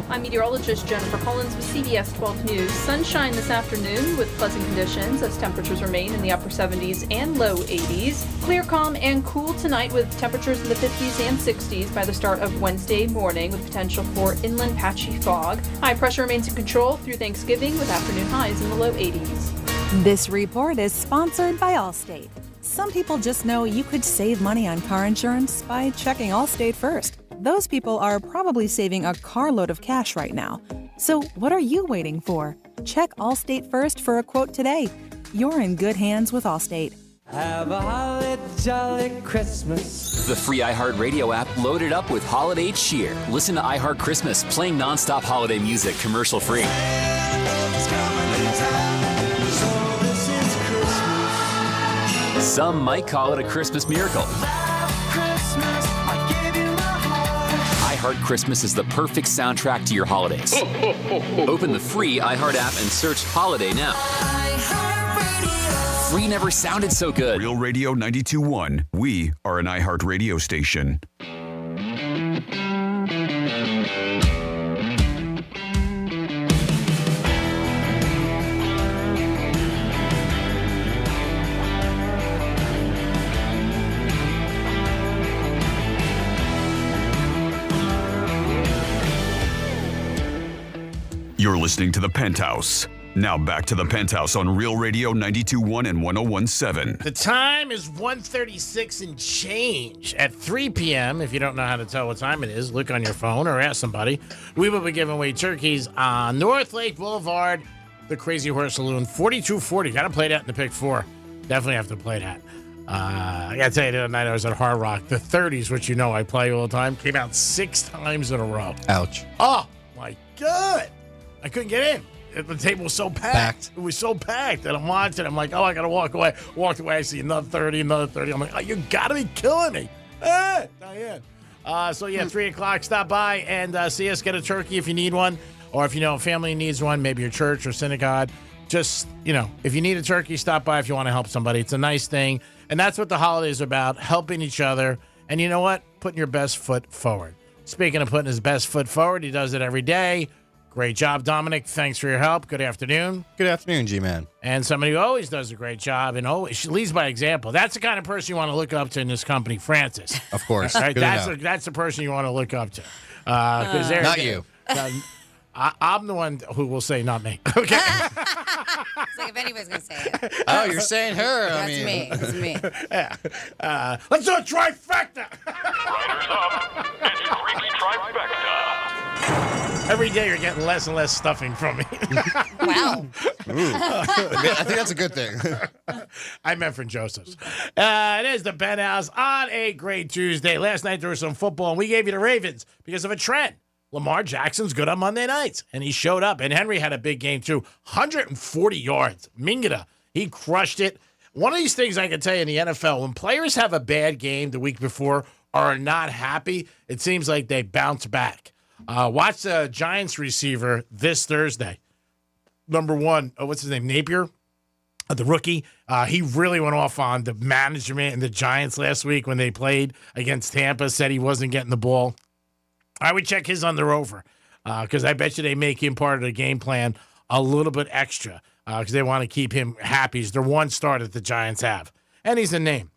I'm meteorologist Jennifer Collins with CBS 12 News. Sunshine this afternoon with pleasant conditions as temperatures remain in the upper 70s and low 80s. Clear, calm, and cool tonight with temperatures in the 50s and 60s by the start of Wednesday morning with potential for inland patchy fog. High pressure remains in control through Thanksgiving with afternoon highs in the low 80s. This report is sponsored by Allstate. Some people just know you could save money on car insurance by checking Allstate first. Those people are probably saving a carload of cash right now. So what are you waiting for? Check Allstate first for a quote today. You're in good hands with Allstate. Have a holly jolly Christmas. The free iHeartRadio app loaded up with holiday cheer. Listen to iHeart Christmas, playing nonstop holiday music, commercial free. Some might call it a Christmas miracle. iHeart Christmas is the perfect soundtrack to your holidays. Open the free iHeart app and search Holiday now. Free never sounded so good. Real Radio 92.1. We are an iHeart radio station. You're listening to The Penthouse. Now back to The Penthouse on Real Radio 92.1 and 101.7. The time is 1:36 and change at 3 p.m. If you don't know how to tell what time it is, look on your phone or ask somebody. We will be giving away turkeys on North Lake Boulevard, the Crazy Horse Saloon, 4240. Got to play that in the pick 4. Definitely have to play that. I got to tell you, the other night I was at Hard Rock. The 30s, which you know I play all the time, came out 6 times in a row. Ouch. Oh, my God. I couldn't get in. The table was so packed. It was so packed that I'm watching. I'm like, oh, I got to walk away. Walked away. I see another 30, another 30. I'm like, oh, you got to be killing me. Diane. 3 o'clock, stop by and see us, get a turkey if you need one. Or if you know a family needs one, maybe your church or synagogue. Just, if you need a turkey, stop by if you want to help somebody. It's a nice thing. And that's what the holidays are about, helping each other. And you know what? Putting your best foot forward. Speaking of putting his best foot forward, he does it every day. Great job, Dominic. Thanks for your help. Good afternoon. Good afternoon, G-Man. And somebody who always does a great job and always leads by example. That's the kind of person you want to look up to in this company, Francis. Of course. Right? That's the person you want to look up to. Not you. I'm the one who will say not me. Okay. It's like if anybody's going to say it. Oh, you're saying her. That's me. It's me. Yeah. Let's do a trifecta. Riders up. It's Creepy Trifecta. Every day you're getting less and less stuffing from me. Wow. I think that's a good thing. I meant for Joseph's. It is the Penthouse on a great Tuesday. Last night there was some football, and we gave you the Ravens because of a trend. Lamar Jackson's good on Monday nights, and he showed up. And Henry had a big game, too. 140 yards. Mingata, he crushed it. One of these things I can tell you in the NFL, when players have a bad game the week before or are not happy, it seems like they bounce back. Watch the Giants receiver this Thursday. Number 1, what's his name, Napier? The rookie. He really went off on the management and the Giants last week when they played against Tampa, said he wasn't getting the ball. I would check his under over because I bet you they make him part of the game plan a little bit extra because they want to keep him happy. He's their one star that the Giants have, and he's a name.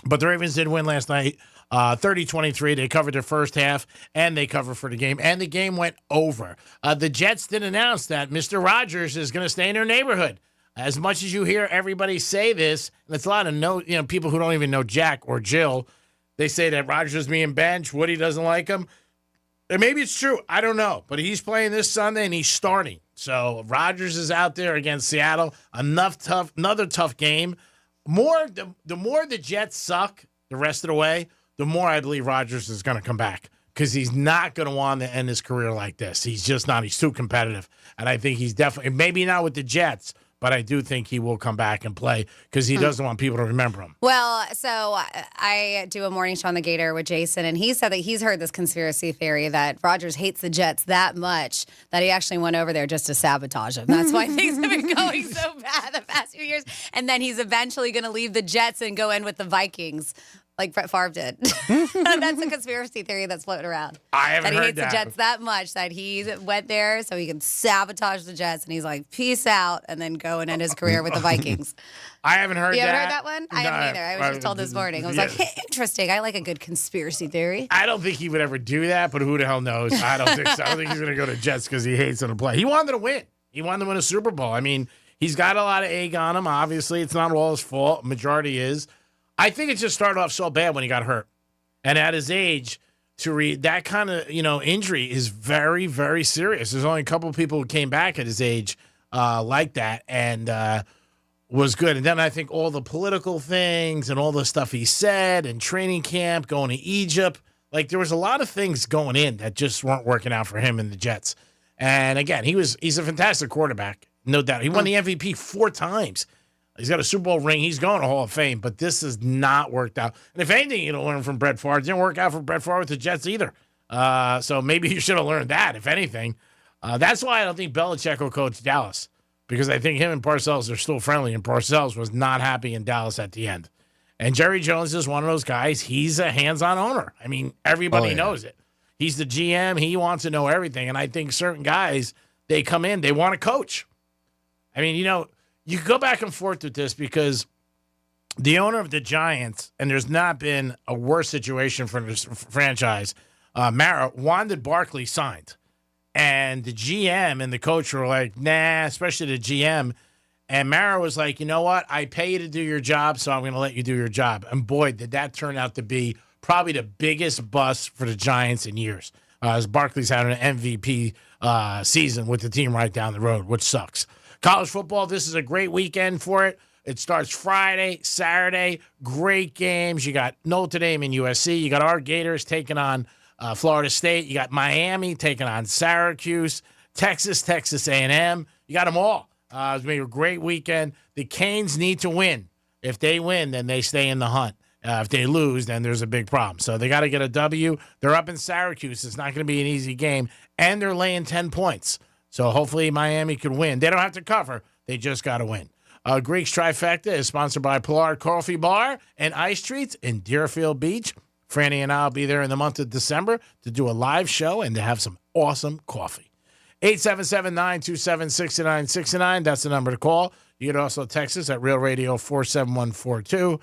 But the Ravens did win last night, 30-23. They covered their first half, and they covered for the game, and the game went over. The Jets did announce that Mr. Rodgers is going to stay in their neighborhood. As much as you hear everybody say this, and it's a lot of people who don't even know Jack or Jill, they say that Rodgers is being benched, Woody doesn't like him. And maybe it's true. I don't know. But he's playing this Sunday, and he's starting. So Rodgers is out there against Seattle. Another tough game. The more the Jets suck the rest of the way, the more I believe Rodgers is going to come back because he's not going to want to end his career like this. He's just not. He's too competitive. And I think he's definitely, maybe not with the Jets, but I do think he will come back and play because he doesn't want people to remember him. Well, so I do a morning show on the Gator with Jason, and he said that he's heard this conspiracy theory that Rodgers hates the Jets that much that he actually went over there just to sabotage them. That's why things have been going so bad the past few years. And then he's eventually going to leave the Jets and go in with the Vikings. Like Brett Favre did. That's a conspiracy theory that's floating around. I haven't heard that. He hates the Jets that much that he went there so he can sabotage the Jets, and he's like, peace out, and then go and end his career with the Vikings. I haven't heard that. You haven't heard that one? I haven't either. I was just told this morning. I was like, hey, interesting. I like a good conspiracy theory. I don't think he would ever do that, but who the hell knows? I don't think so. I don't think he's going to go to Jets because he hates them to play. He wanted to win. He wanted to win a Super Bowl. I mean, he's got a lot of egg on him, obviously. It's not all his fault. Majority is. I think it just started off so bad when he got hurt. And at his age, to read that kind of, injury is very, very serious. There's only a couple of people who came back at his age like that. And was good. And then I think all the political things and all the stuff he said and training camp, going to Egypt, like there was a lot of things going in that just weren't working out for him and the Jets. And again, he's a fantastic quarterback, no doubt. He won the MVP 4 times. He's got a Super Bowl ring. He's going to Hall of Fame, but this has not worked out. And if anything, you learn from Brett Favre. It didn't work out for Brett Favre with the Jets either. So maybe you should have learned that, if anything. That's why I don't think Belichick will coach Dallas, because I think him and Parcells are still friendly, and Parcells was not happy in Dallas at the end. And Jerry Jones is one of those guys. He's a hands-on owner. I mean, everybody knows it. He's the GM. He wants to know everything. And I think certain guys, they come in, they want to coach. I mean, you go back and forth with this because the owner of the Giants, and there's not been a worse situation for this franchise, Mara, wanted Barkley signed. And the GM and the coach were like, nah, especially the GM. And Mara was like, you know what? I pay you to do your job, so I'm going to let you do your job. And boy, did that turn out to be probably the biggest bust for the Giants in years. As Barkley's had an MVP season with the team right down the road, which sucks. College football, this is a great weekend for it. It starts Friday, Saturday, great games. You got Notre Dame and USC. You got our Gators taking on Florida State. You got Miami taking on Syracuse, Texas A&M. You got them all. It's going to be a great weekend. The Canes need to win. If they win, then they stay in the hunt. If they lose, then there's a big problem. So they got to get a W. They're up in Syracuse. It's not going to be an easy game. And they're laying 10 points. So hopefully Miami can win. They don't have to cover. They just got to win. Greeks Trifecta is sponsored by Pilar Coffee Bar and Ice Treats in Deerfield Beach. Franny and I will be there in the month of December to do a live show and to have some awesome coffee. 877-927-6969. That's the number to call. You can also text us at Real Radio 47142.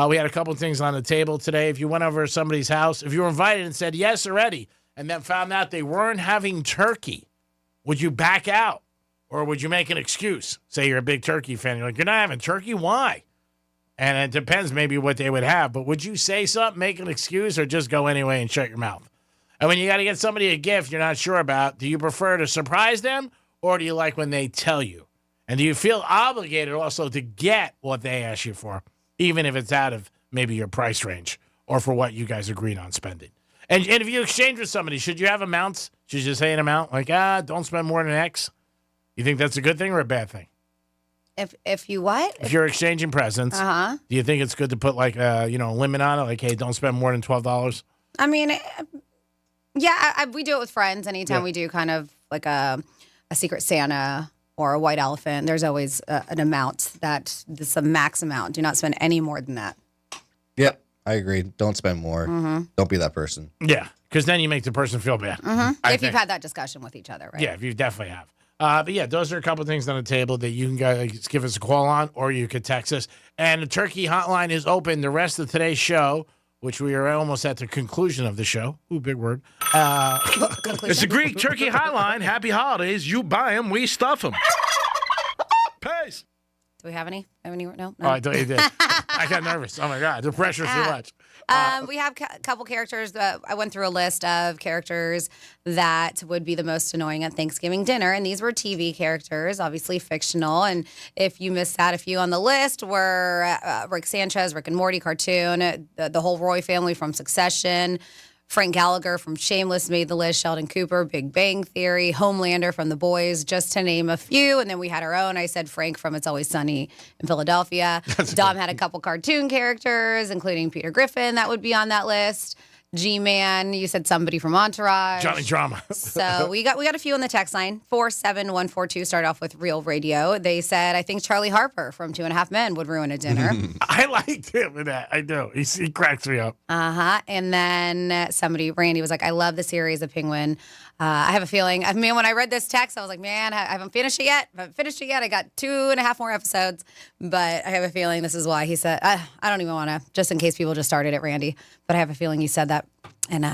We had a couple things on the table today. If you went over to somebody's house, if you were invited and said yes already, and then found out they weren't having turkey, would you back out? Or would you make an excuse? Say you're a big turkey fan. You're like, you're not having turkey? Why? And it depends maybe what they would have. But would you say something, make an excuse, or just go anyway and shut your mouth? And when you got to get somebody a gift you're not sure about, do you prefer to surprise them, or do you like when they tell you? And do you feel obligated also to get what they ask you for, even if it's out of maybe your price range or for what you guys agreed on spending? And if you exchange with somebody, should you have amounts? Should you just say an amount? Like, don't spend more than X? You think that's a good thing or a bad thing? If you what? If you're exchanging presents, do you think it's good to put like a limit on it? Like, hey, don't spend more than $12? I mean, yeah, we do it with friends. Anytime we do kind of like a Secret Santa or a white elephant, there's always an amount that's a max amount. Do not spend any more than that. Yep, I agree. Don't spend more. Don't be that person. Yeah, because then you make the person feel bad. If you've had that discussion with each other, right? Yeah, if you definitely have. But yeah, those are a couple things on the table that you can guys give us a call on, or you could text us. And the Turkey Hotline is open the rest of today's show, which we are almost at the conclusion of the show. Ooh, big word. It's the Greek Turkey Hotline. Happy holidays. You buy them, we stuff them. Peace. Do we have any? No? Oh, I thought you did. I got nervous. Oh, my God. The pressure's too much. We have a couple characters. I went through a list of characters that would be the most annoying at Thanksgiving dinner, and these were TV characters, obviously fictional. And if you missed that, a few on the list were Rick Sanchez, Rick and Morty cartoon, the whole Roy family from Succession, Frank Gallagher from Shameless made the list, Sheldon Cooper, Big Bang Theory, Homelander from The Boys, just to name a few. And then we had our own. I said Frank from It's Always Sunny in Philadelphia. Dom had a couple cartoon characters, including Peter Griffin, that would be on that list. G-Man, you said somebody from Entourage. Johnny Drama. So we got a few on the text line. 47142 started off with Real Radio. They said, I think Charlie Harper from 2.5 Men would ruin a dinner. I liked him in that. I do. He cracks me up. And then Randy was like, I love the series The Penguin. I have a feeling, when I read this text, I was like, man, I haven't finished it yet. I got 2.5 more episodes, but I have a feeling this is why he said, I don't even want to, just in case people just started it, Randy, but I have a feeling you said that, and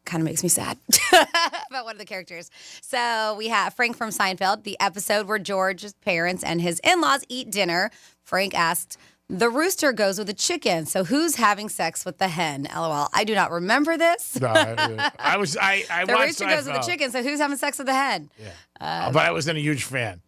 kind of makes me sad about one of the characters. So we have Frank from Seinfeld, the episode where George's parents and his in-laws eat dinner. Frank asked, the rooster goes with the chicken, so who's having sex with the hen? LOL. I do not remember this. No, I watched the rooster Seinfeld. goes with the chicken, so who's having sex with the hen? Yeah. But I wasn't a huge fan.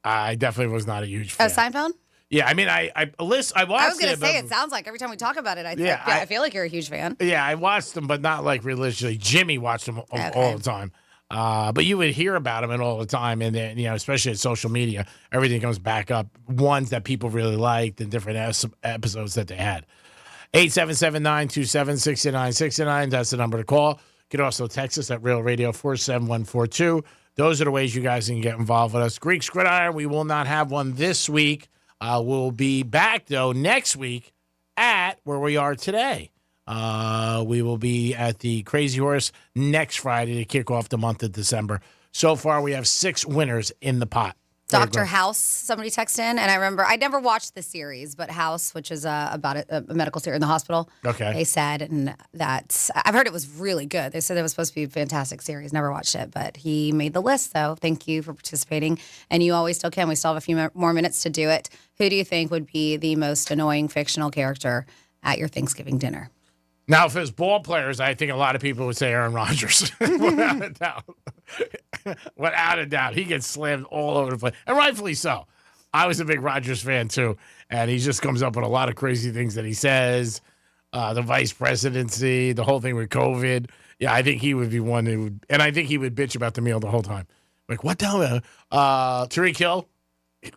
I definitely was not a huge Oh, fan. Seinfeld? Yeah, I mean, I watched it. I was going to say, but- it sounds like every time we talk about it, Yeah, I feel like you're a huge fan. Yeah, I watched them, but not like religiously. Jimmy watched them all the time. But you would hear about them all the time, and then, especially at social media, everything comes back up. Ones that people really liked and different episodes that they had. 877-927-6969. That's the number to call. You can also text us at Real Radio 47142. Those are the ways you guys can get involved with us. Greek Gridiron, we will not have one this week. We'll be back, though, next week at where we are today. We will be at the Crazy Horse next Friday to kick off the month of December. So far, we have 6 winners in the pot. Dr. House, somebody texted in, and I remember I never watched the series, but House, which is about a medical series in the hospital. Okay. They said, and I've heard it was really good. They said it was supposed to be a fantastic series. Never watched it, but he made the list, though. Thank you for participating, and you always still can. We still have a few more minutes to do it. Who do you think would be the most annoying fictional character at your Thanksgiving dinner? Now, if it's ball players, I think a lot of people would say Aaron Rodgers. Without a doubt. Without a doubt. He gets slammed all over the place. And rightfully so. I was a big Rodgers fan, too. And he just comes up with a lot of crazy things that he says. The vice presidency, the whole thing with COVID. Yeah, I think he would be one who would. And I think he would bitch about the meal the whole time. Like, what the hell? Tariq Hill?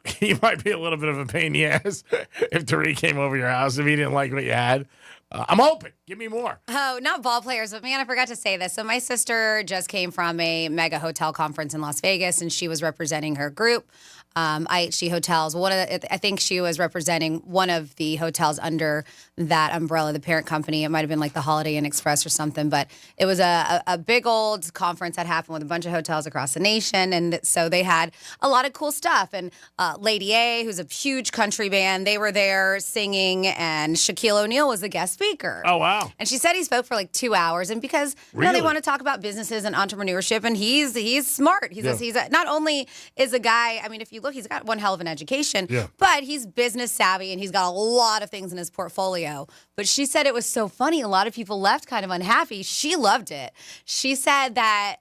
He might be a little bit of a pain in the ass if Tariq came over your house, if he didn't like what you had. I'm open. Give me more. Oh, not ball players, but man, I forgot to say this. So my sister just came from a mega hotel conference in Las Vegas, and she was representing her group, IHG Hotels. I think she was representing one of the hotels under that umbrella, the parent company. It might have been like the Holiday Inn Express or something, but it was a big old conference that happened with a bunch of hotels across the nation, and so they had a lot of cool stuff. And Lady A, who's a huge country band, they were there singing, and Shaquille O'Neal was the guest speaker. Oh, wow. And she said he spoke for like 2 hours, and because they want to talk about businesses and entrepreneurship, and he's smart. He's not only is a guy. I mean, if you look, he's got one hell of an education, but he's business savvy, and he's got a lot of things in his portfolio. But she said it was so funny. A lot of people left kind of unhappy. She loved it. She said that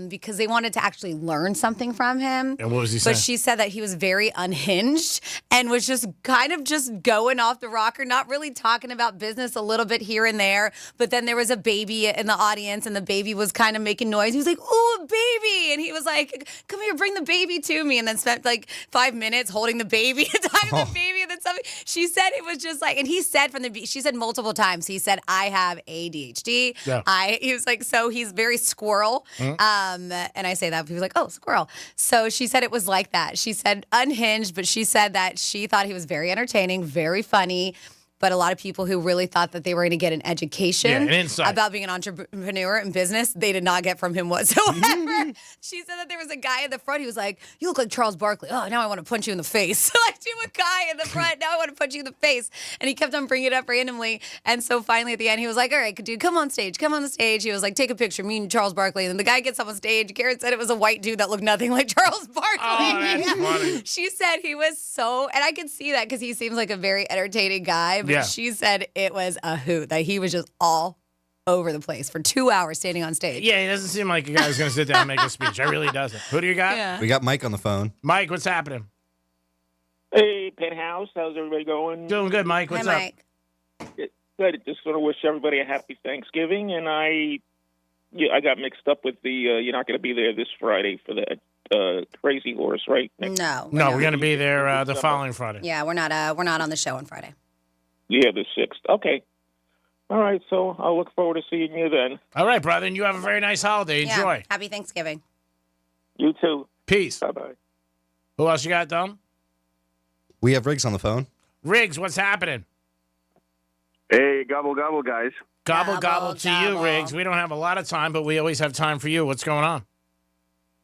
because they wanted to actually learn something from him. And what was he saying? But she said that he was very unhinged and was just kind of just going off the rocker, not really talking about business, a little bit here and there. But then there was a baby in the audience, and the baby was kind of making noise. He was like, "Ooh, a baby!" And he was like, "Come here, bring the baby to me." And then spent like 5 minutes holding the baby, talking to the baby, and then something. She said it was just like, and he said she said multiple times, he said, "I have ADHD." Yeah. He was like, so he's very squirrel. And I say that, he was like, "Oh, squirrel." So she said it was like that. She said unhinged, but she said that she thought he was very entertaining, very funny. But a lot of people who really thought that they were going to get an education about being an entrepreneur and business, they did not get from him whatsoever. She said that there was a guy in the front. He was like, "You look like Charles Barkley. Oh, now I want to punch you in the face." Like, to a guy in the front, "Now I want to punch you in the face." And he kept on bringing it up randomly. And so finally at the end, he was like, "All right, dude, come on stage. Come on the stage." He was like, "Take a picture, me and Charles Barkley." And then the guy gets up on stage. Karen said it was a white dude that looked nothing like Charles Barkley. Oh, that's funny. She said he was so, and I could see that because he seems like a very entertaining guy. But she said it was a hoot, that he was just all over the place for 2 hours standing on stage. Yeah, he doesn't seem like a guy who's going to sit down and make a speech. I really doesn't. Who do you got? Yeah. We got Mike on the phone. Mike, what's happening? Hey, Penthouse. How's everybody going? Doing good, Mike. What's up? Mike. Good. Just want to wish everybody a happy Thanksgiving. And I got mixed up with the, you're not going to be there this Friday for the Crazy Horse, right? No. We're going to be there the following Friday. Yeah, we're not on the show on Friday. Yeah, the 6th. Okay. All right, so I'll look forward to seeing you then. All right, brother, and you have a very nice holiday. Enjoy. Yeah. Happy Thanksgiving. You too. Peace. Bye-bye. Who else you got, Dom? We have Riggs on the phone. Riggs, what's happening? Hey, gobble, gobble, guys. Gobble to you, Riggs. We don't have a lot of time, but we always have time for you. What's going on?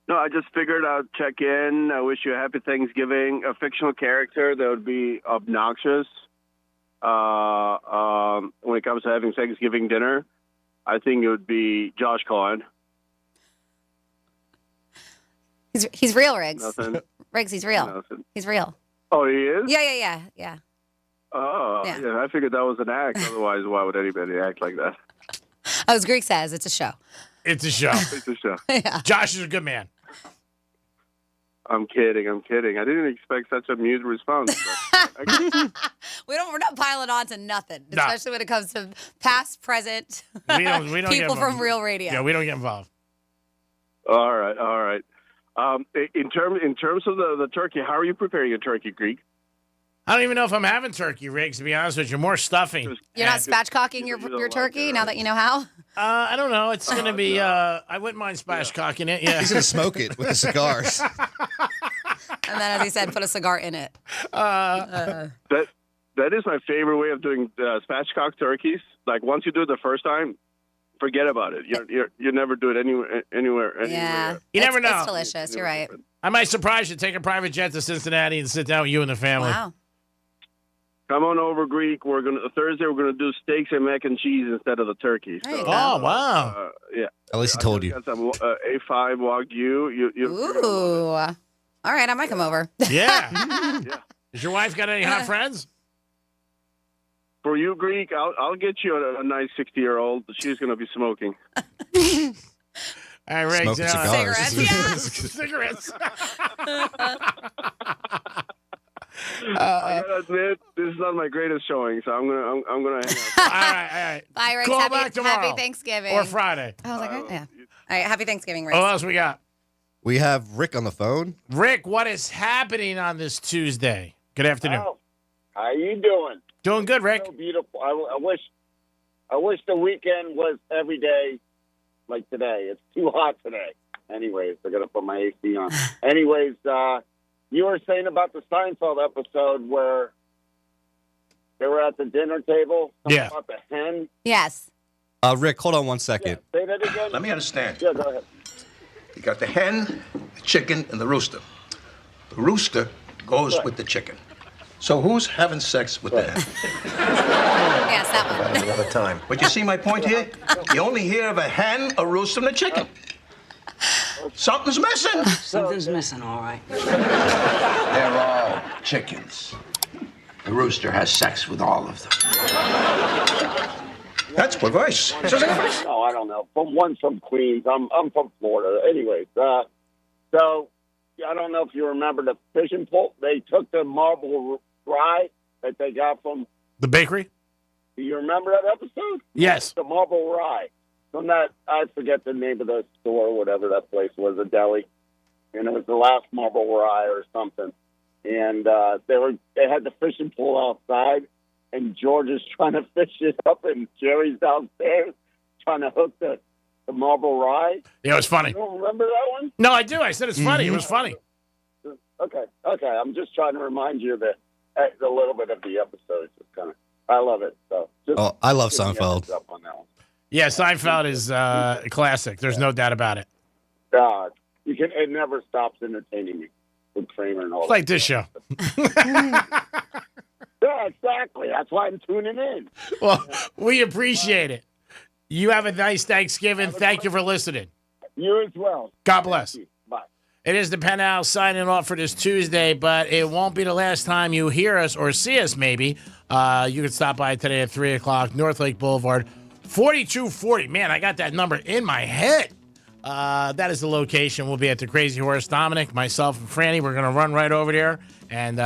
No, I just figured I'd check in. I wish you a happy Thanksgiving. A fictional character that would be obnoxious when it comes to having Thanksgiving dinner, I think it would be Josh Cohen. He's real, Riggs. Nothing. Riggs, he's real. Nothing. He's real. Oh, he is? Yeah. Oh, yeah. I figured that was an act. Otherwise, why would anybody act like that? As Greek says, it's a show. It's a show. It's a show. Yeah. Josh is a good man. I'm kidding. I didn't expect such a mute response. We're not piling on to nothing, No. especially when it comes to past, present We don't people get from involved. Real Radio. Yeah, we don't get involved. All right. In terms of the turkey, how are you preparing a turkey, Greek? I don't even know if I'm having turkey, Riggs, to be honest with you. More stuffing. You're not spatchcocking your turkey now that you know how? I don't know. It's going to be, I wouldn't mind spatchcocking it. Yeah. He's going to smoke it with the cigars. And then, as he said, put a cigar in it. That is my favorite way of doing spatchcock turkeys. Like once you do it the first time, forget about it. You never do it anywhere. Yeah. You never know. It's delicious. You're right. I might surprise you. Take a private jet to Cincinnati and sit down with you and the family. Wow. Come on over, Greek. Thursday. We're gonna do steaks and mac and cheese instead of the turkey. There you Oh, go. wow. Yeah. At least he told you. Got some A5 Wagyu. Ooh. All right, I might come over. Yeah. Has your wife got any hot friends? For you, Greek, I'll get you a nice 60-year-old. She's gonna be smoking. All right, Riggs. Smoking cigars. Cigarettes. I gotta admit, this is not my greatest showing, so I'm gonna hang out. All right. Bye, Riggs. Call back tomorrow. Happy Thanksgiving. Or Friday. I was like, yeah. All right, happy Thanksgiving, Riggs. What else we got? We have Rick on the phone. Rick, what is happening on this Tuesday? Good afternoon. Oh, how you doing? Doing good, Rick. So beautiful. I wish the weekend was every day like today. It's too hot today. Anyways, I got to put my AC on. Anyways, you were saying about the Seinfeld episode where they were at the dinner table. Yeah. About the hen. Yes. Rick, hold on one second. Say that again. Let me understand. Yeah, go ahead. You got the hen, the chicken, and the rooster. The rooster goes with the chicken. So who's having sex with the hen? Yes, that one. Another time. But you see my point here? You only hear of a hen, a rooster, and a chicken. Something's missing. Something's missing, all right. They're all chickens. The rooster has sex with all of them. That's perverse. No, I don't know. One's from Queens. I'm from Florida. Anyways, so I don't know if you remember the fishing pole. They took the marble rye that they got from The bakery? Do you remember that episode? Yes. The marble rye. From that, I forget the name of the store, whatever that place was, a deli, and it was the last marble rye or something. And they had the fishing pole outside, and George is trying to fish it up, and Jerry's downstairs trying to hook the marble rye. Yeah, it was funny. You don't remember that one? No, I do. I said it's funny. It was funny. Okay. I'm just trying to remind you that a little bit of the episode. Just kind of, I love it. So I love give me a Seinfeld. heads up on that one. Yeah, Seinfeld is a classic. There's no doubt about it. It never stops entertaining me with Kramer and all It's like this show. Yeah, exactly. That's why I'm tuning in. Well, we appreciate it. You have a nice Thanksgiving. Thank you for listening. You as well. God bless. Bye. It is the Penthouse signing off for this Tuesday, but it won't be the last time you hear us or see us, maybe. You can stop by today at 3 o'clock, North Lake Boulevard, 4240. Man, I got that number in my head. That is the location. We'll be at the Crazy Horse. Dominic, myself, and Franny, we're going to run right over there. And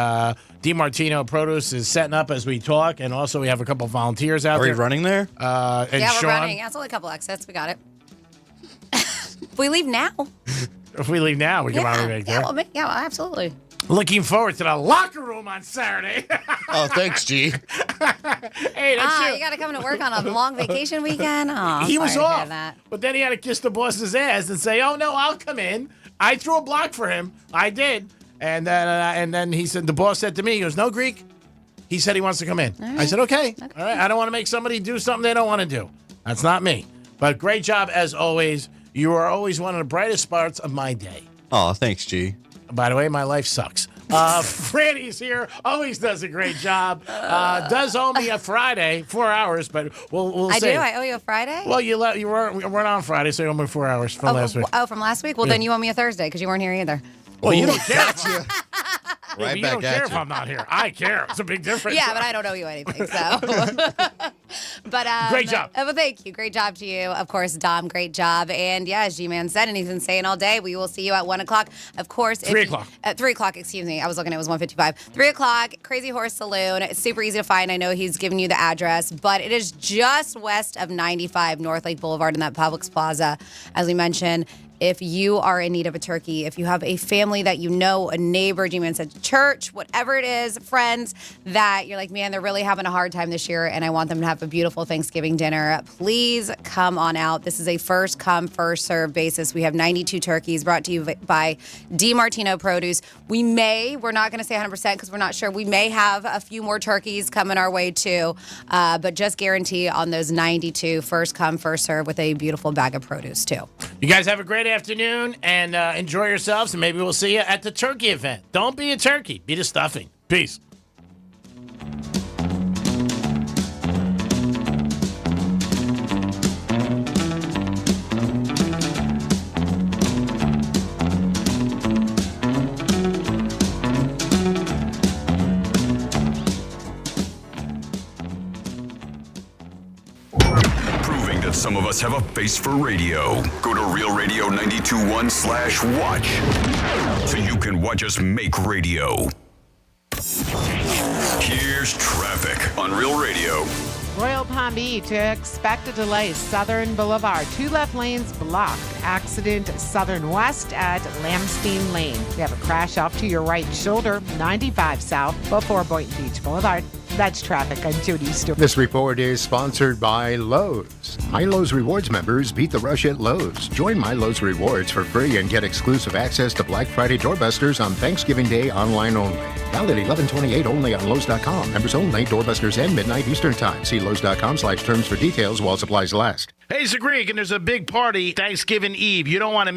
DiMartino Produce is setting up as we talk. And also, we have a couple volunteers out Are there. we running there? And Yeah, we're Sean, running. Yeah, it's only a couple exits. We got it. If we leave now. If we leave now, we can probably make there. Yeah, absolutely. Looking forward to the locker room on Saturday. Oh, thanks, G. Hey, that's You got to come to work on a long vacation weekend? Oh, he was sorry to hear off, that. but then he had to kiss the boss's ass and say, "Oh no, I'll come in." I threw a block for him. I did, and then he said, the boss said to me, he goes, "No, Greek." He said he wants to come in. All right. I said, "Okay, all right." I don't want to make somebody do something they don't want to do. That's not me. But great job as always. You are always one of the brightest parts of my day. Oh, thanks, G. By the way, my life sucks. Franny's here, always does a great job. Does owe me a Friday, 4 hours, but we'll I say. do? I owe you a Friday? Well, you weren't on Friday, so you owe me 4 hours from last week. Oh, from last week? Well, Yeah. then you owe me a Thursday because you weren't here either. Well, you don't care. Gotcha. But Right you back don't care at if you. I'm not here. I care. It's a big difference. Yeah, but I don't owe you anything, so. But great job. Well, thank you. Great job to you. Of course, Dom, great job. And yeah, as G-Man said, and he's been saying all day, we will see you at 1 o'clock. Of course. 3 o'clock. At 3 o'clock, excuse me. I was looking, it was 1:55. 3 o'clock, Crazy Horse Saloon. It's super easy to find. I know he's given you the address, but it is just west of 95 North Lake Boulevard in that Publix Plaza. As we mentioned, if you are in need of a turkey, if you have a family that you know, a neighbor, G-Man said church, whatever it is, friends, that you're like, man, they're really having a hard time this year and I want them to have a beautiful Thanksgiving dinner, please come on out. This is a first come, first serve basis. We have 92 turkeys brought to you by DiMartino Produce. We're not going to say 100% because we're not sure. We may have a few more turkeys coming our way too, but just guarantee on those 92, first come, first serve with a beautiful bag of produce too. You guys have a great afternoon and enjoy yourselves, and maybe we'll see you at the turkey event. Don't be a turkey, be the stuffing. Peace. Some of us have a face for radio. Go to realradio921/watch so you can watch us make radio. Here's traffic on Real Radio. Royal Palm Beach, expect a delay. Southern Boulevard, 2 left lanes blocked. Accident southern west at Lamstein Lane. We have a crash off to your right shoulder, 95 south before Boynton Beach Boulevard. That's traffic. I'm Jody Stewart. This report is sponsored by Lowe's. My Lowe's Rewards members beat the rush at Lowe's. Join My Lowe's Rewards for free and get exclusive access to Black Friday doorbusters on Thanksgiving Day online only. Valid 11/28 only on Lowe's.com. Members only. Doorbusters end midnight Eastern Time. See Lowe's.com/terms for details while supplies last. Hey, it's a Greek, and there's a big party Thanksgiving Eve. You don't want to